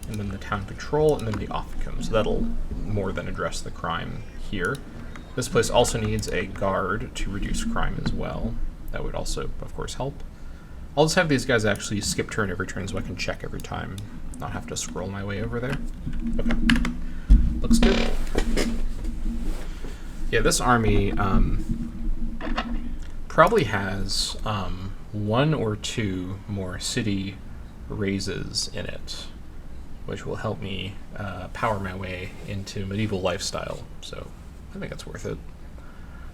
And then the town patrol, and then the Opticum. So that'll more than address the crime here. This place also needs a guard to reduce crime as well. That would also, of course, help. I'll just have these guys actually skip turn every turn so I can check every time, not have to scroll my way over there. Okay. Looks good. Yeah, this army probably has 1 or 2 more city raises in it, which will help me power my way into medieval lifestyle. So I think that's worth it.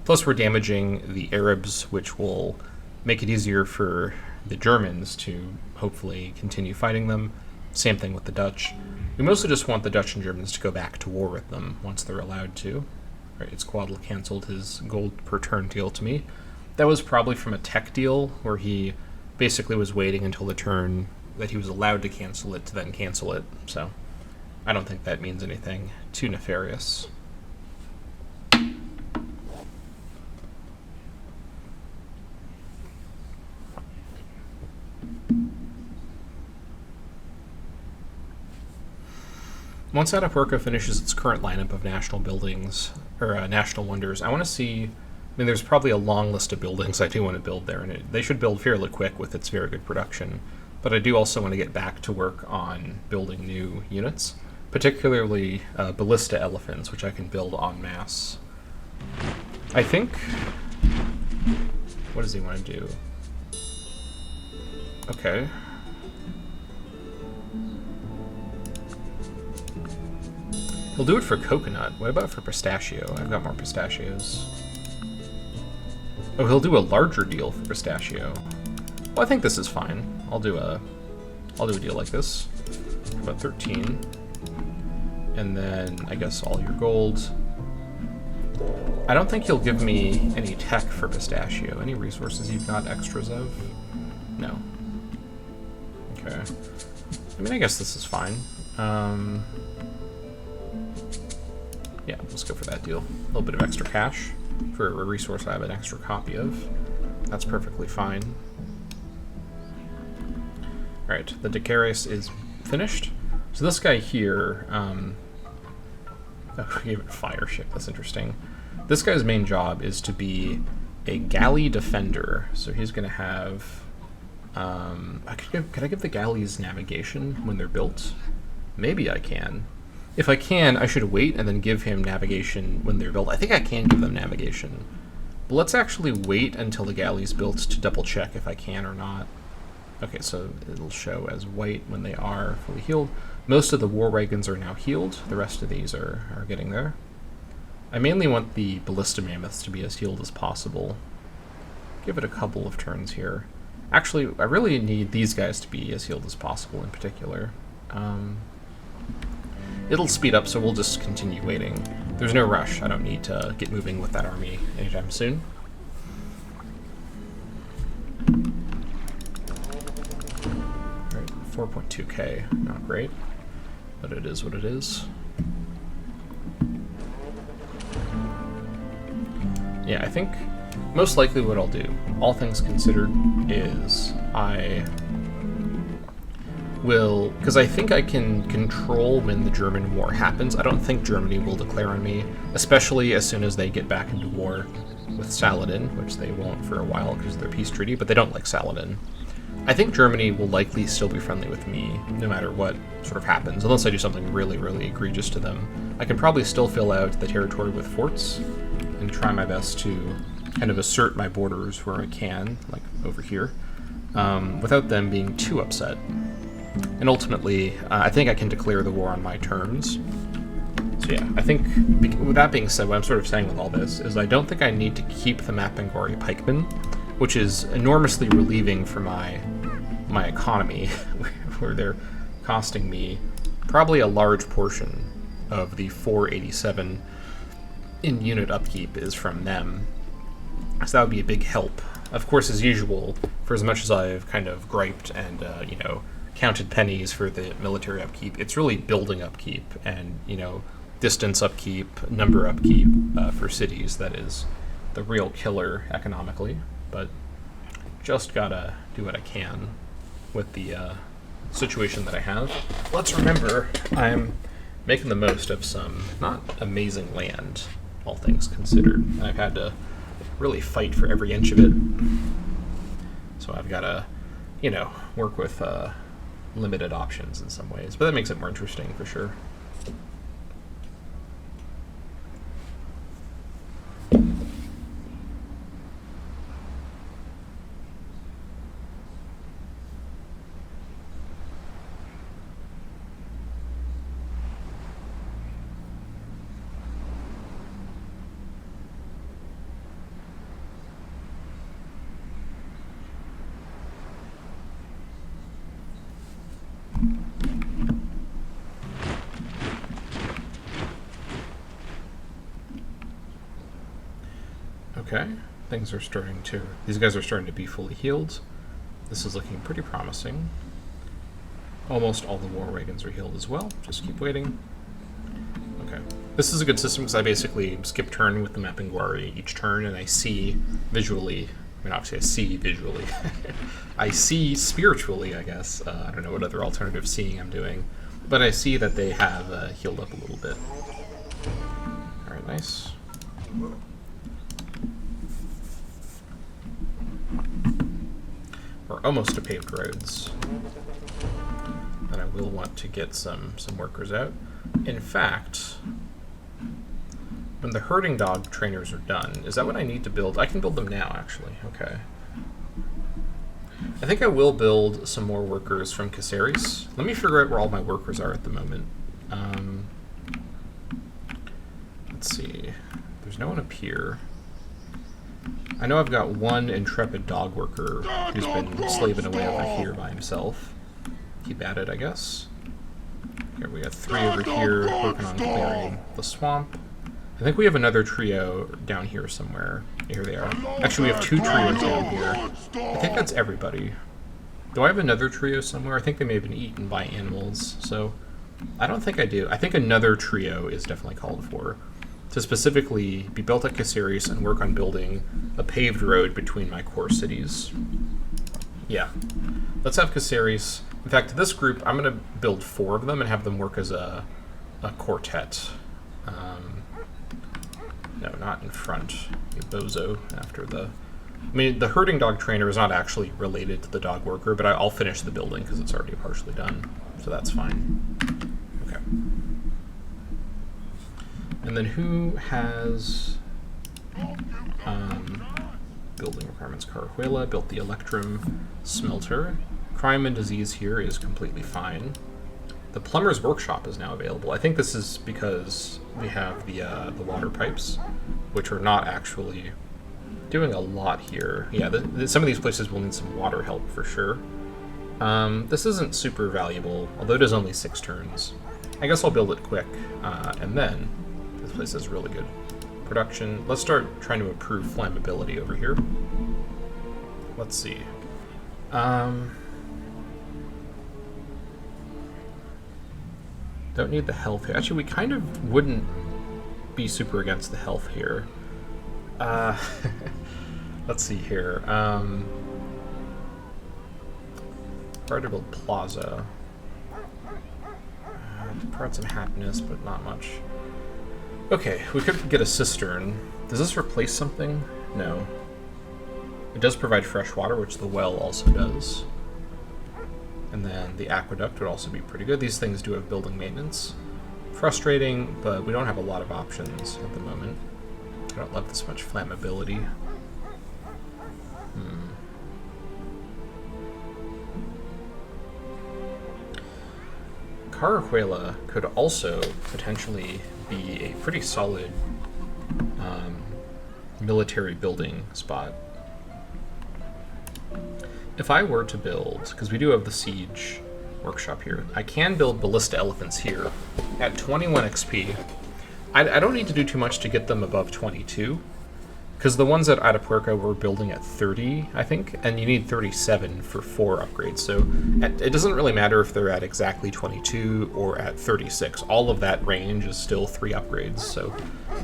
Plus we're damaging the Arabs, which will make it easier for the Germans to hopefully continue fighting them. Same thing with the Dutch. We mostly just want the Dutch and Germans to go back to war with them once they're allowed to. Right, Squadle canceled his gold per turn deal to me. That was probably from a tech deal where he basically was waiting until the turn that he was allowed to cancel it to then cancel it, so I don't think that means anything too nefarious. Once Atapuerca finishes its current lineup of national buildings, or national wonders, I want to see, I mean, there's probably a long list of buildings I do want to build there, and they should build fairly quick with its very good production. But I do also want to get back to work on building new units, particularly ballista elephants, which I can build en masse. I think... What does he want to do? Okay. He'll do it for coconut. What about for pistachio? I've got more pistachios. Oh, he'll do a larger deal for pistachio. Well, I think this is fine. I'll do a deal like this. About 13. And then I guess all your gold. I don't think he'll give me any tech for pistachio. Any resources you've got extras of? No. Okay. I mean, I guess this is fine. Yeah, let's go for that deal. A little bit of extra cash for a resource I have an extra copy of. That's perfectly fine. Alright, the Decaris is finished. So this guy here, oh, he gave it fire ship, that's interesting. This guy's main job is to be a galley defender. So he's going to have, could I give the galleys navigation when they're built? Maybe I can. If I can, I should wait and then give him navigation when they're built. I think I can give them navigation. But let's actually wait until the galley's built to double check if I can or not. Okay, so it'll show as white when they are fully healed. Most of the war wagons are now healed. The rest of these are getting there. I mainly want the ballista mammoths to be as healed as possible. Give it a couple of turns here. Actually, I really need these guys to be as healed as possible in particular. It'll speed up, so we'll just continue waiting. There's no rush. I don't need to get moving with that army anytime soon. Alright, 4.2k. Not great, but it is what it is. Yeah, I think most likely what I'll do, all things considered, is I will, because I think I can control when the German war happens. I don't think Germany will declare on me, especially as soon as they get back into war with Saladin, which they won't for a while because of their peace treaty, but they don't like Saladin. I think Germany will likely still be friendly with me no matter what sort of happens, unless I do something really, really egregious to them. I can probably still fill out the territory with forts and try my best to kind of assert my borders where I can, like over here, without them being too upset. And ultimately, I think I can declare the war on my terms. So yeah, I think, with that being said, what I'm sort of saying with all this is I don't think I need to keep the Mapinguari pikemen, which is enormously relieving for my economy, where they're costing me probably a large portion of the 487 in unit upkeep is from them. So that would be a big help. Of course, as usual, for as much as I've kind of griped and, you know, counted pennies for the military upkeep, it's really building upkeep and, you know, distance upkeep, number upkeep for cities that is the real killer economically. But just gotta do what I can with the situation that I have. Let's remember, I'm making the most of some not amazing land, all things considered, and I've had to really fight for every inch of it. So I've got to, you know, work with limited options in some ways, but that makes it more interesting for sure. Okay, things are starting to, these guys are starting to be fully healed. This is looking pretty promising. Almost all the war wagons are healed as well. Just keep waiting. Okay, this is a good system because I basically skip turn with the Mapinguari each turn, and I see visually, I mean obviously I see visually, I see spiritually, I guess. I don't know what other alternative seeing I'm doing, but I see that they have healed up a little bit. Alright, nice. We're almost to paved roads. And I will want to get some workers out. In fact, when the herding dog trainers are done, is that what I need to build? I can build them now, actually. Okay. I think I will build some more workers from Caceres. Let me figure out where all my workers are at the moment. Let's see. There's no one up here. I know I've got one intrepid dog worker who's been slaving away over here by himself. Keep at it, I guess. Okay, we got 3 over here working on clearing the swamp. I think we have another trio down here somewhere. Here they are. Actually, we have 2 trios down here. I think that's everybody. Do I have another trio somewhere? I think they may have been eaten by animals, so I don't think I do. I think another trio is definitely called for, to specifically be built at Caceres and work on building a paved road between my core cities. Yeah. Let's have Caceres. In fact, this group, I'm going to build 4 of them and have them work as a quartet. No, not in front. You bozo after the... I mean, the herding dog trainer is not actually related to the dog worker, but I'll finish the building because it's already partially done. So that's fine. Okay. And then who has building requirements? Carahuela built the Electrum smelter. Crime and disease here is completely fine. The plumber's workshop is now available. I think this is because we have the water pipes, which are not actually doing a lot here. Yeah, some of these places will need some water help for sure. This isn't super valuable, although it is only 6 turns. I guess I'll build it quick, and then this place is really good. Production. Let's start trying to improve flammability over here. Let's see. Don't need the health here. Actually, we kind of wouldn't be super against the health here. Let's see here. Hard to build plaza. Provide some happiness, but not much. Okay, we could get a cistern. Does this replace something? No. It does provide fresh water, which the well also does. And then the aqueduct would also be pretty good. These things do have building maintenance. Frustrating, but we don't have a lot of options at the moment. I don't love this much flammability. Carahuela could also potentially be a pretty solid military building spot. If I were to build, because we do have the siege workshop here, I can build ballista elephants here at 21 XP. I don't need to do too much to get them above 22, because the ones at Atapuerca we're building at 30, I think, and you need 37 for 4 upgrades. So it doesn't really matter if they're at exactly 22 or at 36. All of that range is still 3 upgrades. So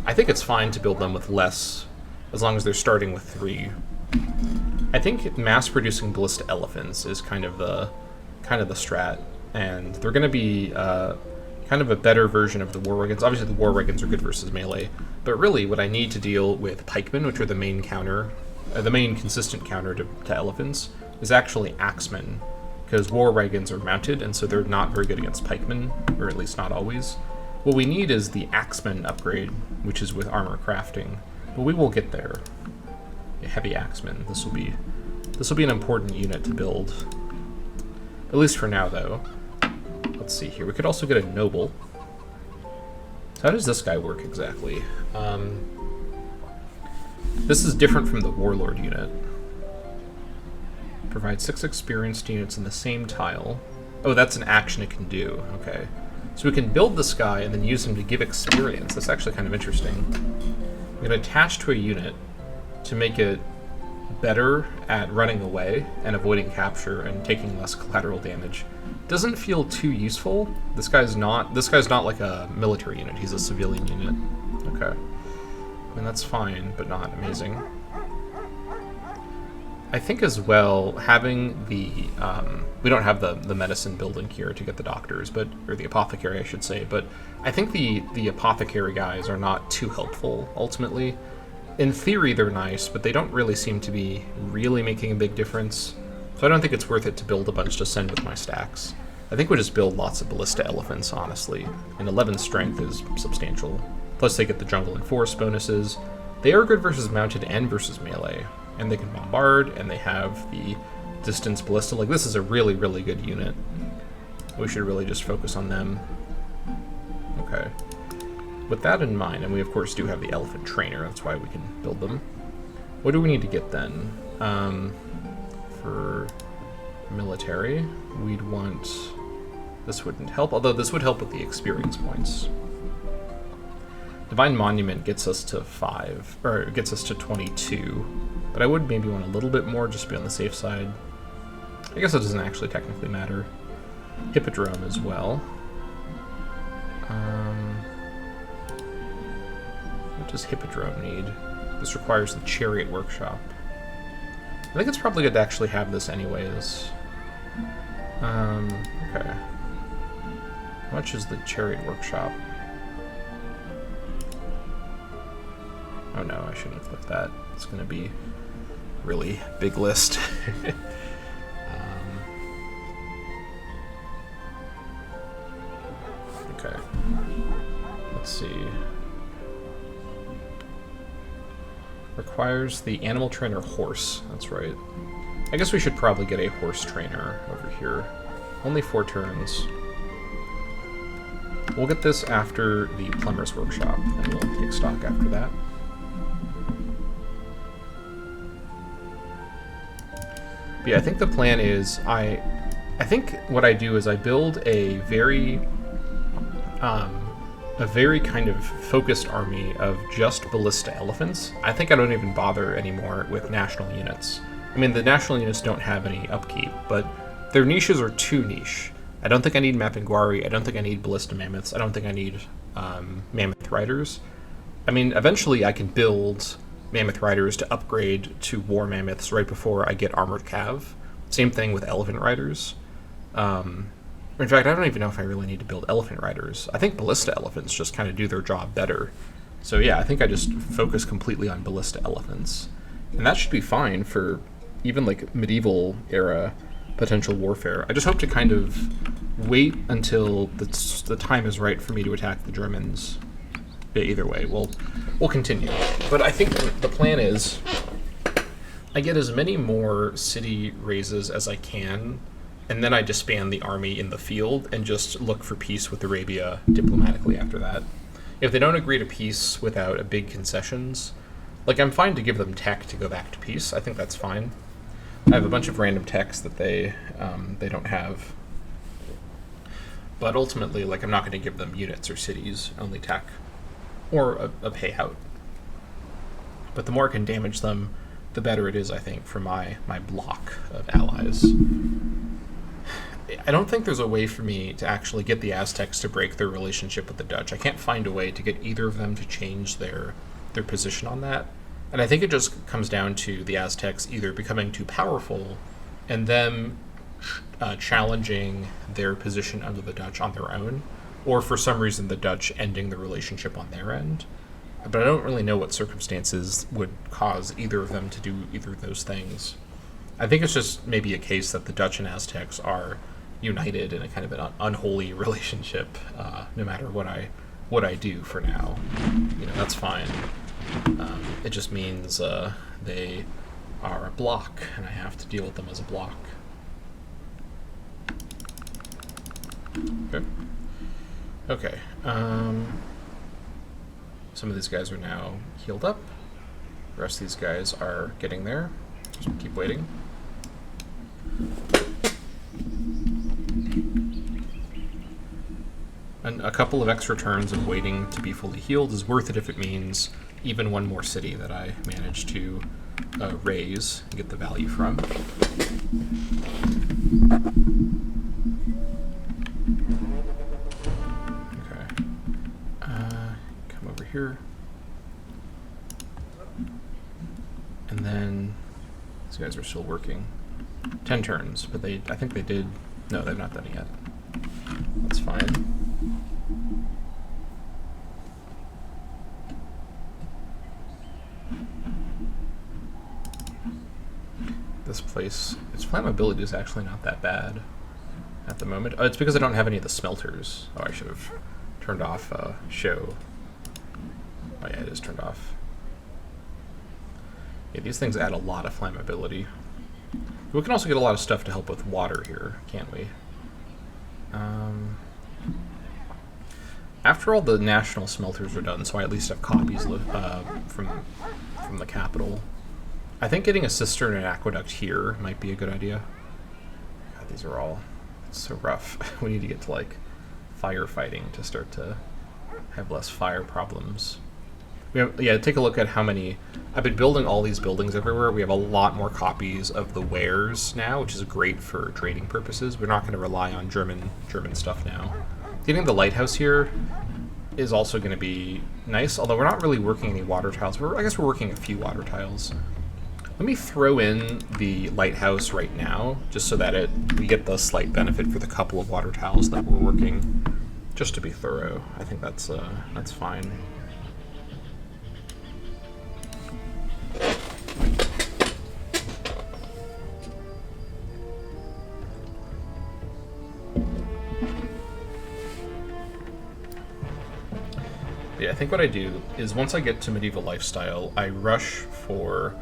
I think it's fine to build them with less, as long as they're starting with 3. I think mass-producing ballista elephants is kind of the strat, and they're going to be kind of a better version of the war wagons. Obviously, the war wagons are good versus melee, but really, what I need to deal with pikemen, which are the main counter, the main consistent counter to elephants, is actually axemen, because war wagons are mounted, and so they're not very good against pikemen, or at least not always. What we need is the axeman upgrade, which is with armor crafting, but we will get there. A heavy axeman. This will be an important unit to build. At least for now, though. Let's see here. We could also get a noble. So how does this guy work exactly? This is different from the warlord unit. Provide 6 experienced units in the same tile. Oh, that's an action it can do. Okay. So we can build this guy and then use him to give experience. That's actually kind of interesting. We can attach to a unit to make it better at running away and avoiding capture and taking less collateral damage. Doesn't feel too useful. This guy's not like a military unit. He's a civilian unit. Okay. I mean, that's fine, but not amazing. I think as well, having the we don't have the medicine building here to get the doctors, or the apothecary, I should say, but I think the apothecary guys are not too helpful ultimately. In theory, they're nice, but they don't really seem to be really making a big difference. So I don't think it's worth it to build a bunch to send with my stacks. I think we'll just build lots of ballista elephants, honestly. And 11 strength is substantial. Plus they get the jungle and forest bonuses. They are good versus mounted and versus melee. And they can bombard, and they have the distance ballista. Like, this is a really, really good unit. We should really just focus on them. Okay. With that in mind, and we of course do have the elephant trainer, that's why we can build them. What do we need to get then? For military, we'd want... This wouldn't help, although this would help with the experience points. Divine Monument gets us to 5, or gets us to 22, but I would maybe want a little bit more just to be on the safe side. I guess it doesn't actually technically matter. Hippodrome as well. What does Hippodrome need? This requires the Chariot Workshop. I think it's probably good to actually have this anyways. Okay. How much is the chariot workshop? Oh no, I shouldn't have clicked that. It's going to be really big list. Okay. Let's see. Requires the animal trainer horse. That's right. I guess we should probably get a horse trainer over here. Only 4 turns. We'll get this after the plumber's workshop, and we'll take stock after that. But yeah, I think the plan is I think what I do is I build a very kind of focused army of just ballista elephants. I think I don't even bother anymore with national units. I mean, the national units don't have any upkeep, but their niches are too niche. I don't think I need Mapinguari. I don't think I need ballista mammoths. I don't think I need mammoth riders. I mean, eventually I can build mammoth riders to upgrade to war mammoths right before I get armored cav. Same thing with elephant riders. In fact, I don't even know if I really need to build elephant riders. I think ballista elephants just kind of do their job better. So yeah, I think I just focus completely on ballista elephants. And that should be fine for even like medieval era potential warfare. I just hope to kind of wait until the time is right for me to attack the Germans. But either way, we'll continue. But I think the plan is I get as many more city raises as I can, and then I disband the army in the field and just look for peace with Arabia diplomatically after that. If they don't agree to peace without a big concessions, like I'm fine to give them tech to go back to peace. I think that's fine. I have a bunch of random techs that they don't have. But ultimately, like, I'm not going to give them units or cities, only tech. Or a payout. But the more I can damage them, the better it is, I think, for my block of allies. I don't think there's a way for me to actually get the Aztecs to break their relationship with the Dutch. I can't find a way to get either of them to change their position on that. And I think it just comes down to the Aztecs either becoming too powerful and them challenging their position under the Dutch on their own, or for some reason the Dutch ending the relationship on their end. But I don't really know what circumstances would cause either of them to do either of those things. I think it's just maybe a case that the Dutch and Aztecs are united in a kind of an unholy relationship, no matter what I do for now. You know, that's fine. It just means they are a block, and I have to deal with them as a block. Okay. Some of these guys are now healed up. The rest of these guys are getting there. Just keep waiting. And a couple of extra turns of waiting to be fully healed is worth it if it means even one more city that I manage to raise and get the value from. Okay. Come over here. And then these guys are still working. 10 turns, but I think they did. No, they've not done it yet. That's fine. This place, its flammability is actually not that bad at the moment. Oh, it's because I don't have any of the smelters. Oh, I should have turned off show. Oh yeah, it is turned off. Yeah, these things add a lot of flammability. We can also get a lot of stuff to help with water here, can't we? After all the national smelters are done, so I at least have copies from the capital. I think getting a cistern and aqueduct here might be a good idea. God, these are all so rough. We need to get to, like, firefighting to start to have less fire problems. Yeah, take a look at how many... I've been building all these buildings everywhere. We have a lot more copies of the wares now, which is great for trading purposes. We're not going to rely on German stuff now. Getting the lighthouse here is also going to be nice, although we're not really working any water tiles. I guess we're working a few water tiles. Let me throw in the lighthouse right now, just so that we get the slight benefit for the couple of water towels that we're working, just to be thorough. I think that's fine. Yeah, I think what I do is once I get to medieval lifestyle, I rush for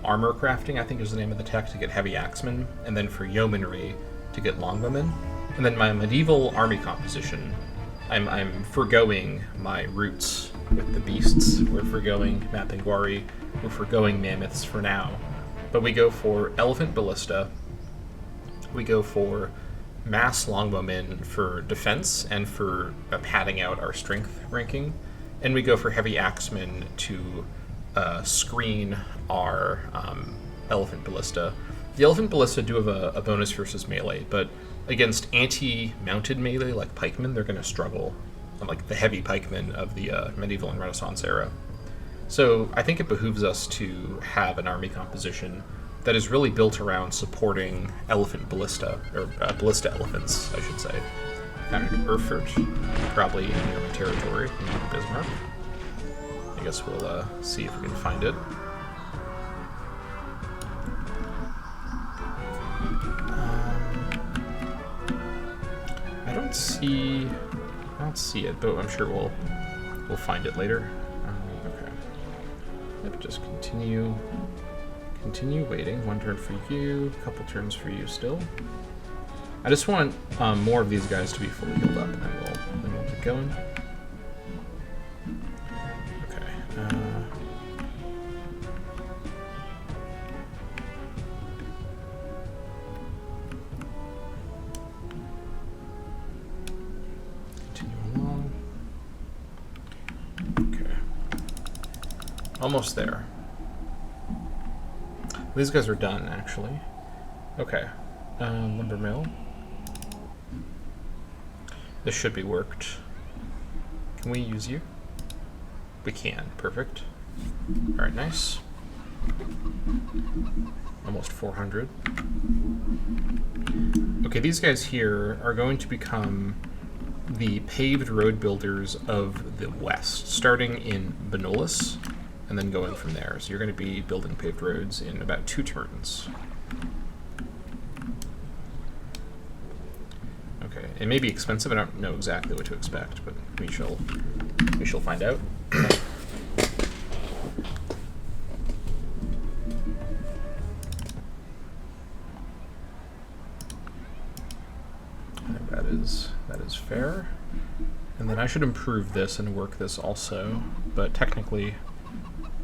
armor crafting, I think is the name of the tech, to get heavy axemen, and then for yeomanry to get longbowmen. And then my medieval army composition, I'm forgoing my roots with the beasts. We're forgoing Mapinguari, we're forgoing mammoths for now. But we go for elephant ballista, we go for mass longbowmen for defense and for padding out our strength ranking, and we go for heavy axemen to screen our elephant ballista. The elephant ballista do have a bonus versus melee, but against anti-mounted melee like pikemen, they're going to struggle, like the heavy pikemen of the medieval and Renaissance era. So I think it behooves us to have an army composition that is really built around supporting elephant ballista, or ballista elephants, I should say. Found in Erfurt, probably near my territory, in Bismarck. I guess we'll see if we can find it. I don't see it, but I'm sure we'll find it later. Okay. Yep, just continue waiting. One turn for you, a couple turns for you still. I just want more of these guys to be fully healed up, and then we'll keep going. Okay. Continue along. Okay. Almost there. These guys are done, actually. Okay. Lumber mill. This should be worked. Can we use you? We can. Perfect. Alright, nice. Almost 400. Okay, these guys here are going to become the paved road builders of the West, starting in Benolis, and then going from there. So you're going to be building paved roads in about 2 turns. Okay, it may be expensive. I don't know exactly what to expect, but we shall find out. I think that is fair. And then I should improve this and work this also, but technically,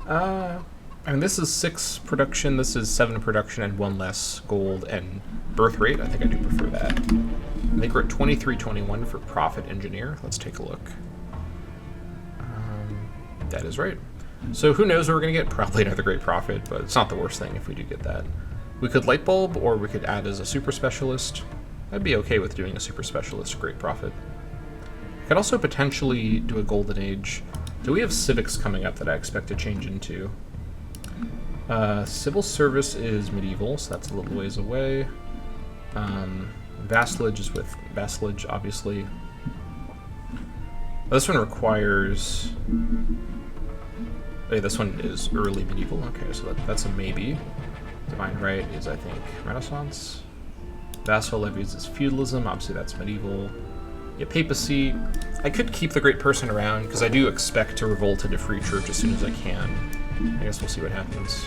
I mean, this is 6 production, this is 7 production and 1 less gold and birth rate. I think I do prefer that. I think we're at 2321 for profit engineer. Let's take a look. That is right. So who knows what we're going to get? Probably another great profit, but it's not the worst thing if we do get that. We could light bulb, or we could add as a super specialist. I'd be okay with doing a super specialist, great profit. I could also potentially do a golden age. Do we have civics coming up that I expect to change into? Civil service is medieval, so that's a little ways away. Vassalage is with vassalage, obviously. This one requires... Okay, this one is early medieval. Okay, so that's a maybe. Divine right is, I think, Renaissance. Vassal levies is feudalism. Obviously, that's medieval. Yeah, papacy. I could keep the great person around because I do expect to revolt into free church as soon as I can. I guess we'll see what happens.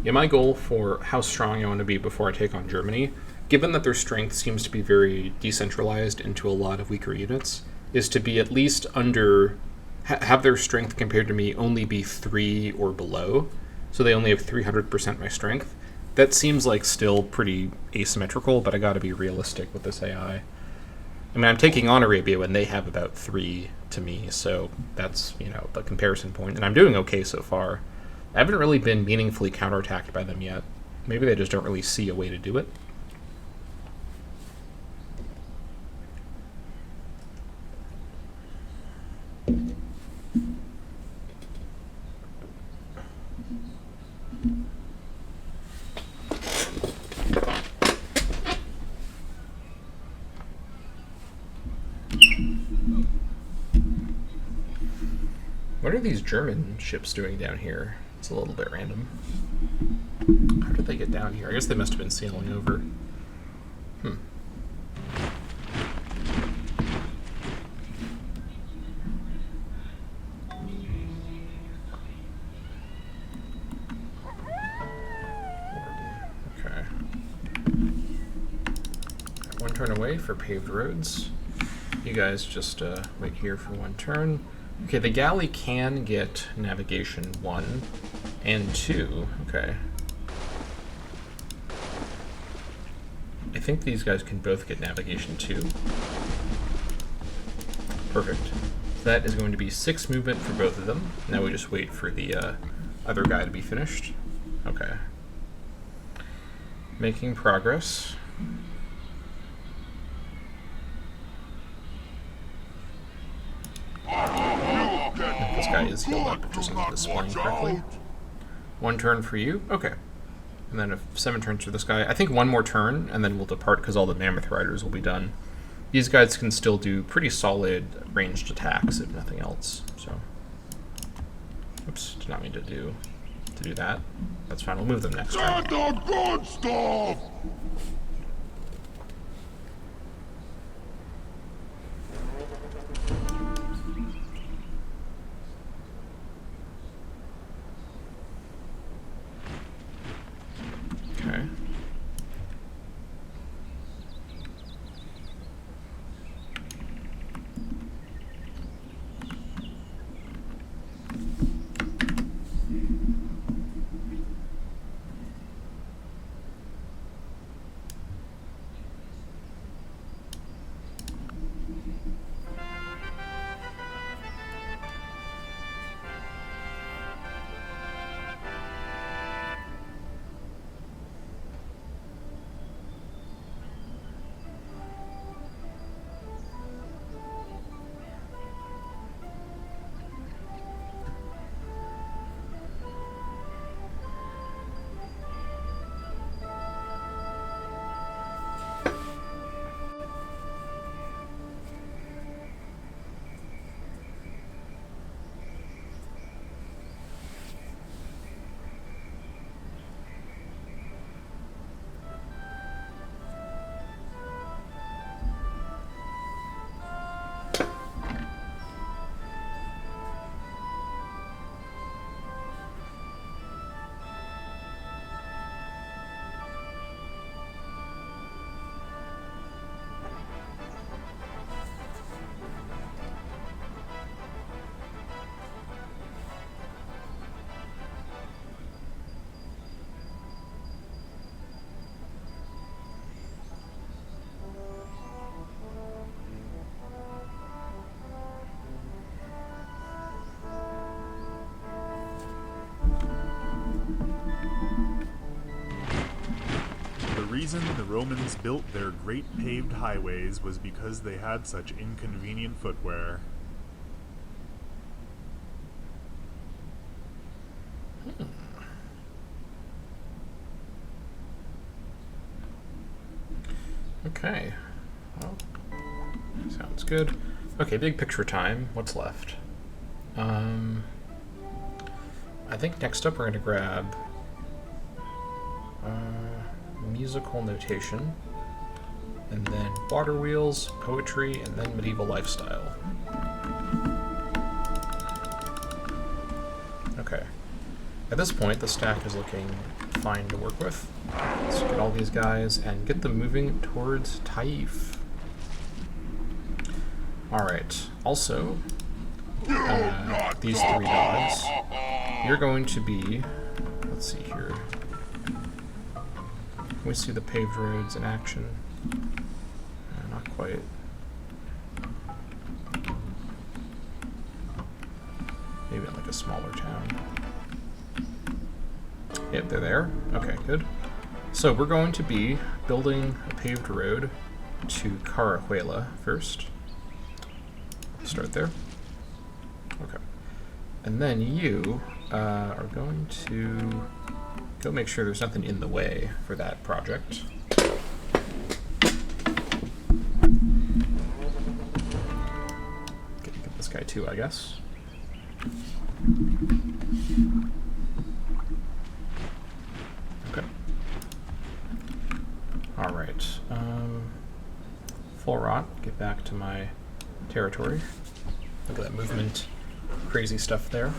Yeah, my goal for how strong I want to be before I take on Germany, given that their strength seems to be very decentralized into a lot of weaker units, is to be at least under... have their strength compared to me only be 3 or below, so they only have 300% my strength. That seems like still pretty asymmetrical, but I gotta be realistic with this AI. I mean, I'm taking on Arabia when they have about 3 to me, so that's, you know, the comparison point, and I'm doing okay so far. I haven't really been meaningfully counterattacked by them yet. Maybe they just don't really see a way to do it. What are these German ships doing down here? It's a little bit random. How did they get down here? I guess they must have been sailing over. Okay. One turn away for paved roads. You guys just wait here for one turn. Okay, the galley can get navigation 1 and 2. Okay. I think these guys can both get navigation 2. Perfect. So that is going to be 6 movement for both of them. Now we just wait for the other guy to be finished. Okay. Making progress. This guy is healed up, which isn't displaying correctly. 1 turn for you. Okay. And then 7 turns for this guy. I think 1 more turn, and then we'll depart because all the Mammoth Riders will be done. These guys can still do pretty solid ranged attacks, if nothing else. So, oops, did not mean to do that. That's fine. We'll move them next turn. Get the good stuff! Okay. The reason the Romans built their great paved highways was because they had such inconvenient footwear. Okay. Well, sounds good. Okay, big picture time. What's left? I think next up we're going to grab musical notation, and then water wheels, poetry, and then medieval lifestyle. Okay. At this point, the stack is looking fine to work with. Let's get all these guys and get them moving towards Taif. Alright, also, these 3 dogs, you're going to be, let's see here, we see the paved roads in action. Not quite. Maybe in like a smaller town. Yep, they're there. Okay, good. So we're going to be building a paved road to Carahuela first. Start there. Okay. And then you are going to go make sure there's nothing in the way for that project. Get this guy too, I guess. Alright. Full rot. Get back to my territory. Look at that movement. Crazy stuff there.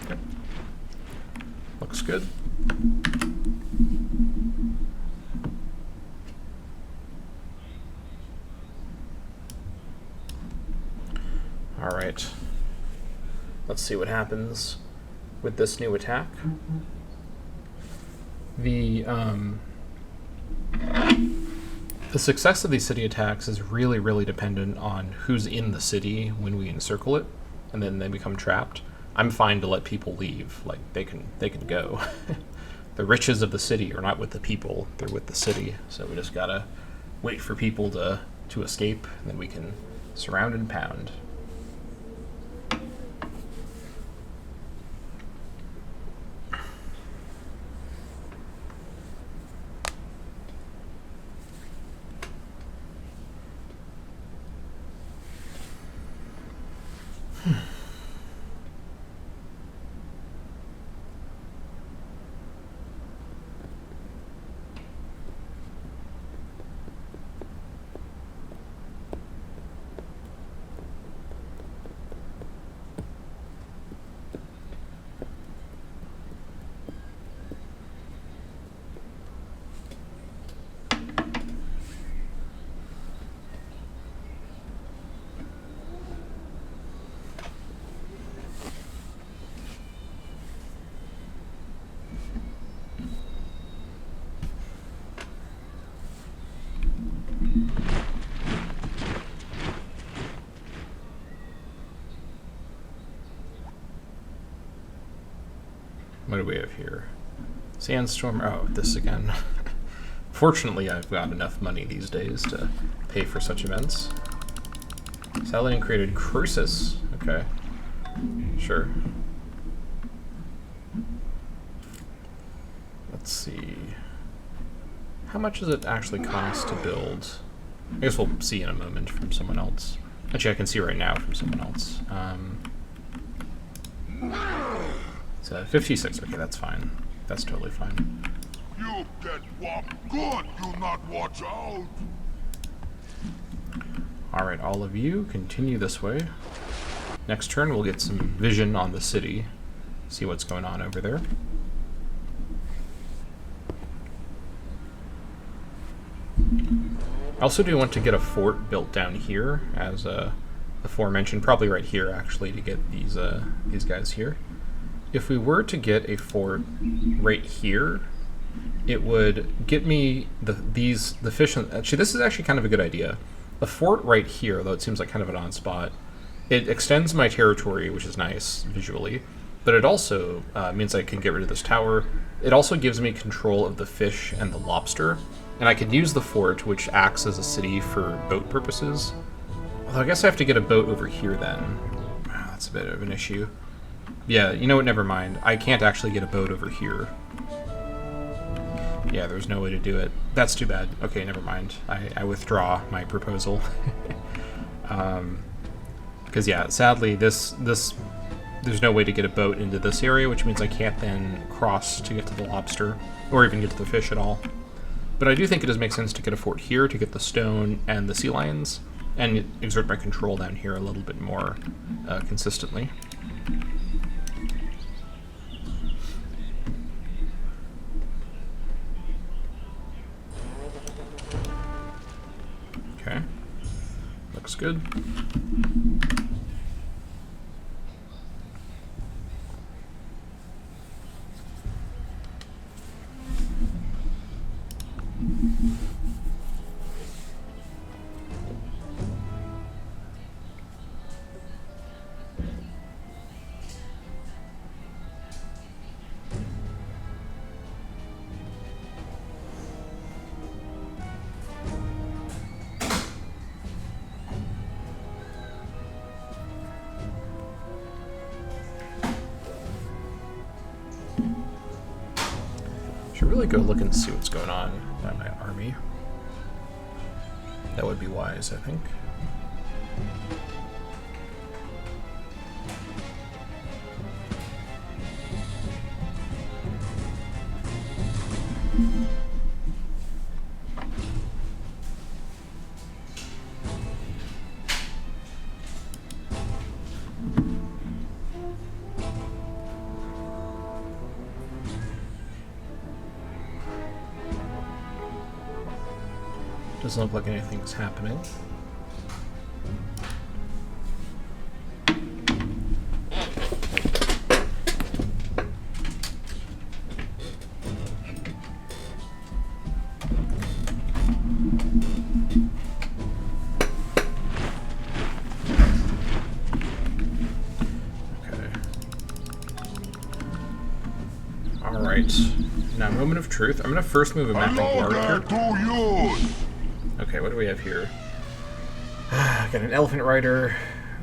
Yep. Looks good. Alright. Let's see what happens with this new attack. The success of these city attacks is really, really dependent on who's in the city when we encircle it, and then they become trapped. I'm fine to let people leave. Like, they can go. The riches of the city are not with the people, they're with the city. So we just gotta wait for people to escape, and then we can surround and pound. What do we have here? Sandstorm. Oh, this again. Fortunately, I've got enough money these days to pay for such events. Saladin created Crucis. Okay. Sure. Let's see. How much does it actually cost to build? I guess we'll see in a moment from someone else. Actually, I can see right now from someone else. So 56. Okay, that's fine. That's totally fine. You get whopped good, you not watch out. Alright, all of you, continue this way. Next turn, we'll get some vision on the city. See what's going on over there. I also do want to get a fort built down here, as aforementioned, probably right here, actually, to get these guys here. If we were to get a fort right here, it would get me the fish. Actually, this is actually kind of a good idea. A fort right here, though it seems like kind of an odd spot, it extends my territory, which is nice visually, but it also means I can get rid of this tower. It also gives me control of the fish and the lobster, and I could use the fort, which acts as a city for boat purposes. Although I guess I have to get a boat over here then. Wow, that's a bit of an issue. Yeah, you know what, never mind. I can't actually get a boat over here. Yeah, there's no way to do it. That's too bad. Okay, never mind. I withdraw my proposal. Because yeah, sadly, there's no way to get a boat into this area, which means I can't then cross to get to the lobster, or even get to the fish at all. But I do think it does make sense to get a fort here to get the stone and the sea lions, and exert my control down here a little bit more consistently. Okay, looks good. Should really go look and see what's going on by my army. That would be wise, I think. Doesn't look like anything's happening. Now, moment of truth. I'm gonna first move a mapping guard here. Okay, what do we have here? Got an elephant rider,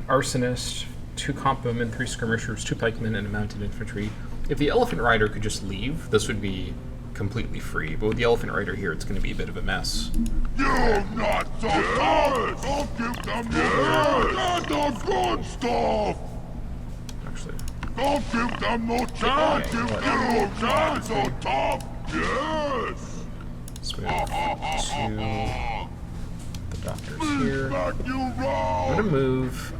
arsonist, 2 comp bowmen, 3 skirmishers, 2 pikemen, and a mounted infantry. If the elephant rider could just leave, this would be completely free. But with the elephant rider here, it's going to be a bit of a mess. You're not so tough! I'll give them the good stuff! Actually, Don't give them no chance! Give them no chance! So tough! Yes! let's move to the doctors here. Back you I'm round! going to move,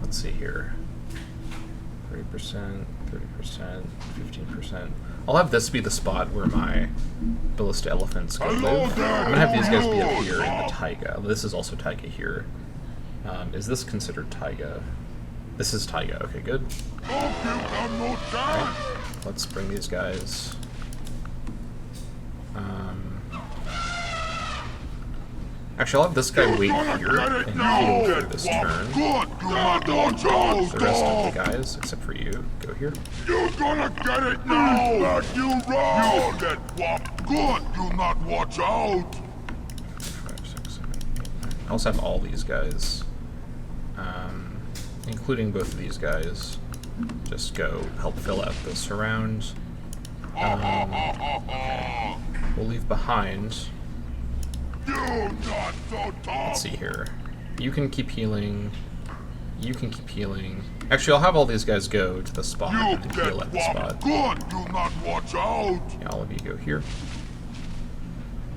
let's see here. 30%, 30%, 15%. I'll have this be the spot where my ballista elephants go live. I'm gonna have these guys be up here in the taiga. This is also taiga here. Is this considered taiga? This is taiga. Okay, good. Right. Let's bring these guys. Actually, I'll have this guy wait here and heal for this turn. The rest of the guys, except for you, go here. You're gonna get it now! Back you round! You get whopped good! You not watch out! 5, 6, 7, 8, 9. I also have all these guys, including both of these guys. Just go help fill out the surround. Okay. We'll leave behind. You're not so tough! Let's see here. You can keep healing. You can keep healing. Actually, I'll have all these guys go to the spot You and get heal at the whopped spot. good! Do not watch out! Yeah, all of you go here.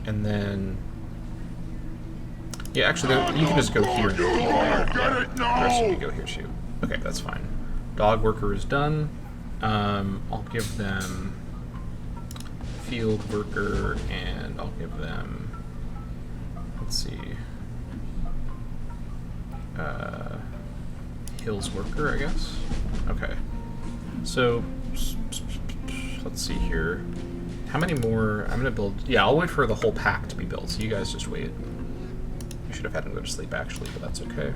And then... Yeah, actually, you can just go here and heal there. Yeah, the rest of you go here too. Okay, that's fine. Dog worker is done. I'll give them field worker, and I'll give them... Let's see. Hills worker, I guess. Okay. So, let's see here. How many more? I'm gonna build. Yeah, I'll wait for the whole pack to be built. So you guys just wait. You should have had him go to sleep actually, but that's okay.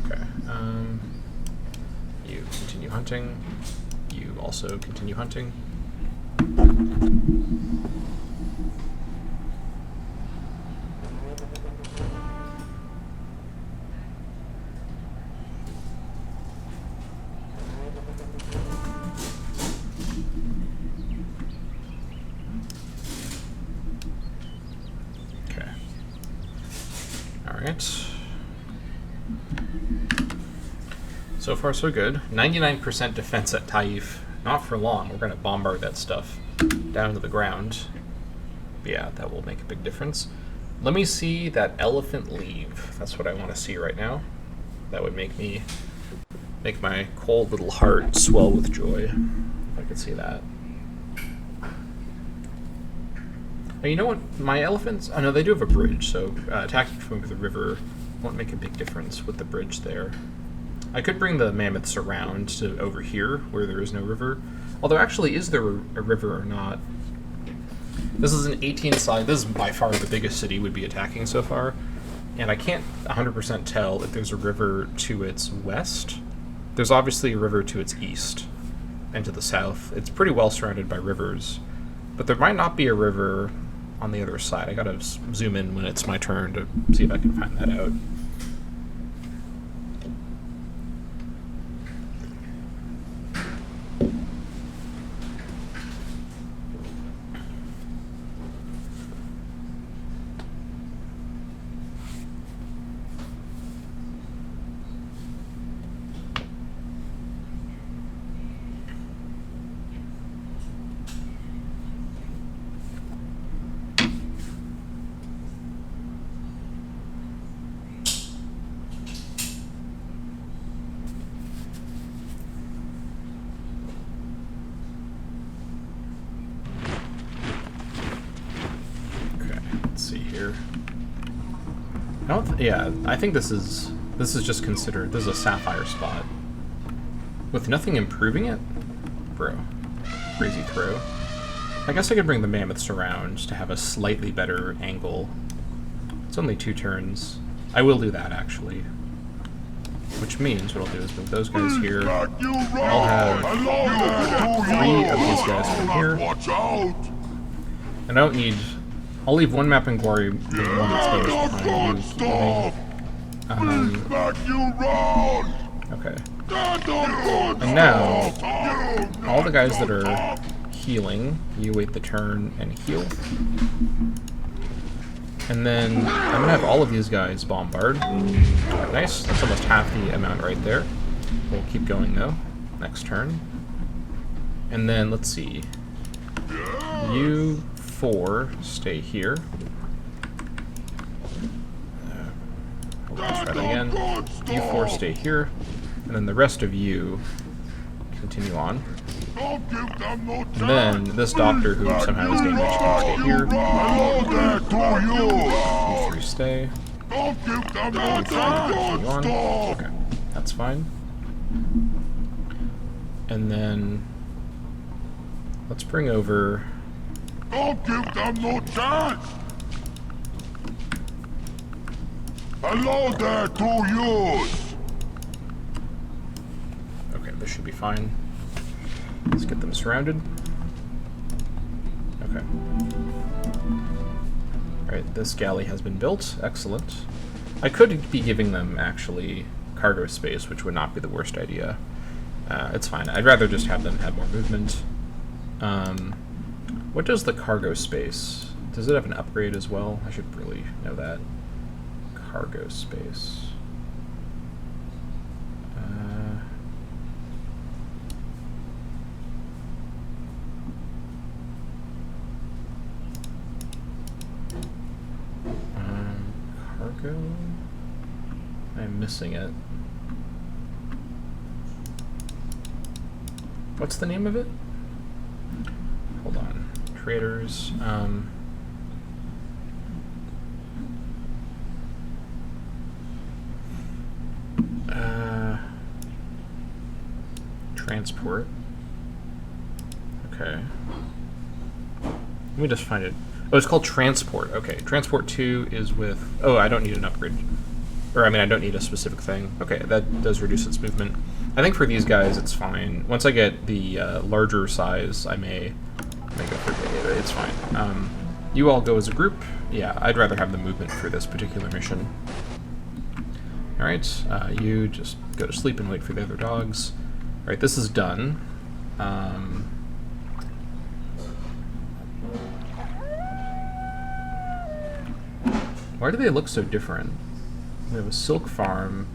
Okay. You continue hunting. You also continue hunting. So far, so good. 99% defense at Taif. Not for long. We're going to bombard that stuff down to the ground. But yeah, that will make a big difference. Let me see that elephant leave. That's what I want to see right now. That would make my cold little heart swell with joy. If I could see that. Oh, you know what? My elephants... Oh, no, they do have a bridge, so attacking from the river won't make a big difference with the bridge there. I could bring the mammoths around to over here, where there is no river. Although, actually, is there a river or not? This is an 18-side... This is by far the biggest city we'd be attacking so far. And I can't 100% tell if there's a river to its west. There's obviously a river to its east and to the south. It's pretty well surrounded by rivers. But there might not be a river on the other side. I gotta zoom in when it's my turn to see if I can find that out. Yeah, I think this is just considered, this is a sapphire spot. With nothing improving it? Bro. Crazy throw. I guess I could bring the mammoths around to have a slightly better angle. It's only 2 turns. I will do that, actually. Which means what I'll do is move those guys here. I'll have 3 of these guys from here. And I don't need... I'll leave 1 map in glory, the one that's exposed behind you. Okay. And now, all the guys that are healing, you wait the turn and heal. And then I'm gonna have all of these guys bombard. Nice, that's almost half the amount right there. We'll keep going though, next turn. And then let's see. You 4 stay here. Let's try that again. You 4 stay here. And then the rest of you continue on. And then this doctor who somehow is damaged can stay here. You 3 stay. You 3 continue on. Okay, that's fine. And then let's bring over. Don't give them no chance! Hello there to you! Okay, this should be fine. Let's get them surrounded. Okay. Alright, this galley has been built. Excellent. I could be giving them, actually, cargo space, which would not be the worst idea. It's fine. I'd rather just have them have more movement. What does the cargo space? Does it have an upgrade as well? I should really know that. Cargo space. Cargo? I'm missing it. What's the name of it? Hold on. Traders. Transport. Okay. Let me just find it. Oh, it's called Transport. Okay. Transport 2 is with... Oh, I don't need an upgrade. Or, I mean, I don't need a specific thing. Okay, that does reduce its movement. I think for these guys, it's fine. Once I get the larger size, I may go for it. It's fine. You all go as a group. Yeah, I'd rather have the movement for this particular mission. Alright, you just go to sleep and wait for the other dogs. Alright, this is done. Why do they look so different? We have a silk farm.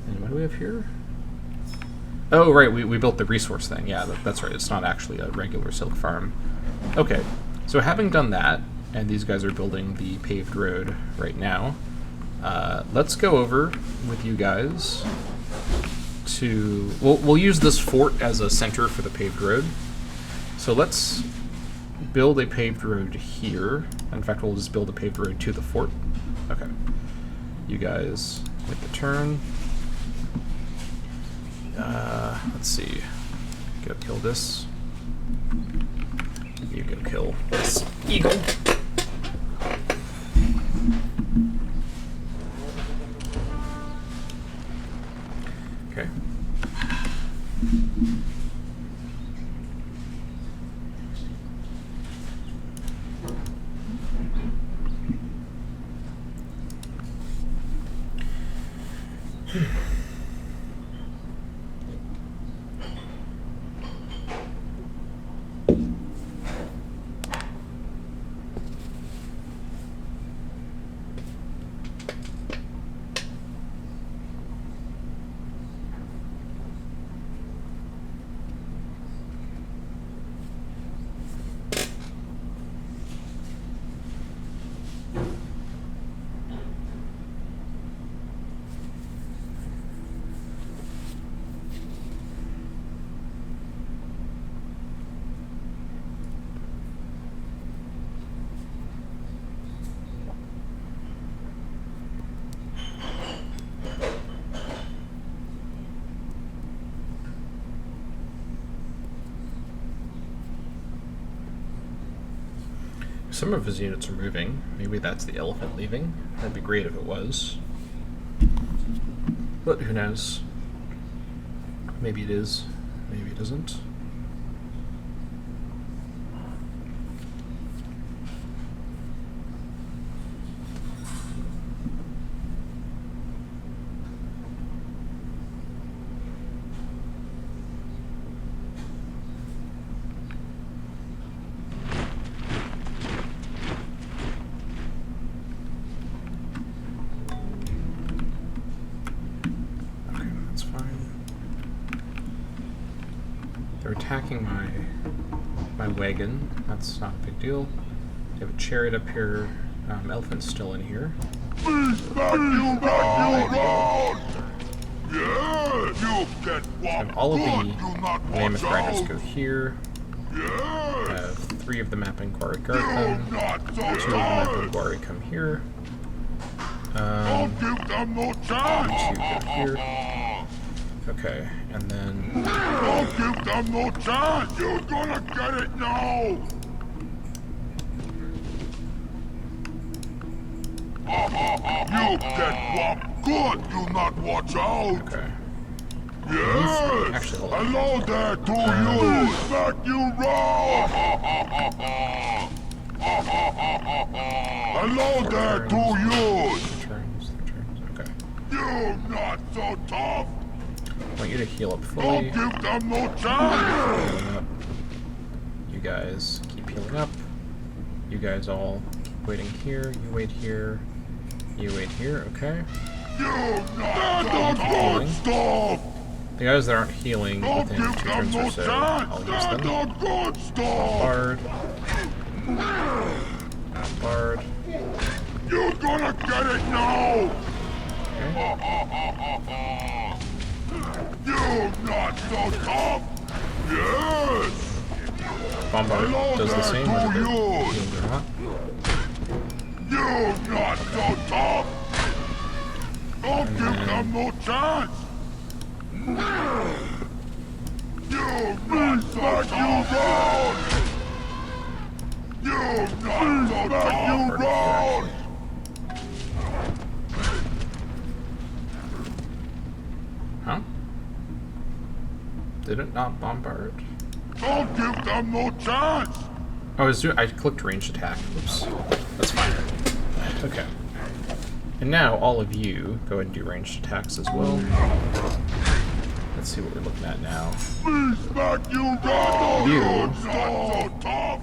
And what do we have here? Oh, right, we built the resource thing. Yeah, that's right. It's not actually a regular silk farm. Okay, so having done that, and these guys are building the paved road right now, let's go over with you guys to... We'll use this fort as a center for the paved road. So let's build a paved road here. In fact, we'll just build a paved road to the fort. Okay. You guys make the turn. Let's see. Go kill this. You go kill this eagle. Okay. Some of his units are moving. Maybe that's the elephant leaving. That'd be great if it was. But who knows? Maybe it is. Maybe it isn't. They're attacking my wagon. That's not a big deal. They have a chariot up here. Elephant's still in here. And all of the mammoth riders go here. I have 3 of them up in Guarigartham. 2 of them up in Guari come here. 2 go here. Okay, and then... Don't give them no chance! You're gonna get it now! You get what? Good! You not watch out! Okay. Yes! Actually, hold on. Hello there to you! Smack you round! Hello there to you! Turns, okay. You're not so tough! I want you to heal up fully. Don't give them no chance! Healing up. You guys keep healing up. You guys all keep waiting here. You wait here. You wait here. Okay. You're not so good stuff! The guys that aren't healing Don't within 2 give them turns no or so, chance! I'll use That's them. the good stuff! Bard. Bard. You're gonna get it now! Okay. You're not so tough! Yes! Bombard does the same whether they're you. healed or not. You're not so tough! Don't give them no chance! You're not so tough! You're not so tough! Huh? Did it not bombard? Don't give them no chance! I clicked ranged attack. Oops. That's fine. Okay. And now all of you go ahead and do ranged attacks as well. Let's see what we're looking at now. You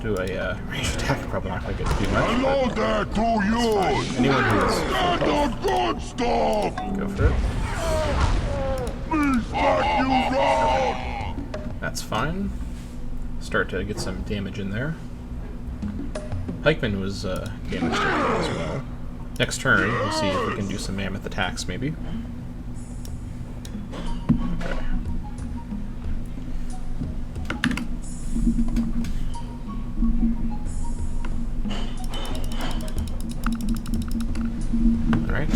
do a ranged attack. Probably not going to get too much. Hello there to you! Anyone who is That's the good stuff! go for it. That's fine. Start to get some damage in there. Pikeman was damaged as well. Next turn, we'll see if we can do some mammoth attacks, maybe. Okay. Alright.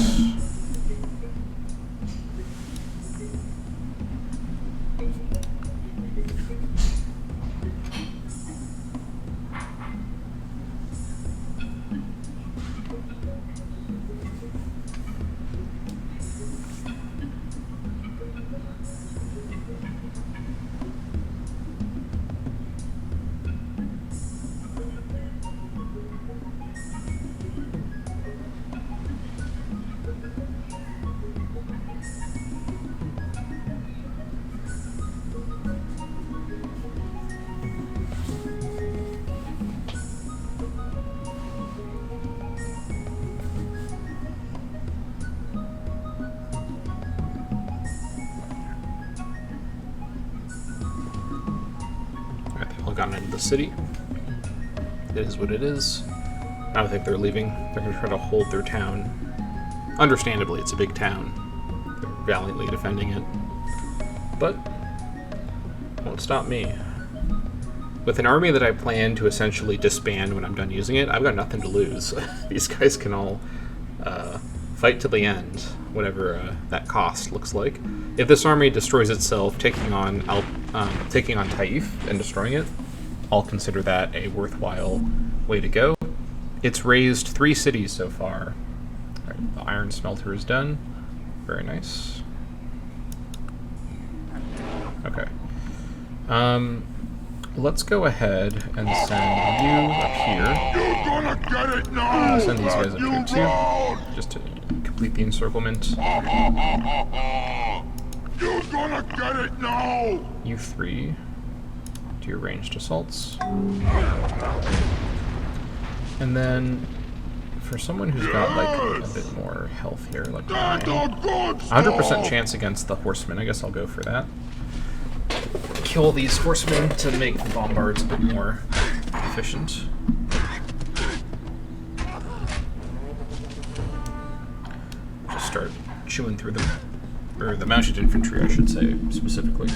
Gone into the city. It is what it is. I don't think they're leaving. They're going to try to hold their town. Understandably, it's a big town. They're valiantly defending it. But won't stop me. With an army that I plan to essentially disband when I'm done using it, I've got nothing to lose. These guys can all fight to the end, whatever that cost looks like. If this army destroys itself, taking on Taif and destroying it, I'll consider that a worthwhile way to go. it's raised 3 cities so far. Alright, the iron smelter is done. Very nice. Okay. Let's go ahead and send you up here. You're gonna get it now! Send these guys up here too, just to complete the encirclement. You're gonna get it now! You 3 do your ranged assaults. And then, for someone who's got like a bit more health here, like mine, 100% chance against the horsemen. I guess I'll go for that. Kill these horsemen to make the bombards a bit more efficient. Just start chewing through them. Or the mounted infantry, I should say, specifically.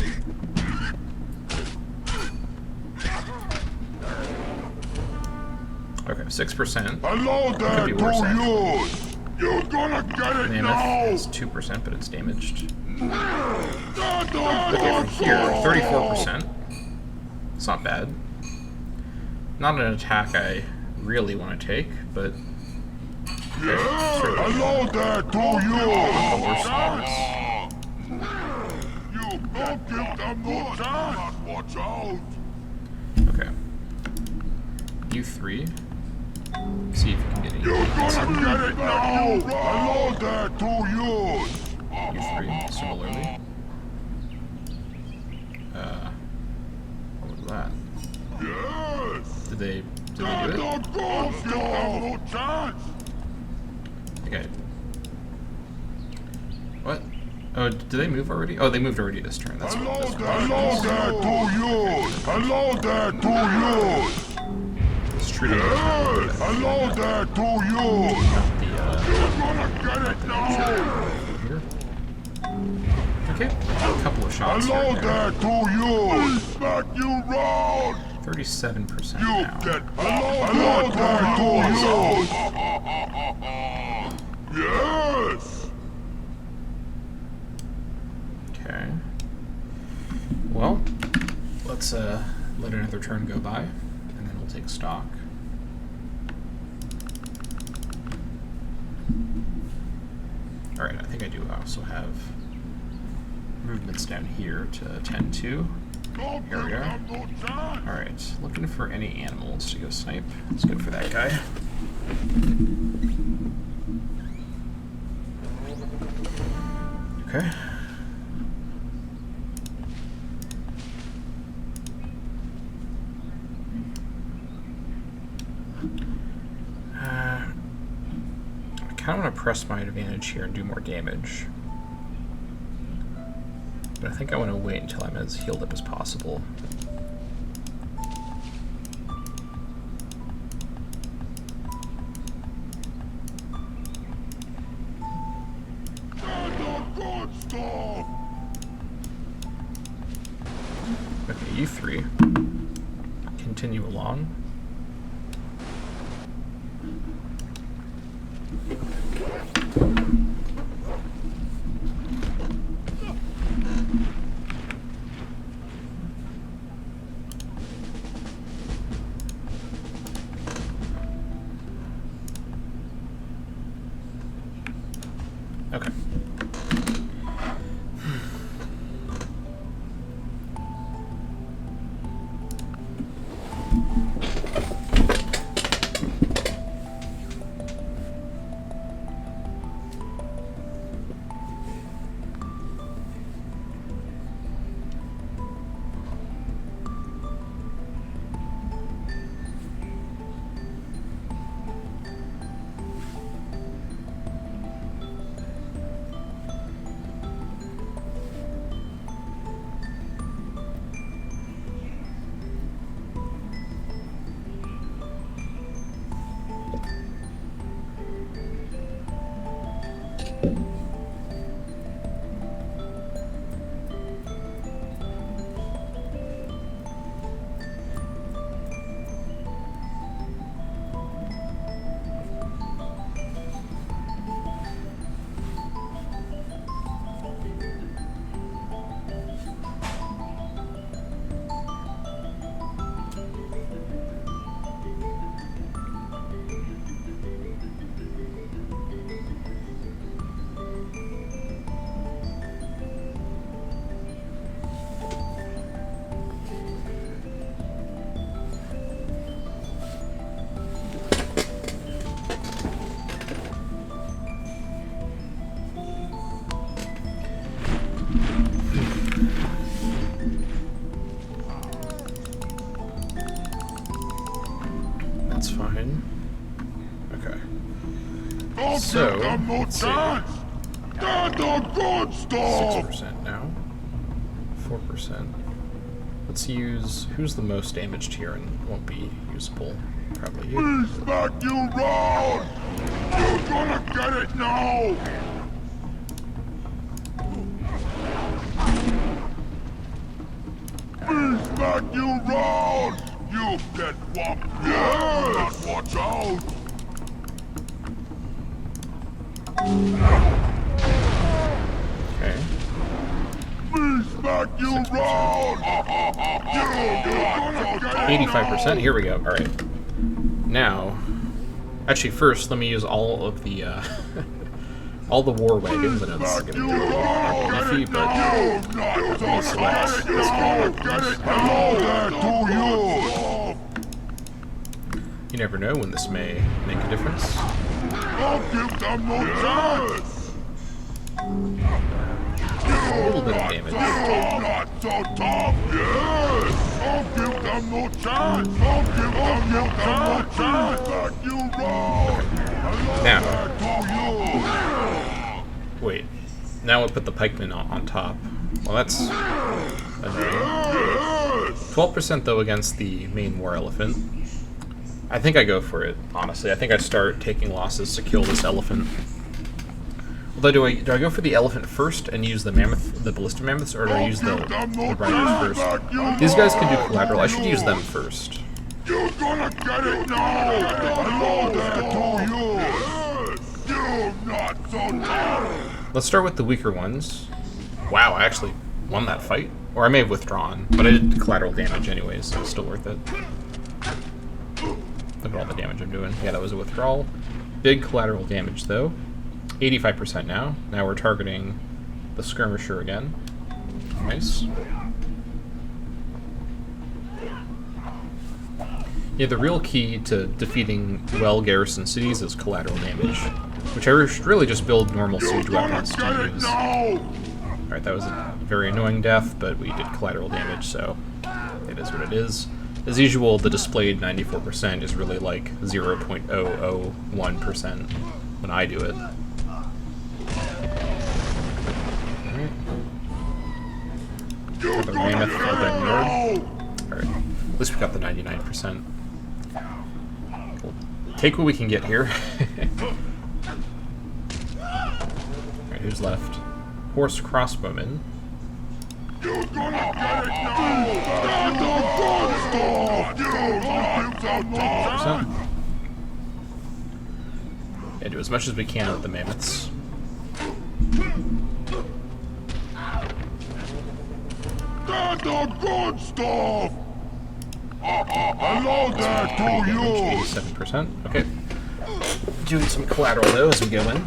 Okay, 6%. Hello there, Could be worse, actually. You're gonna get it Mammoth now! has 2%, but it's damaged. Okay, Okay, from here, 34%. It's not bad. Not an attack I really want to take, but... Okay, hello there to the worst ones. you! Don't give them no chance! Watch out! Okay. You 3. See if you can get any. You're gonna get it now! Hello there to you! You 3, similarly. What was that? Yes! Did they do it? Don't give them no chance! Okay. What? Oh, did they move already? Oh, they moved already this turn. That's what this one. Hello there to you! Hello there to you! It's treating Yes! Hello there to you! You're gonna get it now! here. Okay, a couple of shots here Hello and there. there to you! Smack you round! 37% You now. get hello there to you! Yes! Okay. Well, let's let another turn go by, and then we'll take stock. Alright, I think I do also have movements down here to attend to. Here we are. Alright, looking for any animals to go snipe. Let's go for that guy. Okay. I kind of want to press my advantage here and do more damage. But I think I want to wait until I'm as healed up as possible. Okay, you 3. Continue along. Okay. That's fine. Okay. Don't So, give them no let's see. chance! They're the good stuff! 6% now. 4%. Let's use... Who's the most damaged here and won't be usable? Probably you. We smack you round! You're gonna get it now! We smack you round! You get whopped! Yes! Watch out! Okay. We smack you round! You're gonna get it 85%. Here we go. Alright. Now... Actually, first, let me use all of the, all the war wagons. I know this is going to be iffy, but let me select this guy. You never know when this may make a difference. Don't give them no chance! A little bit of damage. You're not so tough! Yes! Don't give them no chance! Don't give them no chance! Back you wrong! Now. Wait. Now we'll put the pikemen on top. Well, that's annoying. 12% though against the main war elephant. I think I go for it, honestly. I think I start taking losses to kill this elephant. Although, do I go for the elephant first and use the mammoth, the ballistic mammoths, or do I use the riders first? These guys can do collateral. I should use them first. You're gonna get it now! Hello there to you! You're not so tough! Let's start with the weaker ones. Wow, I actually won that fight. Or I may have withdrawn, but I did collateral damage anyways, so it's still worth it. Look at all the damage I'm doing. Yeah, that was a withdrawal. Big collateral damage, though. 85% now. Now we're targeting the skirmisher again. Nice. Yeah, the real key to defeating well-garrisoned cities is collateral damage, which I should really just build normal siege weapons to use. Alright, that was a very annoying death, but we did collateral damage, so it is what it is. As usual, the displayed 94% is really like 0.001% when I do it. Alright. The mammoth fell down yard. Alright, at least we got the 99%. We'll take what we can get here. Alright, who's left? Horse crossbowmen. You're gonna get it now! Yeah, do as much as we can with the mammoths. That's the good stuff! Hello there to you! 87%. Okay. Doing some collateral though as we go in.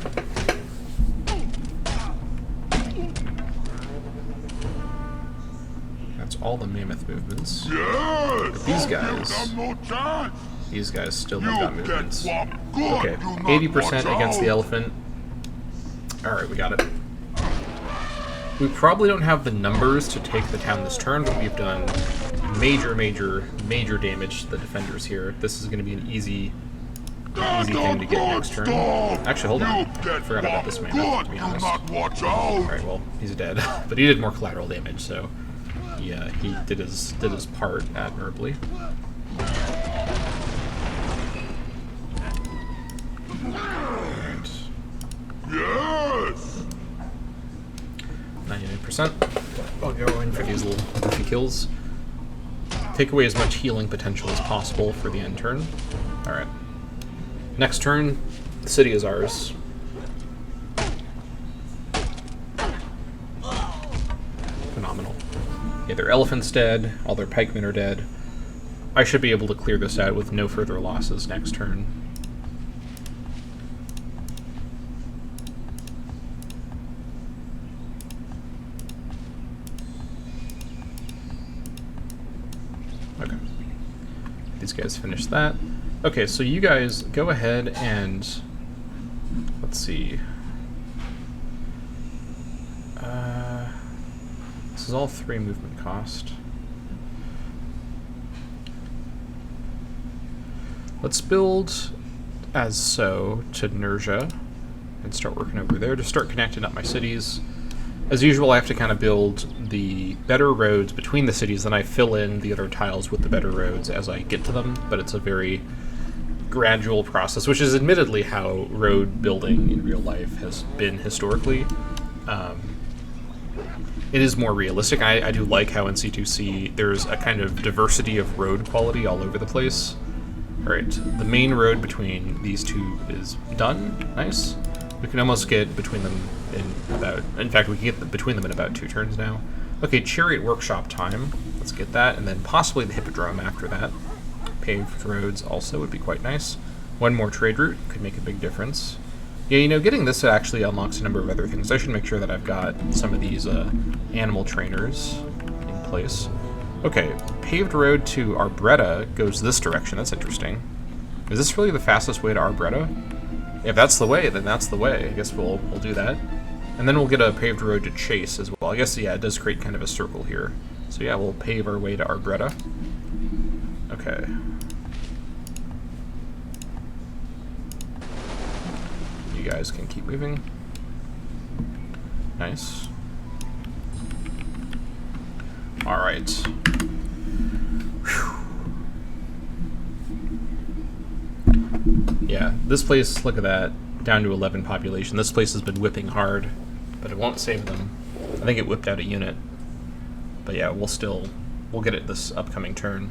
That's all the mammoth movements. Yes! But these guys still have got movements. Okay, 80% against the elephant. Alright, we got it. We probably don't have the numbers to take the town this turn, but we've done major damage to the defenders here. This is going to be an easy thing to get next turn. Actually, hold on. I forgot about this mammoth, to be honest. Alright, well, he's dead. But he did more collateral damage, so yeah, he did his part admirably. Alright. Yes! 99%. I'll go in for these little goofy kills. Take away as much healing potential as possible for the end turn. Alright. Next turn, the city is ours. Phenomenal. Yeah, their elephant's dead, all their pikemen are dead. I should be able to clear this out with no further losses next turn. Okay. These guys finish that. Okay, so you guys go ahead and... Let's see. This is all 3 movement cost. Let's build as so to Nerja and start working over there to start connecting up my cities. As usual, I have to kind of build the better roads between the cities, then I fill in the other tiles with the better roads as I get to them, but it's a very gradual process, which is admittedly how road building in real life has been historically. It is more realistic. I do like how in C2C there's a kind of diversity of road quality all over the place. Alright, the main road between these two is done. Nice. We can almost get between them in fact, we can get between them in about 2 turns now. Okay, Chariot Workshop time. Let's get that, and then possibly the Hippodrome after that. Paved roads also would be quite nice. 1 more trade route could make a big difference. Yeah, you know, getting this actually unlocks a number of other things. I should make sure that I've got some of these animal trainers in place. Okay, paved road to Arbretta goes this direction. That's interesting. Is this really the fastest way to Arbretta? If that's the way, then that's the way. I guess we'll do that. And then we'll get a paved road to Chase as well. I guess, yeah, it does create kind of a circle here. So yeah, we'll pave our way to Arbretta. Okay. You guys can keep moving. Nice. Alright. Yeah, this place, look at that, down to 11 population. This place has been whipping hard, but it won't save them. I think it whipped out a unit. But yeah, we'll get it this upcoming turn.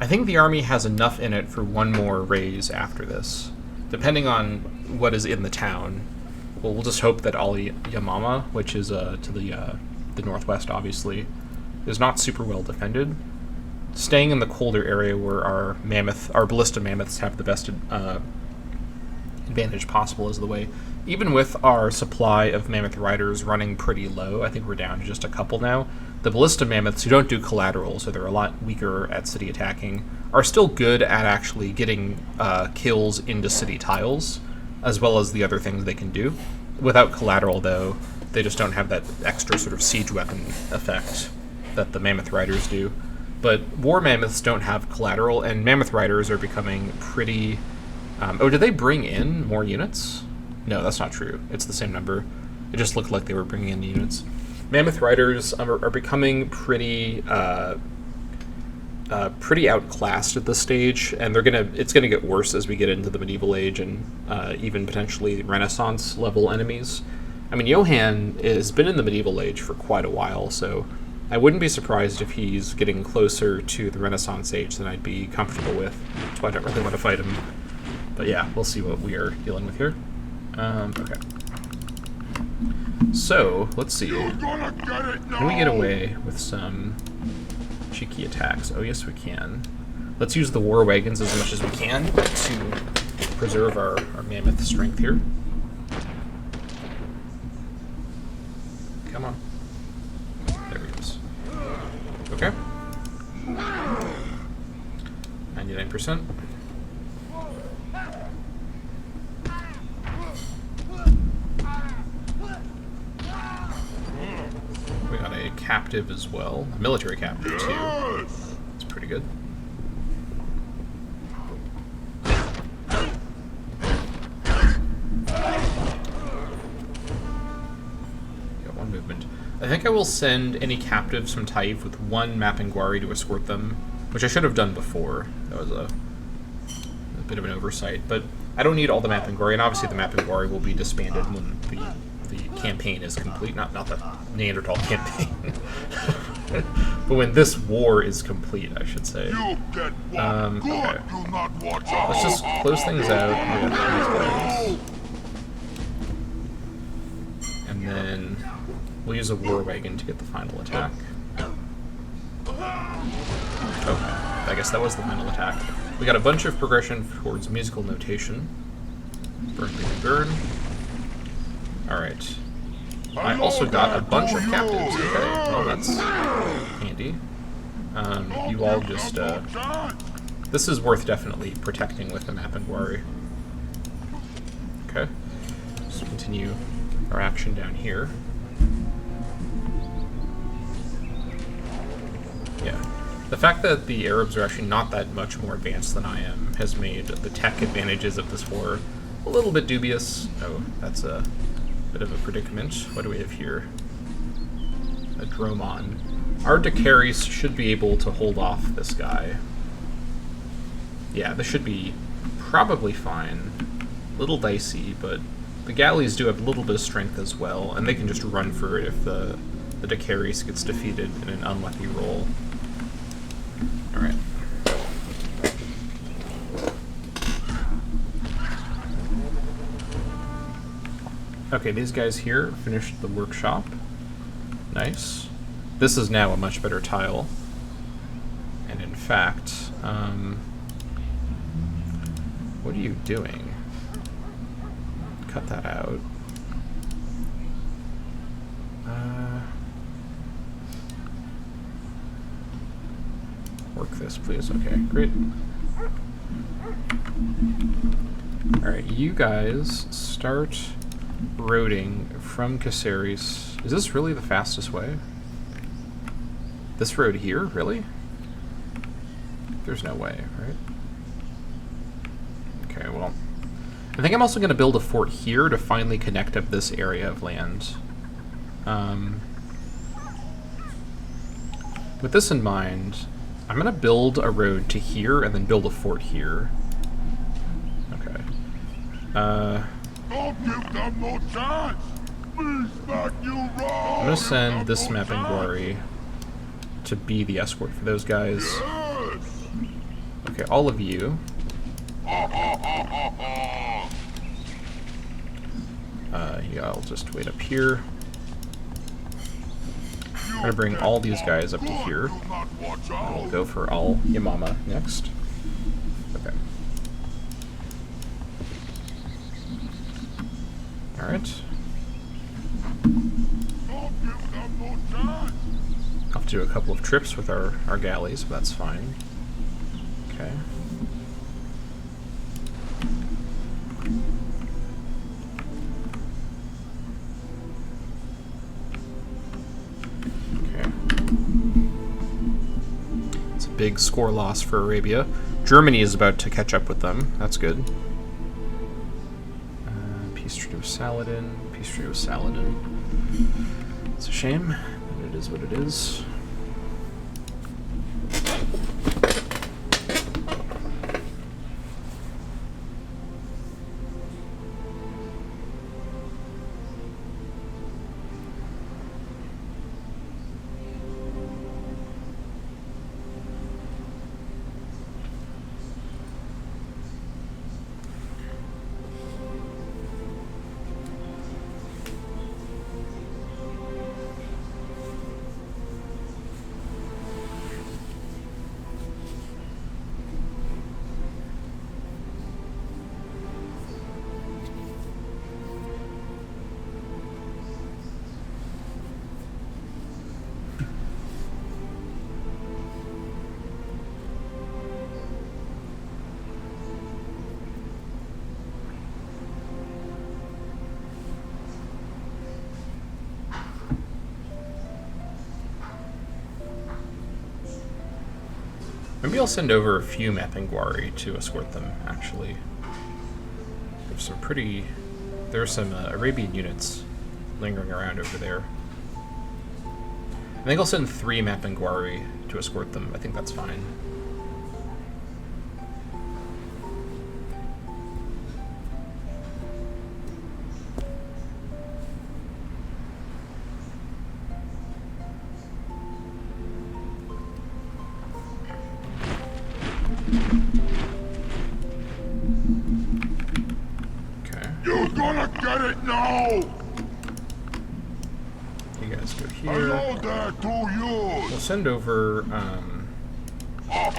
I think the army has enough in it for 1 more raise after this. Depending on what is in the town. Well, we'll just hope that Ali Yamama, which is to the northwest, obviously, is not super well defended. Staying in the colder area where our ballista mammoths have the best advantage possible is the way. Even with our supply of mammoth riders running pretty low, I think we're down to just a couple now, the ballista mammoths, who don't do collateral, so they're a lot weaker at city attacking, are still good at actually getting kills into city tiles, as well as the other things they can do. Without collateral, though, they just don't have that extra sort of siege weapon effect that the mammoth riders do. But war mammoths don't have collateral, and mammoth riders are becoming pretty... oh, did they bring in more units? No, that's not true. It's the same number. It just looked like they were bringing in units. Mammoth riders are becoming pretty pretty outclassed at this stage, and it's gonna get worse as we get into the medieval age and even potentially Renaissance level enemies. I mean, Johann has been in the medieval age for quite a while, so I wouldn't be surprised if he's getting closer to the Renaissance age than I'd be comfortable with. That's why I don't really want to fight him. But yeah, we'll see what we are dealing with here. Okay. So, let's see. Can we get away with some cheeky attacks? Oh, yes, we can. Let's use the war wagons as much as we can to preserve our mammoth strength here. Come on. There he goes. Okay. 99%. We got a captive as well. A military captive, too. That's pretty good. Movement. I think I will send any captives from Taif with 1 Mapinguari to escort them, which I should have done before. That was a bit of an oversight, but I don't need all the Mapinguari, and obviously the Mapinguari will be disbanded when the campaign is complete. Not the Neanderthal campaign, but when this war is complete, I should say. Okay. Let's just close things out with these guys. And then we'll use a war wagon to get the final attack. Okay, I guess that was the final attack. We got a bunch of progression towards musical notation. Burn, baby, burn. Alright. I also got a bunch of captives. Okay, well that's handy. You all just, this is worth definitely protecting with the Mapinguari. Okay. Let's continue our action down here. Yeah. The fact that the Arabs are actually not that much more advanced than I am has made the tech advantages of this war a little bit dubious. Oh, that's a bit of a predicament. What do we have here? A Dromon. Our Dacaris should be able to hold off this guy. Yeah, this should be probably fine. Little dicey, but the galleys do have a little bit of strength as well, and they can just run for it if the Dacaris gets defeated in an unlucky roll. Alright. Okay, these guys here finished the workshop. Nice. This is now a much better tile. And in fact, what are you doing? Cut that out. Work this, please. Okay, great. Alright, you guys start roading from Caceres. Is this really the fastest way? This road here? Really? There's no way, right? Okay, well, I think I'm also going to build a fort here to finally connect up this area of land. With this in mind, I'm going to build a road to here and then build a fort here. Okay. Don't give them no chance! Please back you wrong! I'm going to send this Mapinguari to be the escort for those guys. Yes! Okay, all of you. Yeah, I'll just wait up here. I'm gonna bring all these guys up to here. And we'll go for all Yamama next. Okay. Alright. I'll have to do a couple of trips with our galleys, but that's fine. Okay. Big score loss for Arabia. Germany is about to catch up with them. That's good. Peace treaty with Saladin. Peace treaty with Saladin. It's a shame, but it is what it is. Maybe I'll send over a few Mapinguari to escort them, actually. There's some Arabian units lingering around over there. I think I'll send 3 Mapinguari to escort them. I think that's fine. You're gonna get it now! You guys go here. Hello there to you! We'll send over 2 of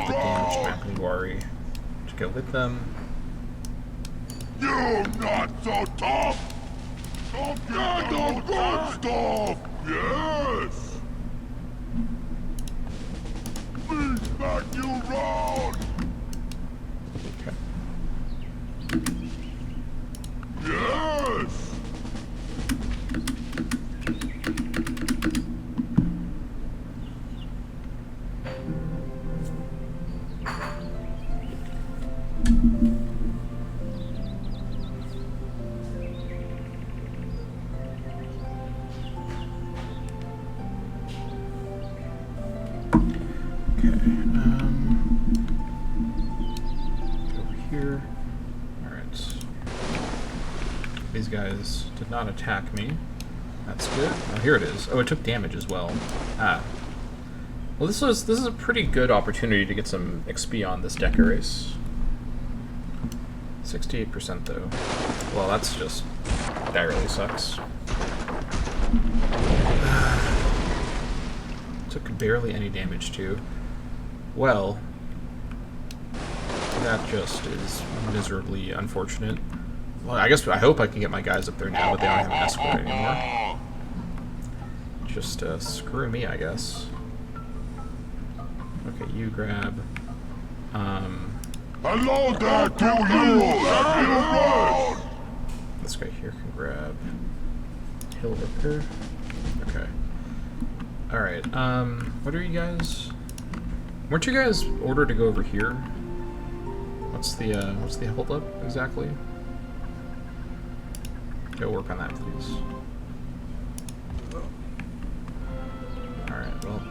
the damaged Mapinguari to go with them. You're not so tough! Don't get the good stuff! Yes! Please back you round! Okay. Yes! Over here. Alright. These guys did not attack me. That's good. Oh, here it is. Oh, it took damage as well. Ah. Well, this is a pretty good opportunity to get some XP on this Deca race. 68% though. Well, that's just... that really sucks. Took barely any damage too. Well, that just is miserably unfortunate. Well, I hope I can get my guys up there now, but they don't have an escort anymore. Just screw me, I guess. Okay, you grab. Hello there to you! This guy here can grab Hill Ripper. Okay. Alright, what are you guys? Weren't you guys ordered to go over here? What's the hold up exactly? Go work on that, please. Alright, well.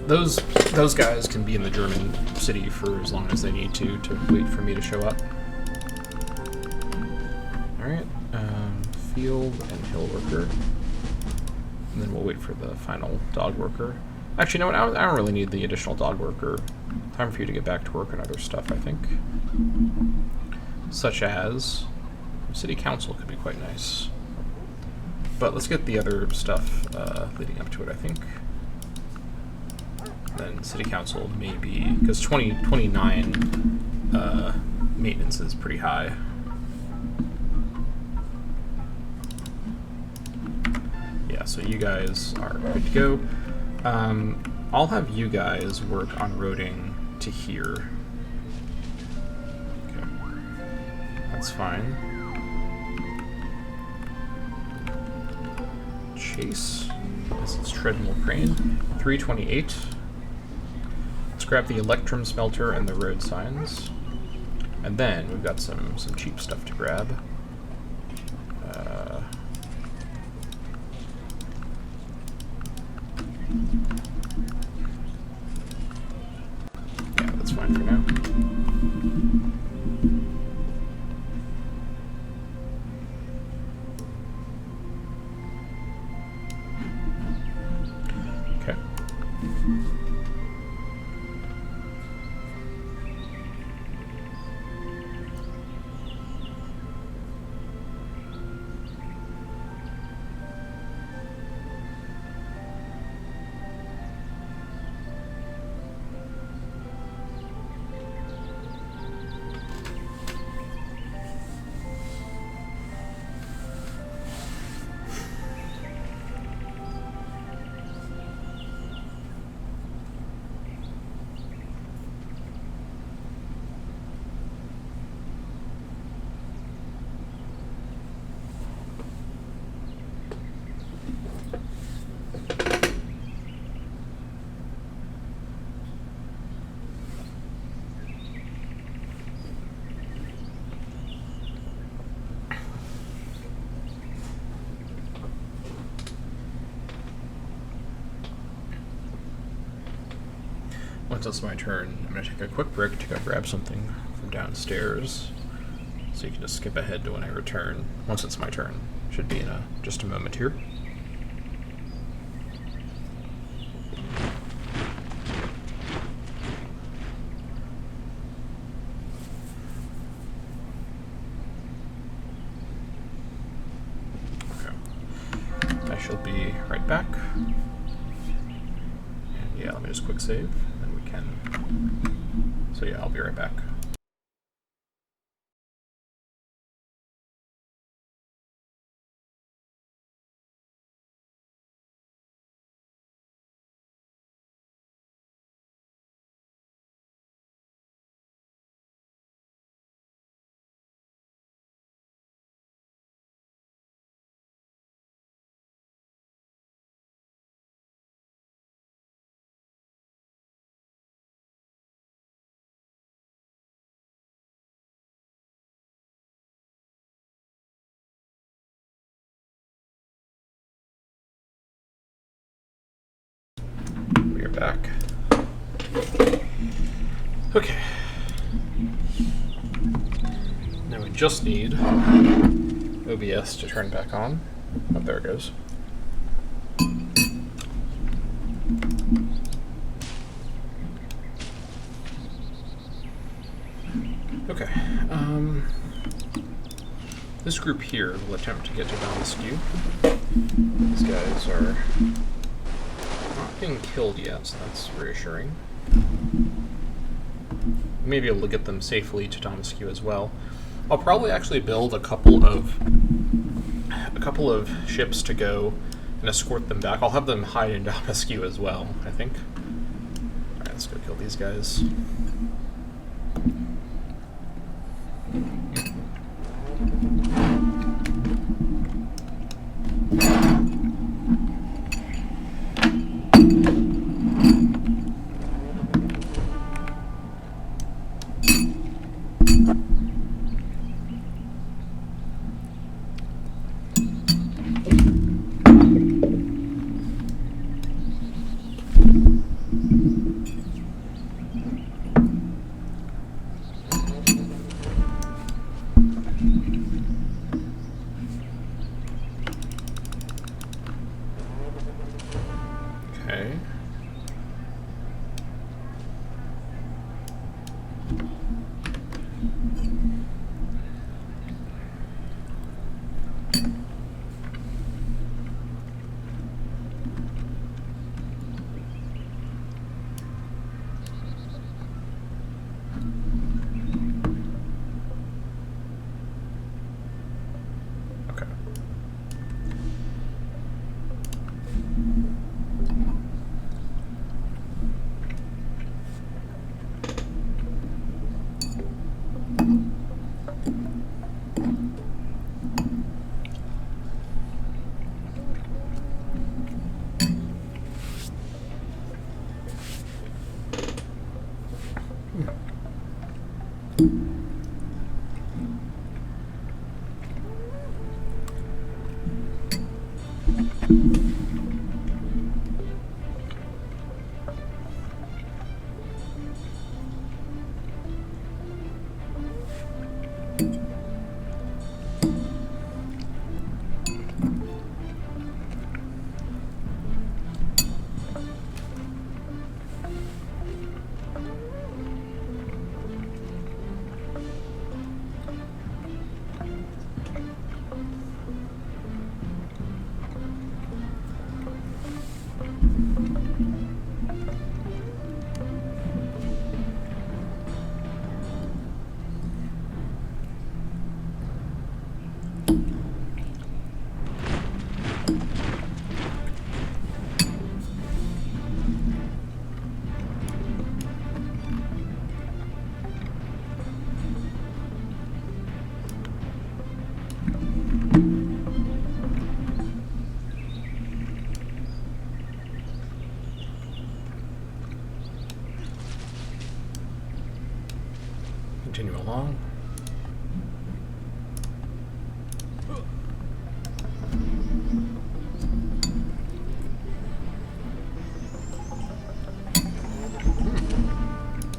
Those guys can be in the German city for as long as they need to wait for me to show up. Alright, field and hill worker. And then we'll wait for the final dog worker. Actually, you know what? I don't really need the additional dog worker. Time for you to get back to work on other stuff, I think. Such as... City Council could be quite nice. But let's get the other stuff leading up to it, I think. Then City Council maybe... Because 29 maintenance is pretty high. Yeah, so you guys are good to go. I'll have you guys work on roading to here. Okay. That's fine. Chase. This is Treadmill Crane. 328. Let's grab the Electrum Smelter and the road signs. And then we've got some cheap stuff to grab. Yeah, that's fine for now. Okay. Once it's my turn, I'm going to take a quick break to go grab something from downstairs. So you can just skip ahead to when I return. Once it's my turn. Should be in just a moment here. Okay. I shall be right back. And yeah, let me just quick save. So yeah, I'll be right back. right back. Okay. Now we just need OBS to turn back on. Oh, there it goes. Okay. This group here will attempt to get to Damascus. These guys are not being killed yet, so that's reassuring. Maybe able to get them safely to Damascus as well. I'll probably actually build a couple of ships to go and escort them back. I'll have them hide in Damascus as well, I think. Alright, let's go kill these guys. Okay. Okay. Continue along.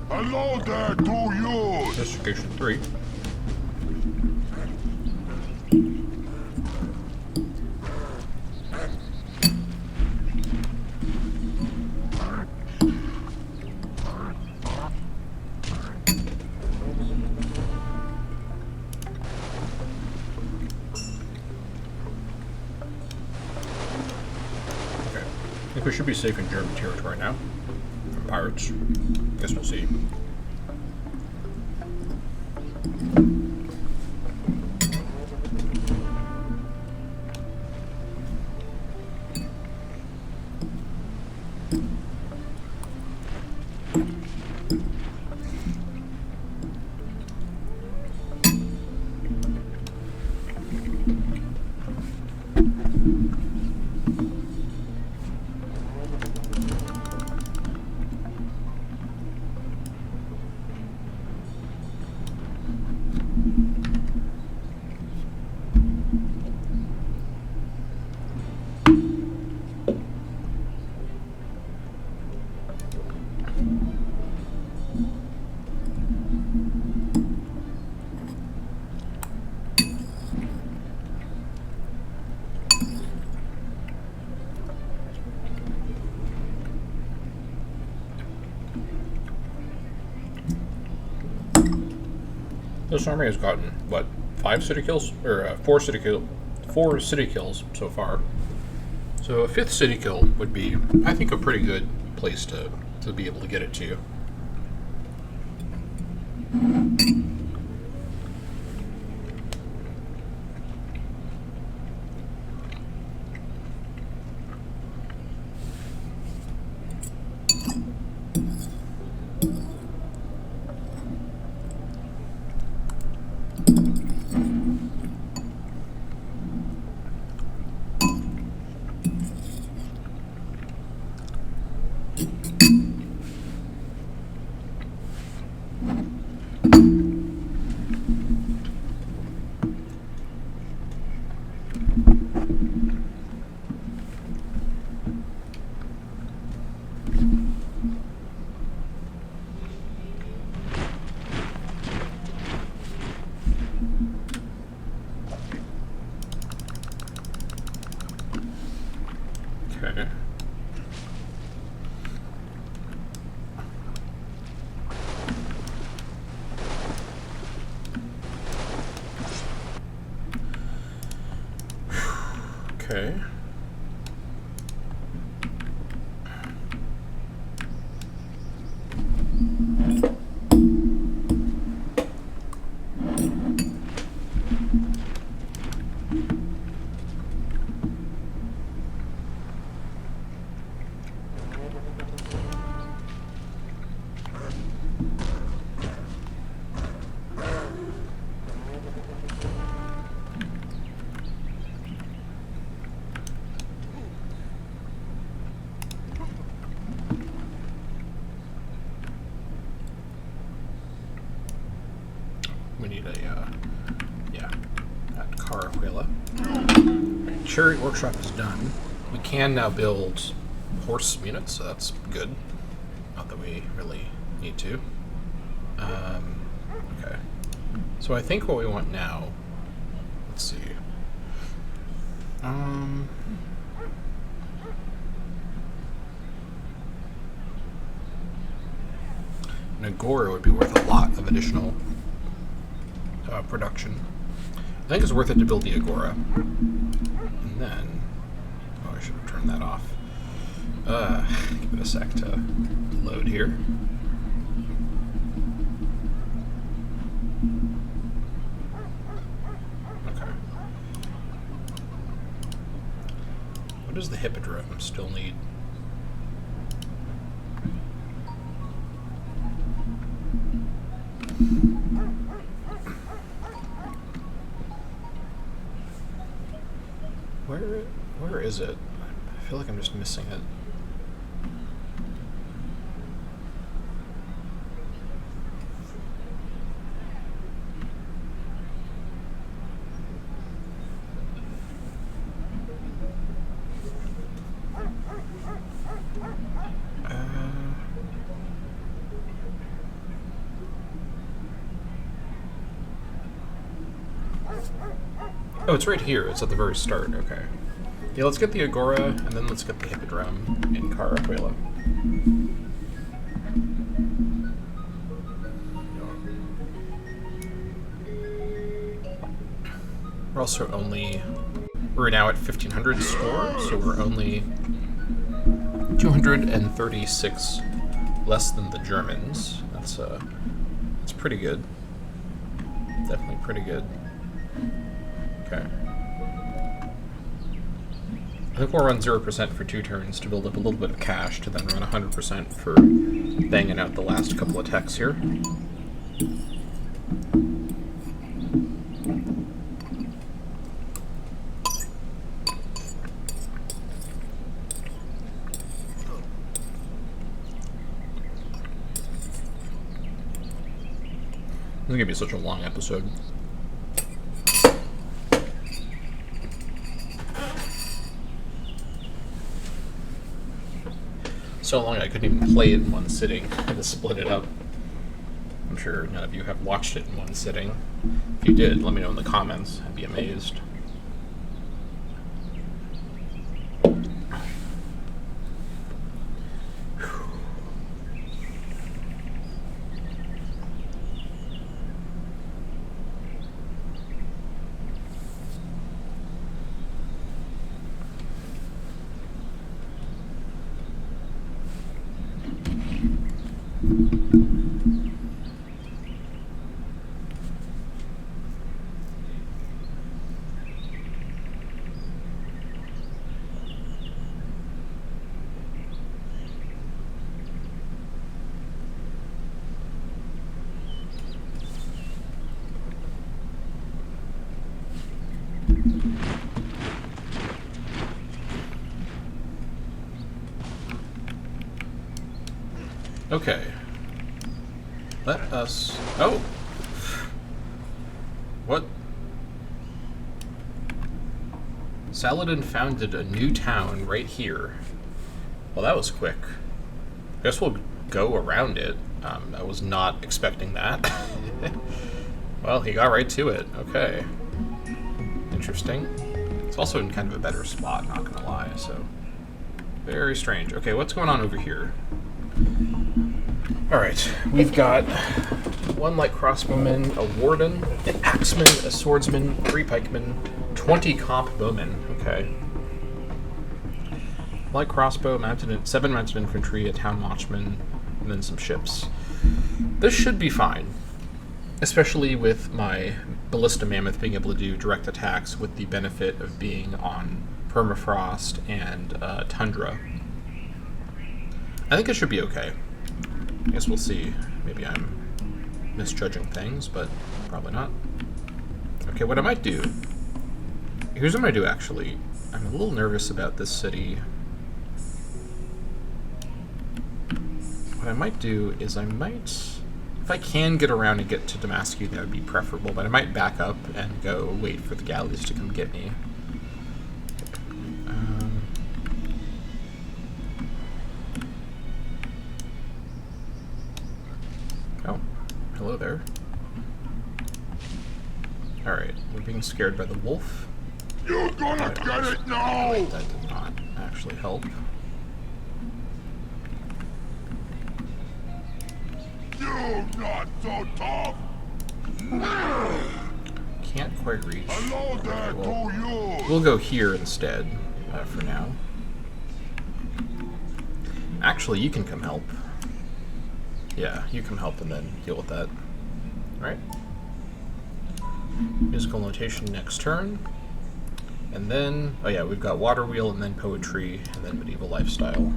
Hello there to you! Distribution 3. I think we should be safe in German territory now. From pirates. Guess we'll see. This army has gotten, what, 5 city kills? Or 4 city kills so far. So a 5th city kill would be, I think, a pretty good place to be able to get it to. Okay. Okay. We need a, yeah, that Caraquela. Chariot Workshop is done. We can now build horse units, so that's good. Not that we really need to. Okay. So I think what we want now, let's see. An Agora would be worth a lot of additional production. I think it's worth it to build the Agora. And then, oh, I should have turned that off. Give it a sec to load here. Okay. What does the Hippodrome still need? Where is it? I feel like I'm just missing it. Oh, it's right here. It's at the very start. Okay. Yeah, let's get the Agora, and then let's get the Hippodrome in Caraquela. We're also we're now at 1,500 score, so we're only 236 less than the Germans. That's pretty good. Definitely pretty good. Okay. I think we'll run 0% for 2 turns to build up a little bit of cash, to then run 100% for banging out the last couple of techs here. This is going to be such a long episode. So long I couldn't even play it in one sitting. I had to split it up. I'm sure none of you have watched it in one sitting. If you did, let me know in the comments. I'd be amazed. Okay. Let us... Oh! What? Saladin founded a new town right here. Well, that was quick. I guess we'll go around it. I was not expecting that. Well, he got right to it. Okay. Interesting. It's also in kind of a better spot, not gonna lie, so... Very strange. Okay, what's going on over here? Alright, we've got one light crossbowman, a warden, an axeman, a swordsman, 3 pikemen, 20 comp bowmen. Okay. Light crossbow, 7 mounted infantry, a town watchman, and then some ships. This should be fine. Especially with my ballista mammoth being able to do direct attacks with the benefit of being on permafrost and tundra. I think it should be okay. I guess we'll see. Maybe I'm misjudging things, but probably not. Okay, what I might do... Here's what I'm going to do, actually. I'm a little nervous about this city. What I might do is I might... If I can get around and get to Damascus, that would be preferable, but I might back up and go wait for the galleys to come get me. Oh, hello there. Alright, we're being scared by the wolf. You're gonna get it now! That did not actually help. You're not so tough! Can't quite reach. Hello there to you! We'll go here instead, for now. Actually, you can come help. Yeah, you come help and then deal with that. Alright. Musical notation next turn. And then, oh yeah, we've got Water Wheel and then Poetry and then Medieval Lifestyle.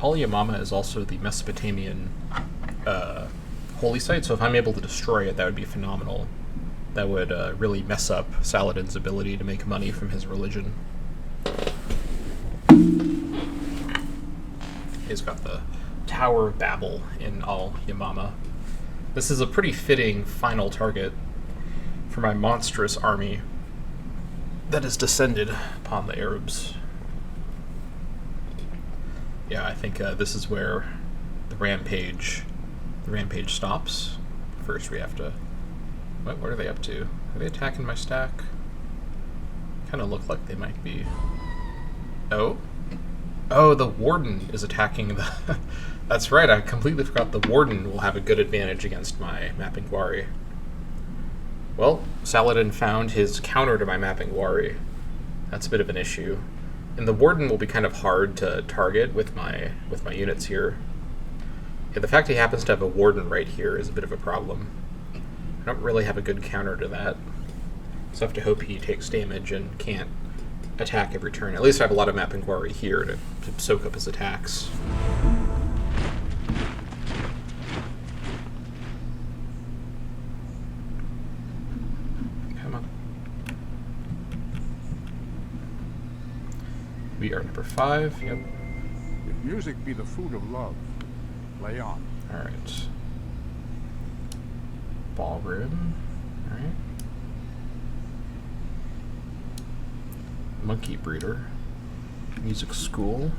Al-Yamama is also the Mesopotamian holy site, so if I'm able to destroy it, that would be phenomenal. That would really mess up Saladin's ability to make money from his religion. He's got the Tower of Babel in Al-Yamama. This is a pretty fitting final target for my monstrous army that has descended upon the Arabs. Yeah, I think this is where the rampage stops. First, we have to. What are they up to? Are they attacking my stack? Kind of look like they might be. Oh, the warden is attacking the. That's right. I completely forgot the warden will have a good advantage against my mapping quarry. Well, Saladin found his counter to my mapping quarry. That's a bit of an issue. And the warden will be kind of hard to target with my units here. Yeah, the fact he happens to have a warden right here is a bit of a problem. I don't really have a good counter to that. So I have to hope he takes damage and can't attack every turn. At least I have a lot of mapping quarry here to soak up his attacks. Come on. We are number 5, yep. If music be the food of love, play on. Alright. Ballroom. Alright. Monkey breeder. Music school.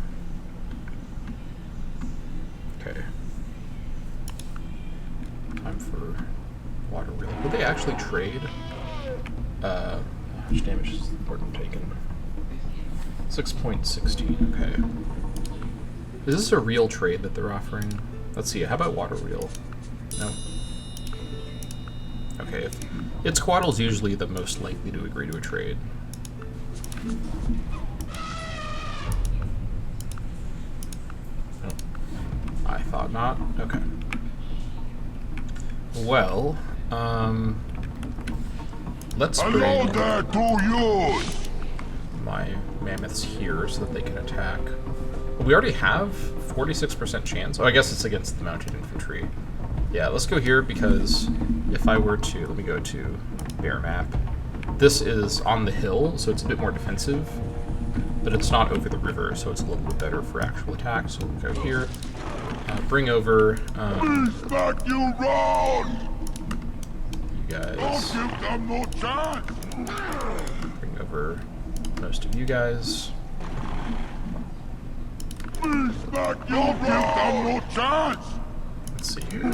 Okay. Time for water wheel. Will they actually trade? How much damage is the warden taken? 6.16, okay. Is this a real trade that they're offering? Let's see, how about water wheel? No. Okay, it's Quaddle's usually the most likely to agree to a trade. Oh, I thought not. Okay. Well, let's bring my mammoths here so that they can attack. Well, we already have 46% chance. Oh, I guess it's against the mounted infantry. Yeah, let's go here because if I were to, let me go to bear map. This is on the hill, so it's a bit more defensive, but it's not over the river, so it's a little bit better for actual attack. So we'll go here, bring over you guys. Bring over most of you guys. Let's see here.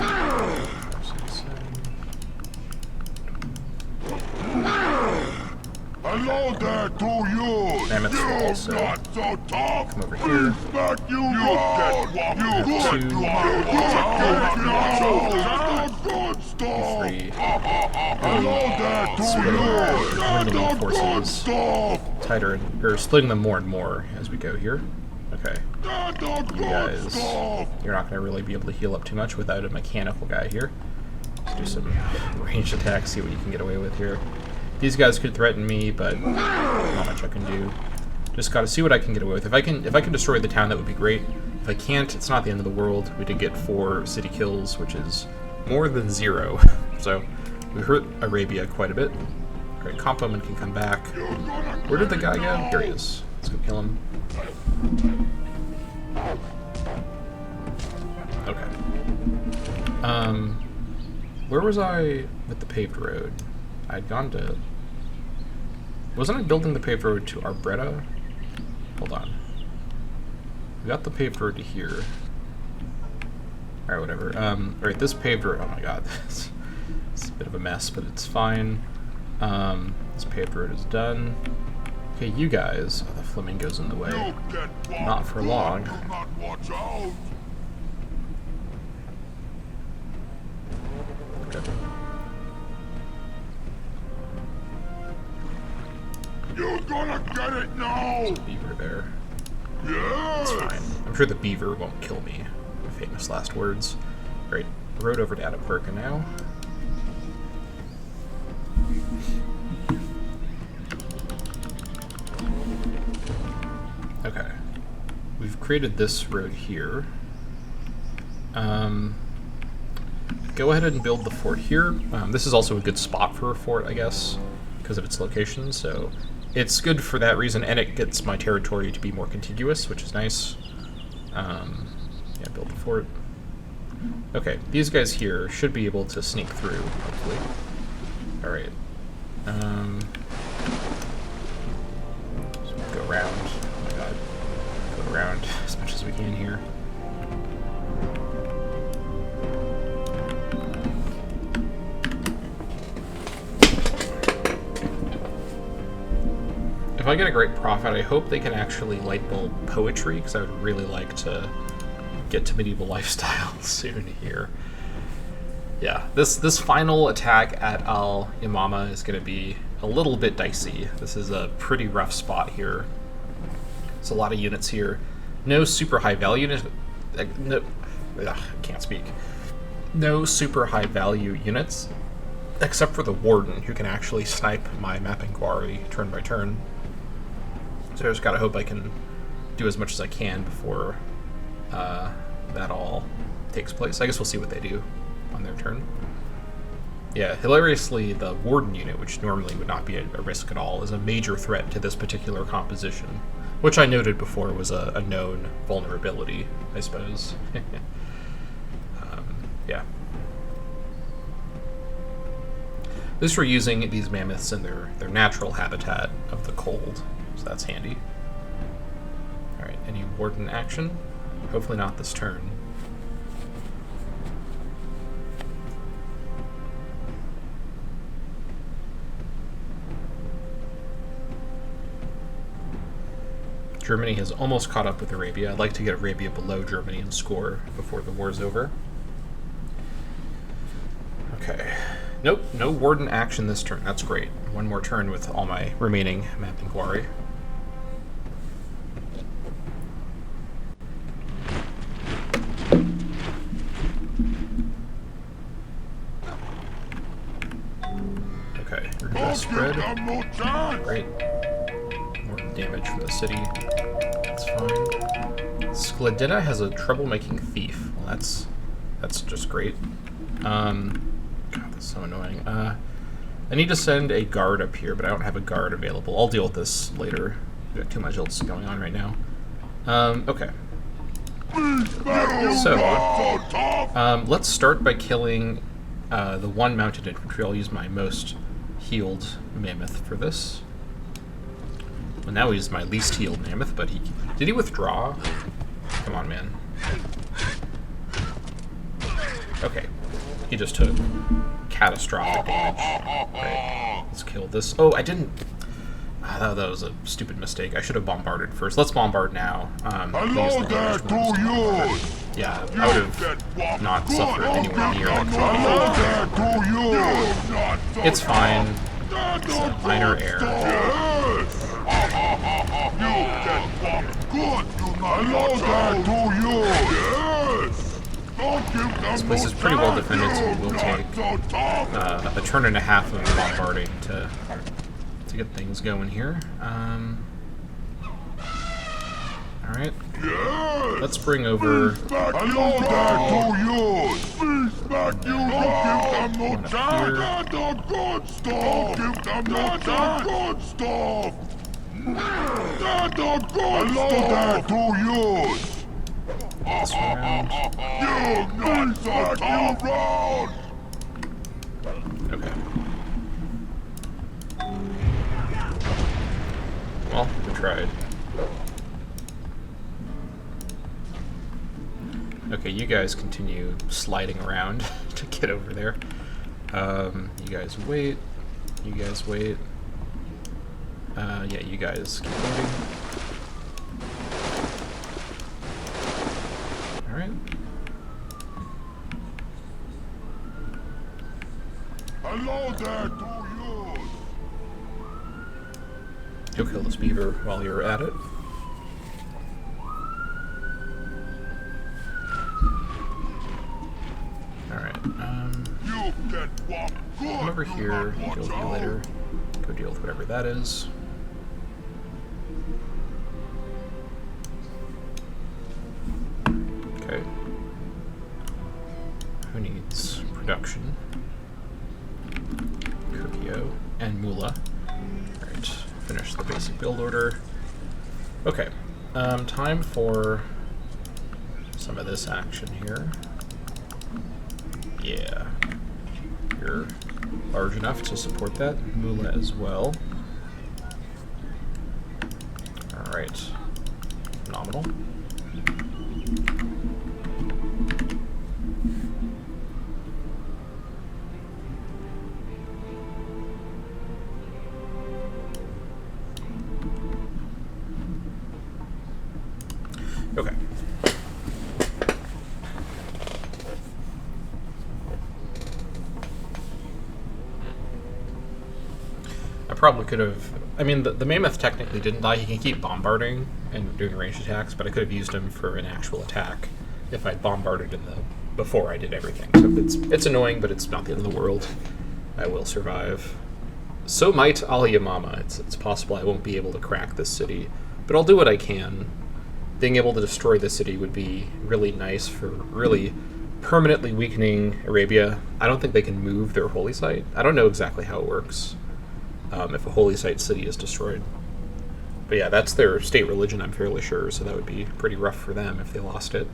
Hello there to you. Mammoths will also Not so tough. come over here. You get good stuff. Three. Hello there to Eliminating you. forces tighter, or splitting them more and more as we go here. Okay. You guys, you're not going to really be able to heal up too much without a mechanical guy here. Let's do some ranged attacks, see what you can get away with here. These guys could threaten me, but not much I can do. Just got to see what I can get away with. If I can destroy the town, that would be great. If I can't, it's not the end of the world. We did get 4 city kills, which is more than 0. So we hurt Arabia quite a bit. All right, Caveman can come back. Where did the guy go? Here he is. Let's go kill him. Okay. Where was I with the paved road? I'd gone to... Wasn't I building the paved road to Arbretta? Hold on. We got the paved road to here. Alright, whatever. Alright, this paved road... Oh my god. It's a bit of a mess, but it's fine. This paved road is done. Okay, you guys... Oh, the flamingo's in the way. Not for long. Okay. You're gonna get it now! Beaver there. Yes! It's fine. I'm sure the beaver won't kill me. My famous last words. Great. Road over to Atapuerca now. Okay. We've created this road here. Go ahead and build the fort here. This is also a good spot for a fort, I guess, because of its location, so it's good for that reason, and it gets my territory to be more contiguous, which is nice. Yeah, build the fort. Okay, these guys here should be able to sneak through, hopefully. Alright. So go around. Oh my god. Go around as much as we can here. If I get a great profit, I hope they can actually light bulb poetry, because I would really like to get to medieval lifestyle soon here. Yeah, this final attack at Al Yamama is going to be a little bit dicey. This is a pretty rough spot here. There's a lot of units here. No super high value can't speak. No super high value units, except for the Warden, who can actually snipe my mapping quarry turn by turn. So I just gotta hope I can do as much as I can before that all takes place. I guess we'll see what they do on their turn. Yeah, hilariously, the Warden unit, which normally would not be a risk at all, is a major threat to this particular composition, which I noted before was a known vulnerability, I suppose. Yeah. At least we're using these mammoths in their natural habitat of the cold, so that's handy. Alright, any Warden action? Hopefully not this turn. Germany has almost caught up with Arabia. I'd like to get Arabia below Germany in score before the war's over. Okay. Nope, no warden action this turn. That's great. One more turn with all my remaining map inquiry. Okay, we're gonna spread. Great. More damage from the city. That's fine. Skladina has a trouble-making thief. Well, that's just great. God, that's so annoying. I need to send a guard up here, but I don't have a guard available. I'll deal with this later. We've got too much else going on right now. Okay. So, let's start by killing the one mounted infantry. I'll use my most healed mammoth for this. Well, now he's my least healed mammoth, but did he withdraw? Come on, man. Okay. He just took catastrophic damage. Right. Let's kill this. Oh, I didn't... that was a stupid mistake. I should have bombarded first. Let's bombard now. Hello there to you! Yeah, I would have not suffered anywhere near Hello there to you! It's fine. It's a minor error. Yes! You get good, you Hello there to you! Yes! This place is pretty well defended, so we'll take a turn and a half of bombarding to get things going here. Alright. Let's bring over... Hello there to you! Back you don't give them no time! That's the good stuff! Don't give them no time! Good stuff! That's the good Hello there to you! This round. You nuts back you round! Okay. Well, we tried. Okay, you guys continue sliding around to get over there. You guys wait. You guys wait. Yeah, you guys keep waiting. Alright. Hello there to you! You'll kill this beaver while you're at it. Alright, come over here, deal with you later. Go deal with whatever that is. Okay. Who needs production? Kirkio and Mula. Alright, finish the basic build order. Okay, time for some of this action here. Yeah. You're large enough to support that. Mula as well. Alright. Phenomenal. Okay. I probably could have... I mean, the mammoth technically didn't die. He can keep bombarding and doing ranged attacks, but I could have used him for an actual attack if I'd bombarded in before I did everything. So it's annoying, but it's not the end of the world. I will survive. So might Al Yamama. It's possible I won't be able to crack this city, but I'll do what I can. Being able to destroy the city would be really nice for really permanently weakening Arabia. I don't think they can move their holy site. I don't know exactly how it works if a holy site city is destroyed. But yeah, that's their state religion, I'm fairly sure, so that would be pretty rough for them if they lost it.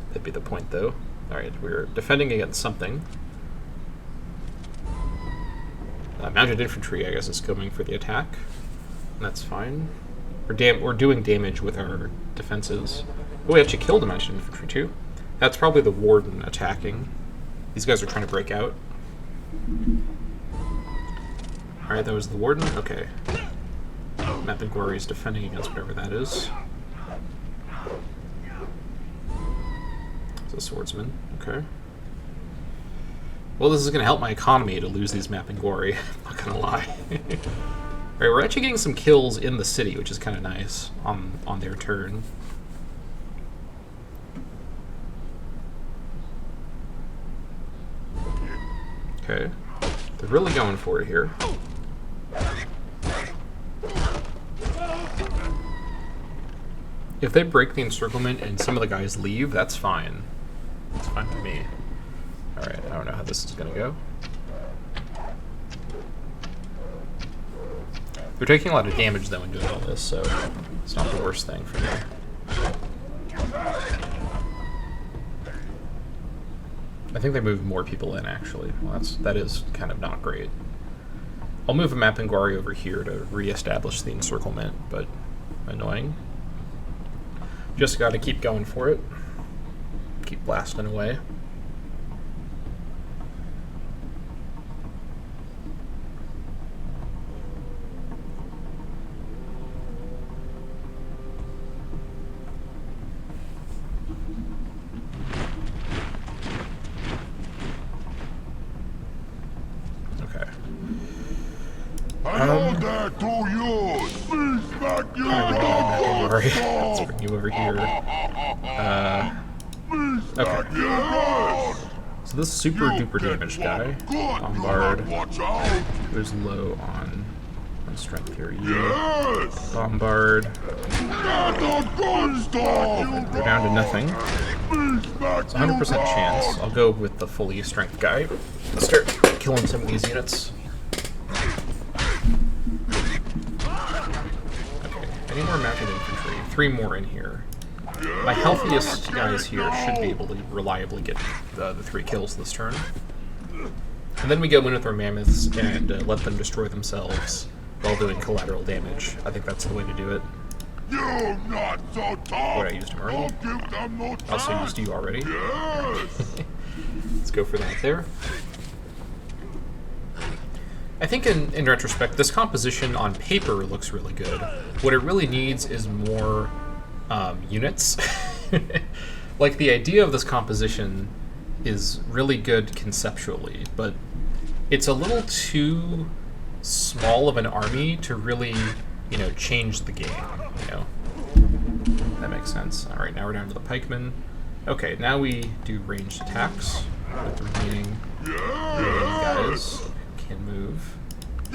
That'd be the point, though. Alright, we're defending against something. Mounted infantry, I guess, is coming for the attack. That's fine. We're doing damage with our defenses. Oh, we actually killed a mounted infantry, too. That's probably the warden attacking. These guys are trying to break out. Alright, that was the warden. Okay. Mapping Quarry is defending against whatever that is. It's a swordsman. Okay. Well, this is going to help my economy to lose these Mapping Quarry. I'm not going to lie. Alright, we're actually getting some kills in the city, which is kind of nice on their turn. Okay. They're really going for it here. If they break the encirclement and some of the guys leave, that's fine. That's fine for me. Alright, I don't know how this is going to go. They're taking a lot of damage, though, in doing all this, so it's not the worst thing for me. I think they moved more people in, actually. Well, that is kind of not great. I'll move a Mapping Quarry over here to re-establish the encirclement, but annoying. Just got to keep going for it. Keep blasting away. Let's bring you over here. Okay. So this super duper damaged guy, Bombard, goes low on strength here. You, Bombard. We're down to nothing. It's a 100% chance. I'll go with the fully strength guy. Let's start killing some of these units. Any more mounted infantry? 3 more in here. My healthiest guys here should be able to reliably get the 3 kills this turn. And then we go in with our mammoths and let them destroy themselves while doing collateral damage. I think that's the way to do it. You're not so tough. Wait, I used him already? I also used you already. Let's go for that there. I think in retrospect, this composition on paper looks really good. What it really needs is more units. Like, the idea of this composition is really good conceptually, but it's a little too small of an army to really, you know, change the game, you know? That makes sense. Alright, now we're down to the pikemen. Okay, now we do ranged attacks with the remaining guys. Can move. I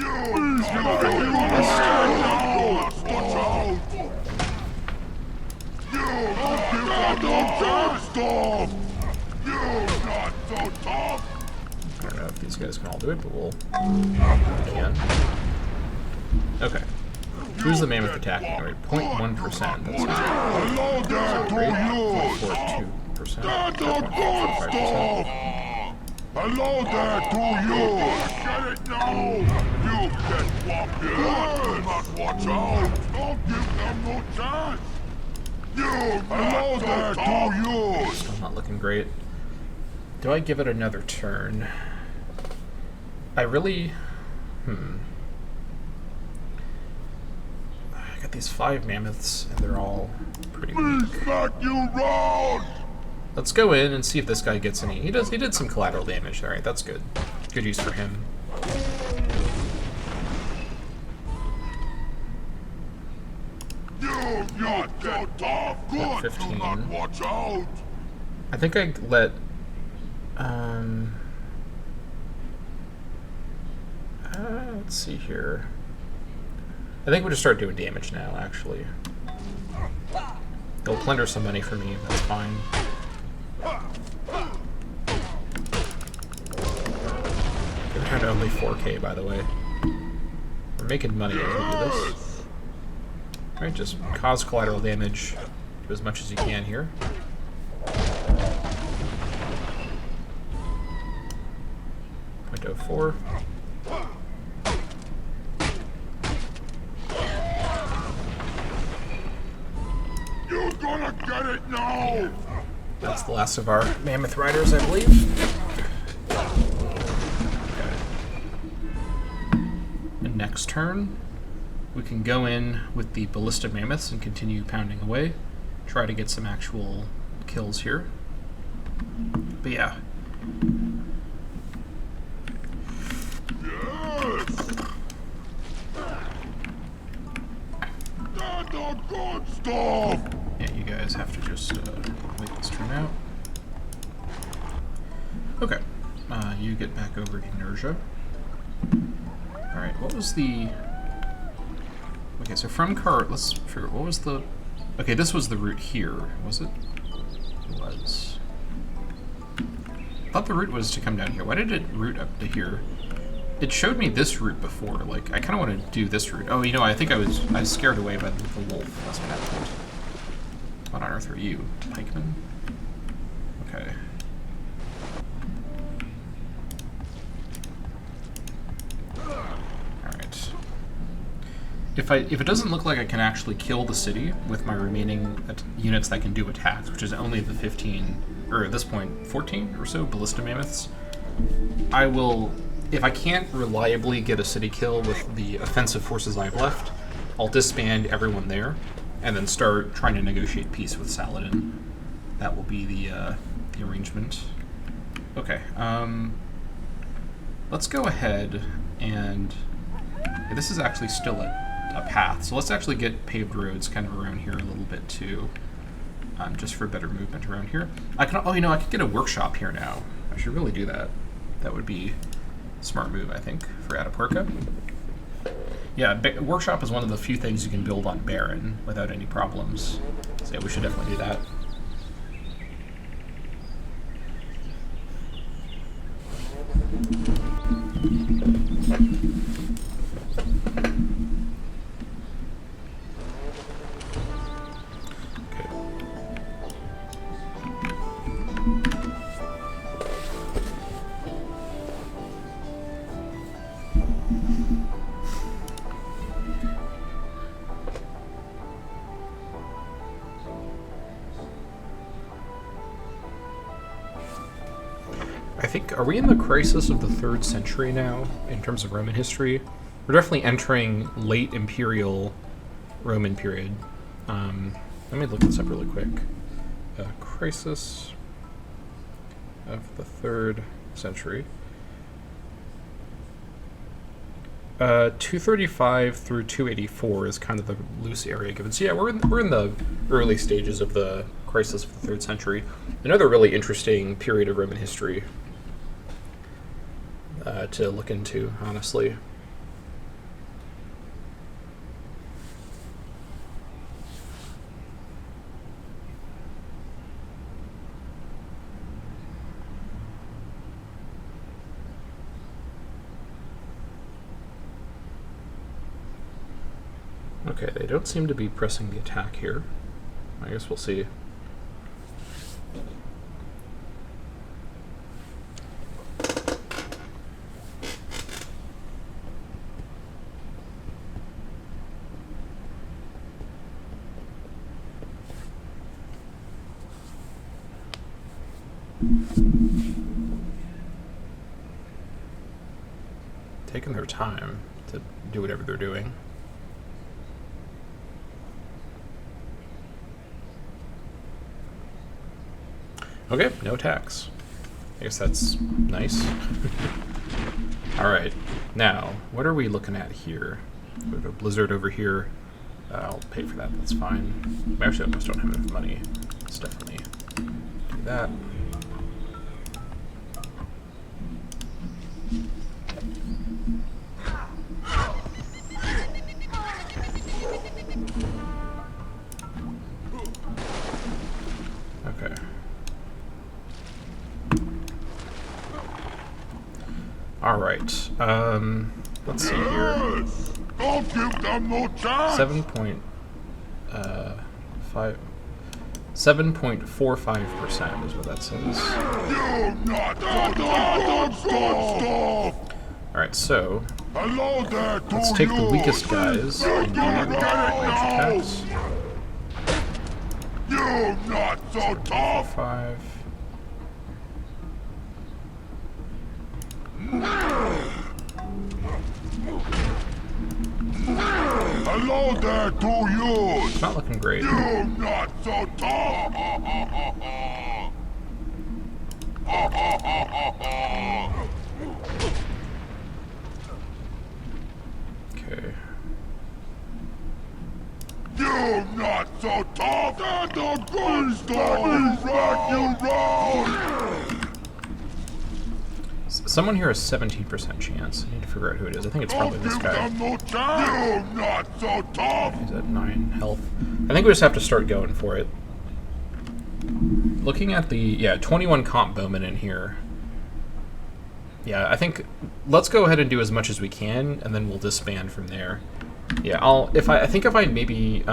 don't know if these guys can all do it, but we can. Okay. Who's the mammoth attacking? Alright, 0.1%. That's not great. 0.42%. 0.45%. Hello there to you! Get it now! You get walked in! Do not watch out! Don't give them no chance! Hello there to you! Still not looking great. Do I give it another turn? I really... I got these 5 mammoths, and they're all pretty weak. You round! Let's go in and see if this guy gets any. He did some collateral damage. Alright, that's good. Good use for him. You're not so tough! Good! 15. Do not watch out! I think I let... let's see here. I think we'll just start doing damage now, actually. They'll plunder some money for me, that's fine. We're down to only 4K, by the way. We're making money as we do this. Alright, just cause collateral damage. Do as much as you can here. .04. You're gonna get it now! That's the last of our mammoth riders, I believe. Okay. And next turn, we can go in with the ballista mammoths and continue pounding away. Try to get some actual kills here. But yeah. Yes! That's the good stuff! Yeah, you guys have to just wait this turn out. Okay. You get back over inertia. Alright, what was the... Okay, so from cart, let's figure, what was the... Okay, this was the route here, was it? It was. I thought the route was to come down here. Why did it route up to here? It showed me this route before. Like, I kind of want to do this route. Oh, you know, I think I was scared away by the wolf. That's what happened. What on earth are you? Pikeman? Okay. Alright. If it doesn't look like I can actually kill the city with my remaining units that can do attacks, which is only the 15, or at this point, 14 or so ballista mammoths, I will, if I can't reliably get a city kill with the offensive forces I've left, I'll disband everyone there, and then start trying to negotiate peace with Saladin. That will be the arrangement. Okay, let's go ahead and... Yeah, this is actually still a path, so let's actually get paved roads kind of around here a little bit too, just for better movement around here. I can, oh, you know, I could get a workshop here now. I should really do that. That would be a smart move, I think, for Atapuerca. Yeah, workshop is one of the few things you can build on Barren without any problems. So yeah, we should definitely do that. Are we in the crisis of the 3rd century now, in terms of Roman history? We're definitely entering late Imperial Roman period. Let me look this up really quick. Crisis of the 3rd century. 235 through 284 is kind of the loose area given. So yeah, we're in the early stages of the crisis of the 3rd century. Another really interesting period of Roman history to look into, honestly. Okay, they don't seem to be pressing the attack here. I guess we'll see. Taking their time to do whatever they're doing. Okay, no attacks. I guess that's nice. Alright, now, what are we looking at here? We have a blizzard over here. I'll pay for that, that's fine. We actually almost don't have enough money. Let's definitely do that. Okay. Alright, let's see here. Don't give them no chance! 7.45% is what that says. You not good stuff! Alright, so Hello there to let's take the you. weakest guys and do large attacks. You not so tough! 5. Hello there to you! It's not looking great. You not so tough! Okay. You not so tough! And the good stuff rock you round! Someone here has 17% chance. I need to figure out who it is. I think it's probably this guy. No chance. You not so tough! He's at 9 health. I think we just have to start going for it. Looking at the 21 comp bowmen in here. Yeah, I think let's go ahead and do as much as we can, and then we'll disband from there. Yeah, I think if I maybe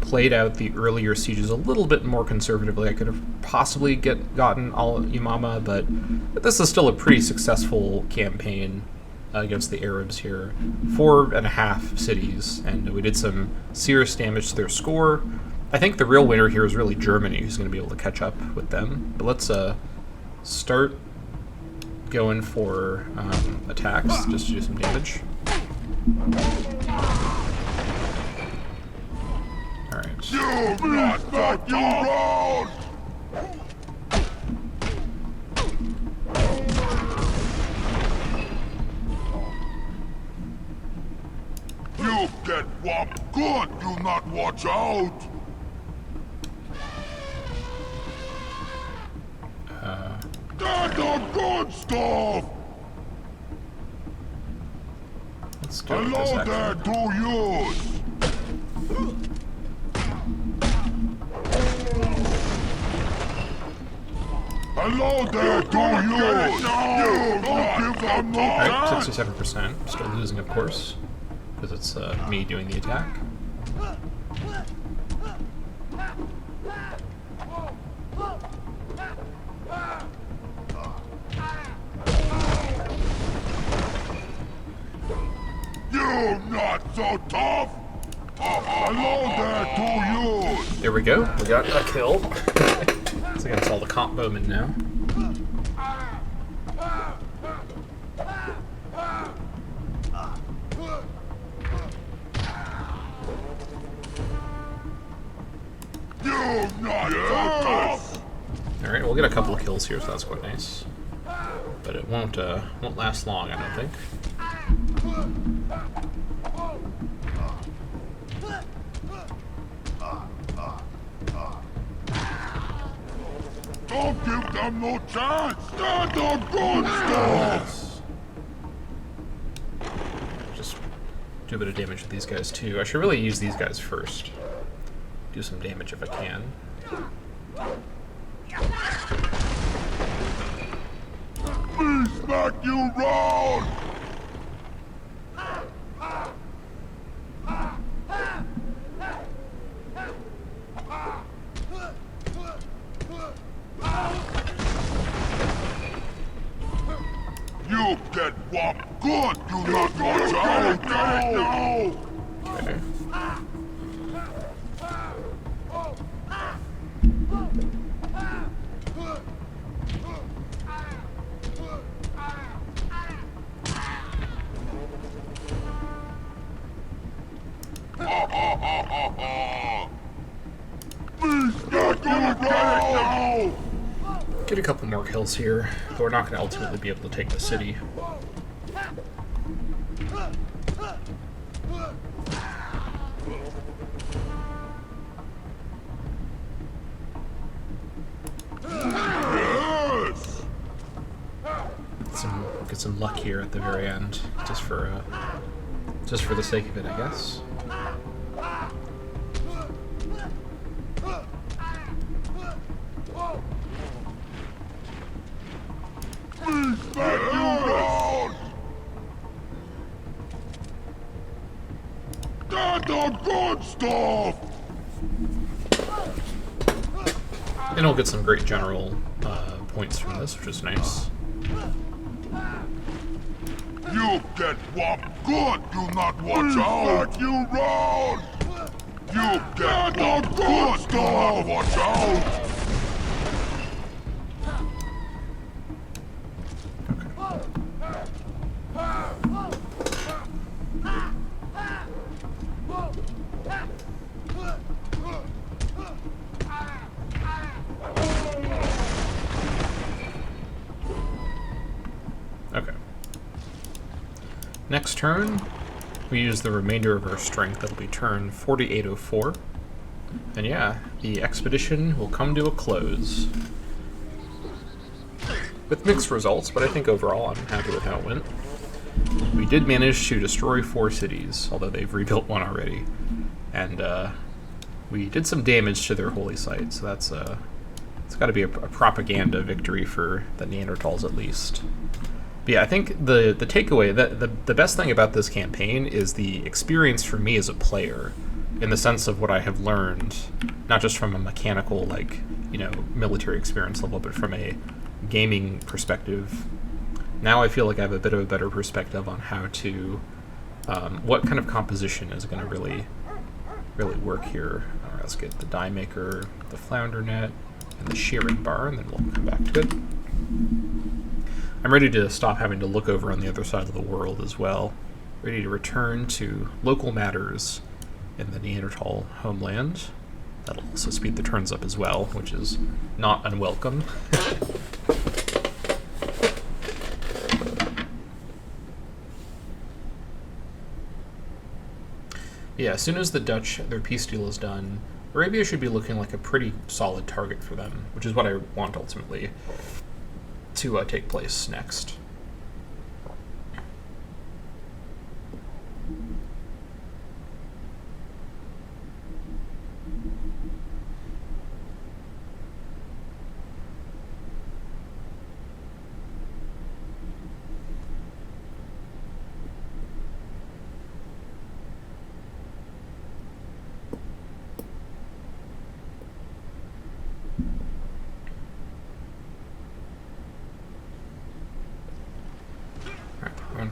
played out the earlier sieges a little bit more conservatively, I could have possibly gotten all Imama, but this is still a pretty successful campaign against the Arabs here. 4.5 cities, and we did some serious damage to their score. I think the real winner here is really Germany, who's going to be able to catch up with them. But let's start going for attacks, just to do some damage. Alright. You not back you round! You get whopped good, you not watch out! That's the good stuff! Let's go with this Hello action. there to you! Hello there to you! You don't give them no Alright, chance! 67%. Still losing, of course, because it's me doing the attack. You not so tough! Hello there to you! There we go. We got a kill. It's against all the comp bowmen now. You not so tough! Alright, we'll get a couple of kills here, so that's quite nice. But it won't last long, I don't think. Don't give them no chance! That's the good stuff! Just do a bit of damage to these guys too. I should really use these guys first. Do some damage if I can. Me smack you round! You get whopped good, you not watch out! No! Okay. Me smack you round! Get a couple more kills here, but we're not going to ultimately be able to take the city. Yes! Get some luck here at the very end, just for the sake of it, I guess. Me smack you round! That's the good stuff! And we'll get some great general points from this, which is nice. You get whopped good, you not watch out! You round! You get the good stuff! Watch out! Okay. Next turn, we use the remainder of our strength. That'll be turn 4804. And yeah, the expedition will come to a close. With mixed results, but I think overall I'm happy with how it went. We did manage to destroy 4 cities, although they've rebuilt one already. And we did some damage to their holy site, so that's it's got to be a propaganda victory for the Neanderthals at least. But yeah, I think the takeaway, the best thing about this campaign is the experience for me as a player, in the sense of what I have learned, not just from a mechanical, like, you know, military experience level, but from a gaming perspective. Now I feel like I have a bit of a better perspective on how to, what kind of composition is going to really work here. All right, let's get the die maker, the flounder net, and the shearing bar, and then we'll come back to it. I'm ready to stop having to look over on the other side of the world as well. Ready to return to local matters in the Neanderthal homeland. That'll also speed the turns up as well, which is not unwelcome. Yeah, as soon as the Dutch, their peace deal is done, Arabia should be looking like a pretty solid target for them, which is what I want ultimately to take place next.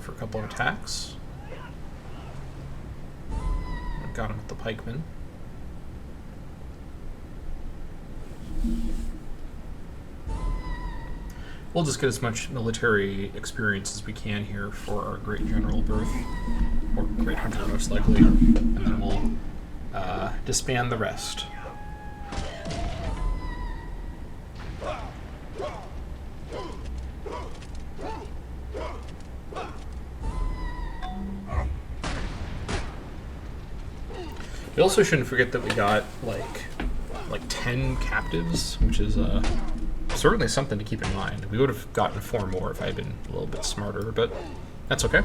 For a couple of attacks. Got him with the pikeman. We'll just get as much military experience as we can here for our great general birth, or great hunter most likely, and then we'll disband the rest. We also shouldn't forget that we got like 10 captives, which is certainly something to keep in mind. We would have gotten 4 more if I had been a little bit smarter, but that's okay.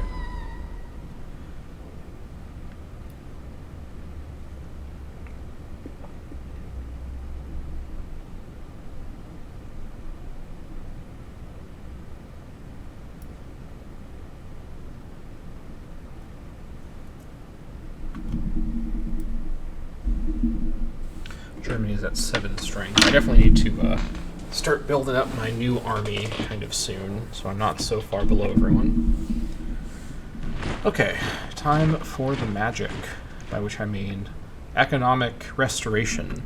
Germany's at 7 strength. I definitely need to start building up my new army kind of soon, so I'm not so far below everyone. Okay, time for the magic, by which I mean economic restoration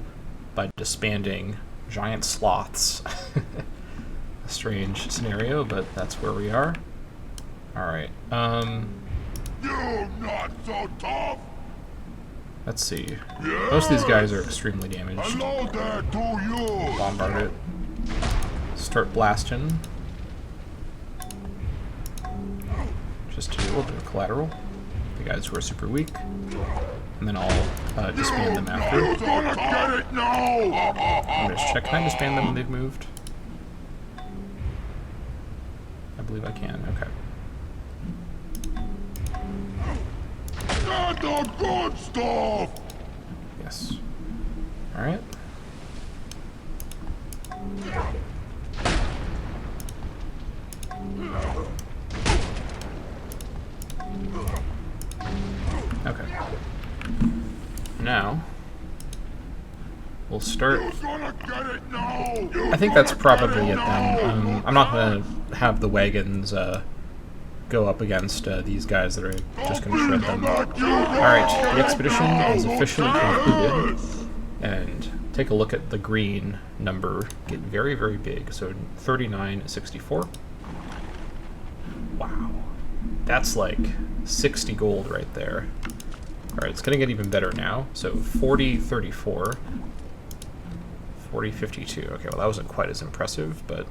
by disbanding giant sloths. A strange scenario, but that's where we are. Alright, You're not so tough! let's see. Most of these guys are extremely damaged. Hello there to you! Bombard it. Start blasting. Just to do a little bit of collateral. The guys who are super weak. And then I'll disband them after. You're gonna get it now! I'm just check. Can I disband them when they've moved? I believe I can. Okay. Get the good stuff! Yes. Alright. Okay. Now, we'll start. You're gonna get it now! I think that's probably it then. I'm not going to have the wagons go up against these guys that are just going to shred them. Alright, the expedition is officially concluded. And take a look at the green number get very, very big. So 3964. Wow. That's like 60 gold right there. Alright, it's going to get even better now. So 4034. 4052. Okay, well that wasn't quite as impressive, but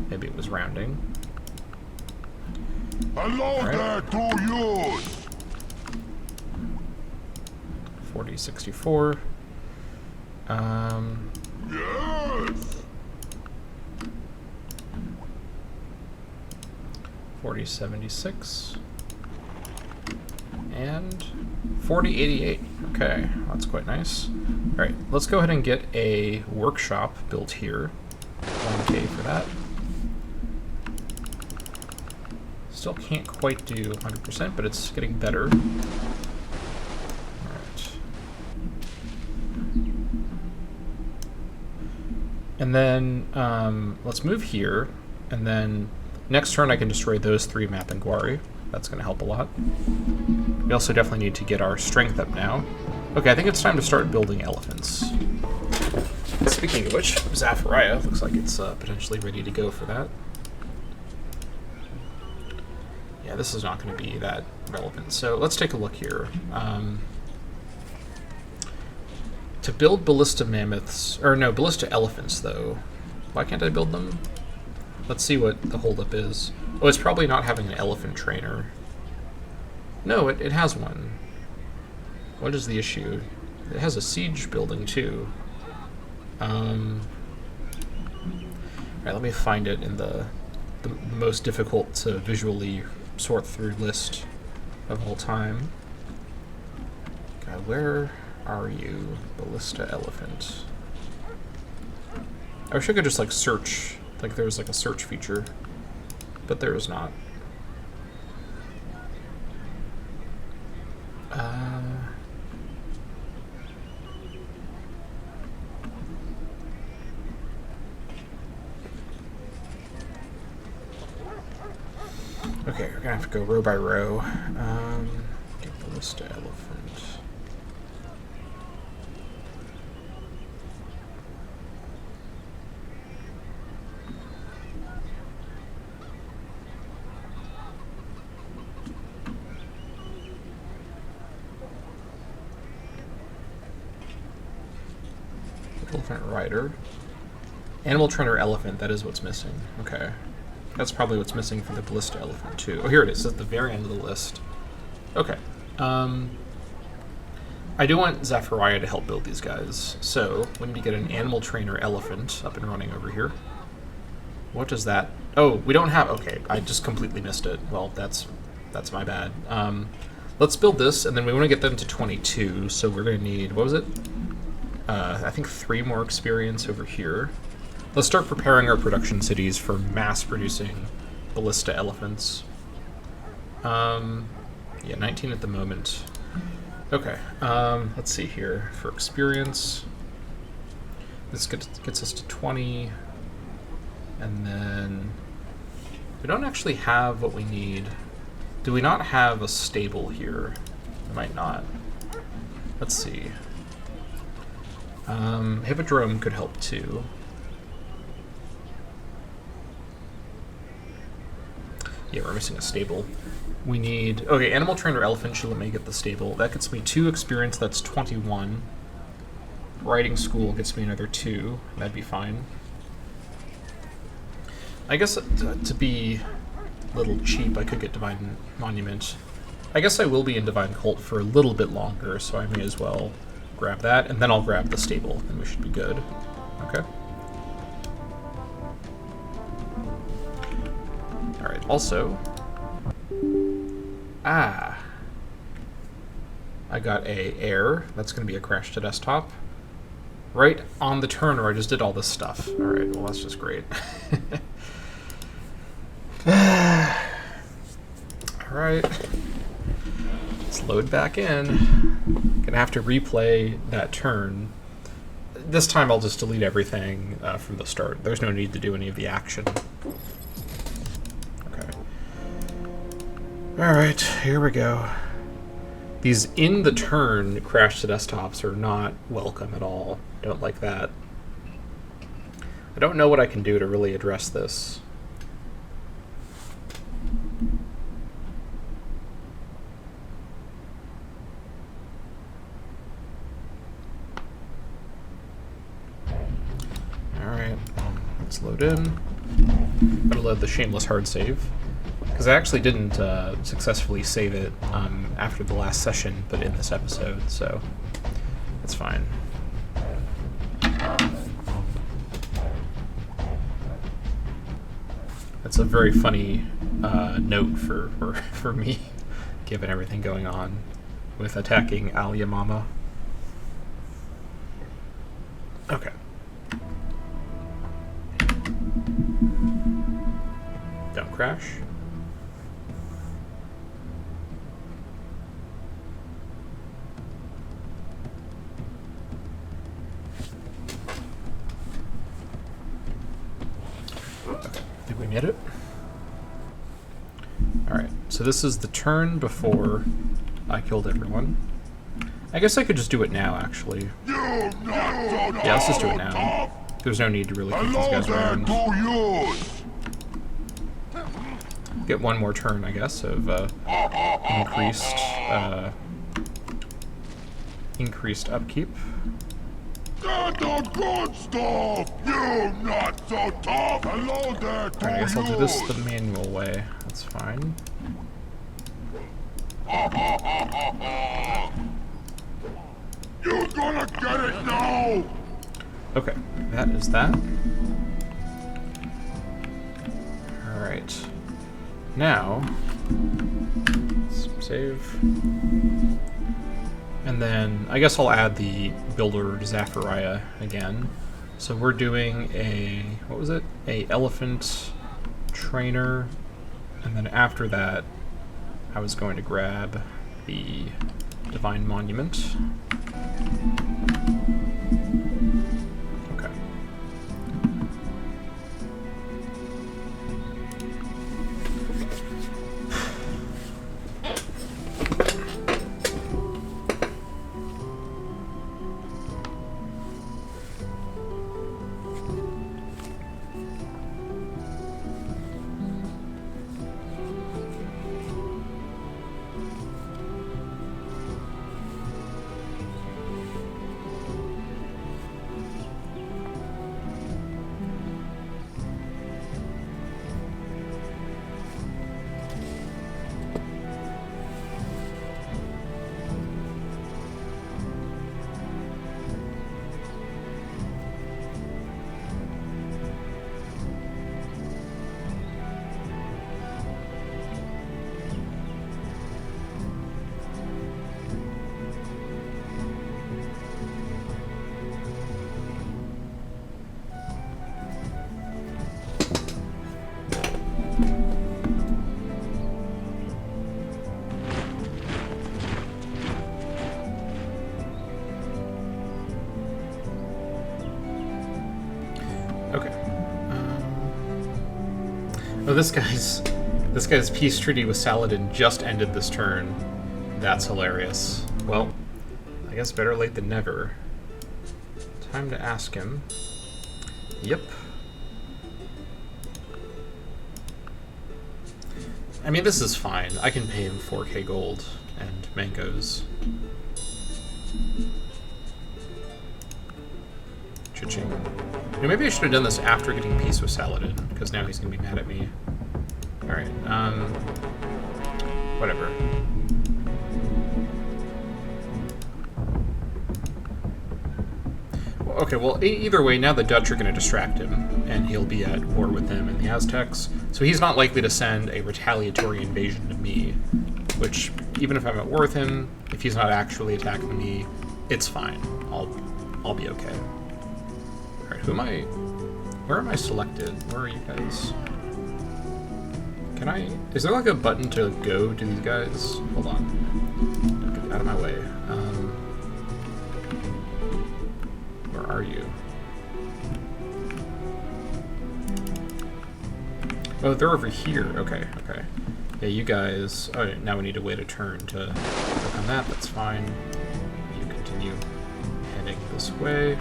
maybe it was rounding. Hello there to you. 40, 64. Yes. 40, 76. And 40, 88. Okay, that's quite nice. All right, let's go ahead and get a workshop built here. 1K for that. Still can't quite do 100%, but it's getting better. All right. And then let's move here, and then next turn I can destroy those 3 mapping quarry. That's going to help a lot. We also definitely need to get our strength up now. Okay, I think it's time to start building elephants. Speaking of which, Zafariah looks like it's potentially ready to go for that. Yeah, this is not going to be that relevant. So let's take a look here. To build ballista mammoths, or no, ballista elephants though, why can't I build them? Let's see what the holdup is. Oh, it's probably not having an elephant trainer. No, it has one. What is the issue? It has a siege building too. Alright, let me find it in the most difficult to visually sort through list of all time. God, where are you, ballista elephant? I wish I could just like search, like there was like a search feature, but there is not. Okay, we're gonna have to go row by row. Get ballista elephant. Elephant rider. Animal trainer elephant, that is what's missing. Okay. That's probably what's missing for the ballista elephant too. Oh, here it is. It's at the very end of the list. Okay. I do want Zafariah to help build these guys. So we need to get an animal trainer elephant up and running over here. What does that... Oh, we don't have... Okay, I just completely missed it. Well, that's my bad. Let's build this, and then we want to get them to 22. So we're going to need... What was it? I think 3 more experience over here. Let's start preparing our production cities for mass-producing ballista elephants. Yeah, 19 at the moment. Okay, let's see here. For experience, this gets us to 20. And then we don't actually have what we need. Do we not have a stable here? We might not. Let's see. Hippodrome could help too. Yeah, we're missing a stable. We need... Okay, animal trainer elephant should let me get the stable. That gets me 2 experience, that's 21. Riding school gets me another 2. That'd be fine. I guess to be a little cheap, I could get Divine Monument. I guess I will be in Divine Cult for a little bit longer, so I may as well grab that, and then I'll grab the stable, and we should be good. Okay. Alright, also... I got a air. That's going to be a crash to desktop. Right on the turn where I just did all this stuff. Alright, well that's just great. Alright. Let's load back in. Gonna have to replay that turn. This time I'll just delete everything from the start. There's no need to do any of the action. Okay. Alright, here we go. These in the turn crash to desktops are not welcome at all. Don't like that. I don't know what I can do to really address this. Alright, let's load in. Gotta load the shameless hard save. Because I actually didn't successfully save it after the last session, but in this episode, so it's fine. That's a very funny note for me, given everything going on with attacking Al Yamama. Okay. Don't crash. Okay, I think we made it. Alright, so this is the turn before I killed everyone. I guess I could just do it now, actually. Yeah, let's just do it now. There's no need to really keep these guys around. Get one more turn, I guess, of increased upkeep. Get the good stuff! You not so tough! Hello there to Alright, I guess I'll do this the manual way. That's fine. You gonna get it now! Okay, that is that. Alright. Now, let's save. And then I guess I'll add the builder Zachariah again. So we're doing a, what was it? A elephant trainer. And then after that, I was going to grab the divine monument. Okay. Oh, this guy's peace treaty with Saladin just ended this turn. That's hilarious. Well, I guess better late than never. Time to ask him. Yep. I mean, this is fine. I can pay him 4k gold and mangoes. Cha-ching. You know, maybe I should have done this after getting peace with Saladin, because now he's going to be mad at me. Alright, whatever. Well, okay, well, either way, now the Dutch are going to distract him, and he'll be at war with them and the Aztecs, so he's not likely to send a retaliatory invasion to me, which, even if I'm at war with him, if he's not actually attacking me, it's fine. I'll be okay. Alright, where am I selected? Where are you guys? Is there like a button to go to these guys? Hold on. Get out of my way. Where are you? Oh, they're over here. Okay, okay. Yeah, you guys... Oh, now we need to wait a turn to work on that. That's fine. You continue heading this way.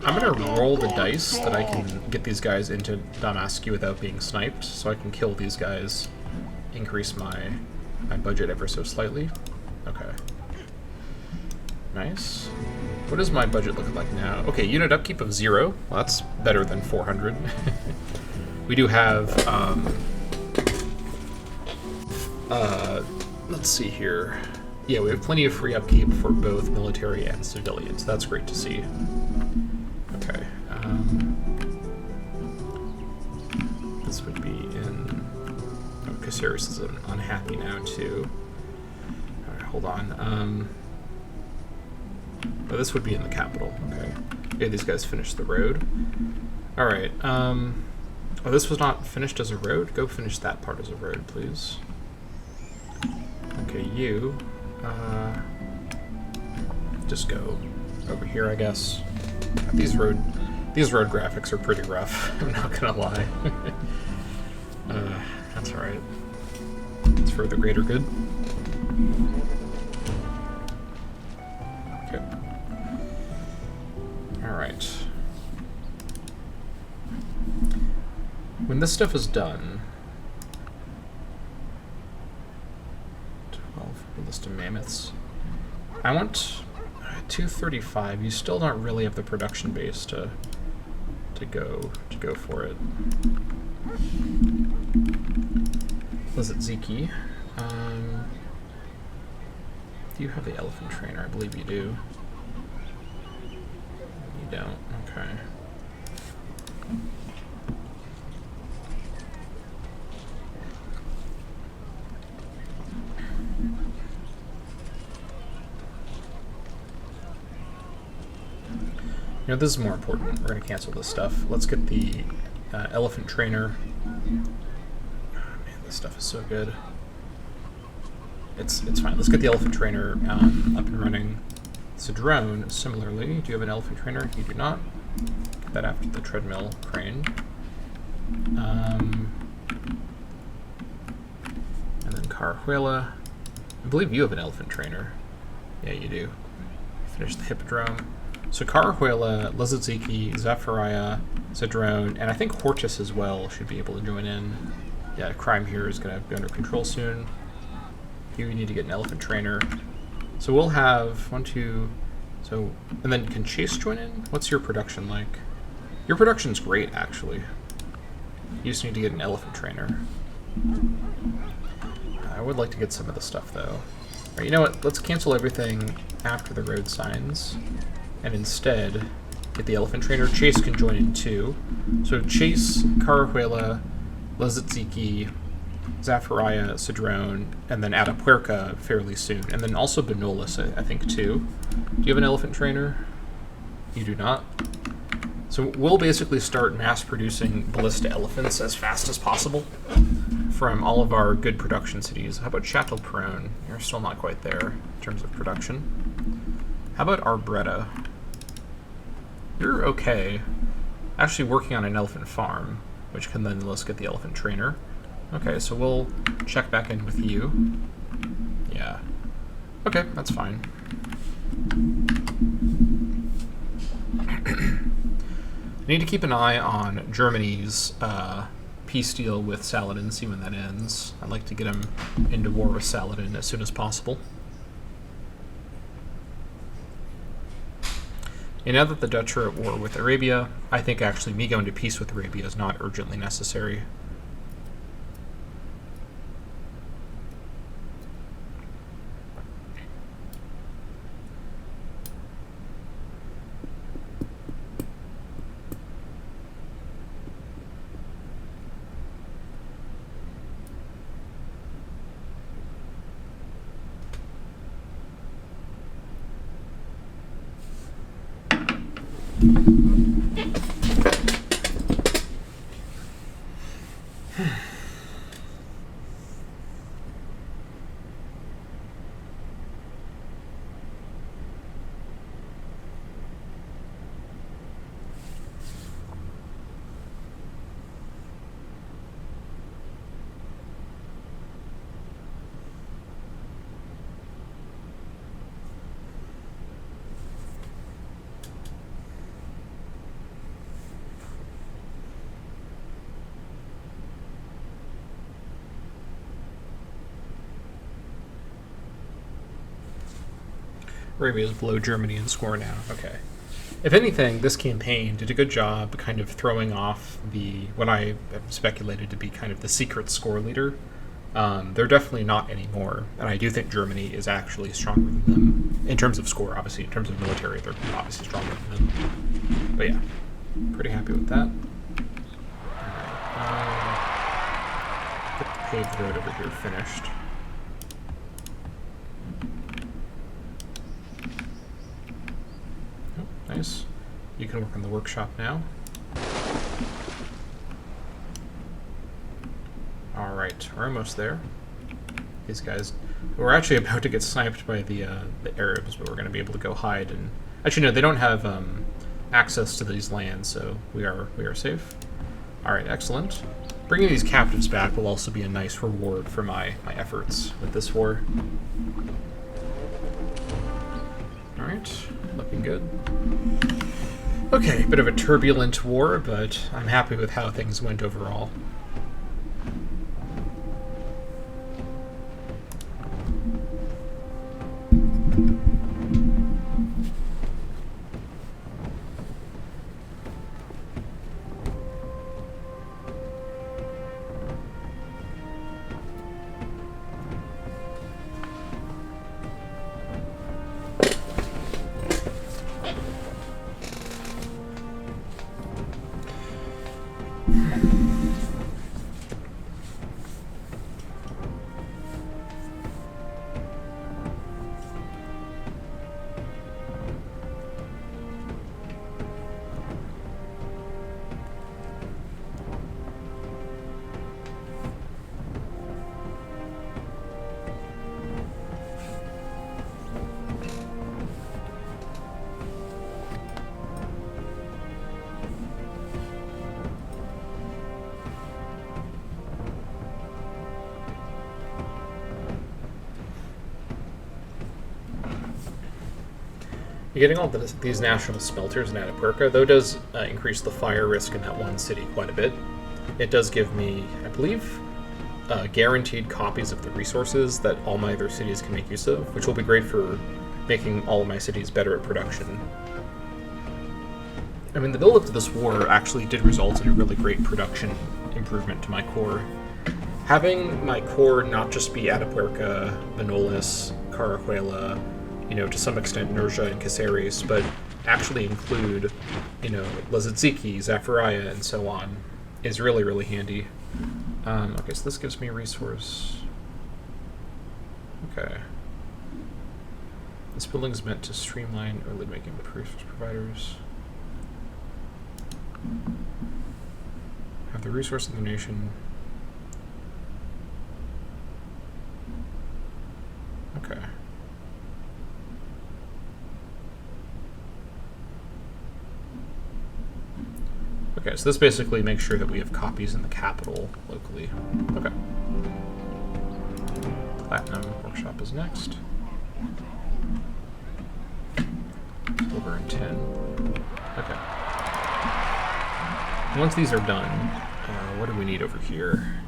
I'm gonna roll the dice that I can get these guys into Damascus without being sniped, so I can kill these guys, increase my budget ever so slightly. Okay. Nice. What does my budget look like now? Okay, unit upkeep of 0. Well, that's better than 400. We do have Let's see here. Yeah, we have plenty of free upkeep for both military and civilians. That's great to see. Okay. This would be in... Oh, Caceres is unhappy now, too. Alright, hold on. Oh, this would be in the capital. Okay. Yeah, these guys finished the road. Alright, oh, this was not finished as a road? Go finish that part as a road, please. Okay, you... just go over here, I guess. These road graphics are pretty rough. I'm not gonna lie. That's all right. It's for the greater good. Okay. All right. When this stuff is done. 12 list of mammoths. I want 235. You still don't really have the production base to go for it. Was it Ziki? Do you have the elephant trainer? I believe you do. You don't. Okay. You know, this is more important. We're going to cancel this stuff. Let's get the elephant trainer. Oh, man, this stuff is so good. It's fine. Let's get the elephant trainer up and running. It's a drone, similarly. Do you have an elephant trainer? You do not. Get that after the treadmill crane. And then Carahuela. I believe you have an elephant trainer. Yeah, you do. Finish the hippodrome. So Carahuela, Lezitziki, Zephyriah, Zedrone, and I think Hortus as well should be able to join in. Yeah, crime here is going to be under control soon. You need to get an elephant trainer. So we'll have 1, 2, so, and then can Chase join in? What's your production like? Your production's great, actually. You just need to get an elephant trainer. I would like to get some of the stuff, though. All right, you know what? Let's cancel everything after the road signs. And instead, get the elephant trainer. Chase can join in too. So Chase, Carahuela, Lezitziki, Zephyriah, Cedrone, and then Atapuerca fairly soon. And then also Benolis, I think, too. Do you have an elephant trainer? You do not. So we'll basically start mass-producing ballista elephants as fast as possible from all of our good production cities. How about Châteauperon? You're still not quite there in terms of production. How about Arbretta? You're okay. Actually working on an elephant farm, which can then let's get the elephant trainer. Okay, so we'll check back in with you. Yeah. Okay, that's fine. I need to keep an eye on Germany's peace deal with Saladin, see when that ends. I'd like to get him into war with Saladin as soon as possible. And now that the Dutch are at war with Arabia, I think actually me going to peace with Arabia is not urgently necessary. Arabia is below Germany in score now. Okay. If anything, this campaign did a good job kind of throwing off the what I have speculated to be kind of the secret score leader They're definitely not anymore, and I do think Germany is actually stronger than them in terms of score. Obviously, in terms of military, they're obviously stronger than them. But yeah, pretty happy with that. Get the paved road over here finished. Oh, nice. You can work on the workshop now. Alright, we're almost there. These guys, we're actually about to get sniped by the Arabs, but we're going to be able to go hide. And actually, no, they don't have access to these lands, so we are safe. Alright, excellent. Bringing these captives back will also be a nice reward for my efforts with this war. Alright, looking good. Okay, bit of a turbulent war, but I'm happy with how things went overall. Getting all these national smelters in Atapuerca, though, does increase the fire risk in that one city quite a bit. It does give me, I believe, guaranteed copies of the resources that all my other cities can make use of, which will be great for making all of my cities better at production. I mean, the build-up to this war actually did result in a really great production improvement to my core. Having my core not just be Atapuerca, Manolis, Carajuela, to some extent Nurja and Caceres, but actually include, Lazitziki, Zafaria, and so on, is really, really handy. Okay, so this gives me a resource. Okay. This building's meant to streamline early making with resource providers. Have the resource of the nation. Okay. Okay, so this basically makes sure that we have copies in the capital locally. Okay. Platinum Workshop is next. Silver and tin. Okay. Once these are done, what do we need over here?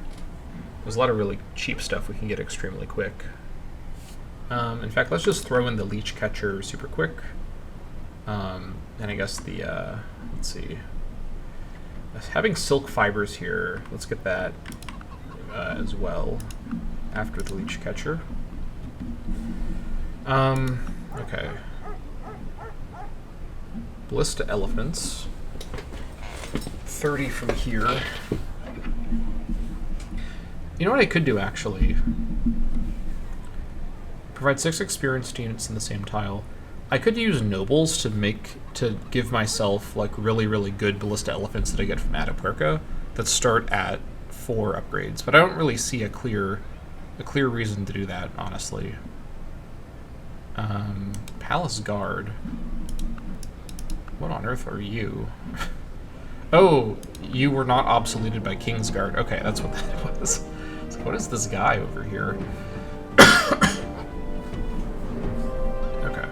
There's a lot of really cheap stuff we can get extremely quick. In fact, let's just throw in the leech catcher super quick. And I guess the, let's see. Having silk fibers here, let's get that as well after the leech catcher. Okay. Ballista elephants. 30 from here. You know what I could do, actually? Provide 6 experienced units in the same tile. I could use nobles to give myself like really, really good ballista elephants that I get from Atapuerca that start at 4 upgrades, but I don't really see a clear reason to do that, honestly. Palace Guard. What on earth are you? Oh, you were not obsoleted by King's Guard. Okay, that's what that was. So what is this guy over here? Okay.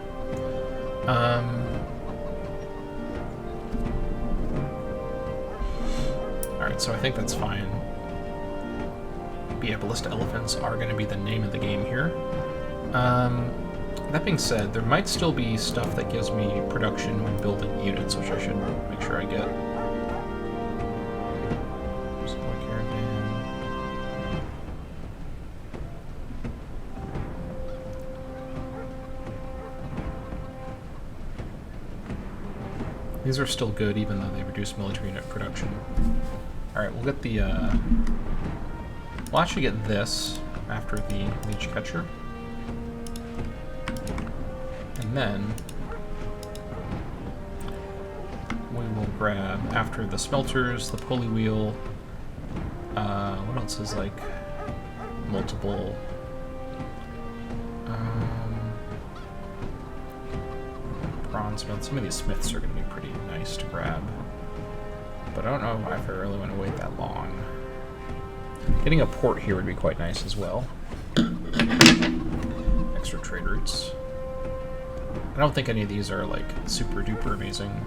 Alright, so I think that's fine. But yeah, ballista elephants are going to be the name of the game here. That being said, there might still be stuff that gives me production when building units, which I should make sure I get. These are still good, even though they reduce military unit production. Alright, we'll get the, we'll actually get this after the leech catcher. And then we will grab, after the smelters, the pulley wheel. What else is like multiple? Bronze smith. Some of these smiths are going to be pretty nice to grab. But I don't know if I really want to wait that long. Getting a port here would be quite nice as well. Extra trade routes. I don't think any of these are like super duper amazing.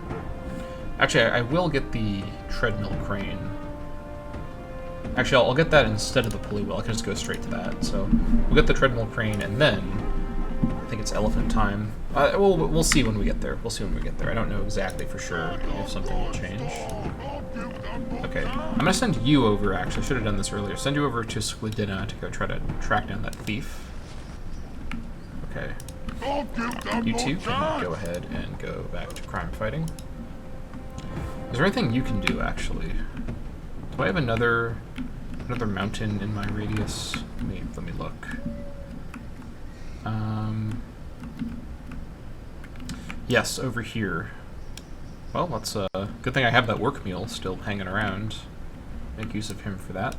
Actually, I will get the treadmill crane. Actually, I'll get that instead of the pulley wheel. I can just go straight to that. So we'll get the treadmill crane, and then I think it's elephant time. We'll see when we get there. We'll see when we get there. I don't know exactly for sure if something will change. Okay, I'm gonna send you over. Actually, I should have done this earlier. Send you over to Squidina to go try to track down that thief. Okay. You two can go ahead and go back to crime fighting. Is there anything you can do, actually? Do I have another mountain in my radius? Let me look. Yes, over here. Well, that's a good thing I have that work mule still hanging around. Make use of him for that.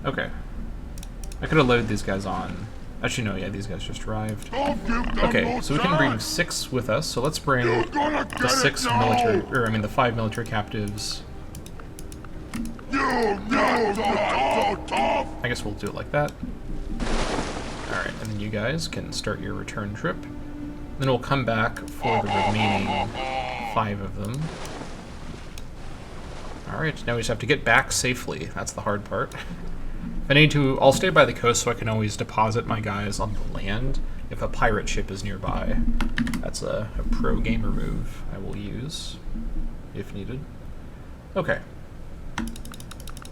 Okay. I could have loaded these guys on. Actually, no, yeah, these guys just arrived. Okay, so we can bring 6 with us, so let's bring the 6 military, or I mean the 5 military captives. I guess we'll do it like that. Alright, and then you guys can start your return trip. Then we'll come back for the remaining 5 of them. Alright, now we just have to get back safely. That's the hard part. If I need to, I'll stay by the coast so I can always deposit my guys on the land if a pirate ship is nearby. That's a pro gamer move I will use if needed. Okay.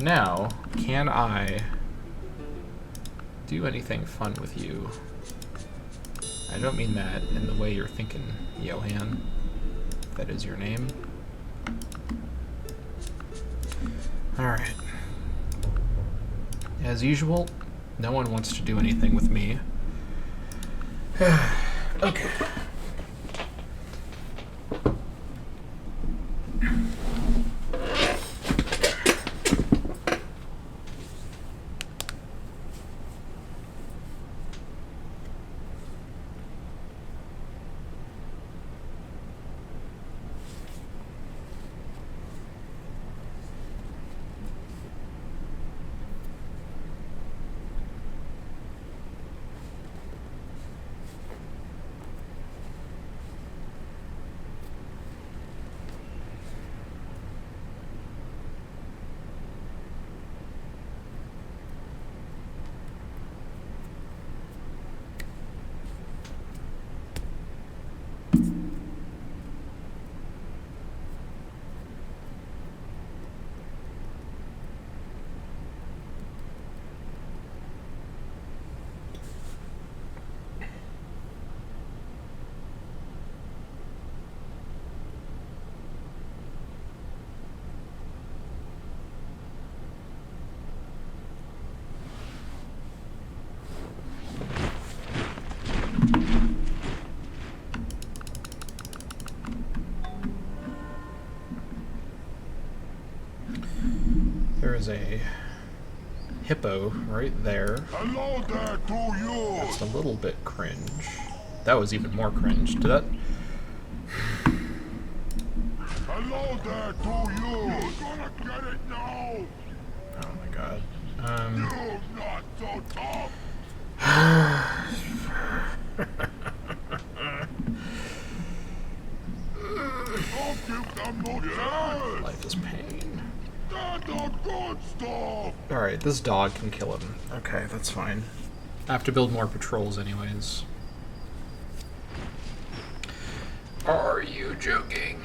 Now, can I do anything fun with you? I don't mean that in the way you're thinking, Johan. If that is your name. Alright. As usual, no one wants to do anything with me. Okay. There's a hippo right there. Hello there to you. That's a little bit cringe. That was even more cringe. Did that? Hello there to you. You're gonna get it now. Oh my god. You're not so tough. Don't give them no chance. Life is pain. That's the good stuff. Alright, this dog can kill him. Okay, that's fine. I have to build more patrols anyways. Are you joking?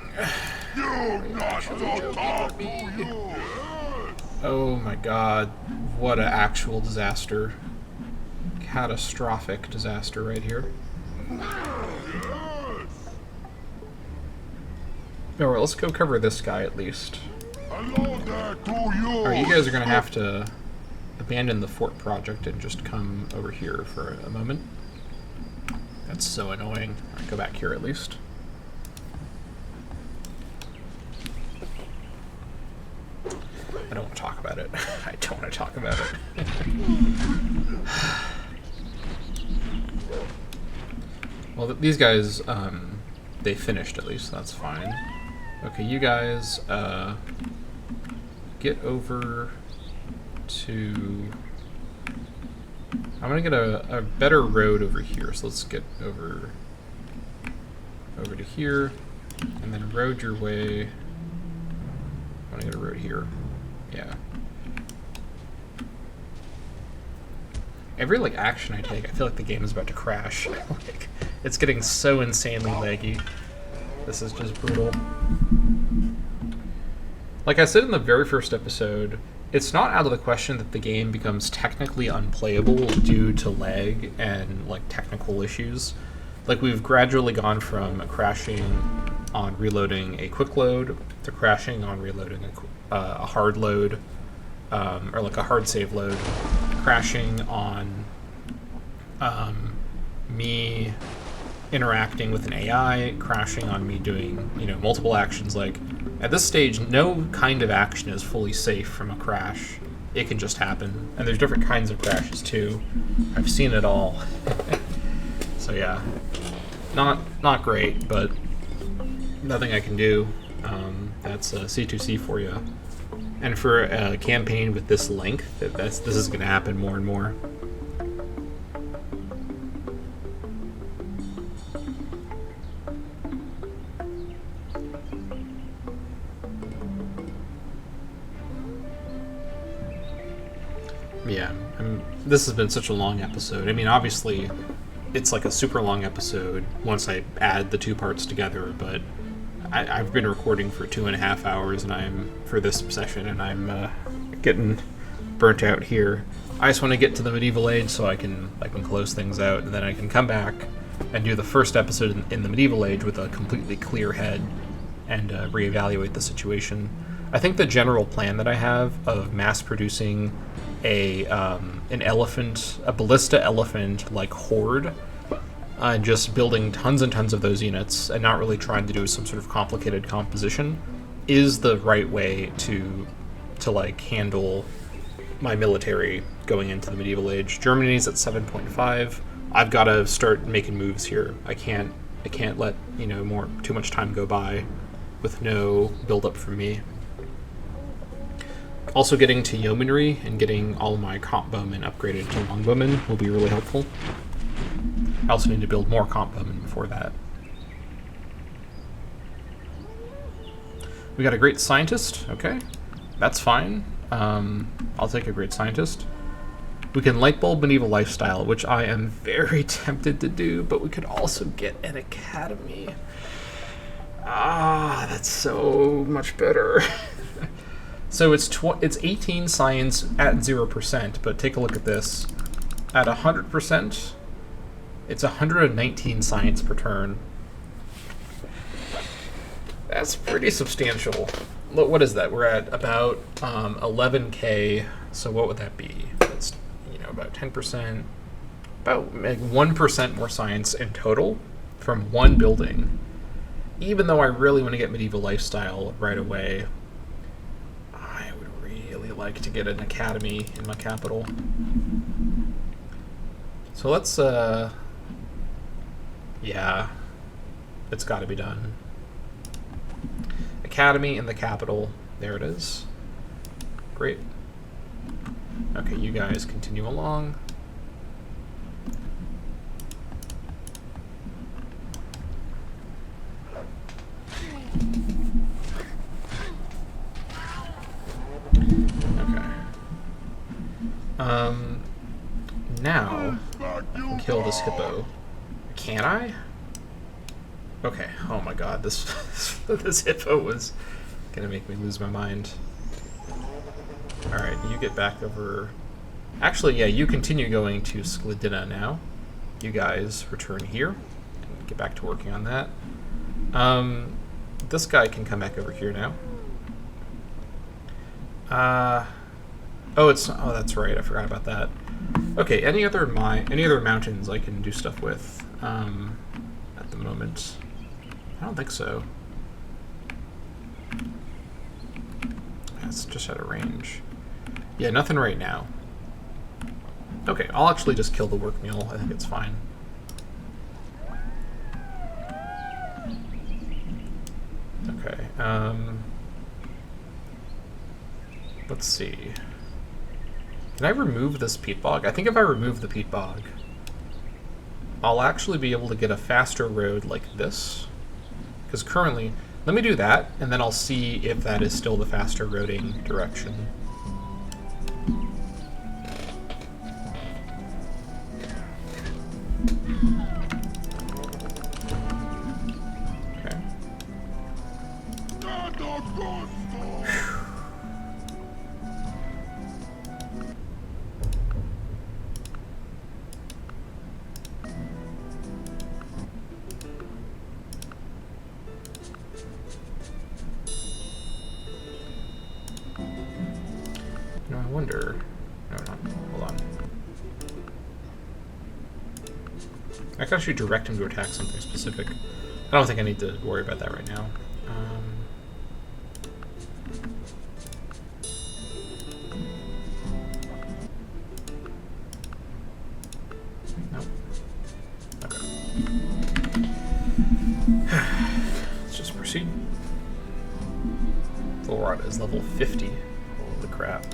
You're not so tough to you. Oh my god. What an actual disaster. Catastrophic disaster right here. Yes. Alright, let's go cover this guy at least. Hello there to you. Alright, you guys are gonna have to abandon the fort project and just come over here for a moment. That's so annoying. Alright, go back here at least. I don't want to talk about it. I don't want to talk about it. Well, these guys, they finished at least, so that's fine. Okay, you guys, get over to... I'm gonna get a better road over here, so let's get over to here, and then road your way. I want to get a road here. Yeah. Every like action I take, I feel like the game is about to crash. Like, it's getting so insanely laggy. This is just brutal. Like I said in the very first episode, it's not out of the question that the game becomes technically unplayable due to lag and like technical issues. Like we've gradually gone from crashing on reloading a quick load to crashing on reloading a hard load, or like a hard save load, crashing on me interacting with an AI, crashing on me doing, you know, multiple actions. Like at this stage, no kind of action is fully safe from a crash. It can just happen, and there's different kinds of crashes too. I've seen it all. So yeah, not great, but nothing I can do. That's C2C for you. And for a campaign with this length, this is going to happen more and more. Yeah, this has been such a long episode. I mean, obviously, it's like a super long episode once I add the two parts together, but I've been recording for 2.5 hours, and for this session, and I'm getting burnt out here. I just want to get to the medieval age so I can close things out, and then I can come back and do the first episode in the medieval age with a completely clear head and reevaluate the situation. I think the general plan that I have of mass producing an elephant, a ballista elephant like horde, just building tons and tons of those units and not really trying to do some sort of complicated composition is the right way to like handle my military going into the medieval age. Germany's at 7.5. I've got to start making moves here. I can't let, you know, too much time go by with no build up from me. Also, getting to yeomanry and getting all my comp bowmen upgraded to longbowmen will be really helpful. I also need to build more comp bowmen before that. We got a great scientist. Okay, that's fine. I'll take a great scientist. We can light bulb medieval lifestyle, which I am very tempted to do, but we could also get an academy. Ah, that's so much better. So it's 18 science at 0%, but take a look at this. At 100%, it's 119 science per turn. That's pretty substantial. Look, what is that? We're at about 11k. So what would that be? That's, you know, about 10%, about like 1% more science in total from one building. Even though I really want to get medieval lifestyle right away, I would really like to get an academy in my capital. So let's, yeah, it's got to be done. Academy in the capital. There it is. Great. Okay, you guys continue along. Okay. Now I can kill this hippo. Can I? Okay. Oh my god, this this hippo was gonna make me lose my mind. All right, you get back over. Actually, yeah, you continue going to Sklidina now. You guys return here. get back to working on that. This guy can come back over here now. Oh, that's right. I forgot about that. Okay, any other mountains I can do stuff with at the moment? I don't think so. That's just out of range. Yeah, nothing right now. Okay, I'll actually just kill the work mule. I think it's fine. Okay, let's see. Can I remove this peat bog? I think if I remove the peat bog, I'll actually be able to get a faster road like this. Because currently, let me do that, and then I'll see if that is still the faster roading direction. I wonder... No, not. Hold on. I can actually direct him to attack something specific. I don't think I need to worry about that right now. Nope. Okay. Let's just proceed. Full rod is level 50. Holy crap.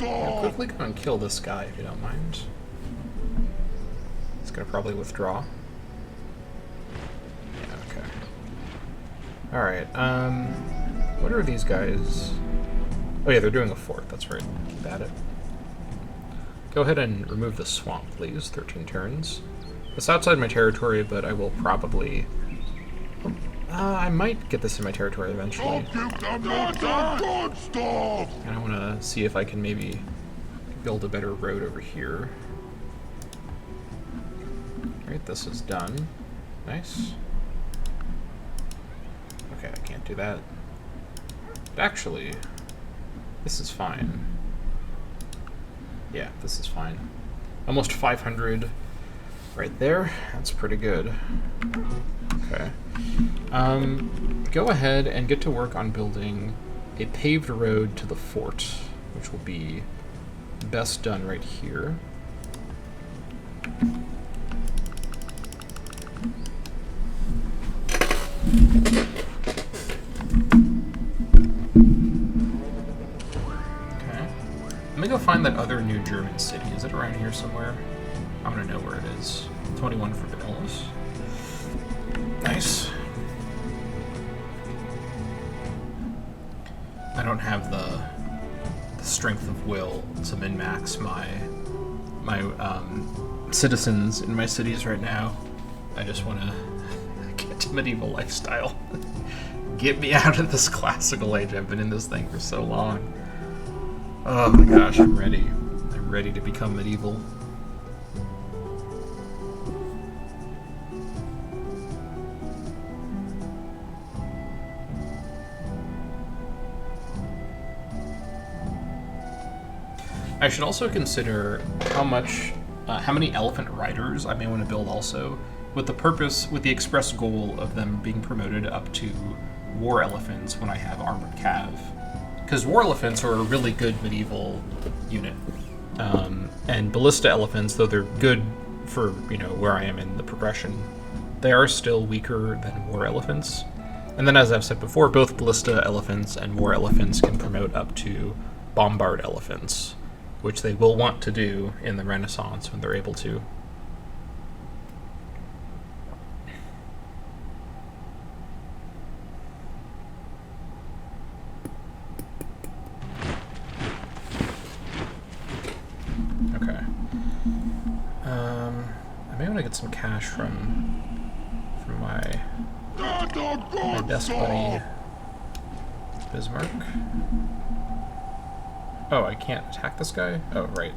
I'll quickly go and kill this guy if you don't mind. He's gonna probably withdraw. Yeah, okay. Alright, what are these guys? Oh yeah, they're doing a fort, that's right. Keep at it. Go ahead and remove the swamp, please. 13 turns. It's outside my territory, but I will probably... I might get this in my territory eventually. And I want to see if I can maybe build a better road over here. Alright, this is done. Nice. Okay, I can't do that. But actually, this is fine. Yeah, this is fine. Almost 500 right there. That's pretty good. Okay. Go ahead and get to work on building a paved road to the fort, which will be best done right here. Okay. Let me go find that other new German city. Is it around here somewhere? I'm gonna know where it is. 21 for vanillas. Nice. I don't have the strength of will to min-max my citizens in my cities right now. I just want to get to medieval lifestyle. Get me out of this classical age. I've been in this thing for so long. Oh my gosh, I'm ready. I'm ready to become medieval. I should also consider how many elephant riders I may want to build also, with the express goal of them being promoted up to war elephants when I have armored cav. Because war elephants are a really good medieval unit. And ballista elephants, though they're good for, where I am in the progression, they are still weaker than war elephants. And then, as I've said before, both ballista elephants and war elephants can promote up to bombard elephants, which they will want to do in the Renaissance when they're able to. Okay. I may want to get some cash from my best buddy Bismarck. Oh, I can't attack this guy? Oh, right.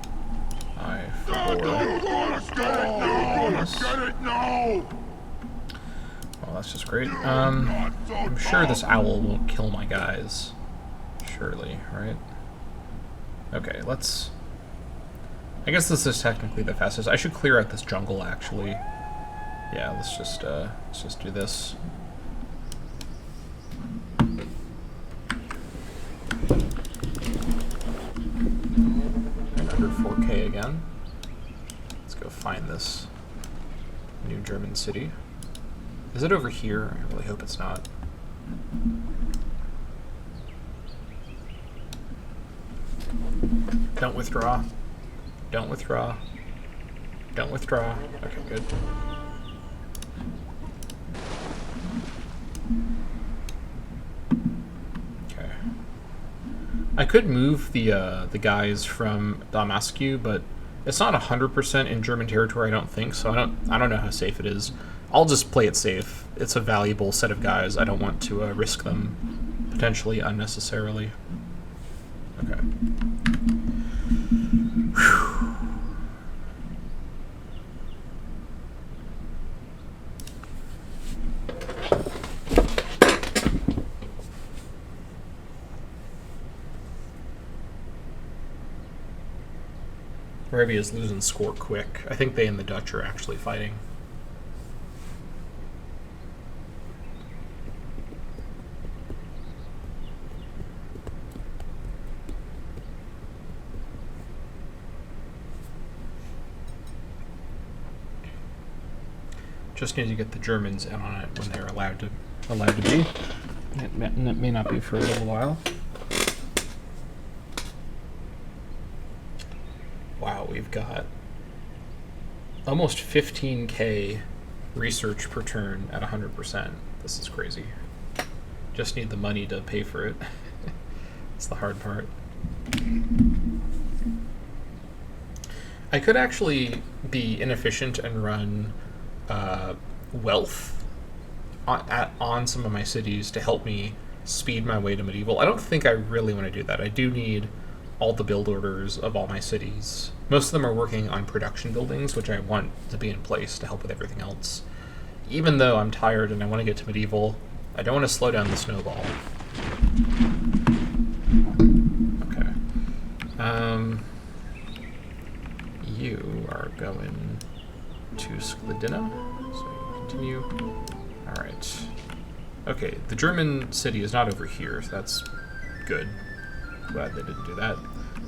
Well, that's just great. I'm sure this owl won't kill my guys. Surely, right? Okay, let's... I guess this is technically the fastest. I should clear out this jungle, actually. Yeah, let's just do this. Under 4K again. Let's go find this new German city. Is it over here? I really hope it's not. Don't withdraw. Don't withdraw. Don't withdraw. Okay, good. Okay. I could move the guys from Damascus, but it's not 100% in German territory, I don't think. So I don't know how safe it is. I'll just play it safe. It's a valuable set of guys. I don't want to risk them potentially unnecessarily. Okay. Whew. Arabia is losing score quick. I think they and the Dutch are actually fighting. Just need to get the Germans in on it when they're allowed to be. It may not be for a little while. Wow, we've got almost 15k research per turn at 100%. This is crazy. Just need the money to pay for it. That's the hard part. I could actually be inefficient and run wealth on some of my cities to help me speed my way to medieval. I don't think I really want to do that. I do need all the build orders of all my cities. Most of them are working on production buildings, which I want to be in place to help with everything else. Even though I'm tired and I want to get to medieval, I don't want to slow down the snowball. Okay. You are going to Sklidina, so you continue. Alright. Okay, the German city is not over here, so that's good. Glad they didn't do that.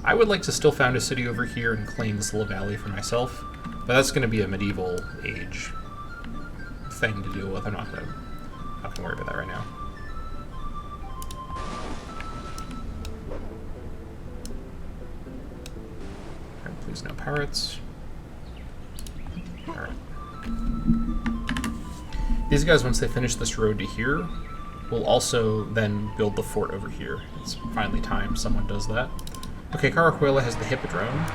I would like to still found a city over here and claim this little valley for myself, but that's going to be a medieval age thing to deal with. I'm not going to worry about that right now. Right, please no pirates. Alright. These guys, once they finish this road to here, will also then build the fort over here. It's finally time someone does that. Okay, Carajuela has the Hippodrome.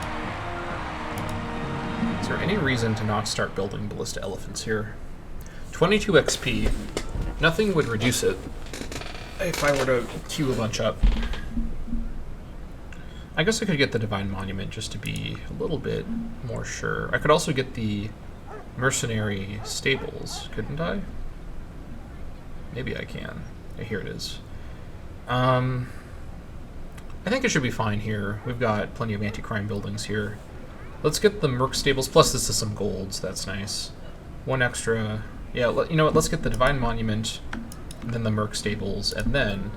Is there any reason to not start building ballista elephants here? 22 XP. Nothing would reduce it if I were to queue a bunch up. I guess I could get the Divine Monument just to be a little bit more sure. I could also get the Mercenary Stables, couldn't I? Maybe I can. Yeah, here it is. I think it should be fine here. We've got plenty of anti-crime buildings here. Let's get the Merc Stables, plus this is some gold, so that's nice. One extra. Yeah, you know what, let's get the Divine Monument, and then the Merc Stables, and then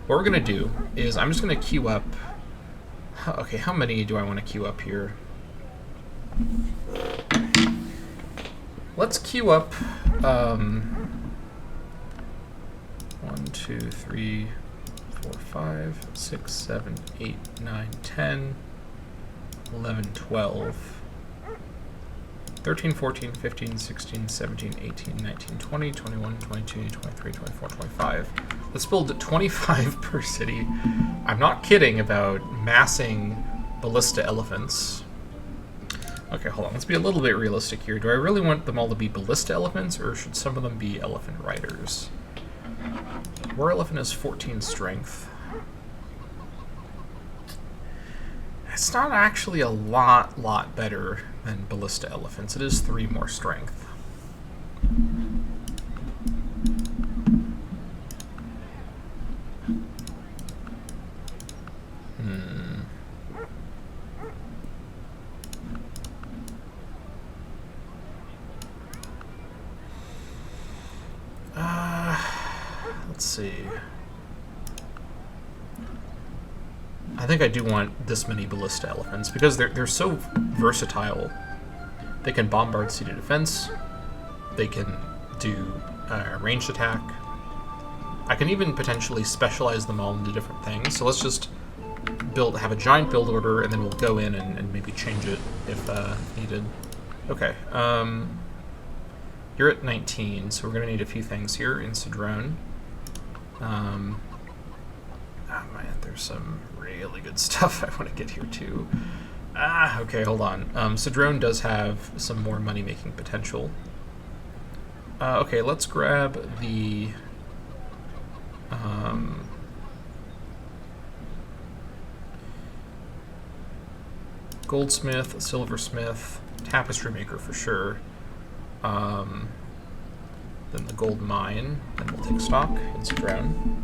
what we're going to do is I'm just going to queue up. Okay, how many do I want to queue up here? Let's queue up 1, 2, 3, 4, 5, 6, 7, 8, 9, 10, 11, 12, 13, 14, 15, 16, 17, 18, 19, 20, 21, 22, 23, 24, 25. Let's build 25 per city. I'm not kidding about massing ballista elephants. Okay, hold on. Let's be a little bit realistic here. Do I really want them all to be ballista elephants, or should some of them be elephant riders? War elephant has 14 strength. It's not actually a lot better than ballista elephants. It is 3 more strength. Let's see. I think I do want this many ballista elephants because they're so versatile. They can bombard seated defense. They can do ranged attack. I can even potentially specialize them all into different things. So let's just have a giant build order, and then we'll go in and maybe change it if needed. Okay. You're at 19, so we're going to need a few things here in Cedrone. Oh man, there's some really good stuff I want to get here too. Okay, hold on. Cedrone does have some more money-making potential. Okay, let's grab the... goldsmith, silversmith, tapestry maker for sure. Then the gold mine, and we'll take stock in Cedrone.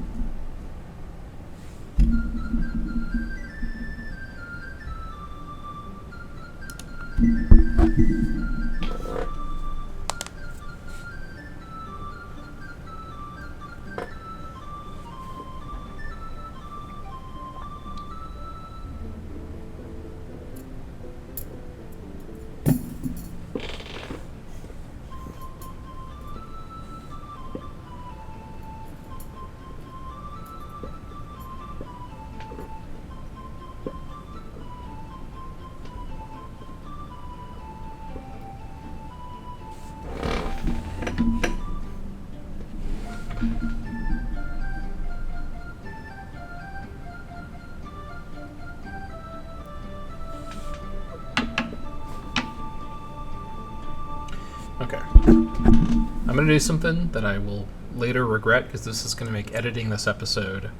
Okay. I'm going to do something that I will later regret because this is going to make editing this episode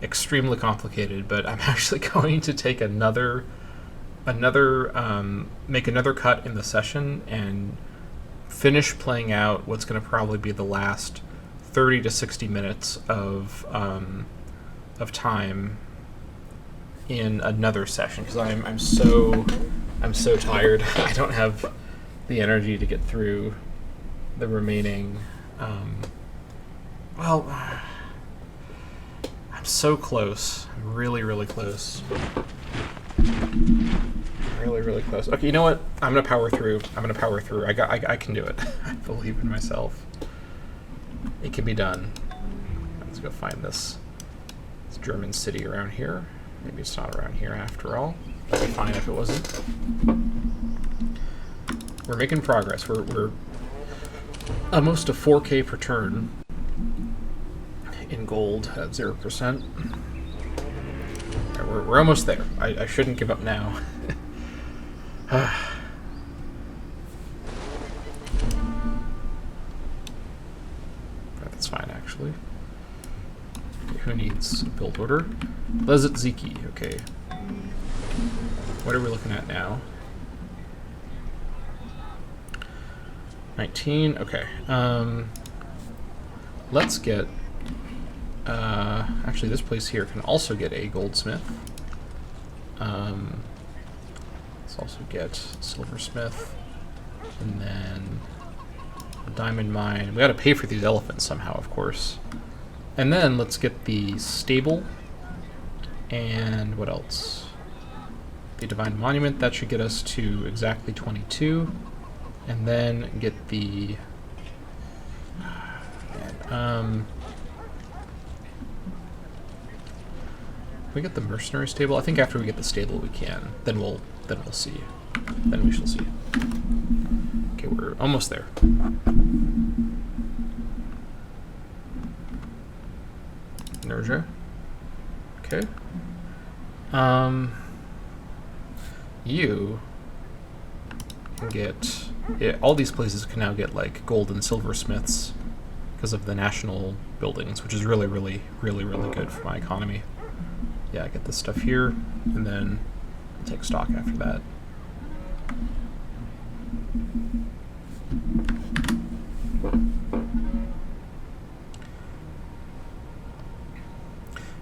extremely complicated, but I'm actually going to take make another cut in the session and finish playing out what's going to probably be the last 30 to 60 minutes of time in another session because I'm so tired. I don't have the energy to get through the remaining. Well, I'm so close. I'm really close. Really close. Okay, you know what? I'm gonna power through. I can do it. I believe in myself. It can be done. Let's go find this German city around here. Maybe it's not around here after all. It'd be fine if it wasn't. We're making progress. We're almost a 4K per turn in gold at 0%. We're almost there. I shouldn't give up now. Who needs build order? Lezitziki, okay. What are we looking at now? 19, okay. Let's get... actually, this place here can also get a goldsmith. Let's also get silversmith. And then a diamond mine. We gotta pay for these elephants somehow, of course. And then let's get the stable. And what else? The divine monument. That should get us to exactly 22. And then get the... we get the mercenary stable? I think after we get the stable we can. Then we'll see. Then we shall see. Okay, we're almost there. Inertia. Okay. You can get... yeah, all these places can now get like gold and silver smiths because of the national buildings, which is really, really, really, really good for my economy. Yeah, I get this stuff here, and then I'll take stock after that.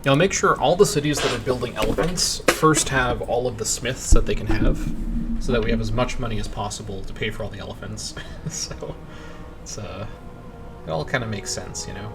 Now make sure all the cities that are building elephants first have all of the smiths that they can have, so that we have as much money as possible to pay for all the elephants. So it's it all kind of makes sense, you know.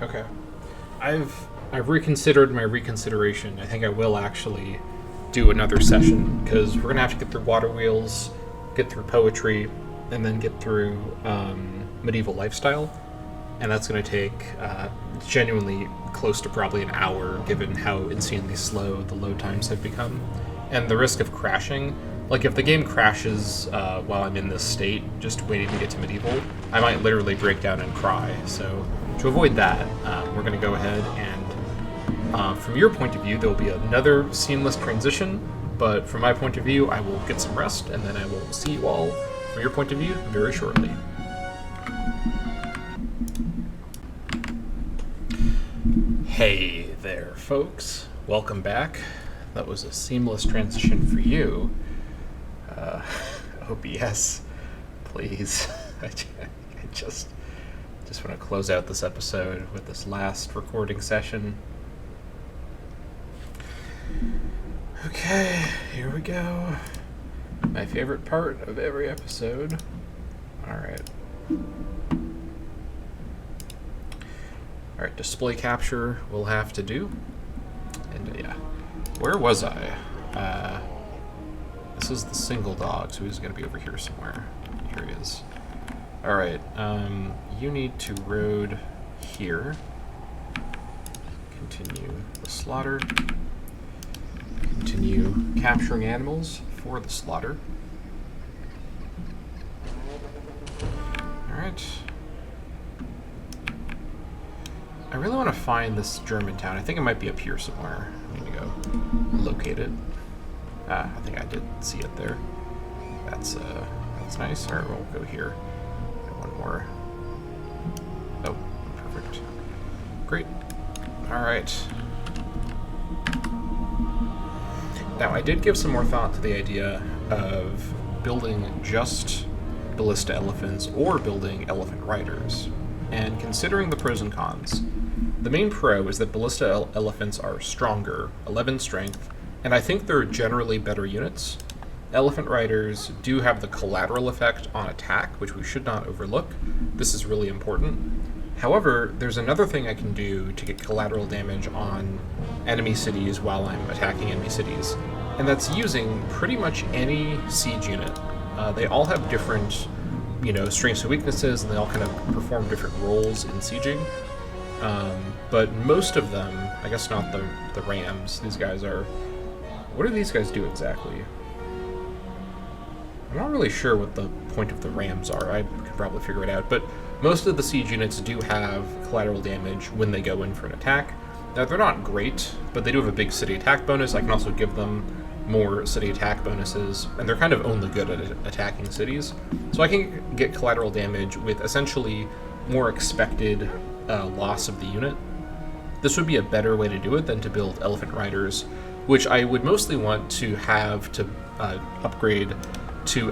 Okay. I've reconsidered my reconsideration. I think I will actually do another session, because we're going to have to get through water wheels, get through poetry, and then get through medieval lifestyle. And that's going to take genuinely close to probably an hour, given how insanely slow the load times have become. And the risk of crashing. Like, if the game crashes while I'm in this state, just waiting to get to medieval, I might literally break down and cry. So to avoid that, we're going to go ahead and, from your point of view, there will be another seamless transition, but from my point of view, I will get some rest, and then I will see you all, from your point of view, very shortly. Hey there, folks. Welcome back. That was a seamless transition for you. OBS, please. I just want to close out this episode with this last recording session. Okay, here we go. My favorite part of every episode. Alright. Alright, display capture we'll have to do. And yeah. Where was I? This is the single dog, so he's going to be over here somewhere. Here he is. Alright, you need to road here. Continue the slaughter. Continue capturing animals for the slaughter. Alright. I really want to find this German town. I think it might be up here somewhere. I'm going to go locate it. I think I did see it there. That's nice. Alright, we'll go here. Got one more. Oh, perfect. Great. Alright. Now, I did give some more thought to the idea of building just ballista elephants or building elephant riders. And considering the pros and cons, the main pro is that ballista elephants are stronger, 11 strength, and I think they're generally better units. Elephant riders do have the collateral effect on attack, which we should not overlook. This is really important. However, there's another thing I can do to get collateral damage on enemy cities while I'm attacking enemy cities, and that's using pretty much any siege unit. They all have different you know, strengths and weaknesses, and they all kind of perform different roles in sieging. But most of them, I guess not the rams, these guys are... What do these guys do exactly? I'm not really sure what the point of the rams are. I could probably figure it out. But most of the siege units do have collateral damage when they go in for an attack. Now, they're not great, but they do have a big city attack bonus. I can also give them more city attack bonuses, and they're kind of only good at attacking cities. So I can get collateral damage with essentially more expected loss of the unit. This would be a better way to do it than to build elephant riders, which I would mostly want to have to upgrade to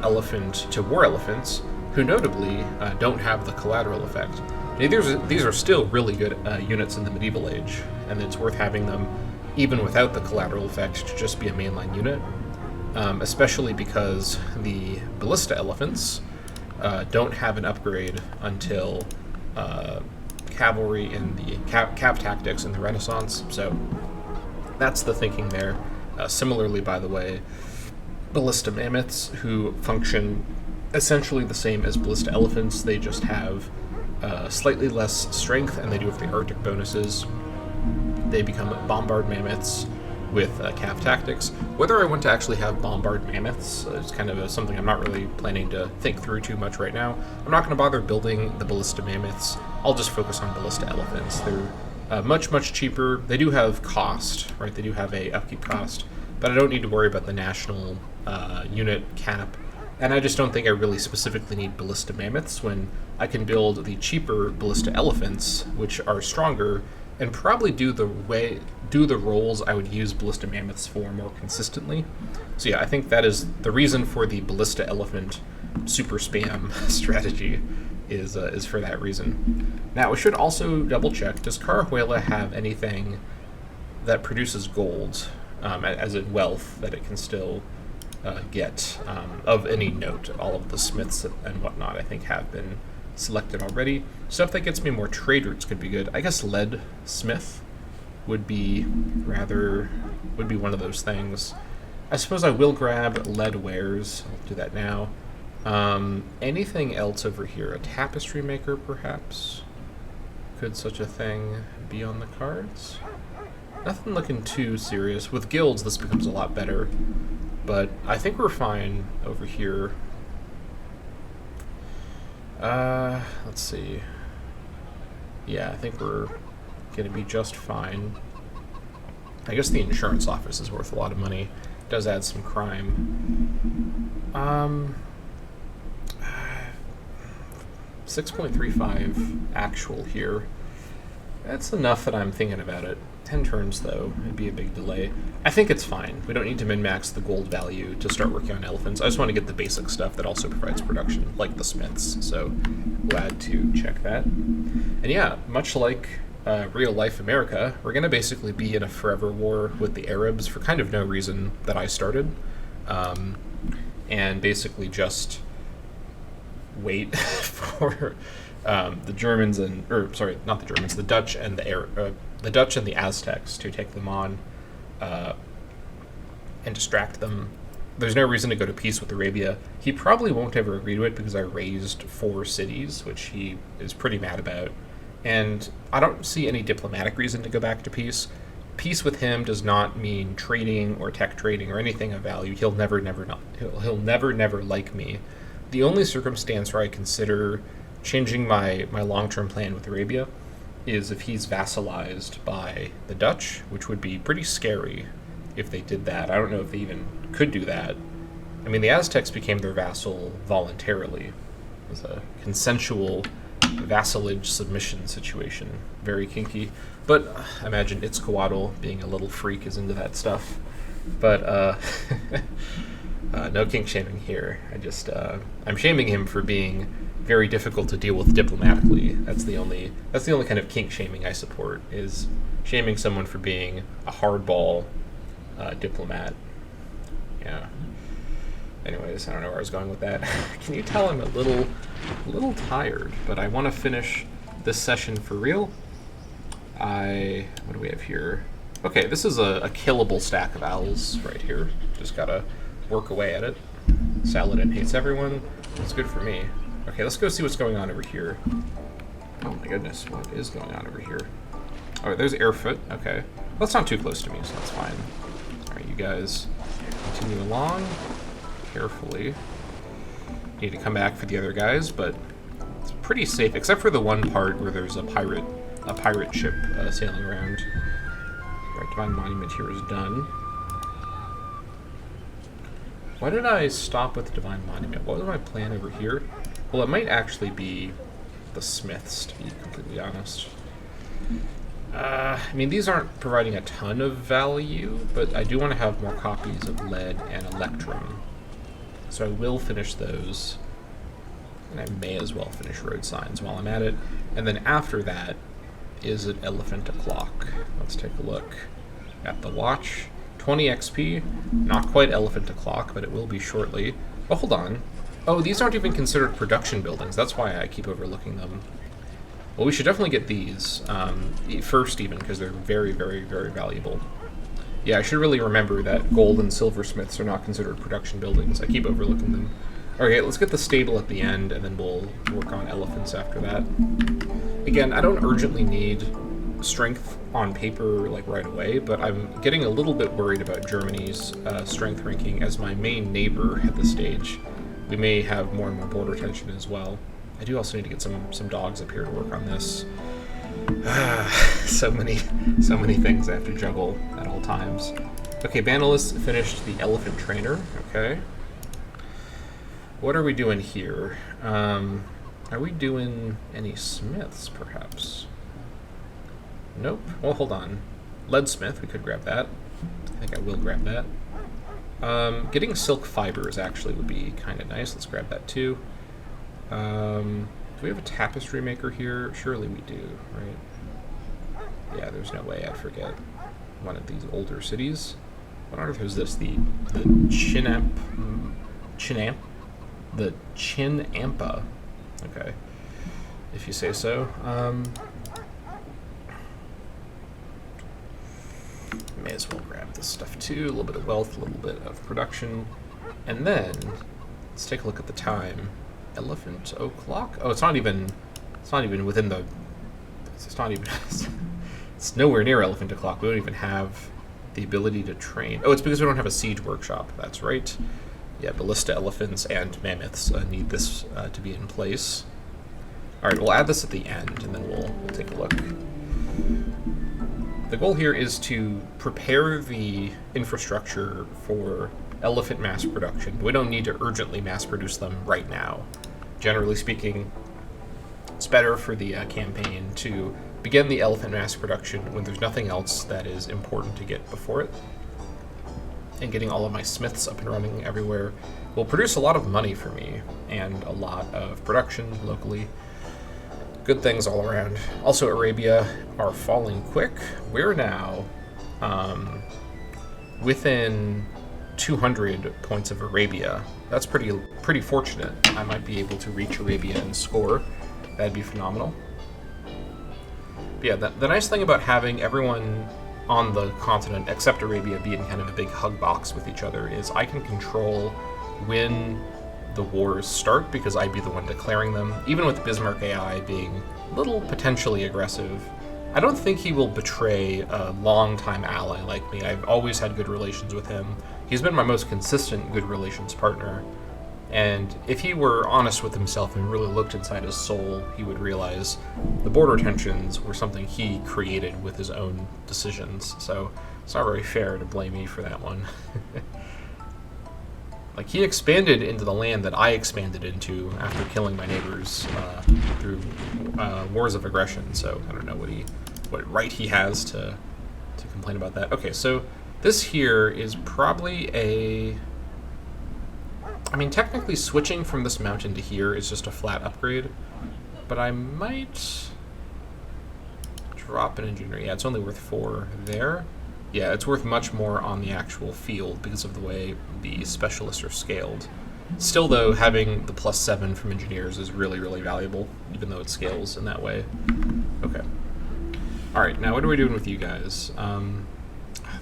war elephants, who notably don't have the collateral effect. These are still really good units in the medieval age, and it's worth having them even without the collateral effect to just be a mainline unit, especially because the ballista elephants don't have an upgrade until cavalry in the cav tactics in the Renaissance, so that's the thinking there. Similarly, by the way, ballista mammoths, who function essentially the same as ballista elephants, they just have slightly less strength, and they do have the Arctic bonuses. They become bombard mammoths with cav tactics. Whether I want to actually have bombard mammoths is kind of something I'm not really planning to think through too much right now. I'm not going to bother building the ballista mammoths. I'll just focus on ballista elephants. They're much cheaper. They do have cost, right? They do have a upkeep cost, but I don't need to worry about the national unit cap. And I just don't think I really specifically need ballista mammoths when I can build the cheaper ballista elephants, which are stronger and probably do the roles I would use ballista mammoths for more consistently. So yeah, I think that is the reason for the ballista elephant super spam strategy is for that reason. Now, we should also double check, does Carahuela have anything that produces gold, as in wealth, that it can still get of any note? All of the smiths and whatnot, I think, have been selected already. Stuff that gets me more trade routes could be good. I guess lead smith would be one of those things. I suppose I will grab lead wares. I'll do that now. Anything else over here? A tapestry maker, perhaps? Could such a thing be on the cards? Nothing looking too serious. With guilds, this becomes a lot better, but I think we're fine over here. Let's see. Yeah, I think we're gonna be just fine. I guess the insurance office is worth a lot of money. It does add some crime. 6.35 actual here. That's enough that I'm thinking about it. 10 turns, though, it'd be a big delay. I think it's fine. We don't need to min-max the gold value to start working on elephants. I just want to get the basic stuff that also provides production, like the smiths, so glad to check that. And yeah, much like real-life America, we're going to basically be in a forever war with the Arabs for kind of no reason that I started, and basically just wait for the Germans and, or sorry, not the Germans, the Dutch and the Dutch and the Aztecs to take them on and distract them. There's no reason to go to peace with Arabia. He probably won't ever agree to it because I raised 4 cities, which he is pretty mad about. And I don't see any diplomatic reason to go back to peace. Peace with him does not mean trading or tech trading or anything of value. He'll never like me. The only circumstance where I consider changing my long-term plan with Arabia is if he's vassalized by the Dutch, which would be pretty scary if they did that. I don't know if they even could do that. I mean, the Aztecs became their vassal voluntarily. It was a consensual vassalage submission situation. Very kinky. But I imagine Itzcoatl, being a little freak, is into that stuff. But no kink shaming here. I'm shaming him for being very difficult to deal with diplomatically. That's the only kind of kink shaming I support, is shaming someone for being a hardball diplomat. Yeah. Anyways, I don't know where I was going with that. Can you tell I'm a little tired, but I want to finish this session for real. What do we have here? Okay, this is a killable stack of owls right here. Just gotta work away at it. Saladin hates everyone. It's good for me. Okay, let's go see what's going on over here. Oh my goodness, what is going on over here? Oh, there's Airfoot. Okay. Well, that's not too close to me, so that's fine. Alright, you guys continue along carefully. Need to come back for the other guys, but it's pretty safe, except for the one part where there's a pirate ship sailing around. Right, Divine Monument here is done. Why did I stop with the Divine Monument? What was my plan over here? Well, it might actually be the Smiths, to be completely honest. I mean, these aren't providing a ton of value, but I do want to have more copies of lead and electrum. So I will finish those. And I may as well finish road signs while I'm at it. And then after that is an elephant o'clock. Let's take a look at the watch. 20 XP, not quite elephant o'clock, but it will be shortly. Oh, hold on. Oh, these aren't even considered production buildings. That's why I keep overlooking them. Well, we should definitely get these first even, because they're very, very, very valuable. Yeah, I should really remember that gold and silversmiths are not considered production buildings. I keep overlooking them. Okay, let's get the stable at the end, and then we'll work on elephants after that. Again, I don't urgently need strength on paper like right away, but I'm getting a little bit worried about Germany's strength ranking as my main neighbor at this stage. We may have more and more border tension as well. I do also need to get some dogs up here to work on this. So many things I have to juggle at all times. Okay, Bandalis finished the elephant trainer. Okay. What are we doing here? Are we doing any smiths, perhaps? Nope. Well, hold on. Leadsmith, we could grab that. I think I will grab that. Getting silk fibers actually would be kind of nice. Let's grab that too. Do we have a tapestry maker here? Surely we do, right? Yeah, there's no way I'd forget one of these older cities. What on earth is this? The Chinampa. Okay, if you say so. May as well grab this stuff too. A little bit of wealth, a little bit of production, and then let's take a look at the time. Elephant o'clock. Oh, it's not even within the. It's not even. It's nowhere near elephant o'clock. We don't even have the ability to train. Oh, it's because we don't have a siege workshop. That's right. Yeah, ballista elephants and mammoths need this to be in place. All right, we'll add this at the end, and then we'll take a look. The goal here is to prepare the infrastructure for elephant mass production. We don't need to urgently mass produce them right now. Generally speaking, it's better for the campaign to begin the elephant mass production when there's nothing else that is important to get before it. And getting all of my smiths up and running everywhere will produce a lot of money for me and a lot of production locally. Good things all around. Also, Arabia are falling quick. We're now within 200 points of Arabia. That's pretty fortunate. I might be able to reach Arabia and score. That'd be phenomenal. But yeah, the nice thing about having everyone on the continent, except Arabia, be in kind of a big hug box with each other is I can control when the wars start because I'd be the one declaring them. Even with Bismarck AI being a little potentially aggressive, I don't think he will betray a longtime ally like me. I've always had good relations with him. He's been my most consistent good relations partner. And if he were honest with himself and really looked inside his soul, he would realize the border tensions were something he created with his own decisions. So it's not very fair to blame me for that one. Like, he expanded into the land that I expanded into after killing my neighbors through wars of aggression. So I don't know what right he has to complain about that. Okay, so this here is probably a... I mean, technically switching from this mountain to here is just a flat upgrade, but I might drop an engineer. Yeah, it's only worth 4 there. Yeah, it's worth much more on the actual field because of the way the specialists are scaled. Still, though, having the +7 from engineers is really, really valuable, even though it scales in that way. Okay. All right, now what are we doing with you guys?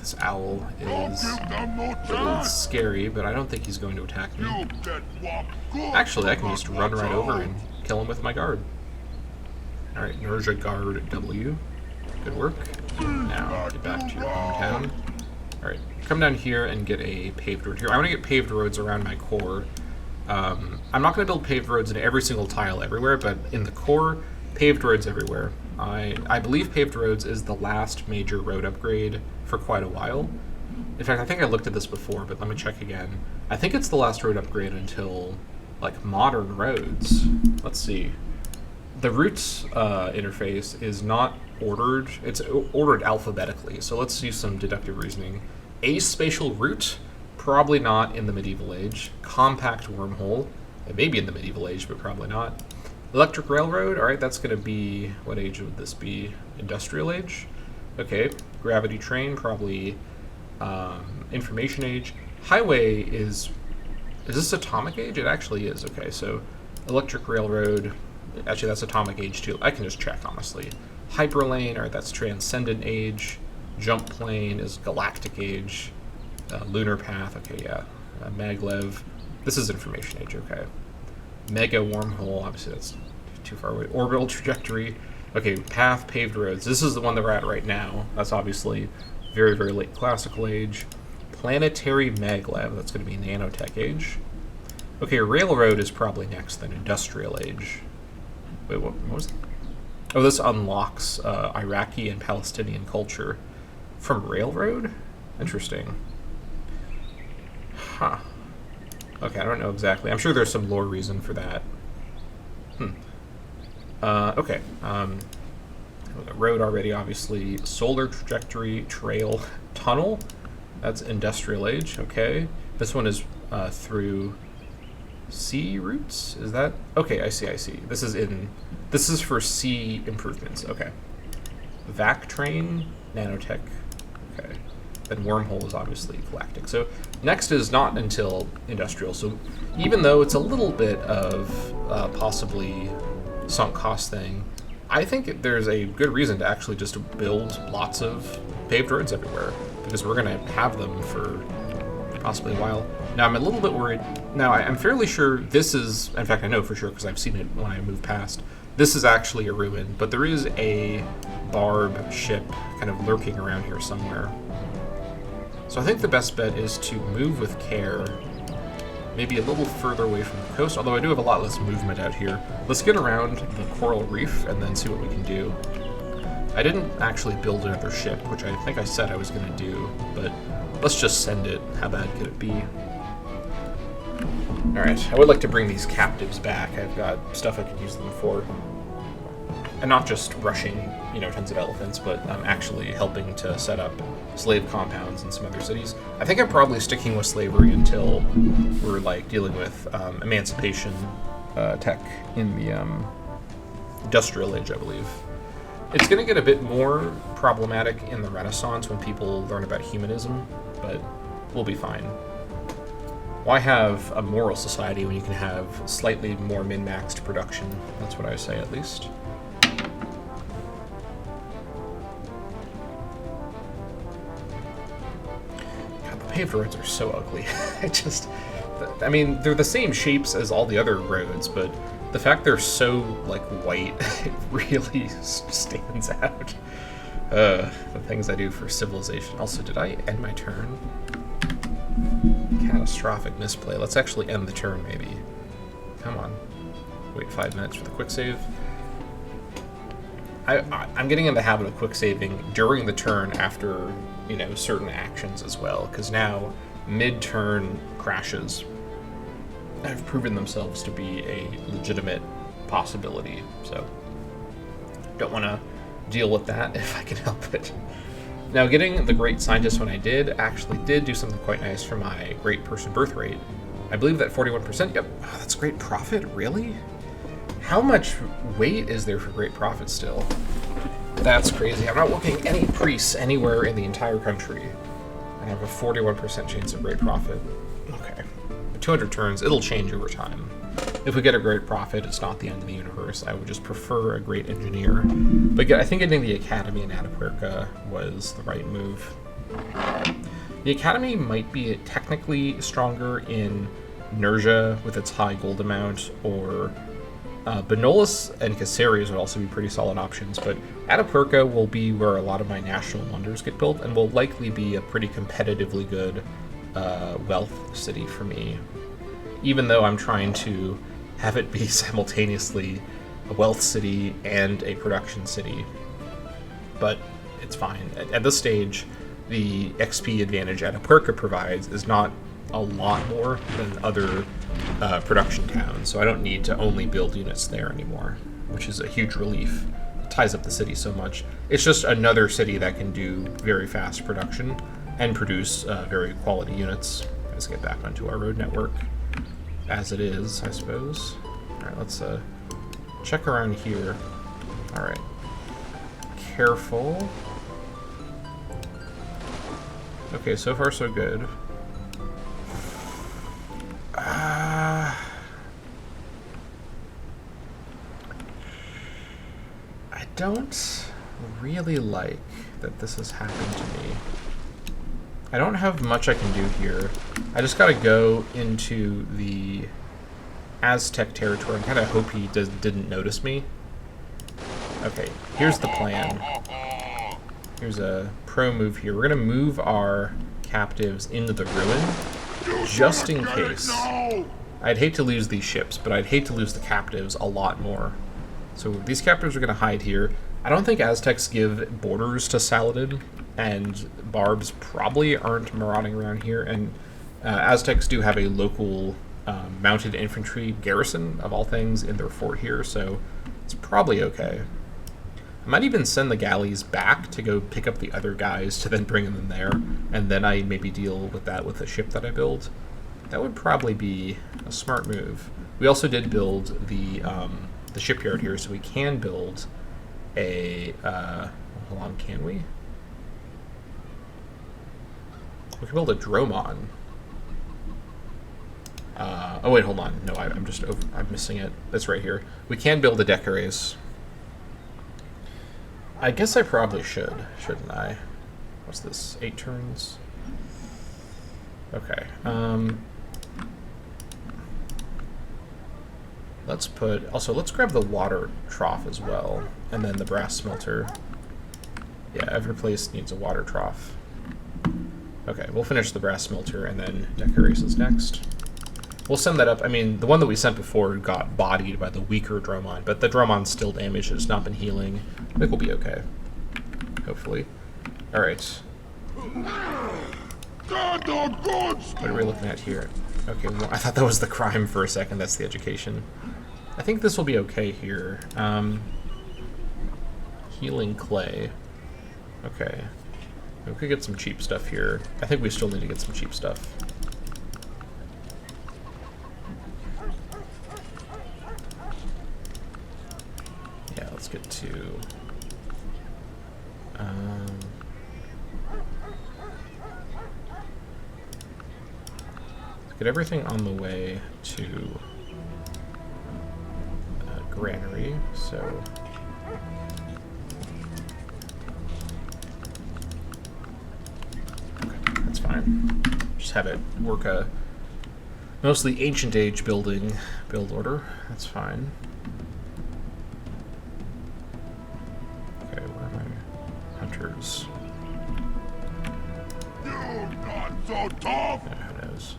This owl Don't is give them no a little chance. scary, but I don't think he's going to attack me. You get what good. Actually, I can Do just not run watch right over out. and kill him with my guard. Alright, Nerja Guard W. Good work. Now, get back to your hometown. Alright, come down here and get a paved road here. I want to get paved roads around my core. I'm not going to build paved roads in every single tile everywhere, but in the core, paved roads everywhere. I believe paved roads is the last major road upgrade for quite a while. In fact, I think I looked at this before, but let me check again. I think it's the last road upgrade until, like, modern roads. Let's see. The routes interface is not ordered. It's ordered alphabetically, so let's use some deductive reasoning. A spatial route, probably not in the medieval age. Compact wormhole, it may be in the medieval age, but probably not. Electric railroad, all right, that's going to be, what age would this be? Industrial age? Okay, gravity train, probably information age. Highway is this atomic age? It actually is, okay, so electric railroad, actually that's atomic age too. I can just check, honestly. Hyperlane, all right, that's transcendent age. Jump plane is galactic age. Lunar path, okay, yeah. Maglev, this is information age, okay. Mega wormhole, obviously that's too far away. Orbital trajectory, okay, path, paved roads. This is the one that we're at right now. That's obviously very, very late classical age. Planetary maglev, that's going to be nanotech age. Okay, railroad is probably next, then industrial age. Wait, what was that? Oh, this unlocks Iraqi and Palestinian culture from railroad? Interesting. Huh. Okay, I don't know exactly. I'm sure there's some lore reason for that. Okay. Road already, obviously. Solar trajectory, trail, tunnel. That's industrial age, okay. This one is through sea routes? Is that? Okay, I see. This is for sea improvements, okay. Vac train, nanotech, okay. Then wormhole is obviously galactic. So next is not until industrial. So even though it's a little bit of possibly sunk cost thing, I think there's a good reason to actually just build lots of paved roads everywhere, because we're going to have them for possibly a while. Now I'm a little bit worried. Now I'm fairly sure this is, in fact I know for sure because I've seen it when I move past, this is actually a ruin, but there is a barb ship kind of lurking around here somewhere. So I think the best bet is to move with care, maybe a little further away from the coast, although I do have a lot less movement out here. Let's get around the coral reef and then see what we can do. I didn't actually build another ship, which I think I said I was going to do, but let's just send it. How bad could it be? Alright, I would like to bring these captives back. I've got stuff I could use them for. And not just rushing, tons of elephants, but actually helping to set up slave compounds in some other cities. I think I'm probably sticking with slavery until we're dealing with emancipation tech in the industrial age, I believe. It's going to get a bit more problematic in the Renaissance when people learn about humanism, but we'll be fine. Why have a moral society when you can have slightly more min-maxed production? That's what I say, at least. Paved roads are so ugly. They're the same shapes as all the other roads, but the fact they're so, white, it really stands out. The things I do for civilization. Also, did I end my turn? Catastrophic misplay. Let's actually end the turn, maybe. Come on. Wait 5 minutes for the quick save. I'm getting in the habit of quick saving during the turn after, certain actions as well, because now mid-turn crashes have proven themselves to be a legitimate possibility, so don't want to deal with that if I can help it. Now, getting the Great Scientist when I actually did do something quite nice for my Great Person birth rate. I believe that 41%, yep, oh, that's great profit, really? How much weight is there for great profit still? That's crazy. I'm not working any priests anywhere in the entire country. I have a 41% chance of great profit. Okay. 200 turns, it'll change over time. If we get a great profit, it's not the end of the universe. I would just prefer a great engineer. But I think getting the Academy in Atapuerca was the right move. The Academy might be technically stronger in Nerja with its high gold amount, or Benolis and Caceres would also be pretty solid options, but Atapuerca will be where a lot of my national wonders get built, and will likely be a pretty competitively good wealth city for me, even though I'm trying to have it be simultaneously a wealth city and a production city. But it's fine. At this stage, the XP advantage Atapuerca provides is not a lot more than other production towns, so I don't need to only build units there anymore, which is a huge relief. It ties up the city so much. It's just another city that can do very fast production and produce very quality units. Let's get back onto our road network as it is, I suppose. Alright, let's check around here. Alright. Careful. Okay, so far so good. I don't really like that this has happened to me. I don't have much I can do here. I just gotta go into the Aztec territory and kind of hope he didn't notice me. Okay, here's the plan. Here's a pro move here. We're gonna move our captives into the ruin, just in case. I'd hate to lose these ships, but I'd hate to lose the captives a lot more. So these captives are gonna hide here. I don't think Aztecs give borders to Saladin, and Barbs probably aren't marauding around here, and Aztecs do have a local mounted infantry garrison, of all things, in their fort here, so it's probably okay. I might even send the galleys back to go pick up the other guys to then bring them there, and then I maybe deal with that with the ship that I build. That would probably be a smart move. We also did build the shipyard here, so we can build a... hold on, can we? We can build a Dromon. Oh wait, hold on. No, I'm missing it. That's right here. We can build a Decares. I guess I probably should, shouldn't I? What's this? 8 turns? Okay. Let's put... Also, let's grab the water trough as well. And then the brass smelter. Yeah, every place needs a water trough. Okay, we'll finish the brass smelter, and then Decares is next. We'll send that up. I mean, the one that we sent before got bodied by the weaker Dromon, but the Dromon's still damaged. It's not been healing. I think we'll be okay. Hopefully. Alright. What are we looking at here? Okay, well, I thought that was the crime for a second. That's the education. I think this will be okay here. Healing clay. Okay. We could get some cheap stuff here. I think we still need to get some cheap stuff. Yeah, let's get to... let's get everything on the way to Granary, so... That's fine. Just have it work a mostly ancient age build order. That's fine. Okay, where are my hunters? You're not so tough! Yeah, who knows?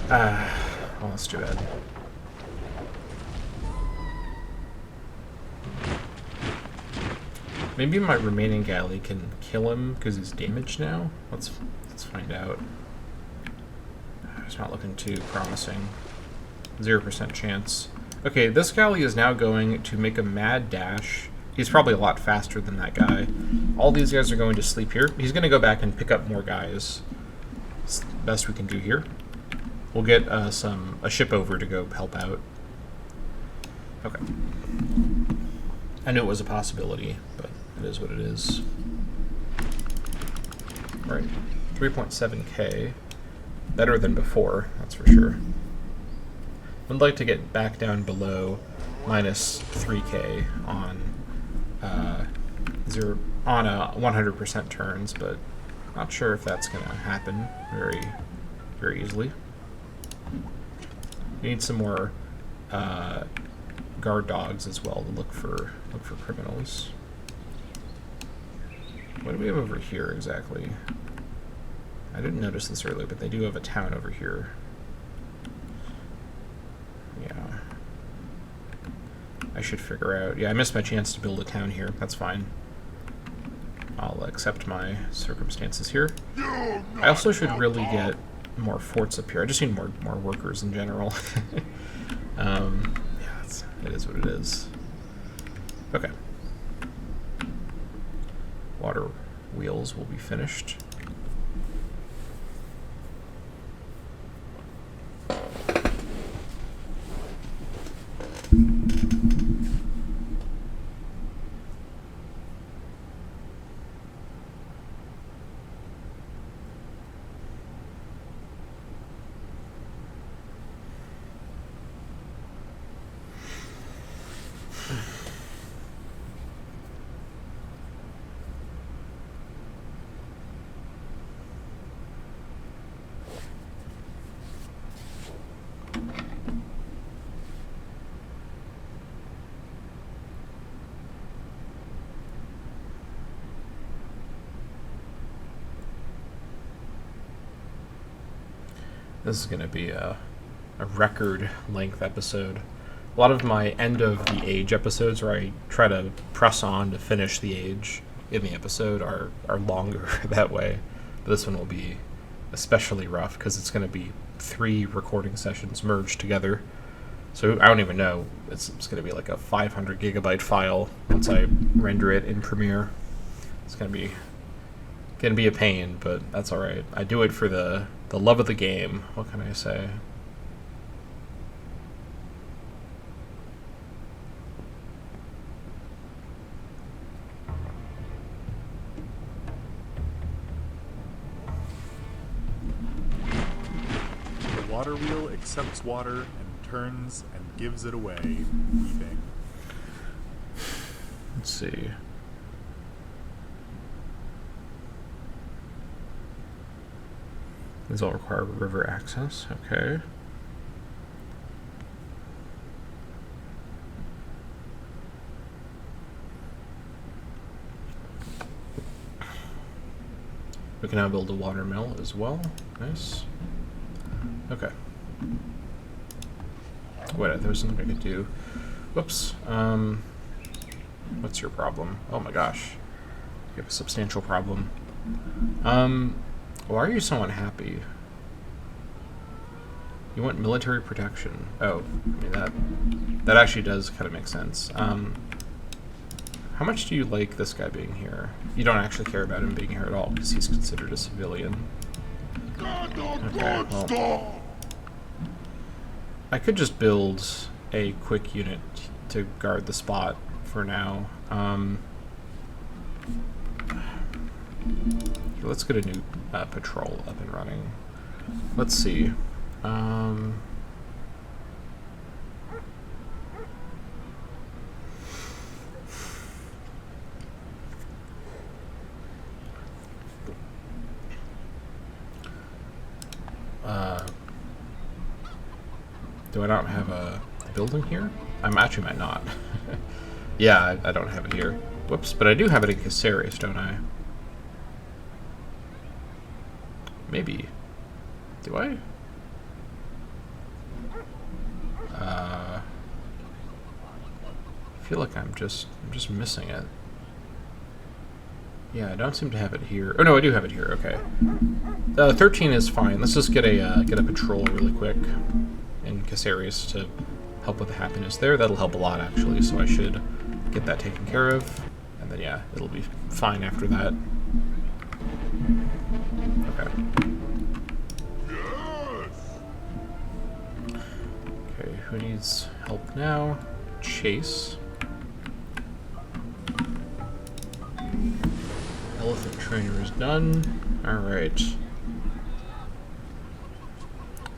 Well, that's too bad. Maybe my remaining galley can kill him because he's damaged now. Let's find out. It's not looking too promising. 0% chance. Okay, this galley is now going to make a mad dash. He's probably a lot faster than that guy. All these guys are going to sleep here. He's going to go back and pick up more guys. It's the best we can do here. We'll get a ship over to go help out. Okay. I knew it was a possibility, but it is what it is. All right, 3.7k. Better than before, that's for sure. I'd like to get back down below minus 3k on 100% turns, but not sure if that's going to happen very easily. We need some more guard dogs as well to look for criminals. What do we have over here exactly? I didn't notice this earlier, but they do have a town over here. Yeah. I should figure out... Yeah, I missed my chance to build a town here. That's fine. I'll accept my circumstances here. I also should really get more forts up here. I just need more workers in general. Yeah, it is what it is. Okay. Water wheels will be finished. This is going to be a record-length episode. A lot of my end of the age episodes, where I try to press on to finish the age in the episode, are longer that way. But this one will be especially rough because it's going to be 3 recording sessions merged together. So I don't even know. It's going to be like a 500 gigabyte file once I render it in Premiere. It's going to be a pain, but that's all right. I do it for the love of the game. What can I say? The water wheel accepts water and turns and gives it away, weeping. Let's see. These all require river access. Okay. We can now build a water mill as well. Nice. Okay. Wait, there was something I could do. Whoops. What's your problem? Oh my gosh. You have a substantial problem. Why are you so unhappy? You want military protection. Oh, I mean that actually does kind of make sense. How much do you like this guy being here? You don't actually care about him being here at all because he's considered a civilian. Okay, well, I could just build a quick unit to guard the spot for now. Let's get a new patrol up and running. Let's see. Do I not have a building here? I actually might not. Yeah, I don't have it here. Whoops, but I do have it in Caceres, don't I? Maybe. Do I? I feel like I'm just missing it. Yeah, I don't seem to have it here. Oh no, I do have it here. Okay. 13 is fine. Let's just get a patrol really quick in Caceres to help with the happiness there. That'll help a lot actually. So I should get that taken care of, and then yeah, it'll be fine after that. Okay. Okay, who needs help now? Chase. Elephant trainer is done. Alright.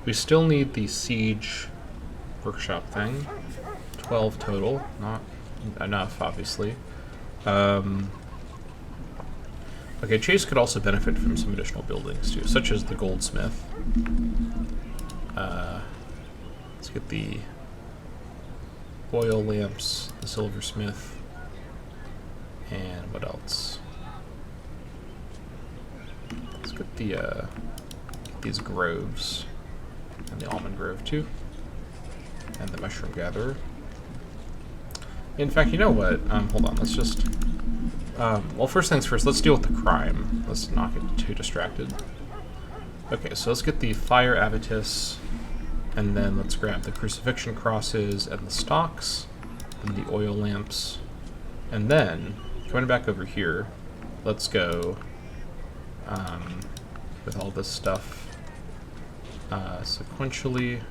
We still need the siege workshop thing. 12 total. Not enough, obviously. Okay, Chase could also benefit from some additional buildings, too, such as the goldsmith. Let's get the oil lamps, the silversmith, and what else? Let's get the these groves, and the almond grove too, and the mushroom gatherer. In fact, you know what? Hold on. Let's just. Well, first things first. Let's deal with the crime. Let's not get too distracted. Okay, so let's get the fire avitus, and then let's grab the crucifixion crosses and the stocks, and the oil lamps, and then coming back over here, let's go with all this stuff sequentially.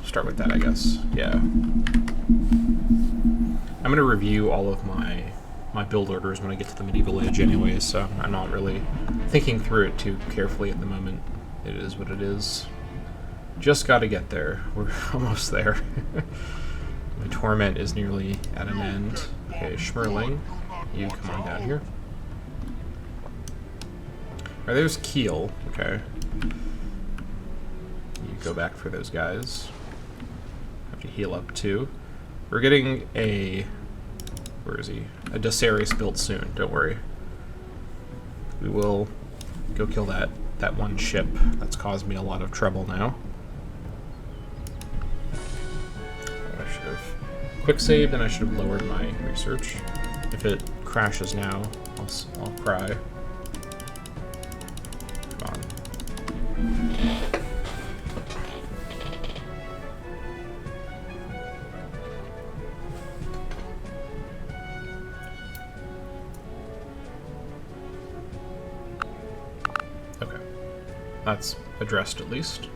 Start with that, I guess. Yeah. I'm going to review all of my build orders when I get to the medieval age anyway, so I'm not really thinking through it too carefully at the moment. It is what it is. Just got to get there. We're almost there. My torment is nearly at an end. Okay, Schmerling, you come on down here. Alright, there's Kiel. Okay. You go back for those guys. Have to heal up too. We're getting a... Where is he? A Caceres built soon, don't worry. We will go kill that one ship that's caused me a lot of trouble now. I should have quick saved and I should have lowered my research. If it crashes now, I'll cry. Come on. That's addressed at least.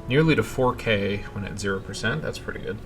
Nearly to 4K when at 0%. That's pretty good.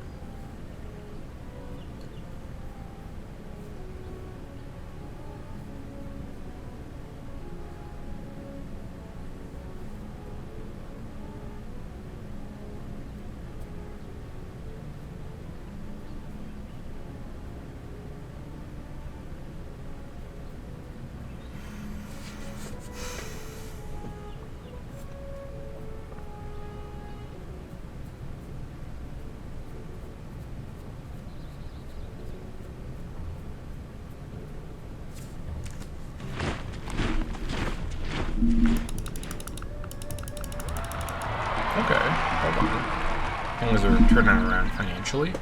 Things are turning around financially.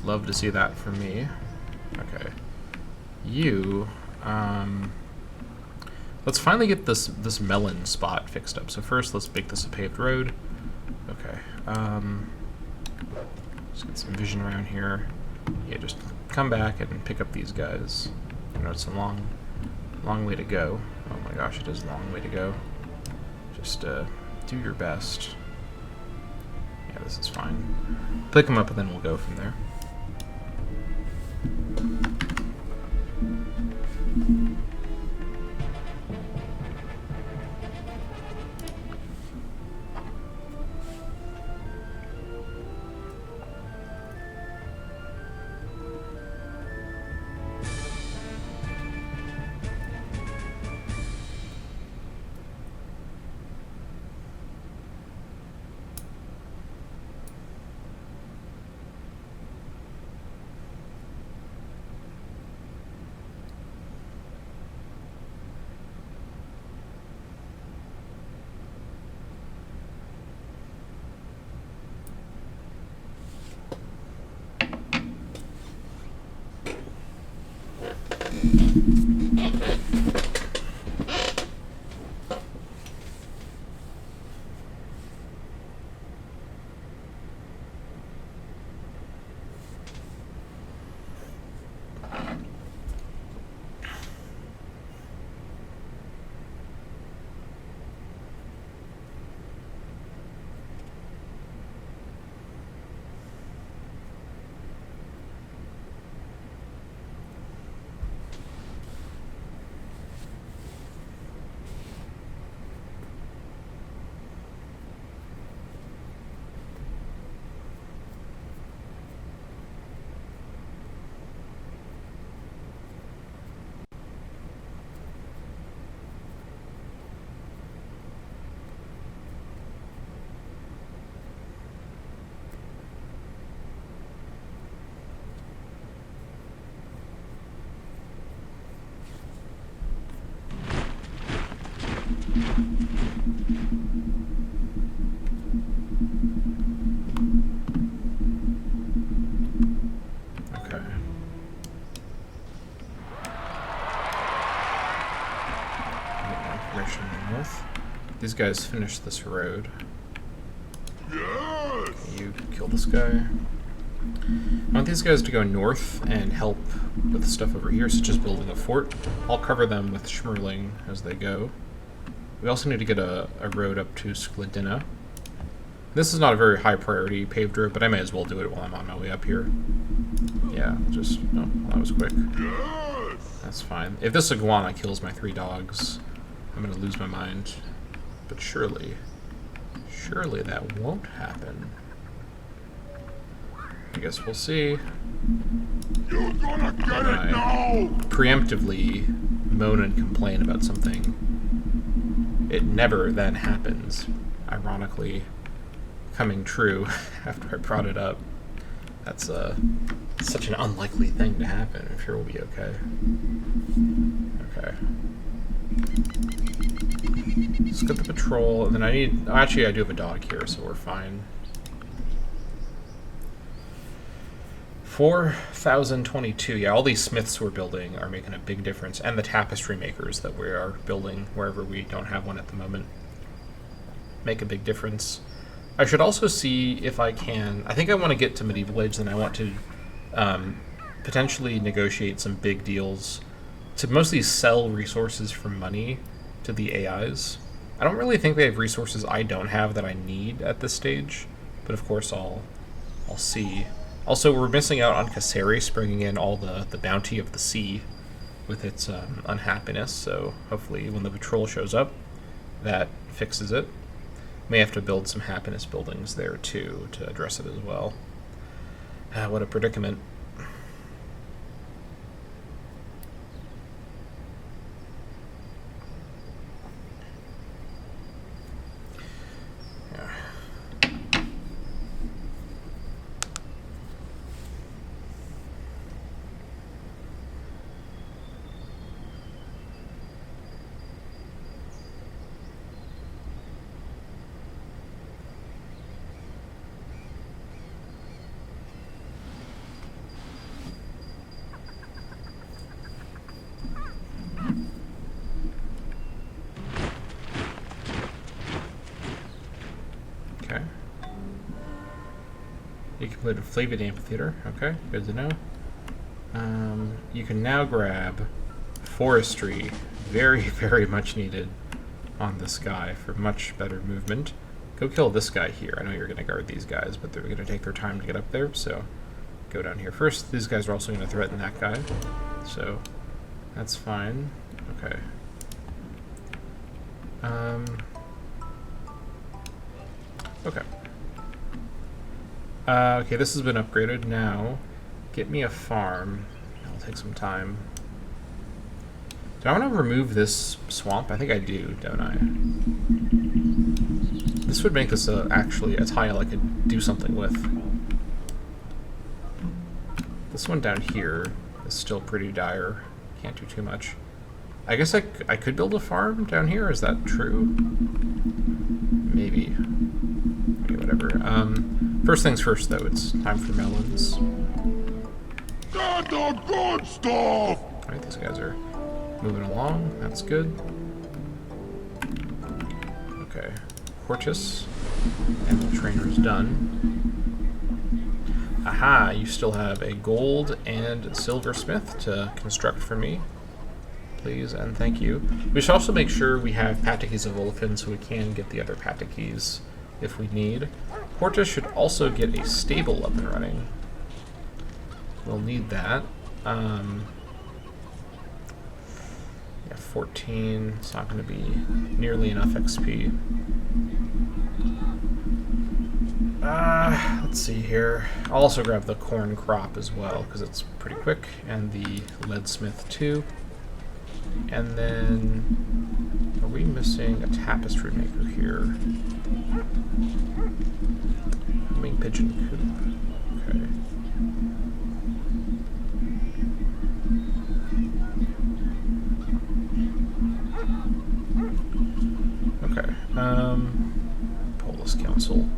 Love to see that for me. Okay. You, let's finally get this melon spot fixed up. So first, let's make this a paved road. Okay. Let's get some vision around here. Yeah, just come back and pick up these guys. I know it's a long way to go. Oh my gosh, it is a long way to go. Just do your best. Yeah, this is fine. Pick them up and then we'll go from there. these guys finish this road. Yes! Okay, you kill this guy. I want these guys to go north and help with the stuff over here, such as building a fort. I'll cover them with Schmerling as they go. We also need to get a road up to Skladina. This is not a very high priority paved road, but I may as well do it while I'm on my way up here. Yeah, just... Oh, that was quick. Yes! That's fine. If this iguana kills my 3 dogs, I'm going to lose my mind. But surely that won't happen. I guess we'll see. You're gonna get it now! Preemptively moan and complain about something. It never then happens. Ironically, coming true after I brought it up. That's such an unlikely thing to happen. I'm sure we'll be okay. Okay. Let's get the patrol, and then I need... Actually, I do have a dog here, so we're fine. 4,022. Yeah, all these smiths we're building are making a big difference, and the tapestry makers that we are building wherever we don't have one at the moment make a big difference. I should also see if I can... I think I want to get to Medieval Age, then I want to potentially negotiate some big deals to mostly sell resources for money to the AIs. I don't really think they have resources I don't have that I need at this stage, but of course I'll see. Also, we're missing out on Caceres bringing in all the bounty of the sea with its unhappiness, so hopefully when the patrol shows up, that fixes it. May have to build some happiness buildings there too to address it as well. What a predicament. Okay. You completed Flavid Amphitheater. Okay, good to know. You can now grab Forestry. Very, very much needed on this guy for much better movement. Go kill this guy here. I know you're going to guard these guys, but they're going to take their time to get up there, so go down here first. These guys are also going to threaten that guy, so that's fine. Okay. Okay. Okay, this has been upgraded. Now, get me a farm. It'll take some time. Do I want to remove this swamp? I think I do, don't I? This would make this actually a tile I could do something with. This one down here is still pretty dire. Can't do too much. I guess I could build a farm down here. Is that true? Maybe. Okay, whatever. First things first, though. It's time for melons. Get the good stuff! Alright, these guys are moving along. That's good. Okay. Hortus. Animal trainer's done. Aha! You still have a gold and silversmith to construct for me. Please and thank you. We should also make sure we have Patikis of Olafin so we can get the other Patikis if we need. Hortus should also get a stable up and running. We'll need that. Yeah, 14. It's not going to be nearly enough XP. Let's see here. I'll also grab the corn crop as well because it's pretty quick, and the leadsmith too. And then, are we missing a tapestry maker here? Humming pigeon coop. Okay. Okay. Polis Council.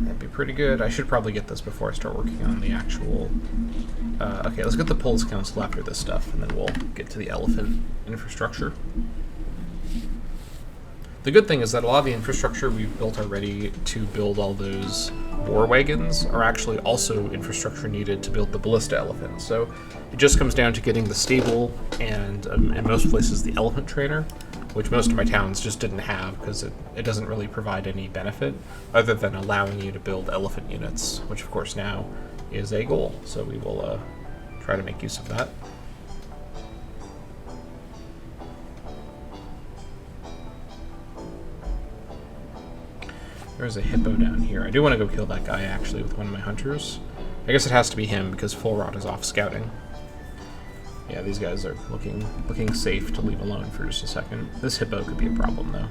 That'd be pretty good. I should probably get this before I start working on the actual... okay, let's get the Polis Council after this stuff, and then we'll get to the elephant infrastructure. The good thing is that a lot of the infrastructure we've built already to build all those war wagons are actually also infrastructure needed to build the ballista elephant. So it just comes down to getting the stable and, in most places, the elephant trainer, which most of my towns just didn't have because it doesn't really provide any benefit other than allowing you to build elephant units, which of course now is a goal. So we will try to make use of that. There's a hippo down here. I do want to go kill that guy, actually, with one of my hunters. I guess it has to be him, because Full Rod is off scouting. Yeah, these guys are looking safe to leave alone for just a second. This hippo could be a problem, though.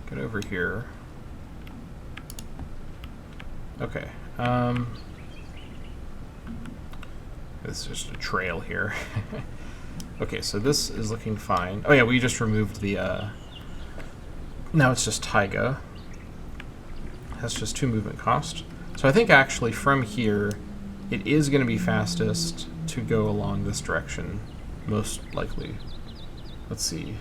Get over here. Okay. This is just a trail here. Okay, so this is looking fine. Oh yeah, we just removed the, now it's just taiga. That's just 2 movement cost. So I think actually from here, it is going to be fastest to go along this direction, most likely. Let's see.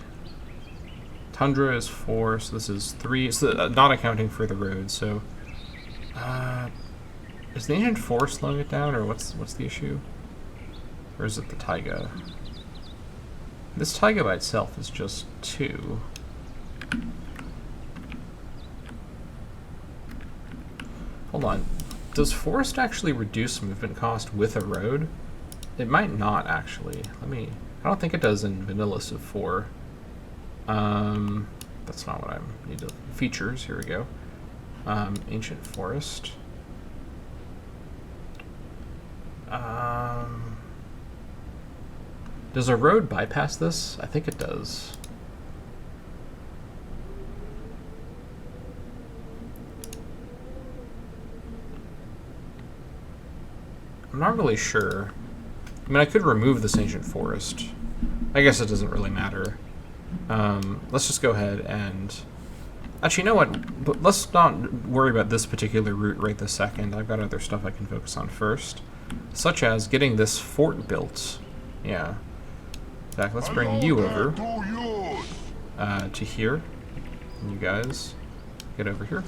Tundra is 4, so this is 3. It's not accounting for the road, so... is the ancient forest slowing it down, or what's the issue? Or is it the taiga? This taiga by itself is just 2. Hold on. Does forest actually reduce movement cost with a road? It might not, actually. I don't think it does in Vanilla Civ 4. That's not what I need to... Features, here we go. Ancient Forest. Does a road bypass this? I think it does. I'm not really sure. I mean, I could remove this ancient forest. I guess it doesn't really matter. Let's just go ahead and... Actually, you know what? But let's not worry about this particular route right this second. I've got other stuff I can focus on first. Such as getting this fort built. Yeah. In fact, let's bring you over to here. And you guys get over here.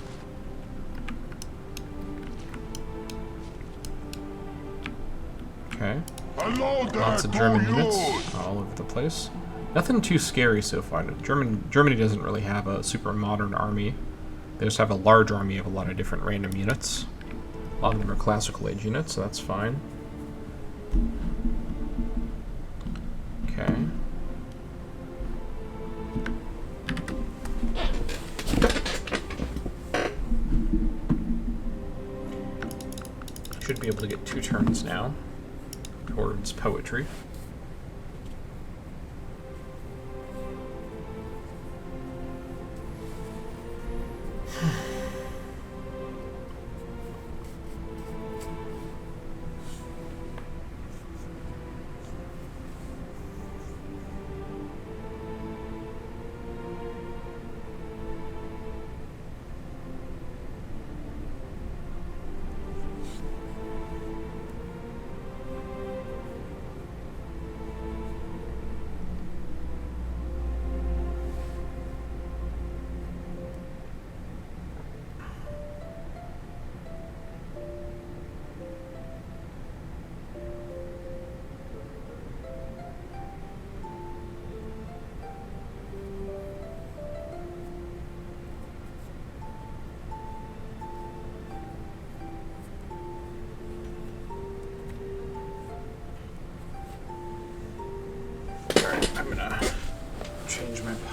Okay. Lots of German units all over the place. Nothing too scary so far. Germany doesn't really have a super modern army. They just have a large army of a lot of different random units. A lot of them are classical age units, so that's fine. Okay. Should be able to get 2 turns now towards poetry.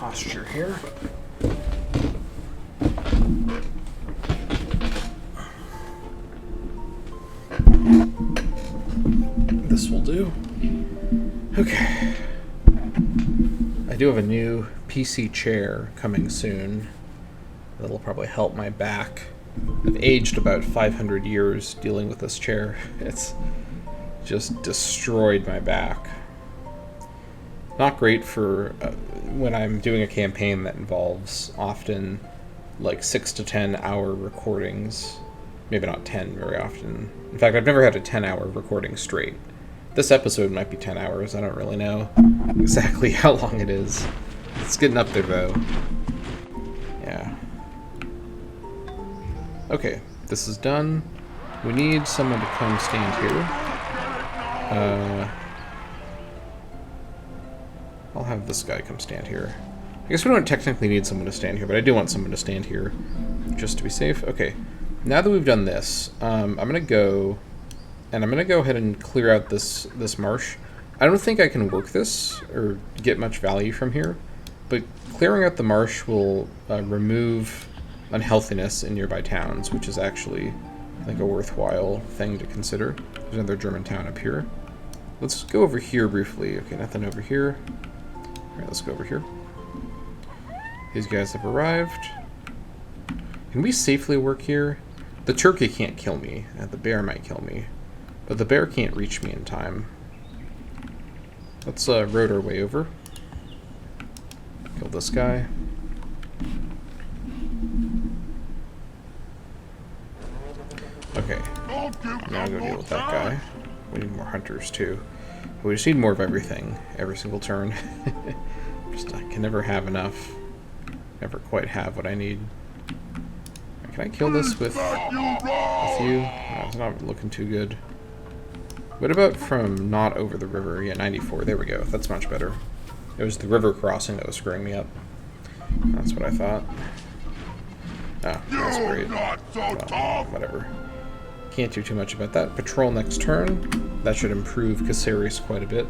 posture here. This will do. Okay. I do have a new PC chair coming soon. That'll probably help my back. I've aged about 500 years dealing with this chair. It's just destroyed my back. Not great for when I'm doing a campaign that involves often like 6 to 10 hour recordings. Maybe not 10 very often. In fact, I've never had a 10-hour recording straight. This episode might be 10 hours. I don't really know exactly how long it is. It's getting up there, though. Yeah. Okay, this is done. We need someone to come stand here. I'll have this guy come stand here. I guess we don't technically need someone to stand here, but I do want someone to stand here just to be safe. Okay, now that we've done this, I'm going to go... And I'm going to go ahead and clear out this marsh. I don't think I can work this or get much value from here, but clearing out the marsh will remove unhealthiness in nearby towns, which is actually, I think, a worthwhile thing to consider. There's another German town up here. Let's go over here briefly. Okay, nothing over here. All right, let's go over here. These guys have arrived. Can we safely work here? The turkey can't kill me. The bear might kill me. But the bear can't reach me in time. Let's road our way over. Kill this guy. Okay. Now go deal with that guy. We need more hunters too. We just need more of everything every single turn. Just I can never have enough. Never quite have what I need. Can I kill this with you? No, it's not looking too good. What about from not over the river? Yeah, 94. There we go. That's much better. It was the river crossing that was screwing me up. That's what I thought. Ah, that's great. Well, whatever. Can't do too much about that. Patrol next turn. That should improve Caceres quite a bit.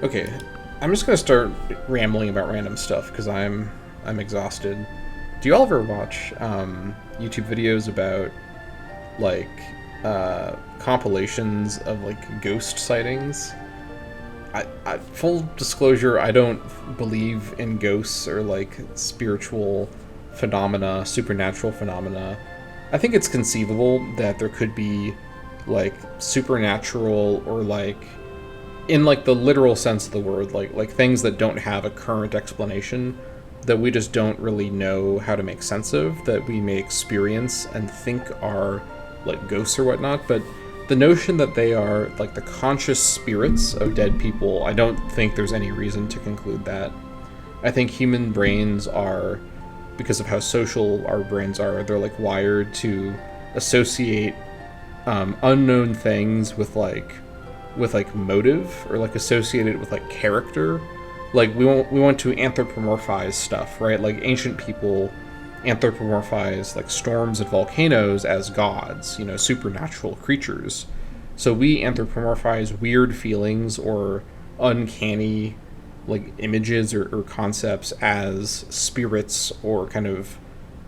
Okay, I'm just gonna start rambling about random stuff because I'm exhausted. Do you all ever watch YouTube videos about like compilations of like ghost sightings? I full disclosure, I don't believe in ghosts or like spiritual phenomena, supernatural phenomena. I think it's conceivable that there could be like supernatural or like in like the literal sense of the word, like things that don't have a current explanation that we just don't really know how to make sense of, that we may experience and think are like ghosts or whatnot, but the notion that they are like the conscious spirits of dead people, I don't think there's any reason to conclude that. I think human brains are, because of how social our brains are, they're like wired to associate unknown things with like motive, or like associate it with like character. Like we want to anthropomorphize stuff, right? Like ancient people anthropomorphize like storms and volcanoes as gods, you know, supernatural creatures. So we anthropomorphize weird feelings or uncanny like images or concepts as spirits or kind of,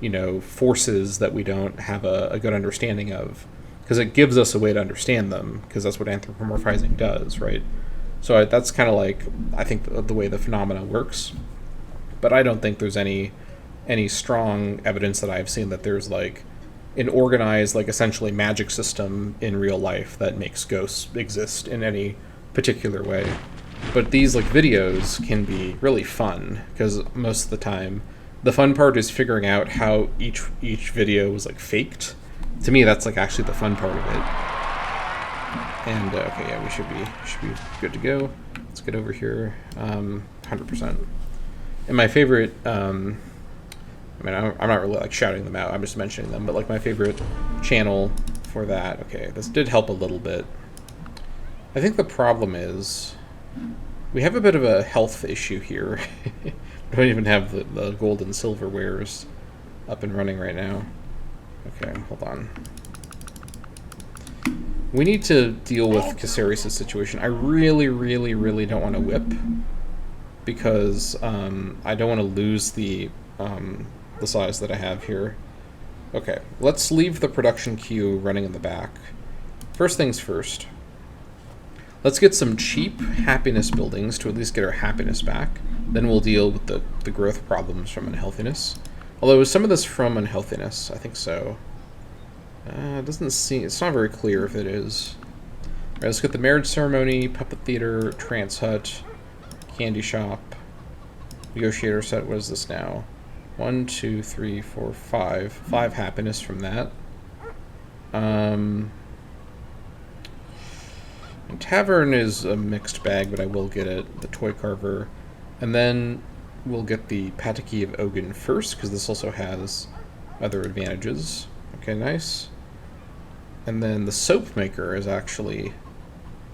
you know, forces that we don't have a good understanding of, because it gives us a way to understand them, because that's what anthropomorphizing does, right? So that's kind of like, I think, the way the phenomena works. But I don't think there's any strong evidence that I've seen that there's like an organized, like essentially magic system in real life that makes ghosts exist in any particular way. But these like videos can be really fun, because most of the time the fun part is figuring out how each video was like faked. To me, that's like actually the fun part of it. And okay, yeah, we should be good to go. Let's get over here. 100%. And my favorite, I mean, I'm not really like shouting them out, I'm just mentioning them, but like my favorite channel for that, okay, this did help a little bit. I think the problem is we have a bit of a health issue here. We don't even have the gold and silver wares up and running right now. Okay, hold on. We need to deal with Caceres' situation. I really, really, really don't want to whip, because I don't want to lose the size that I have here. Okay, let's leave the production queue running in the back. First things first. Let's get some cheap happiness buildings to at least get our happiness back. Then we'll deal with the growth problems from unhealthiness. Although, is some of this from unhealthiness? I think so. It doesn't seem... It's not very clear if it is. Alright, let's get the marriage ceremony, puppet theater, trance hut, candy shop, negotiator set. What is this now? 1, 2, 3, 4, 5. 5 happiness from that. Tavern is a mixed bag, but I will get it. The toy carver. And then we'll get the Pataki of Ogun first, because this also has other advantages. Okay, nice. And then the soap maker is actually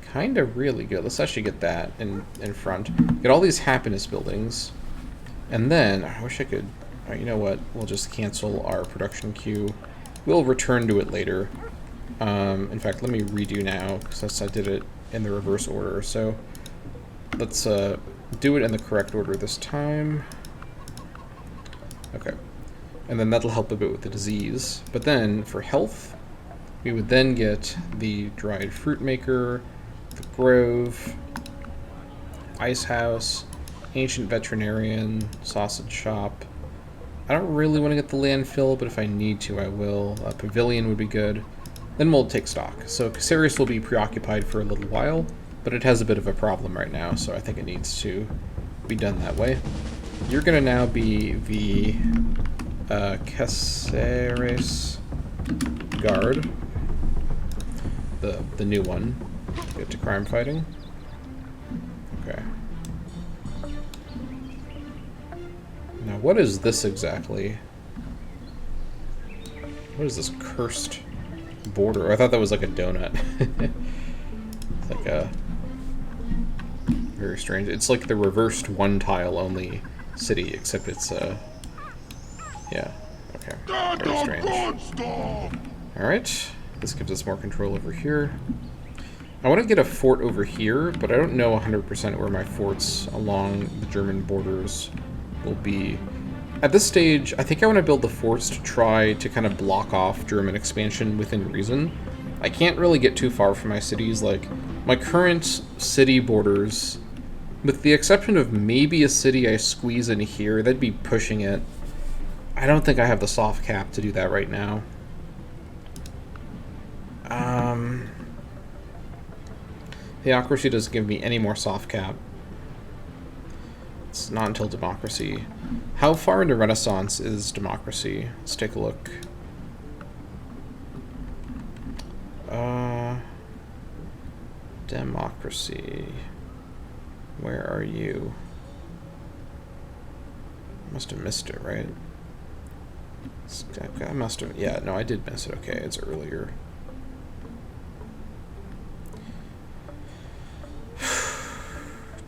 kind of really good. Let's actually get that in front. Get all these happiness buildings. And then, I wish I could... Alright, you know what? We'll just cancel our production queue. We'll return to it later. In fact, let me redo now, since I did it in the reverse order. So, let's do it in the correct order this time. Okay. And then that'll help a bit with the disease. But then, for health, we would then get the dried fruit maker, the grove, ice house, ancient veterinarian, sausage shop. I don't really want to get the landfill, but if I need to, I will. A pavilion would be good. Then we'll take stock. So Caceres will be preoccupied for a little while, but it has a bit of a problem right now, so I think it needs to be done that way. You're going to now be the Caceres guard, the new one. Get to crime fighting. Okay. Now, what is this exactly? What is this cursed border? I thought that was like a donut. It's like a... Very strange. It's like the reversed one tile only city, except it's yeah. Okay. Very strange. Alright. This gives us more control over here. I want to get a fort over here, but I don't know 100% where my forts along the German borders will be. At this stage, I think I want to build the forts to try to kind of block off German expansion within reason. I can't really get too far from my cities. Like, my current city borders, with the exception of maybe a city I squeeze in here, that'd be pushing it. I don't think I have the soft cap to do that right now. Theocracy doesn't give me any more soft cap. It's not until democracy. How far into Renaissance is democracy? Let's take a look. Democracy. Where are you? Must have missed it, right? I must have... Yeah, no, I did miss it. Okay, it's earlier.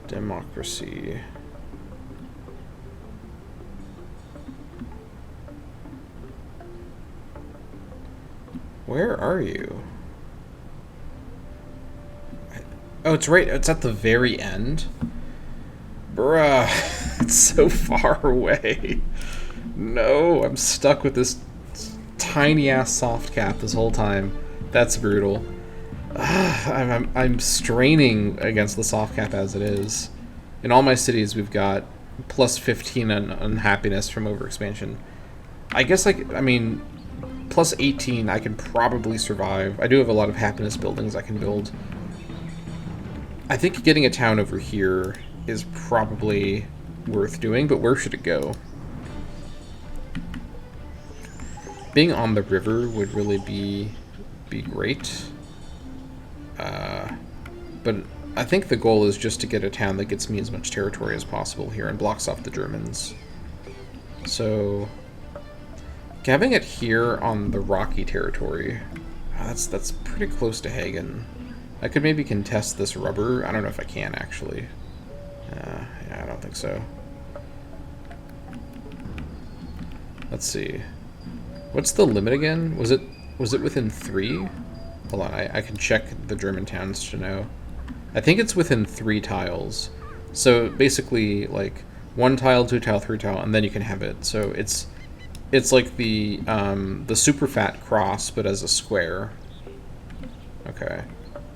Democracy. Where are you? Oh, it's right. It's at the very end. Bruh. It's so far away. No, I'm stuck with this tiny-ass soft cap this whole time. That's brutal. I'm straining against the soft cap as it is. In all my cities, we've got plus 15 on unhappiness from overexpansion. I guess, I mean, plus 18 I can probably survive. I do have a lot of happiness buildings I can build. I think getting a town over here is probably worth doing, but where should it go? Being on the river would really be great. But I think the goal is just to get a town that gets me as much territory as possible here and blocks off the Germans. So, having it here on the rocky territory, that's pretty close to Hagen. I could maybe contest this rubber. I don't know if I can, actually. Yeah, I don't think so. Let's see. What's the limit again? Was it within 3? Hold on, I can check the German towns to know. I think it's within 3 tiles. So basically, like, 1 tile, 2 tile, 3 tile, and then you can have it. So it's like the super fat cross, but as a square. Okay.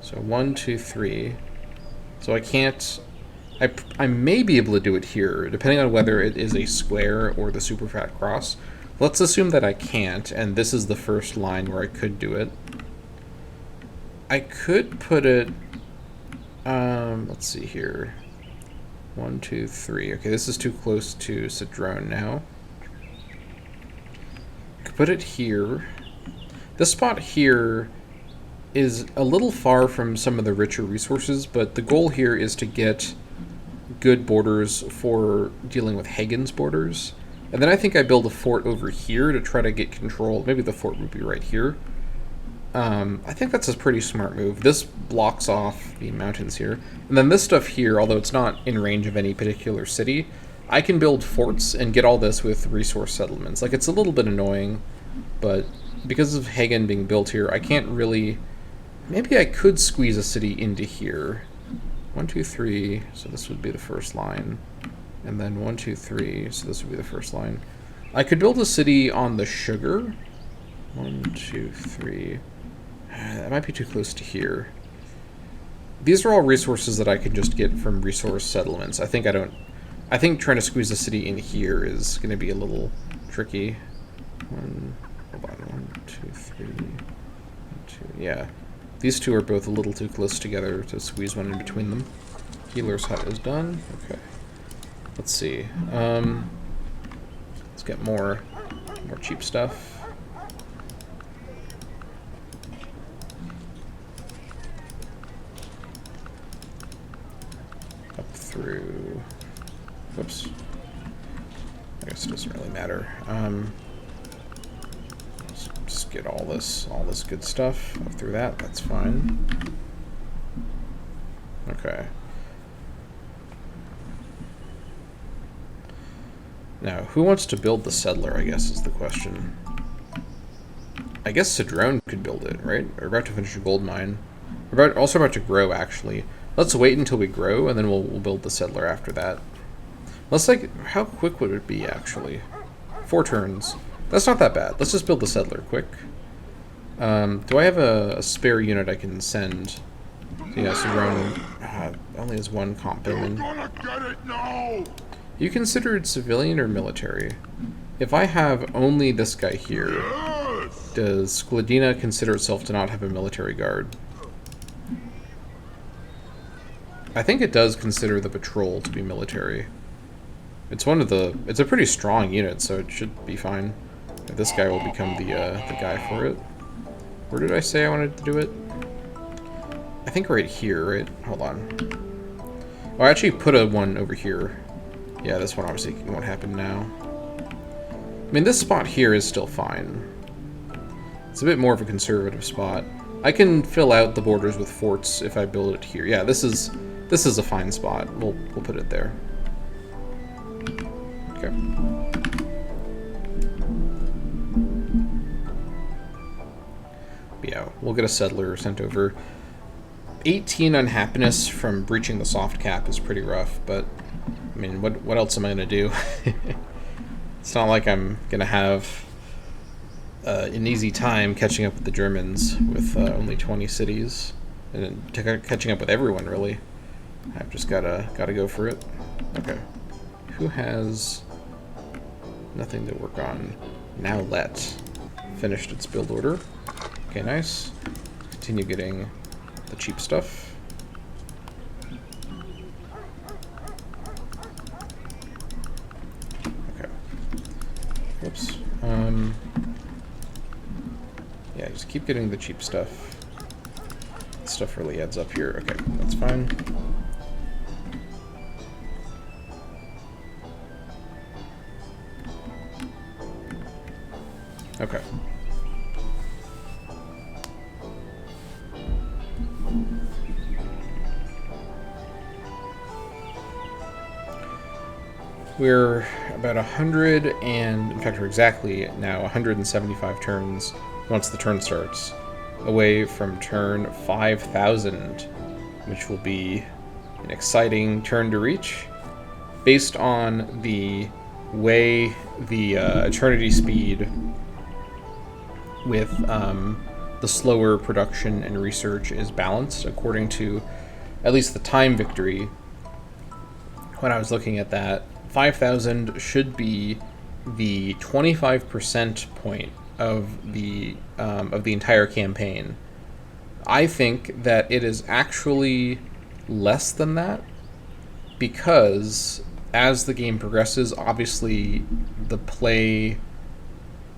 So 1, 2, 3. So I can't... I may be able to do it here, depending on whether it is a square or the super fat cross. Let's assume that I can't, and this is the first line where I could do it. I could put it... let's see here. 1, 2, 3. Okay, this is too close to Cedrone now. I could put it here. This spot here is a little far from some of the richer resources, but the goal here is to get good borders for dealing with Hagen's borders. And then I think I build a fort over here to try to get control. Maybe the fort would be right here. I think that's a pretty smart move. This blocks off the mountains here. And then this stuff here, although it's not in range of any particular city, I can build forts and get all this with resource settlements. Like, it's a little bit annoying, but because of Hagen being built here, I can't really... Maybe I could squeeze a city into here. 1, 2, 3, so this would be the first line. And then 1, 2, 3, so this would be the first line. I could build a city on the sugar. 1, 2, 3. That might be too close to here. These are all resources that I can just get from resource settlements. I think trying to squeeze a city in here is going to be a little tricky. Hold on. 1, 2, 3. 1, 2. Yeah. These two are both a little too close together to squeeze one in between them. Healer's hut is done. Okay. Let's see. Let's get more cheap stuff. Up through. Whoops. I guess it doesn't really matter. Let's just get all this good stuff up through that. That's fine. Okay. Now, who wants to build the settler, I guess, is the question. I guess Cedrone could build it, right? We're about to finish a gold mine. We're also about to grow, actually. Let's wait until we grow, and then we'll build the settler after that. Let's, like, how quick would it be, actually? 4 turns. That's not that bad. Let's just build the settler quick. Do I have a spare unit I can send? Yeah, Cedrone only has 1 comp in. You considered civilian or military? If I have only this guy here, does Skladina consider itself to not have a military guard? I think it does consider the patrol to be military. It's a pretty strong unit, so it should be fine. This guy will become the guy for it. Where did I say I wanted to do it? I think right here, right? Hold on. Oh, I actually put a one over here. Yeah, this one obviously won't happen now. I mean, this spot here is still fine. It's a bit more of a conservative spot. I can fill out the borders with forts if I build it here. Yeah, this is a fine spot. We'll put it there. Okay. But yeah, we'll get a settler sent over. 18 unhappiness from breaching the soft cap is pretty rough, but I mean, what else am I gonna do? It's not like I'm gonna have an easy time catching up with the Germans with only 20 cities, and catching up with everyone really. I've just gotta go for it. Okay, who has nothing to work on? Now let finished its build order. Okay, nice. Continue getting the cheap stuff. Okay. Whoops. Yeah, just keep getting the cheap stuff. Stuff really adds up here. Okay, that's fine. Okay. We're about 100 and, in fact, we're exactly now 175 turns once the turn starts. away from turn 5,000, which will be an exciting turn to reach. Based on the way the eternity speed with the slower production and research is balanced, according to at least the time victory, when I was looking at that, 5,000 should be the 25% point of the entire campaign. I think that it is actually less than that, because as the game progresses, obviously the play,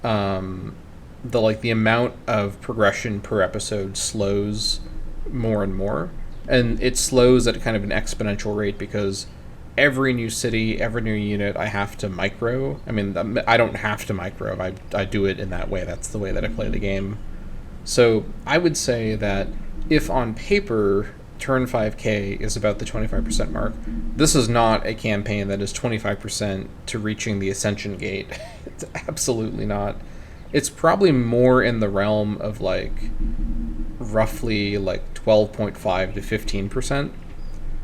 the amount of progression per episode slows more and more, and it slows at kind of an exponential rate because every new city, every new unit, I have to micro. I mean, I don't have to micro. I do it in that way. That's the way that I play the game. So I would say that if on paper turn 5k is about the 25% mark, this is not a campaign that is 25% to reaching the Ascension Gate. It's absolutely not. It's probably more in the realm of like roughly like 12.5 to 15%.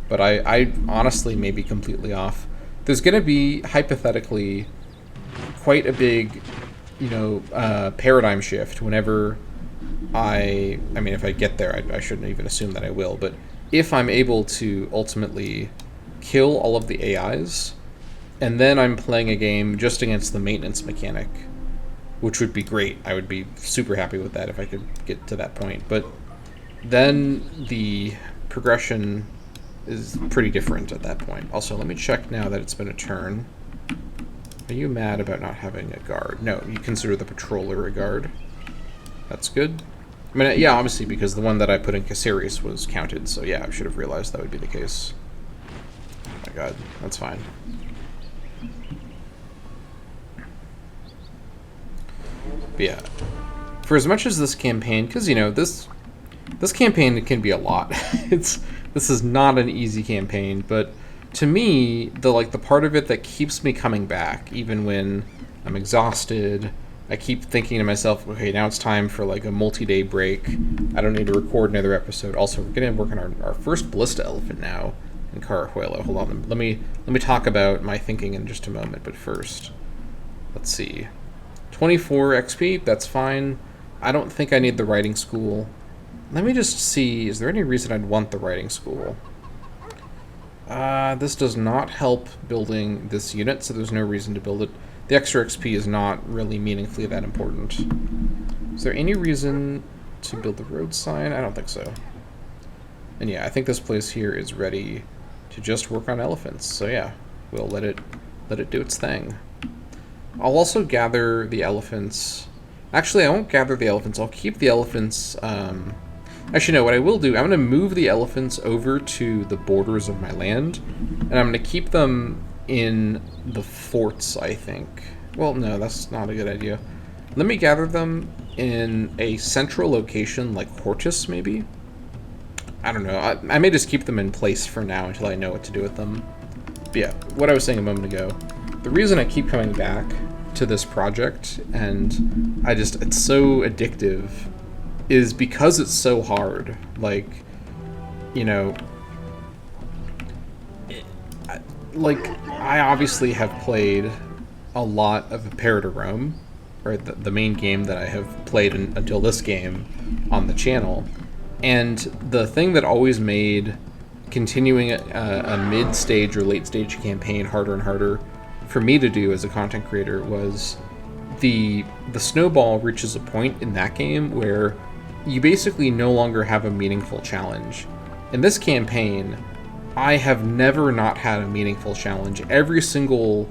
But I honestly may be completely off. There's going to be, hypothetically, quite a big, paradigm shift whenever I mean, if I get there, I shouldn't even assume that I will, but if I'm able to ultimately kill all of the AIs, and then I'm playing a game just against the maintenance mechanic, which would be great. I would be super happy with that if I could get to that point. But then the progression is pretty different at that point. Also, let me check now that it's been a turn. Are you mad about not having a guard? No, you consider the patroller a guard. That's good. I mean, yeah, obviously, because the one that I put in Caceres was counted, so yeah, I should have realized that would be the case. Oh my god, that's fine. But yeah, for as much as this campaign, because, this campaign can be a lot. This is not an easy campaign, but to me, the part of it that keeps me coming back, even when I'm exhausted, I keep thinking to myself, okay, now it's time for like a multi-day break. I don't need to record another episode. Also, we're going to work on our first ballista elephant now in Carajuelo. Hold on, let me talk about my thinking in just a moment, but first, let's see. 24 XP, that's fine. I don't think I need the writing school. Let me just see, is there any reason I'd want the writing school? This does not help building this unit, so there's no reason to build it. The extra XP is not really meaningfully that important. Is there any reason to build the road sign? I don't think so. And yeah, I think this place here is ready to just work on elephants. So yeah, we'll let it do its thing. I'll also gather the elephants. Actually, I won't gather the elephants. I'll keep the elephants. Actually, no, what I will do, I'm going to move the elephants over to the borders of my land, and I'm going to keep them in the forts, I think. Well, no, that's not a good idea. Let me gather them in a central location, like Hortus, maybe? I don't know. I may just keep them in place for now until I know what to do with them. But yeah, what I was saying a moment ago, the reason I keep coming back to this project, and it's so addictive, is because it's so hard. Like, I obviously have played a lot of Prepare to Roam, or the main game that I have played until this game on the channel, and the thing that always made continuing a mid-stage or late-stage campaign harder and harder for me to do as a content creator was the snowball reaches a point in that game where you basically no longer have a meaningful challenge. In this campaign, I have never not had a meaningful challenge. Every single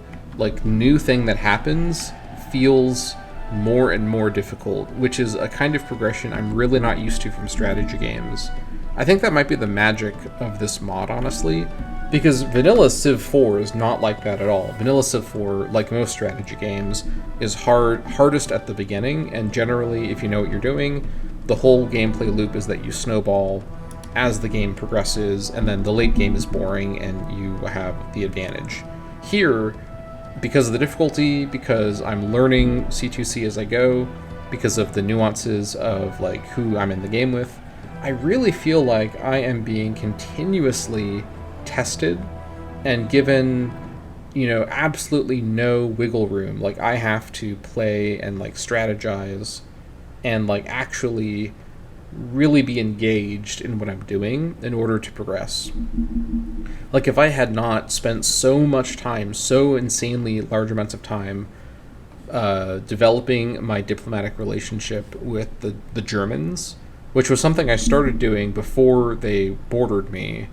new thing that happens feels more and more difficult, which is a kind of progression I'm really not used to from strategy games. I think that might be the magic of this mod, honestly, because vanilla Civ 4 is not like that at all. Vanilla Civ 4, like most strategy games, is hardest at the beginning, and generally, if you know what you're doing, the whole gameplay loop is that you snowball as the game progresses, and then the late game is boring and you have the advantage. Here, because of the difficulty, because I'm learning C2C as I go, because of the nuances of like who I'm in the game with. I really feel like I am being continuously tested and given, you know, absolutely no wiggle room. Like, I have to play and like strategize and like actually really be engaged in what I'm doing in order to progress. Like, if I had not spent so much time, so insanely large amounts of time developing my diplomatic relationship with the Germans, which was something I started doing before they bordered me.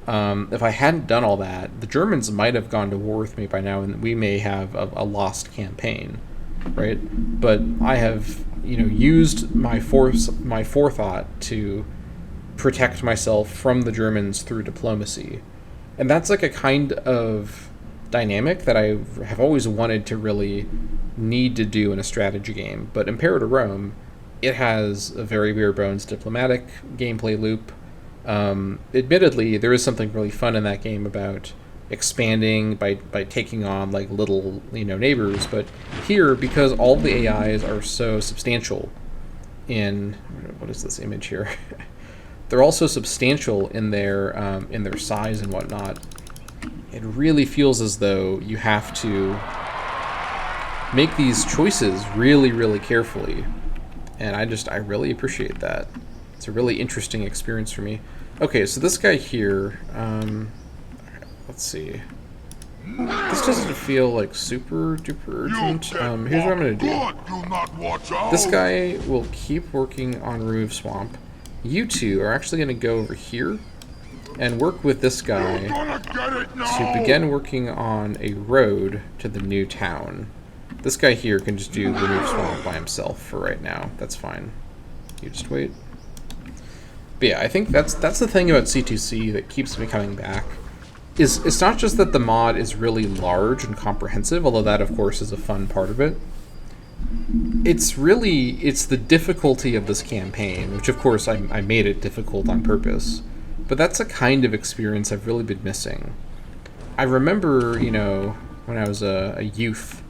If I hadn't done all that, the Germans might have gone to war with me by now, and we may have a lost campaign, right? But I have, you know, used my forethought to protect myself from the Germans through diplomacy, and that's like a kind of dynamic that I have always wanted to really need to do in a strategy game. But in Impera to Rome, it has a very bare bones diplomatic gameplay loop. Admittedly, there is something really fun in that game about expanding by taking on like little, you know, neighbors. But here, because all the AIs are so substantial in, what is this image here? They're all so substantial in their size and whatnot. It really feels as though you have to make these choices really, really carefully. And I really appreciate that. It's a really interesting experience for me. Okay, so this guy here, let's see. This doesn't feel like super duper urgent. Here's what I'm gonna do. This guy will keep working on Remove Swamp. You two are actually gonna go over here and work with this guy to begin working on a road to the new town. This guy here can just do Remove Swamp by himself for right now. That's fine. You just wait. But yeah, I think that's the thing about C2C that keeps me coming back. It's not just that the mod is really large and comprehensive, although that of course is a fun part of it. It's the difficulty of this campaign, which of course I made it difficult on purpose. But that's a kind of experience I've really been missing. I remember, you know, when I was a youth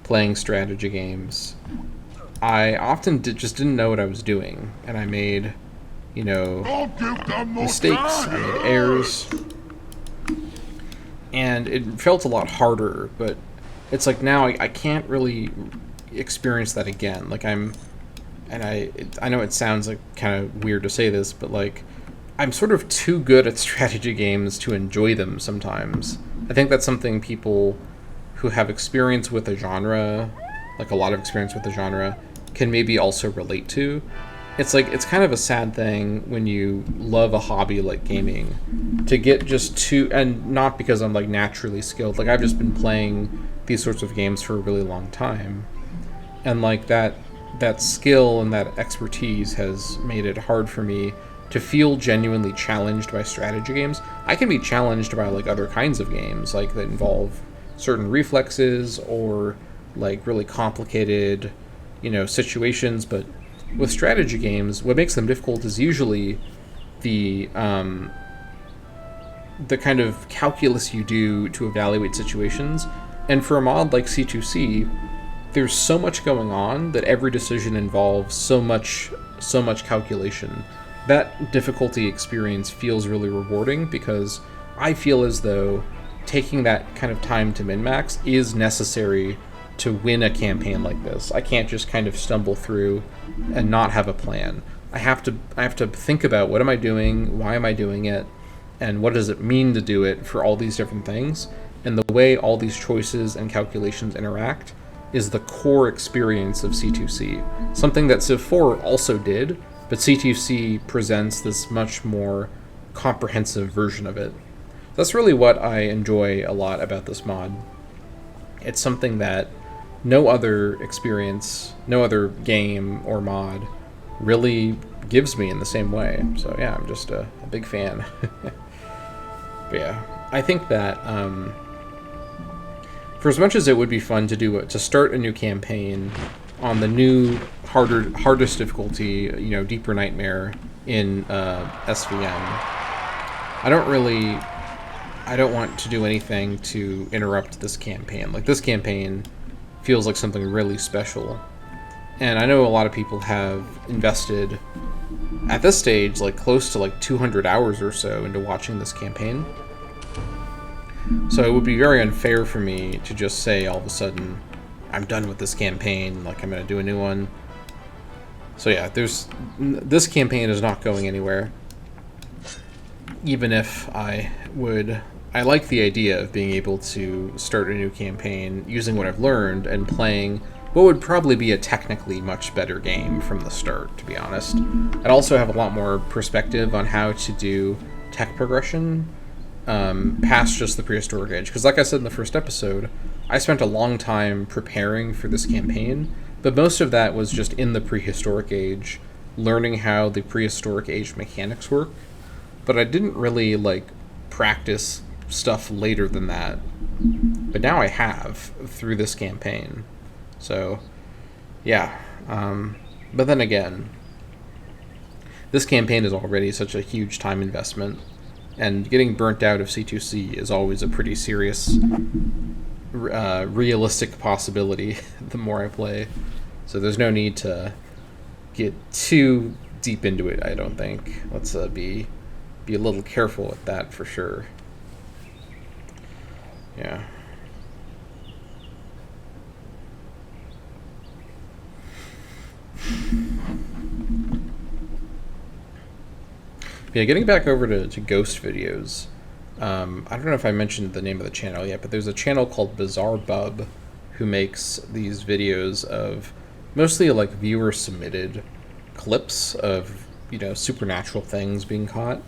playing strategy games, I often just didn't know what I was doing, and I made, you know, mistakes, I made errors, and it felt a lot harder. But it's like now I can't really experience that again. Like I know it sounds like kind of weird to say this, but like I'm sort of too good at strategy games to enjoy them sometimes. I think that's something people who have experience with a genre, like a lot of experience with the genre, can maybe also relate to. It's like, it's kind of a sad thing when you love a hobby like gaming to get just too, and not because I'm like naturally skilled, like I've just been playing these sorts of games for a really long time, and like that skill and that expertise has made it hard for me to feel genuinely challenged by strategy games. I can be challenged by like other kinds of games, like that involve certain reflexes or like really complicated, you know, situations. But with strategy games, what makes them difficult is usually the kind of calculus you do to evaluate situations. And for a mod like C2C, there's so much going on that every decision involves so much calculation. That difficulty experience feels really rewarding because I feel as though taking that kind of time to min-max is necessary to win a campaign like this. I can't just kind of stumble through and not have a plan. I have to think about what am I doing, why am I doing it, and what does it mean to do it for all these different things. And the way all these choices and calculations interact is the core experience of C2C. Something that Civ 4 also did, but C2C presents this much more comprehensive version of it. That's really what I enjoy a lot about this mod. It's something that no other experience, no other game or mod really gives me in the same way. So yeah, I'm just a big fan. But yeah, I think that for as much as it would be fun to start a new campaign on the new hardest difficulty, you know, Deeper Nightmare in SVM, I don't want to do anything to interrupt this campaign. Like, this campaign feels like something really special. And I know a lot of people have invested, at this stage, like close to like 200 hours or so into watching this campaign. So it would be very unfair for me to just say all of a sudden, I'm done with this campaign, like I'm going to do a new one. So yeah, this campaign is not going anywhere. Even if I like the idea of being able to start a new campaign using what I've learned and playing what would probably be a technically much better game from the start, to be honest. I'd also have a lot more perspective on how to do tech progression past just the prehistoric age. Because like I said in the first episode, I spent a long time preparing for this campaign, but most of that was just in the prehistoric age, learning how the prehistoric age mechanics work. But I didn't really, like, practice stuff later than that. But now I have, through this campaign. So, yeah. But then again, this campaign is already such a huge time investment, and getting burnt out of C2C is always a pretty serious, realistic possibility the more I play. So there's no need to get too deep into it, I don't think. Let's be a little careful with that for sure. Yeah. Yeah, getting back over to ghost videos. I don't know if I mentioned the name of the channel yet, but there's a channel called Bizarre Bub who makes these videos of mostly like viewer submitted clips of, you know, supernatural things being caught.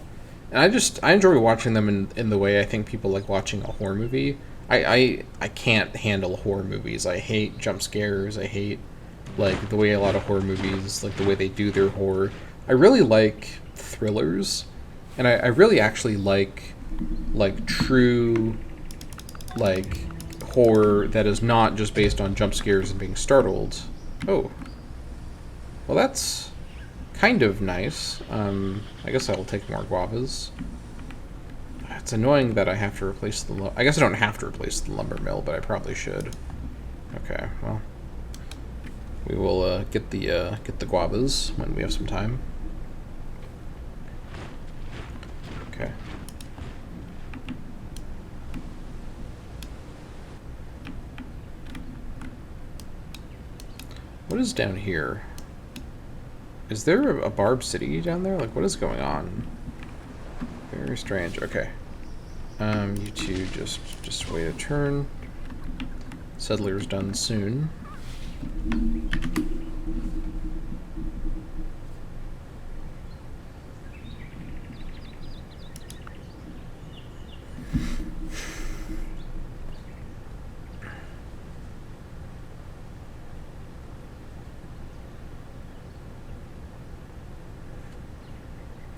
And I enjoy watching them in the way I think people like watching a horror movie. I can't handle horror movies. I hate jump scares. I hate like the way a lot of horror movies, like the way they do their horror. I really like thrillers, and I really actually like true like horror that is not just based on jump scares and being startled. Oh, well, that's kind of nice. I guess I will take more guavas. It's annoying that I have to replace the I guess I don't have to replace the lumber mill, but I probably should. Okay, well, we will get the guavas when we have some time. Okay. What is down here? Is there a Barb City down there? Like, what is going on? Very strange. Okay. You two just wait a turn. Settler's done soon.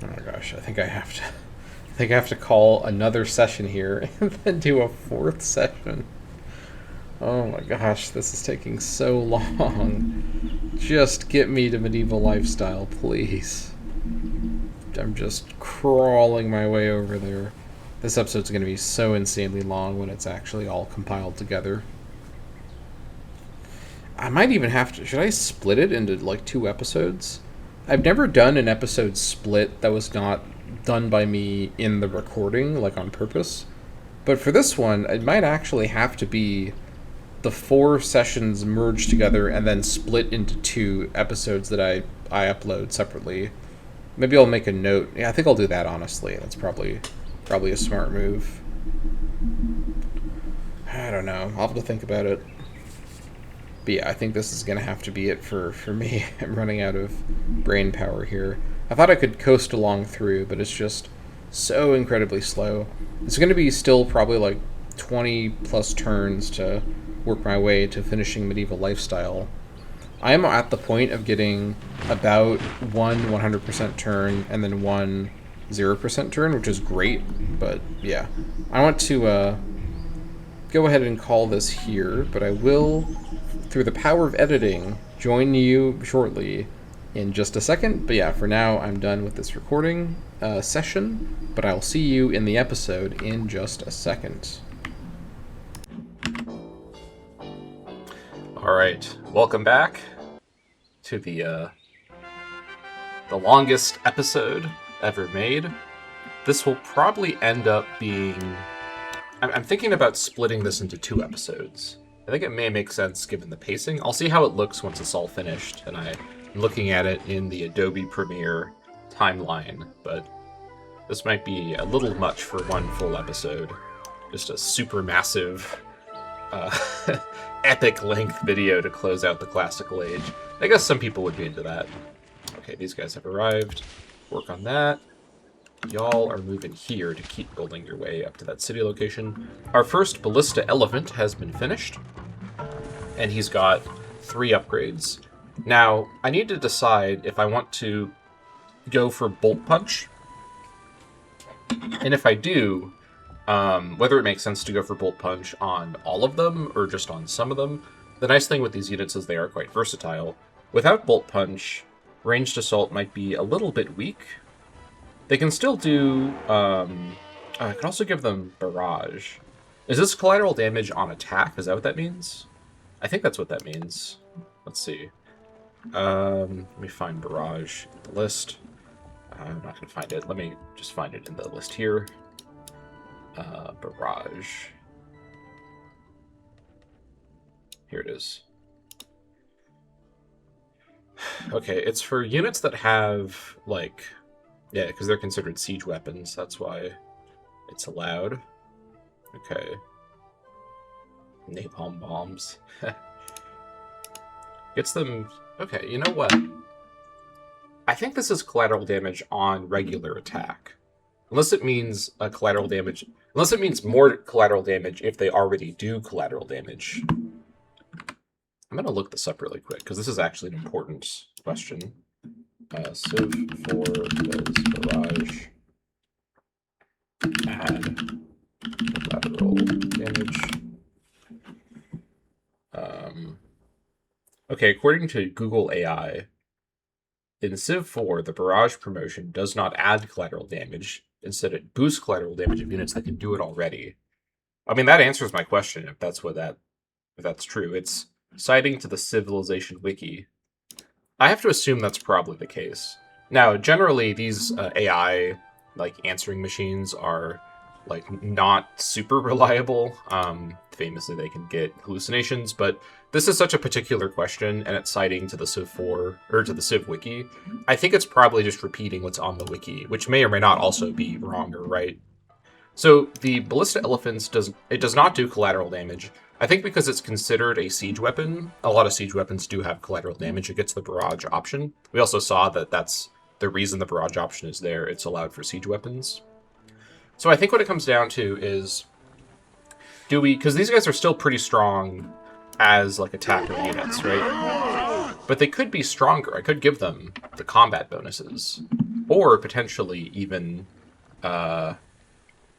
Oh my gosh, I think I have to call another session here and then do a fourth session. Oh my gosh, this is taking so long. Just get me to medieval lifestyle, please. I'm just crawling my way over there. This episode's going to be so insanely long when it's actually all compiled together. I might even have to... Should I split it into, like, 2 episodes? I've never done an episode split that was not done by me in the recording, like on purpose. But for this one, it might actually have to be the 4 sessions merged together and then split into 2 episodes that I upload separately. Maybe I'll make a note. Yeah, I think I'll do that, honestly. That's probably a smart move. I don't know. I'll have to think about it. But yeah, I think this is going to have to be it for me. I'm running out of brain power here. I thought I could coast along through, but it's just so incredibly slow. It's going to be still probably like 20 plus turns to work my way to finishing medieval lifestyle. I am at the point of getting about 1 100% turn and then 1 0% turn, which is great, but yeah. I want to go ahead and call this here, but I will, through the power of editing, join you shortly in just a second. But yeah, for now, I'm done with this recording session, but I'll see you in the episode in just a second. All right, welcome back. to the longest episode ever made. This will probably end up being... I'm thinking about splitting this into 2 episodes. I think it may make sense given the pacing. I'll see how it looks once it's all finished, and I'm looking at it in the Adobe Premiere timeline, but this might be a little much for one full episode. Just a super massive, epic length video to close out the classical age. I guess some people would be into that. Okay, these guys have arrived. Work on that. Y'all are moving here to keep building your way up to that city location. Our first ballista elephant has been finished, and he's got 3 upgrades. Now, I need to decide if I want to go for bolt punch, and if I do, whether it makes sense to go for bolt punch on all of them or just on some of them. The nice thing with these units is they are quite versatile. Without bolt punch, ranged assault might be a little bit weak. They can still do... I could also give them barrage. Is this collateral damage on attack? Is that what that means? I think that's what that means. Let's see. Let me find barrage in the list. I'm not going to find it. Let me just find it in the list here. Barrage. Here it is. Okay, it's for units that have, like... Yeah, because they're considered siege weapons. That's why it's allowed. Okay. Napalm bombs. Gets them... Okay, you know what? I think this is collateral damage on regular attack. Unless it means collateral damage... Unless it means more collateral damage if they already do collateral damage. I'm going to look this up really quick, because this is actually an important question. Civ 4 does barrage add collateral damage? Okay, according to Google AI, in Civ 4, the barrage promotion does not add collateral damage. Instead, it boosts collateral damage of units that can do it already. I mean, that answers my question if that's true. It's citing to the Civilization Wiki. I have to assume that's probably the case. Now, generally, these AI, like, answering machines are, like, not super reliable. Famously, they can get hallucinations, but this is such a particular question, and it's citing to the Civ 4, or to the Civ Wiki. I think it's probably just repeating what's on the Wiki, which may or may not also be wrong or right. So, the Ballista Elephants does not do collateral damage. I think because it's considered a siege weapon, a lot of siege weapons do have collateral damage. It gets the barrage option. We also saw that that's the reason the barrage option is there. It's allowed for siege weapons. So I think what it comes down to is, do we... Because these guys are still pretty strong as, like, attacker units, right? But they could be stronger. I could give them the combat bonuses. Or potentially even...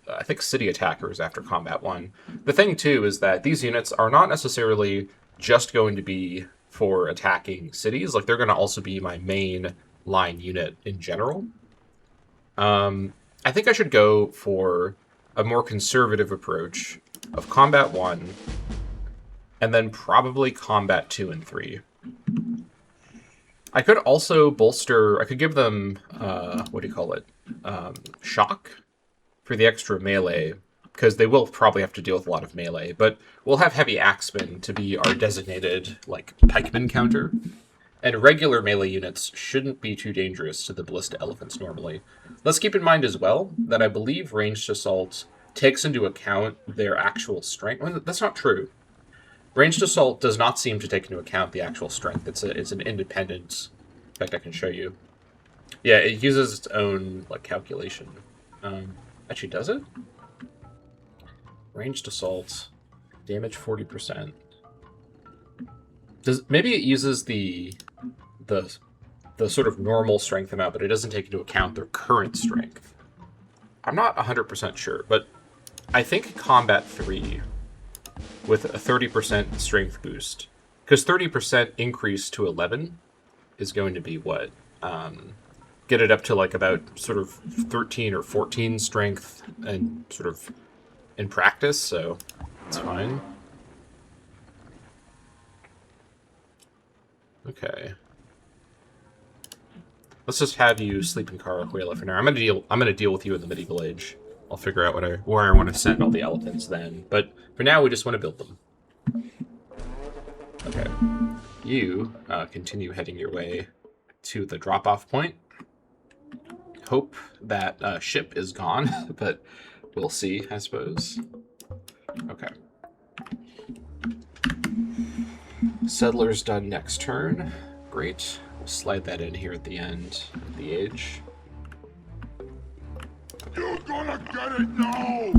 I think city attackers after Combat 1. The thing, too, is that these units are not necessarily just going to be for attacking cities. Like, they're going to also be my main line unit in general. I think I should go for a more conservative approach of Combat 1, and then probably Combat 2 and 3. I could also bolster... I could give them... what do you call it? Shock? For the extra melee, because they will probably have to deal with a lot of melee, but we'll have Heavy Axemen to be our designated, like, pikeman counter, and regular melee units shouldn't be too dangerous to the Ballista Elephants normally. Let's keep in mind as well that I believe ranged assault takes into account their actual strength. Well, that's not true. Ranged assault does not seem to take into account the actual strength. It's an independent... In fact, I can show you. Yeah, it uses its own, like, calculation. Actually, does it? Ranged assault, damage 40%. Maybe it uses the sort of normal strength amount, but it doesn't take into account their current strength. I'm not 100% sure, but I think Combat 3 with a 30% strength boost, because 30% increase to 11 is going to be what? Get it up to like about sort of 13 or 14 strength and sort of in practice, so it's fine. Okay. Let's just have you sleep in Carahuela for now. I'm gonna deal with you in the medieval age. I'll figure out where I want to send all the elephants then. But for now, we just want to build them. Okay. You continue heading your way to the drop-off point. Hope that ship is gone, but we'll see, I suppose. Okay. Settlers done next turn. Great. We'll slide that in here at the end of the age. You're gonna get it now!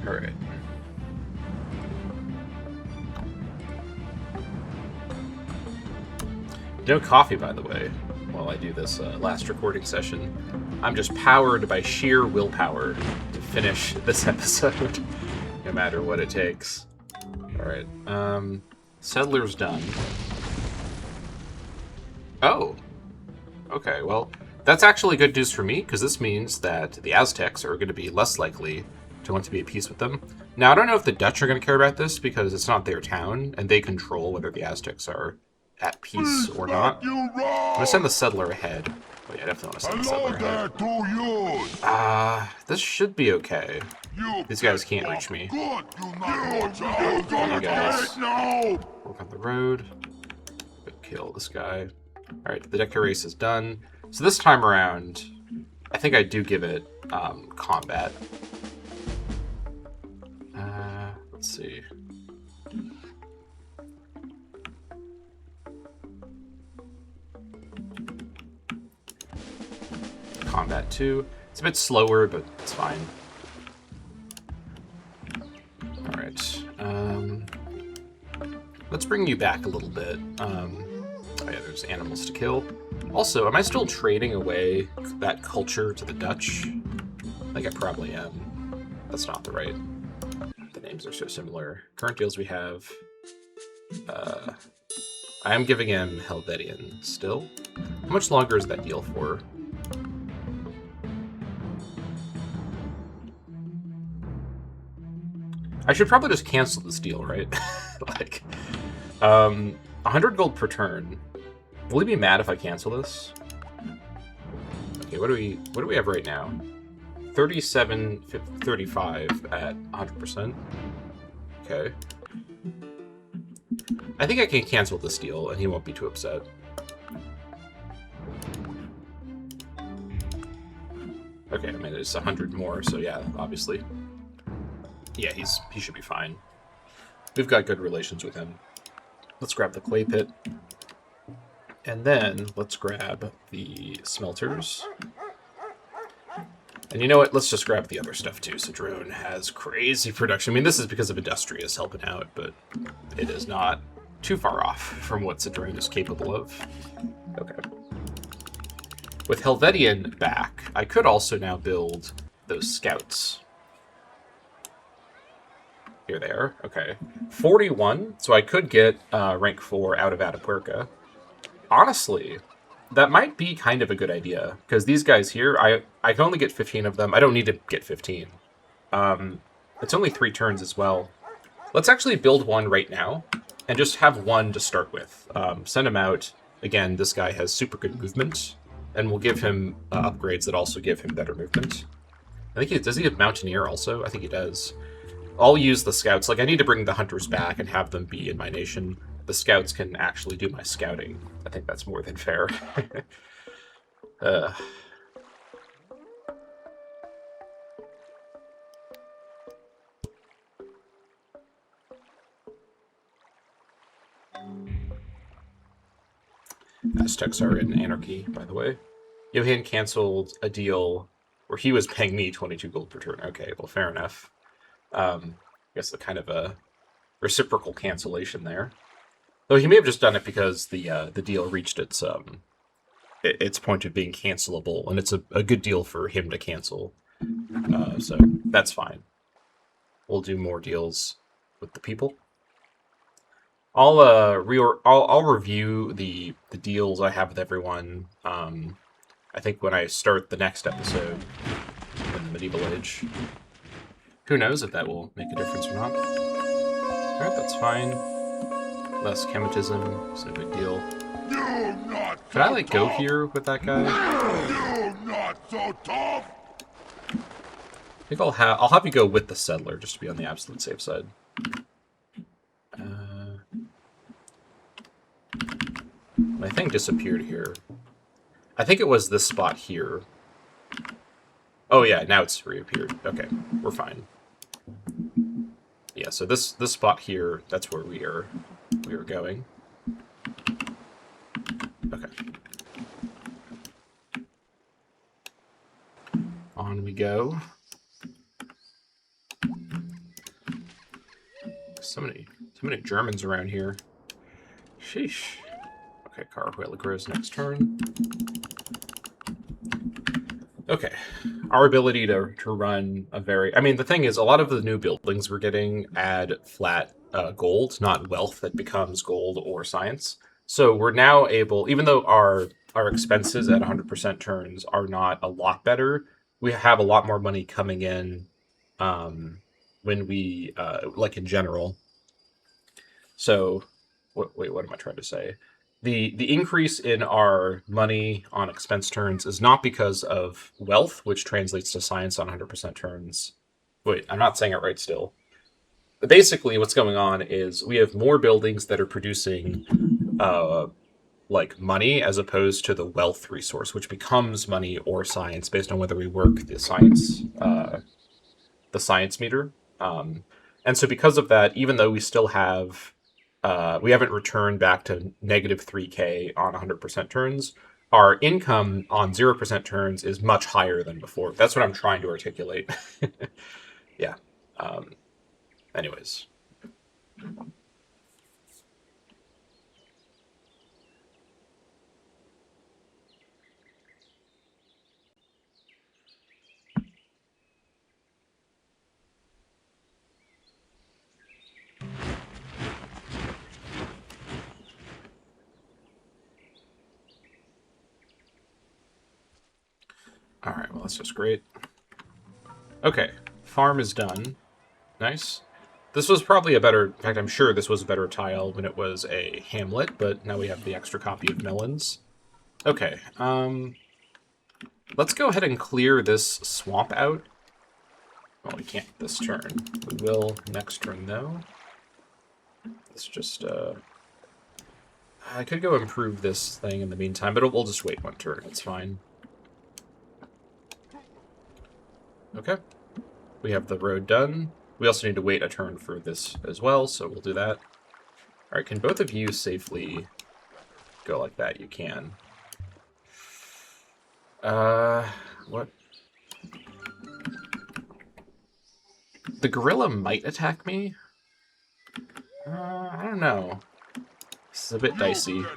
Alright. No coffee, by the way, while I do this last recording session. I'm just powered by sheer willpower to finish this episode, no matter what it takes. Alright, Settler's done. Oh! Okay, well, that's actually good news for me, because this means that the Aztecs are going to be less likely to want to be at peace with them. Now, I don't know if the Dutch are going to care about this, because it's not their town, and they control whether the Aztecs are at peace or not. I'm going to send the settler ahead. Oh yeah, I definitely want to send the settler ahead. This should be okay. These guys can't reach me. You guys work on the road. Kill this guy. Alright, the deck race is done. So this time around, I think I do give it combat. Let's see. Combat 2. It's a bit slower, but it's fine. Alright. Let's bring you back a little bit. Oh yeah, there's animals to kill. Also, am I still trading away that culture to the Dutch? I think I probably am. That's not the right. The names are so similar. Current deals we have. I am giving him Helvetian still. How much longer is that deal for? I should probably just cancel this deal, right? Like, 100 gold per turn. Will he be mad if I cancel this? Okay, what do we have right now? 37, 35 at 100%. Okay. I think I can cancel this deal, and he won't be too upset. Okay, I mean, it's 100 more, so yeah, obviously. Yeah, he should be fine. We've got good relations with him. Let's grab the clay pit. And then let's grab the smelters. And you know what? Let's just grab the other stuff too. So Drone has crazy production. I mean, this is because of Industrious helping out, but it is not too far off from what Cedrone is capable of. Okay. With Helvetian back, I could also now build those scouts. Here they are. Okay. 41. So I could get rank 4 out of Atapuerca. Honestly, that might be kind of a good idea. Because these guys here, I can only get 15 of them. I don't need to get 15. It's only 3 turns as well. Let's actually build one right now. And just have one to start with. Send him out. Again, this guy has super good movement. And we'll give him upgrades that also give him better movement. I think does he have Mountaineer also? I think he does. I'll use the scouts. Like, I need to bring the hunters back and have them be in my nation. The scouts can actually do my scouting. I think that's more than fair. Aztecs are in anarchy, by the way. Johan canceled a deal where he was paying me 22 gold per turn. Okay, well, fair enough. I guess the kind of a reciprocal cancellation there. Though he may have just done it because the deal reached its point of being cancelable, and it's a good deal for him to cancel. So that's fine. We'll do more deals with the people. I'll review the deals I have with everyone. I think when I start the next episode in the medieval age. Who knows if that will make a difference or not. Alright, that's fine. Less chematism, it's no big deal. Should I like go here with that guy? You're not so tough. I think I'll have you go with the settler just to be on the absolute safe side. My thing disappeared here. I think it was this spot here. Oh yeah, now it's reappeared. Okay, we're fine. Yeah, so this spot here, that's where we are going. Okay. On we go. So many Germans around here. Sheesh. Okay, Carhuela grows next turn. Okay. Our ability to run a very... I mean, the thing is, a lot of the new buildings we're getting add flat gold, not wealth that becomes gold or science. So we're now able, even though our expenses at 100% turns are not a lot better, we have a lot more money coming in when we, like in general. So, wait, what am I trying to say? The increase in our money on expense turns is not because of wealth, which translates to science on 100% turns. Wait, I'm not saying it right still. But basically, what's going on is we have more buildings that are producing like money as opposed to the wealth resource, which becomes money or science based on whether we work the science meter. And so because of that, even though we still have we haven't returned back to negative 3k on 100% turns, our income on 0% turns is much higher than before. That's what I'm trying to articulate. Yeah. Anyways. Alright, well that's just great. Okay, farm is done. Nice. This was probably a better... In fact, I'm sure this was a better tile when it was a hamlet, but now we have the extra copy of melons. Okay, let's go ahead and clear this swamp out. Well, we can't this turn. We will next turn, though. Let's just, I could go improve this thing in the meantime, but we'll just wait one turn. It's fine. Okay. We have the road done. We also need to wait a turn for this as well, so we'll do that. Alright, can both of you safely go like that? You can. What? The gorilla might attack me? I don't know. This is a bit dicey. Good,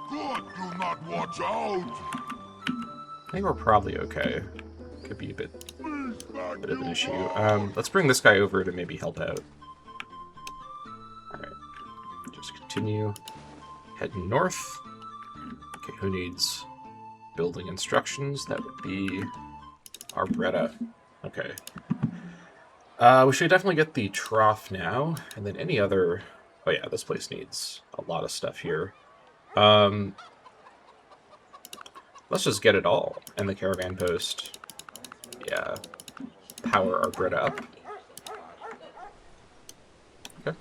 do not watch out. I think we're probably okay. Could be a bit of an issue. Let's bring this guy over to maybe help out. Alright. Just continue. Heading north. Okay, who needs building instructions? That would be Arbretta. Okay. We should definitely get the trough now, and then any other... Oh yeah, this place needs a lot of stuff here. Let's just get it all. And the caravan post. Yeah. Power Arbretta up. Okay.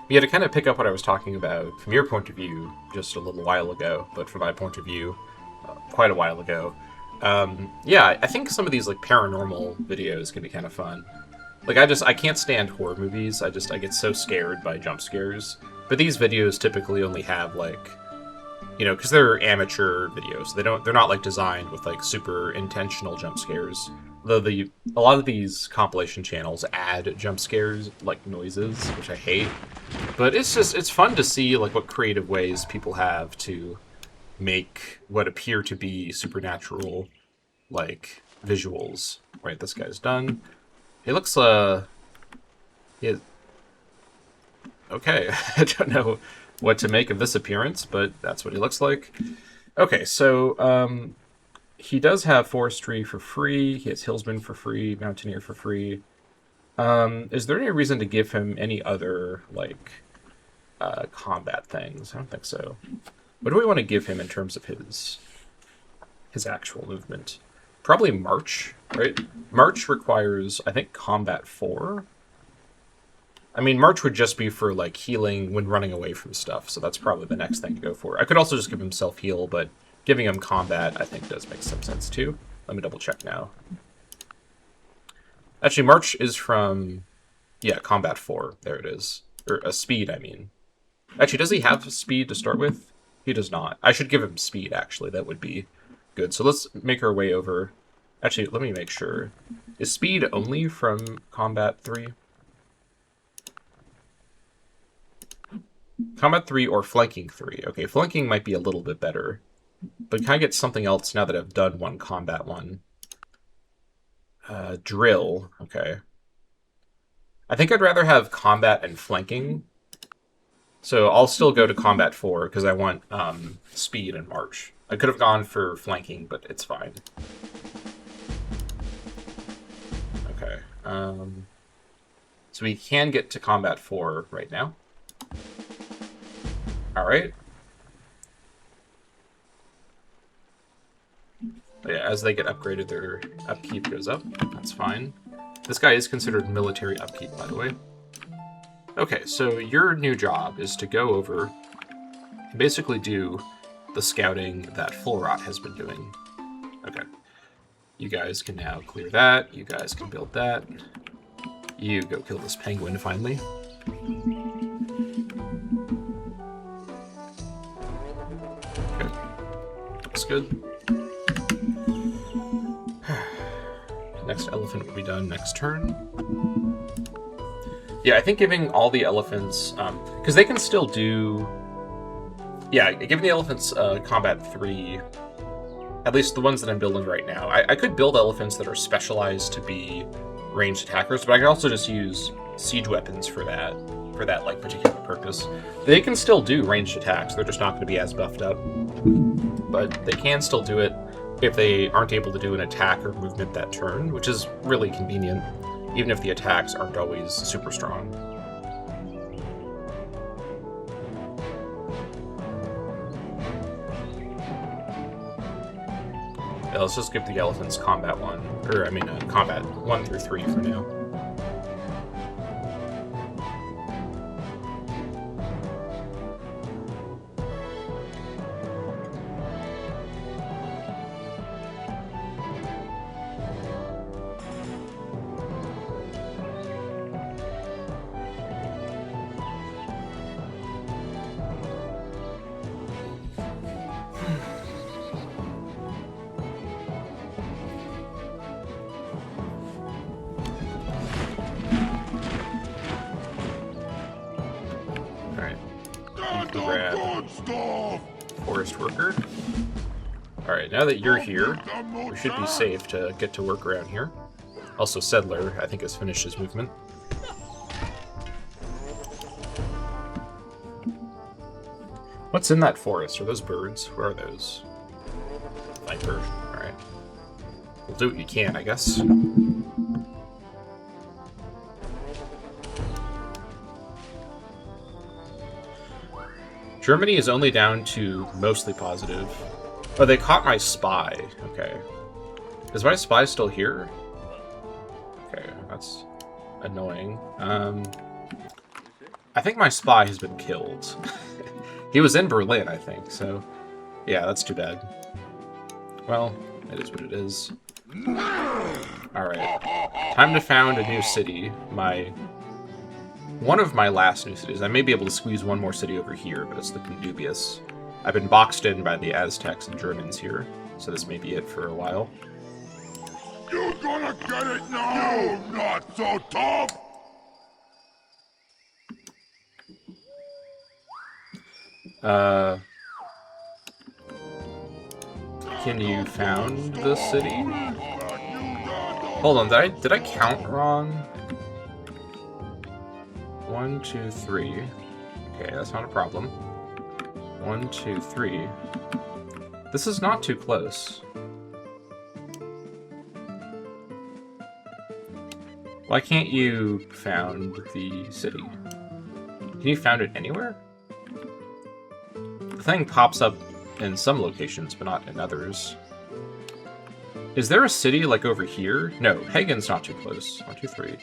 Yeah, to kind of pick up what I was talking about from your point of view just a little while ago, but from my point of view, quite a while ago. Yeah, I think some of these like paranormal videos can be kind of fun. Like I can't stand horror movies. I get so scared by jump scares. But these videos typically only have like, you know, because they're amateur videos. They're not like designed with like super intentional jump scares. Though a lot of these compilation channels add jump scares like noises, which I hate. But it's fun to see like what creative ways people have to make what appear to be supernatural like visuals. Right, this guy's done. He looks he okay. I don't know what to make of this appearance, but that's what he looks like. Okay, so he does have forestry for free. He has hillsman for free, mountaineer for free. Is there any reason to give him any other like combat things? I don't think so. What do we want to give him in terms of his actual movement? Probably March, right? March requires, I think, Combat 4. I mean, March would just be for, like, healing when running away from stuff, so that's probably the next thing to go for. I could also just give him self-heal, but giving him Combat, I think, does make some sense, too. Let me double-check now. Actually, March is from, yeah, Combat 4. There it is. Or, Speed, I mean. Actually, does he have Speed to start with? He does not. I should give him Speed, actually. That would be good. So let's make our way over. Actually, let me make sure. Is Speed only from Combat 3? Combat 3 or Flanking 3. Okay, Flanking might be a little bit better. But can I get something else now that I've done one Combat 1? Drill. Okay. I think I'd rather have Combat and Flanking. So I'll still go to Combat 4 because I want Speed and March. I could have gone for Flanking, but it's fine. Okay. So we can get to Combat 4 right now. Alright. Yeah, as they get upgraded, their upkeep goes up. That's fine. This guy is considered military upkeep, by the way. Okay, so your new job is to go over and basically do the scouting that Fullrot has been doing. Okay. You guys can now clear that. You guys can build that. You go kill this penguin, finally. Okay. Looks good. Next elephant will be done next turn. Yeah, I think giving all the elephants... because they can still do... Yeah, giving the elephants Combat 3... At least the ones that I'm building right now. I could build elephants that are specialized to be ranged attackers, but I can also just use siege weapons for that like particular purpose. They can still do ranged attacks. They're just not going to be as buffed up. But they can still do it if they aren't able to do an attack or movement that turn, which is really convenient, even if the attacks aren't always super strong. Yeah, let's just give the elephants Combat 1, or I mean Combat 1 through 3 for now. Alright, now that you're here, we should be safe to get to work around here. Also, Settler, I think, has finished his movement. What's in that forest? Are those birds? Where are those? Viper. Alright. We'll do what you can, I guess. Germany is only down to mostly positive. Oh, they caught my spy. Okay. Is my spy still here? Okay, that's annoying. I think my spy has been killed. He was in Berlin, I think, so... Yeah, that's too bad. Well, it is what it is. Alright. Time to found a new city. One of my last new cities. I may be able to squeeze one more city over here, but it's looking dubious. I've been boxed in by the Aztecs and Germans here, so this may be it for a while. You're gonna get it now! You not so tough! Can you found the city? Hold on, did I count wrong? 1, 2, 3. Okay, that's not a problem. 1, 2, 3. This is not too close. Why can't you found the city? Can you found it anywhere? The thing pops up in some locations, but not in others. Is there a city, like, over here? No, Hagen's not too close. 1, 2, 3.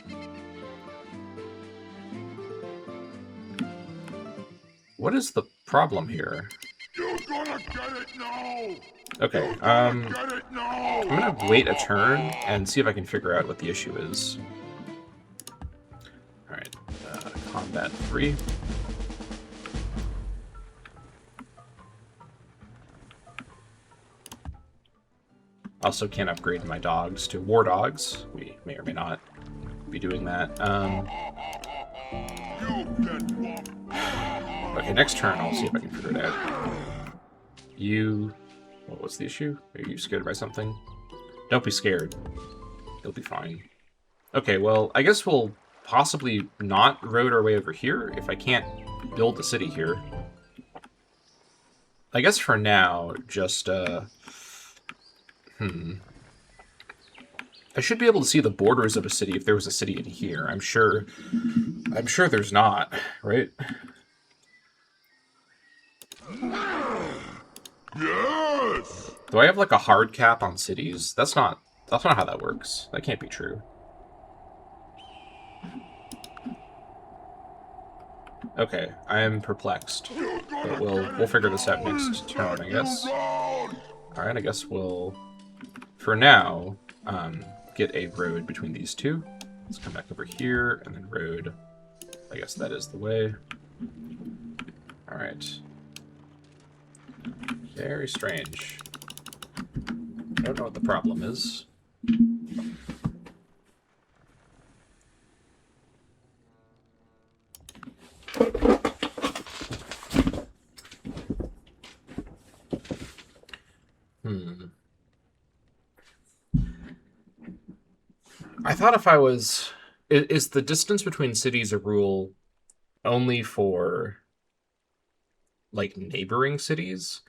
What is the problem here? You're gonna get it now! Okay, Get it now! I'm gonna wait a turn and see if I can figure out what the issue is. Alright, combat 3. Also can't upgrade my dogs to war dogs. We may or may not be doing that. Okay, next turn I'll see if I can figure it out. What was the issue? Are you scared by something? Don't be scared. You'll be fine. Okay, well, I guess we'll possibly not road our way over here if I can't build a city here. I guess for now, just, I should be able to see the borders of a city if there was a city in here. I'm sure there's not, right? Yes! Do I have like a hard cap on cities? That's not how that works. That can't be true. Okay, I am perplexed. But we'll figure this out next turn, I guess. Alright, I guess we'll, for now, get a road between these two. Let's come back over here, and then road. I guess that is the way. Alright. Very strange. I don't know what the problem is. I thought if I was... Is the distance between cities a rule only for, like, neighboring cities?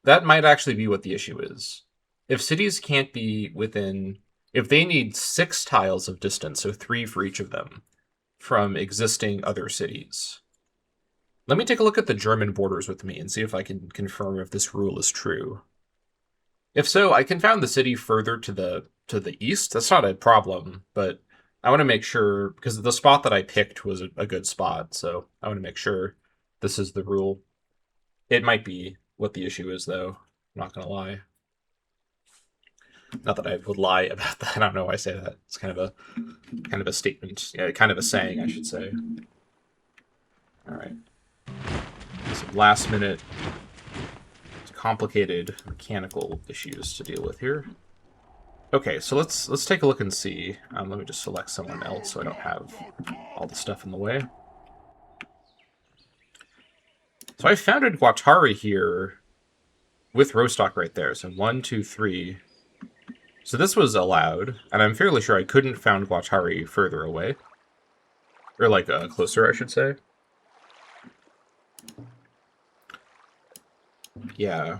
That might actually be what the issue is. If cities can't be within... If they need 6 tiles of distance, so 3 for each of them, from existing other cities. Let me take a look at the German borders with me and see if I can confirm if this rule is true. If so, I can found the city further to the east. That's not a problem, but I want to make sure, because the spot that I picked was a good spot, so I want to make sure this is the rule. It might be what the issue is, though. I'm not going to lie. Not that I would lie about that. I don't know why I say that. It's kind of a statement. Yeah, kind of a saying, I should say. All right. Some last minute complicated mechanical issues to deal with here. Okay, so let's take a look and see. Let me just select someone else so I don't have all the stuff in the way. So I founded Guattari here with Rostock right there. So 1, 2, 3. So this was allowed, and I'm fairly sure I couldn't found Guattari further away. Or like closer, I should say. Yeah.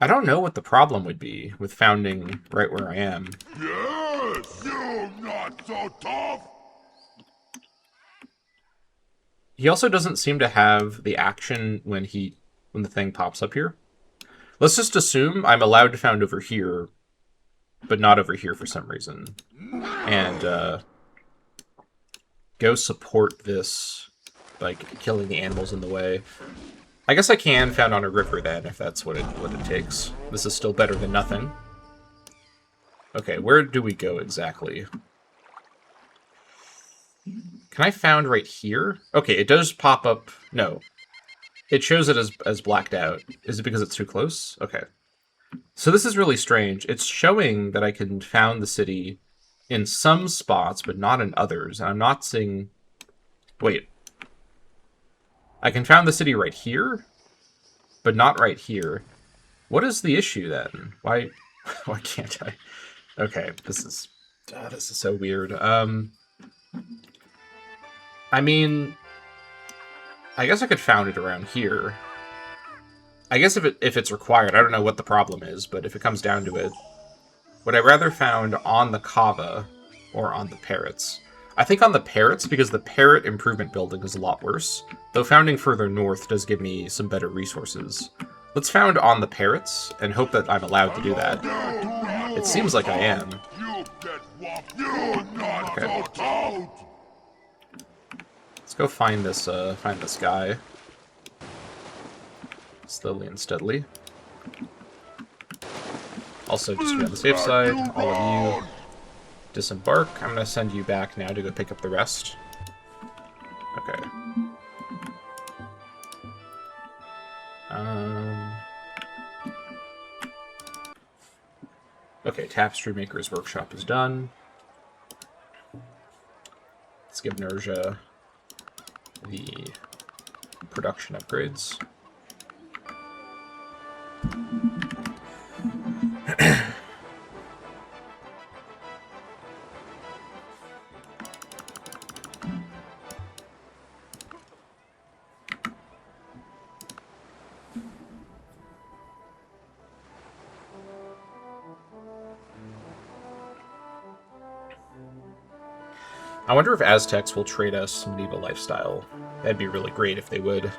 I don't know what the problem would be with founding right where I am. Yes! You're not so tough! He also doesn't seem to have the action when the thing pops up here. Let's just assume I'm allowed to found over here, but not over here for some reason. And go support this, like, killing the animals in the way. I guess I can found on a river then, if that's what it takes. This is still better than nothing. Okay, where do we go exactly? Can I found right here? Okay, it does pop up. No. It shows it as blacked out. Is it because it's too close? Okay. So this is really strange. It's showing that I can found the city in some spots, but not in others. And I'm not seeing... Wait. I can found the city right here, but not right here. What is the issue then? Why can't I? Okay, this is so weird. I mean, I guess I could found it around here. I guess if it's required, I don't know what the problem is, but if it comes down to it, would I rather found on the Kava or on the parrots? I think on the parrots, because the parrot improvement building is a lot worse, though founding further north does give me some better resources. Let's found on the parrots, and hope that I'm allowed to do that. It seems like I am. Okay. Let's go find this guy. Slowly and steadily. Also, just to be on the safe side, all of you disembark. I'm going to send you back now to go pick up the rest. Okay. Okay, Tapestry Maker's Workshop is done. Let's give Nerja the production upgrades. I wonder if Aztecs will trade us medieval lifestyle. That'd be really great if they would.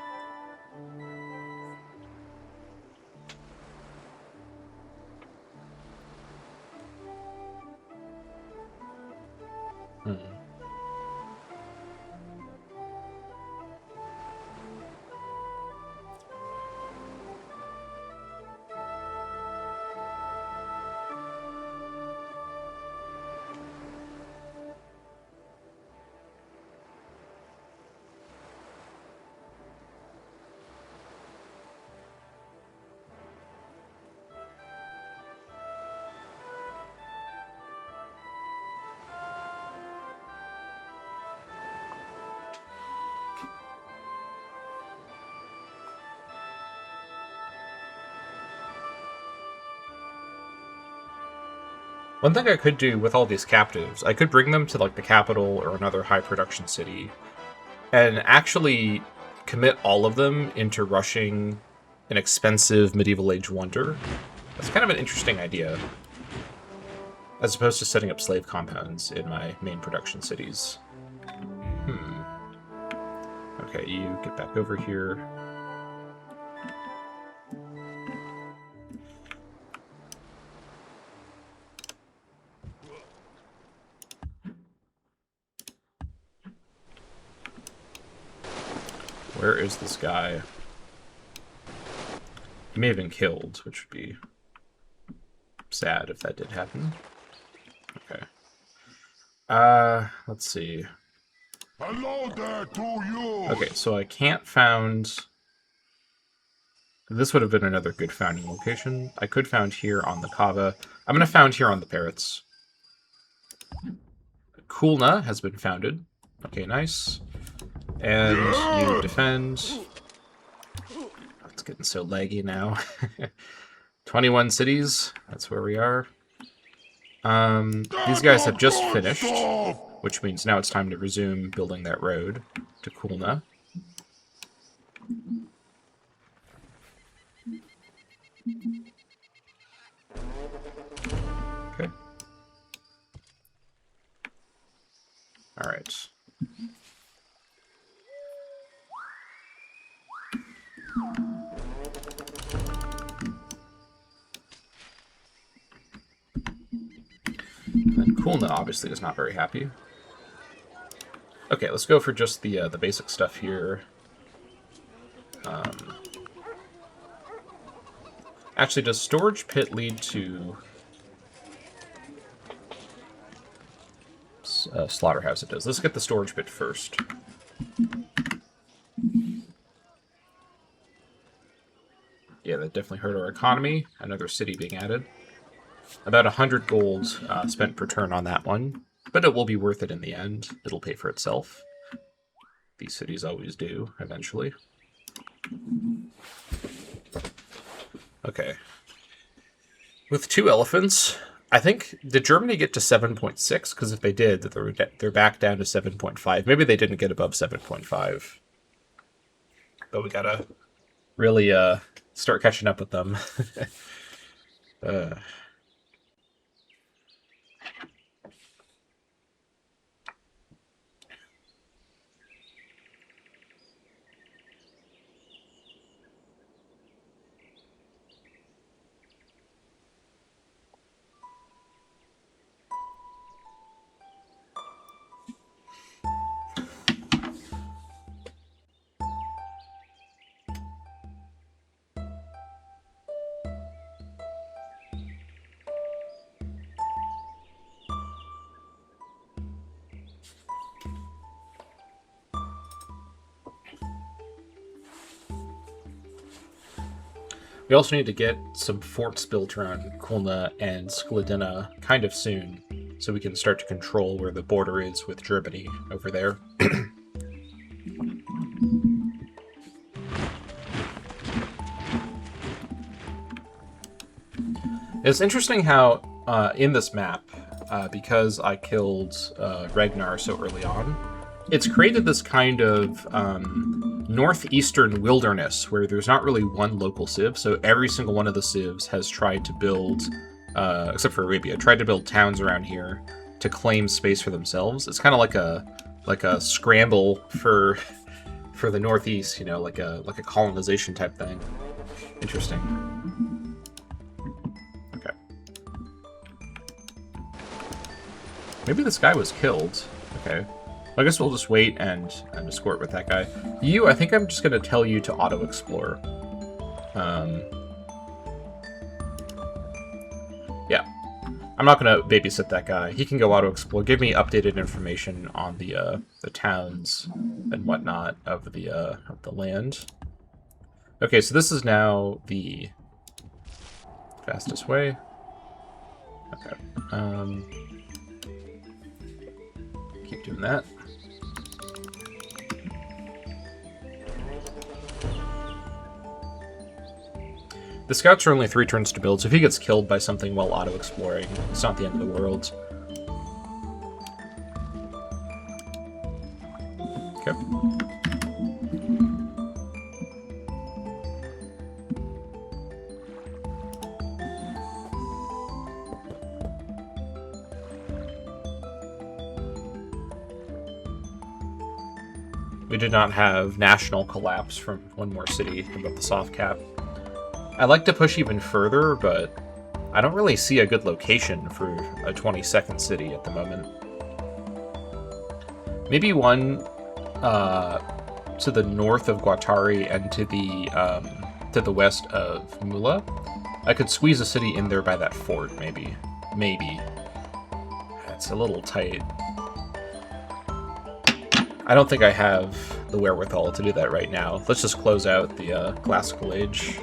One thing I could do with all these captives, I could bring them to like the capital or another high production city and actually commit all of them into rushing an expensive medieval age wonder. That's kind of an interesting idea, as opposed to setting up slave compounds in my main production cities. Okay, you get back over here. Where is this guy? He may have been killed, which would be sad if that did happen. Okay. Let's see. Hello there to you. Okay, so I can't found... This would have been another good founding location. I could found here on the Kava. I'm going to found here on the parrots. Kulna has been founded. Okay, nice. And you defend. Oh, it's getting so laggy now. 21 cities. That's where we are. These guys have just finished, which means now it's time to resume building that road to Kulna. Okay. All right. And Kulna obviously is not very happy. Okay, let's go for just the basic stuff here. Actually, does storage pit lead to slaughterhouse? It does. Let's get the storage pit first. Yeah, that definitely hurt our economy. Another city being added. About 100 gold spent per turn on that one. But it will be worth it in the end. It'll pay for itself. These cities always do, eventually. Okay. With 2 elephants, I think, did Germany get to 7.6? Because if they did, they're back down to 7.5. Maybe they didn't get above 7.5. But we gotta really start catching up with them. We also need to get some forts built around Kulna and Sklidina kind of soon, so we can start to control where the border is with Germany over there. It's interesting how in this map, because I killed Ragnar so early on, it's created this kind of northeastern wilderness where there's not really one local civ, so every single one of the civs has tried to build, except for Arabia, tried to build towns around here to claim space for themselves. It's kind of like a scramble for the northeast, you know, like a colonization type thing. Interesting. Okay. Maybe this guy was killed. Okay. I guess we'll just wait and escort with that guy. You, I think I'm just going to tell you to auto-explore. Yeah. I'm not going to babysit that guy. He can go auto-explore. Give me updated information on the towns and whatnot of the land. Okay, so this is now the fastest way. Okay. Keep doing that. The scouts are only 3 turns to build, so if he gets killed by something while auto-exploring, it's not the end of the world. Okay. We did not have national collapse from one more city above the soft cap. I'd like to push even further, but I don't really see a good location for a 22nd city at the moment. Maybe one to the north of Guattari and to the west of Mula. I could squeeze a city in there by that fort, maybe. Maybe. It's a little tight. I don't think I have the wherewithal to do that right now. Let's just close out the Classical Age.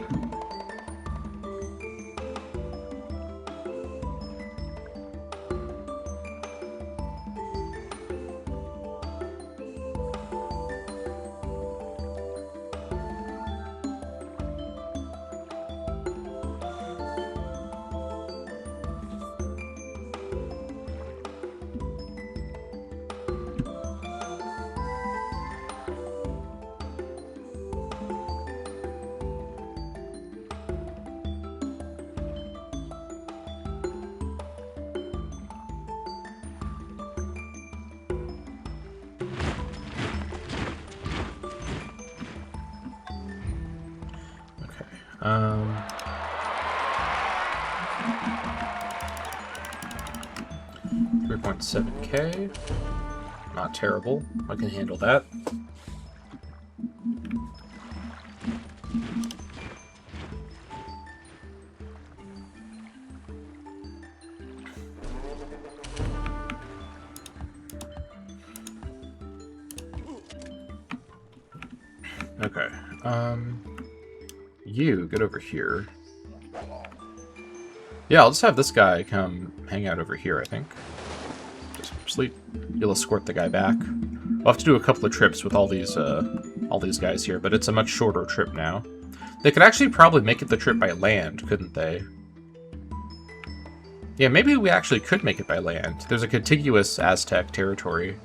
$3.7K. Not terrible. I can handle that. Okay. You get over here. Yeah, I'll just have this guy come hang out over here, I think. Just sleep. You'll escort the guy back. We'll have to do a couple of trips with all these guys here, but it's a much shorter trip now. They could actually probably make it the trip by land, couldn't they? Yeah, maybe we actually could make it by land. There's a contiguous Aztec territory.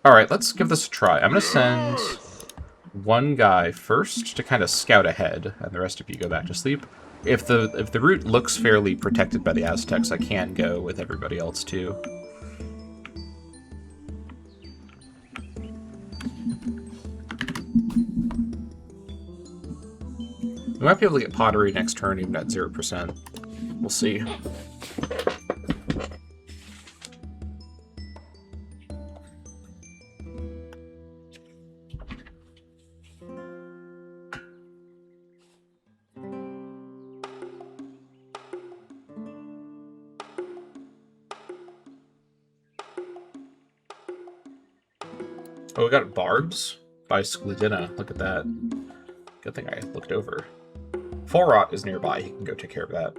Alright, let's give this a try. I'm going to send one guy first to kind of scout ahead, and the rest of you go back to sleep. If the route looks fairly protected by the Aztecs, I can go with everybody else too. We might be able to get pottery next turn even at 0%. We'll see. Oh, we got barbs by Skludina. Look at that. Good thing I looked over. Forrot is nearby. He can go take care of that.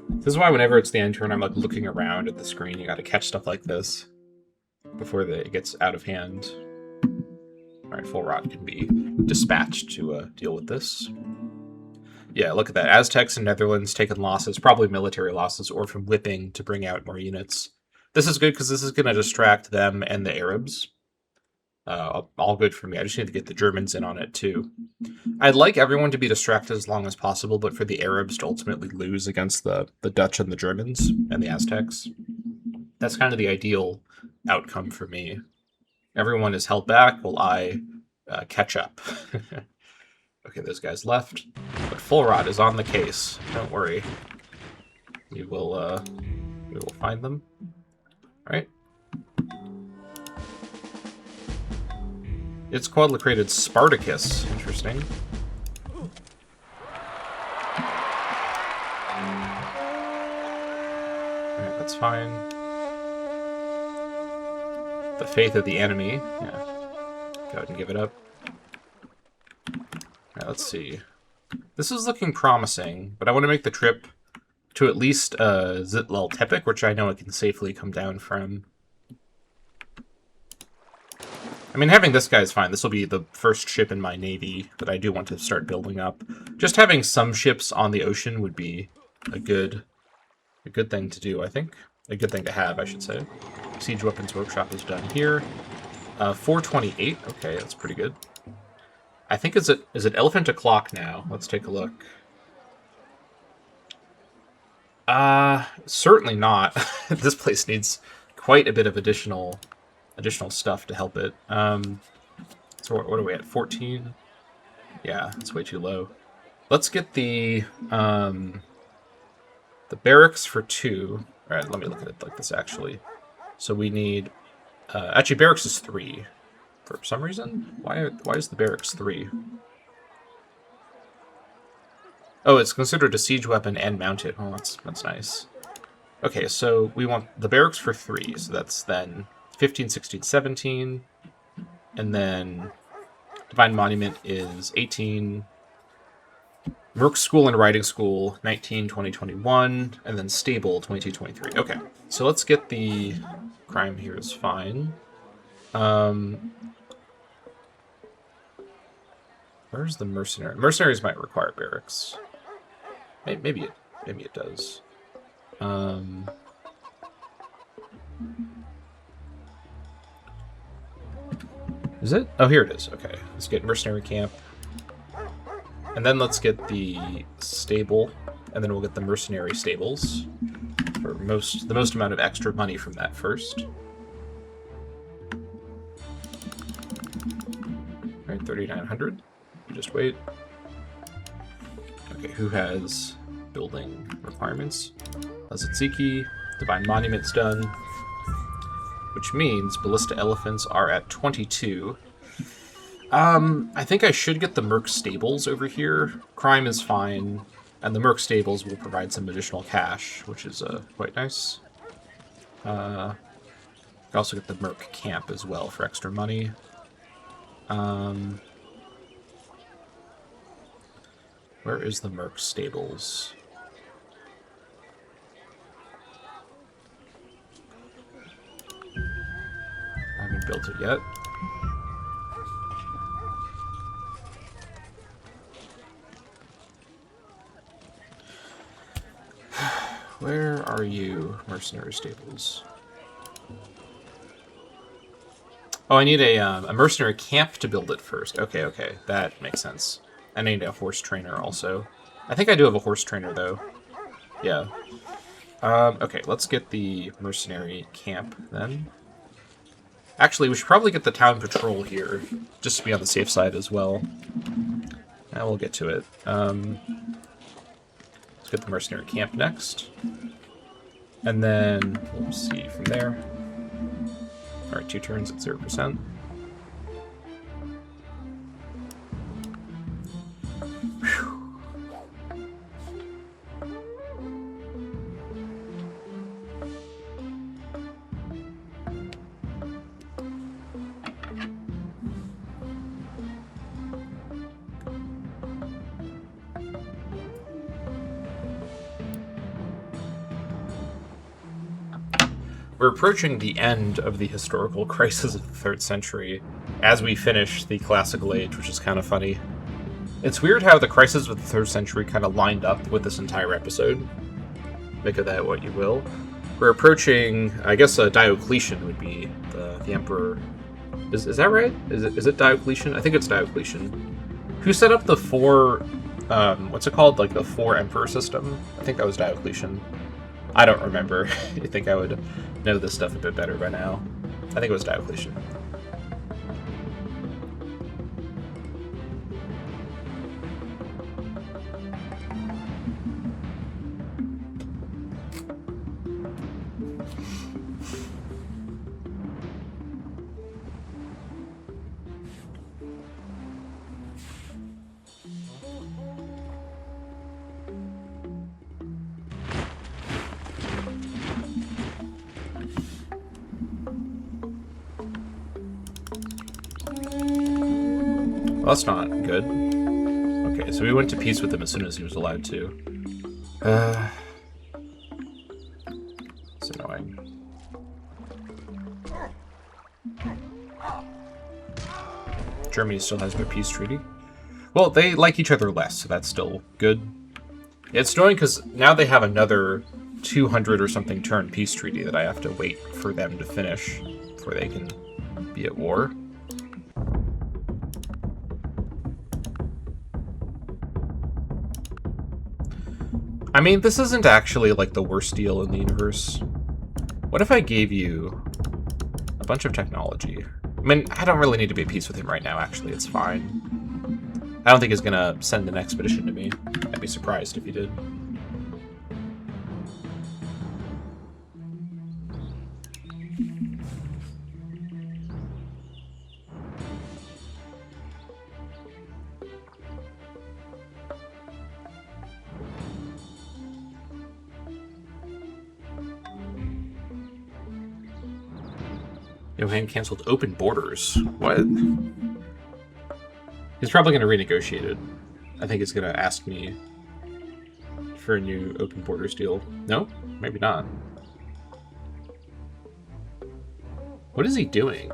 This is why whenever it's the end turn, I'm like looking around at the screen. You got to catch stuff like this before it gets out of hand. All right, Forrot can be dispatched to deal with this. Yeah, look at that. Aztecs and Netherlands taking losses, probably military losses, or from whipping to bring out more units. This is good because this is going to distract them and the Arabs. All good for me. I just need to get the Germans in on it too. I'd like everyone to be distracted as long as possible, but for the Arabs to ultimately lose against the Dutch and the Germans and the Aztecs. That's kind of the ideal outcome for me. Everyone is held back while I catch up. Okay, those guys left. But Fullrod is on the case. Don't worry. We will find them. All right. It's quadricrated Spartacus. Interesting. Alright, that's fine. The faith of the enemy. Yeah. Go ahead and give it up. Alright, let's see. This is looking promising, but I want to make the trip to at least Zitlal Tepik, which I know it can safely come down from. I mean, having this guy is fine. This will be the first ship in my navy that I do want to start building up. Just having some ships on the ocean would be a good thing to do, I think. A good thing to have, I should say. Siege Weapons Workshop is done here. 428. Okay, that's pretty good. I think is it Elephant O'Clock now? Let's take a look. Certainly not. This place needs quite a bit of additional stuff to help it. So what are we at? 14? Yeah, that's way too low. Let's get the barracks for 2. All right, let me look at it like this actually. So we need actually barracks is 3 for some reason. Why is the barracks 3? Oh, it's considered a siege weapon and mounted. Oh, that's nice. Okay, so we want the barracks for 3. So that's then 15, 16, 17, and then Divine Monument is 18, Merc School and Riding School 19, 20, 21, and then Stable 22, 23. Okay, so let's get the crime here is fine. Where's the mercenary? Mercenaries might require barracks. Maybe it does. Is it? Oh, here it is. Okay, let's get mercenary camp. And then let's get the stable, and then we'll get the mercenary stables for the most amount of extra money from that first. All right, 3,900. Just wait. Okay, who has building requirements. Lazatsiki, Divine Monument's done, which means Ballista Elephants are at 22. I think I should get the Merc Stables over here. Crime is fine, and the Merc Stables will provide some additional cash, which is quite nice. I also get the Merc Camp as well for extra money. Where is the Merc Stables? I haven't built it yet. Where are you, mercenary stables? Oh, I need a mercenary camp to build it first. Okay, okay, that makes sense. I need a horse trainer also. I think I do have a horse trainer, though. Yeah. Okay, let's get the mercenary camp, then. Actually, we should probably get the town patrol here, just to be on the safe side as well. And we'll get to it. Let's get the mercenary camp next. And then, we'll see from there. Alright, 2 turns at 0%. We're approaching the end of the historical crisis of the 3rd century as we finish the classical age, which is kind of funny. It's weird how the crisis of the 3rd century kind of lined up with this entire episode. Make of that what you will. We're approaching, I guess Diocletian would be the emperor. Is that right? Is it Diocletian? I think it's Diocletian. Who set up the 4, what's it called? Like the 4 emperor system? I think that was Diocletian. I don't remember. I think I would know this stuff a bit better by now. I think it was Diocletian. Well, that's not good. Okay, so we went to peace with him as soon as he was allowed to. It's annoying. Germany still has their peace treaty. Well, they like each other less, so that's still good. It's annoying because now they have another 200 or something turn peace treaty that I have to wait for them to finish before they can be at war. I mean, this isn't actually, like, the worst deal in the universe. What if I gave you a bunch of technology? I mean, I don't really need to be at peace with him right now, actually. It's fine. I don't think he's gonna send an expedition to me. I'd be surprised if he did. Johan canceled open borders. What? He's probably going to renegotiate it. I think he's going to ask me for a new open borders deal. No? Maybe not. What is he doing?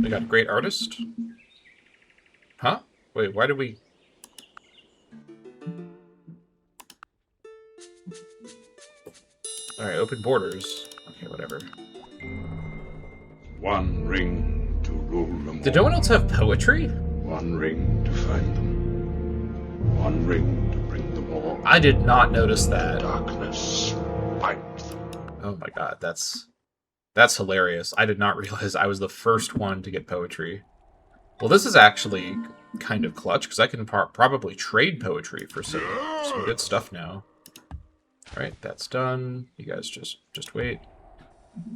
We got a great artist. Huh? Wait, why did we... Alright, open borders. Okay, whatever. One ring to rule them all. Did no one else have poetry? One ring to find them. One ring to bring them all. I did not notice that. Darkness, fight them. Oh my god, that's hilarious. I did not realize I was the first one to get poetry. Well, this is actually kind of clutch, because I can probably trade poetry for some good stuff now. Alright, that's done. You guys just wait.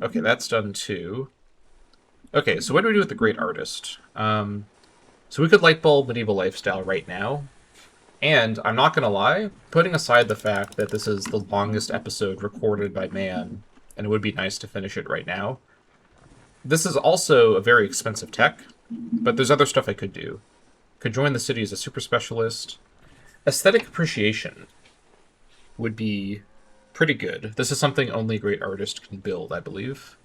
Okay, that's done too. Okay, so what do we do with the Great Artist? So we could lightbulb Medieval Lifestyle right now. And, I'm not gonna lie, putting aside the fact that this is the longest episode recorded by man, and it would be nice to finish it right now, this is also a very expensive tech, but there's other stuff I could do. Could join the city as a super specialist. Aesthetic appreciation would be pretty good. This is something only a great artist can build, I believe.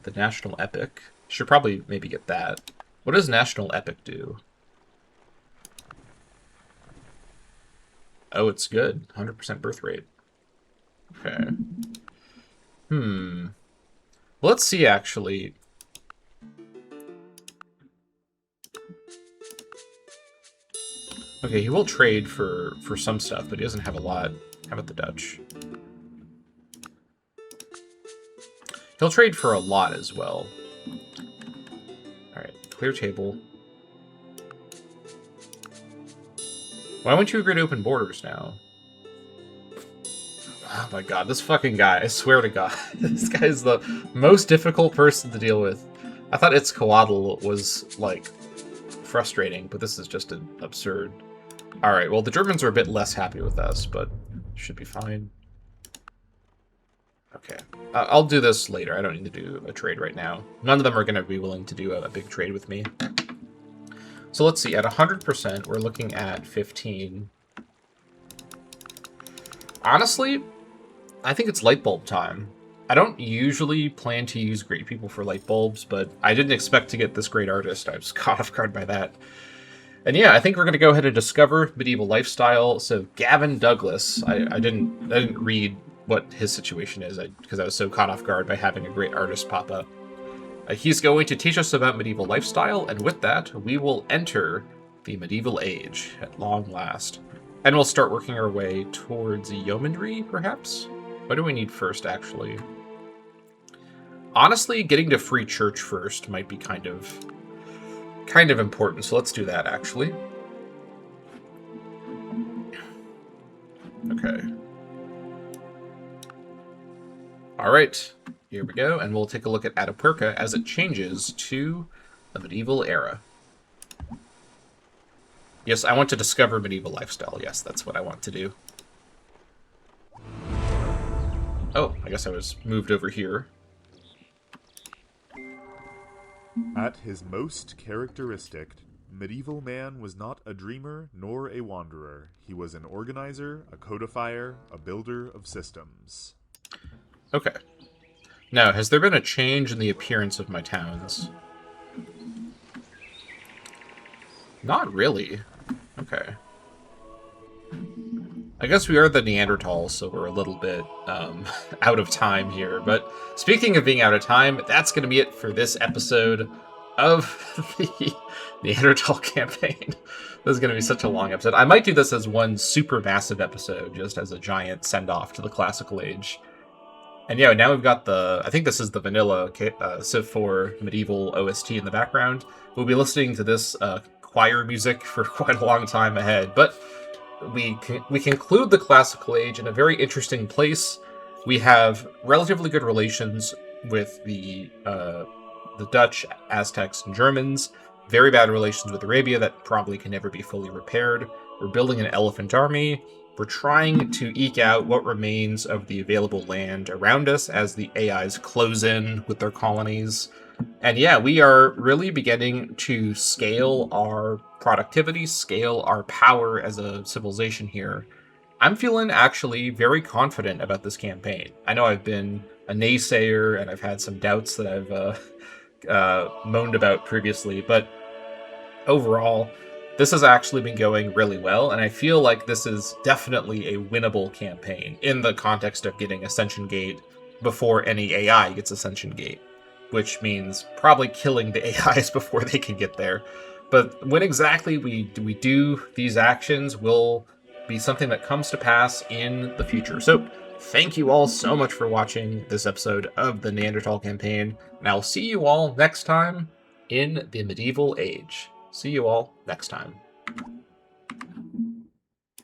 The National Epic. Should probably maybe get that. What does National Epic do? Oh, it's good. 100% birth rate. Okay. Well, let's see, actually. Okay, he will trade for some stuff, but he doesn't have a lot. How about the Dutch? He'll trade for a lot as well. Alright, clear table. Why won't you agree to open borders now? Oh my god, this fucking guy, I swear to god. This guy is the most difficult person to deal with. I thought Itzcoatl was, like, frustrating, but this is just absurd. Alright, well, the Germans are a bit less happy with us, but should be fine. Okay. I'll do this later. I don't need to do a trade right now. None of them are going to be willing to do a big trade with me. So let's see. At 100%, we're looking at 15. Honestly, I think it's light bulb time. I don't usually plan to use great people for light bulbs, but I didn't expect to get this great artist. I was caught off guard by that. And yeah, I think we're going to go ahead and discover Medieval Lifestyle. So Gavin Douglas, I didn't read what his situation is because I was so caught off guard by having a great artist pop up. He's going to teach us about medieval lifestyle, and with that, we will enter the medieval age at long last. And we'll start working our way towards yeomanry, perhaps? What do we need first, actually? Honestly, getting to free church first might be kind of important, so let's do that, actually. Okay. Alright, here we go, and we'll take a look at Atapuerca as it changes to the medieval era. Yes, I want to discover medieval lifestyle. Yes, that's what I want to do. Oh, I guess I was moved over here. At his most characteristic, medieval man was not a dreamer nor a wanderer. He was an organizer, a codifier, a builder of systems. Okay. Now, has there been a change in the appearance of my towns? Not really. Okay. I guess we are the Neanderthals, so we're a little bit out of time here. But speaking of being out of time, that's going to be it for this episode of the Neanderthal Campaign. This is going to be such a long episode. I might do this as one super massive episode, just as a giant send-off to the Classical Age. And yeah, now we've got the, I think this is the vanilla Civ 4 medieval OST in the background. We'll be listening to this choir music for quite a long time ahead. But we conclude the Classical Age in a very interesting place. We have relatively good relations with the Dutch, Aztecs, and Germans. Very bad relations with Arabia that probably can never be fully repaired. We're building an elephant army. We're trying to eke out what remains of the available land around us as the AIs close in with their colonies. And yeah, we are really beginning to scale our productivity, scale our power as a civilization here. I'm feeling actually very confident about this campaign. I know I've been a naysayer and I've had some doubts that I've moaned about previously, but overall, this has actually been going really well, and I feel like this is definitely a winnable campaign in the context of getting Ascension Gate before any AI gets Ascension Gate, which means probably killing the AIs before they can get there. But when exactly we do these actions will be something that comes to pass in the future. So thank you all so much for watching this episode of the Neanderthal Campaign, and I'll see you all next time in the medieval age. See you all next time.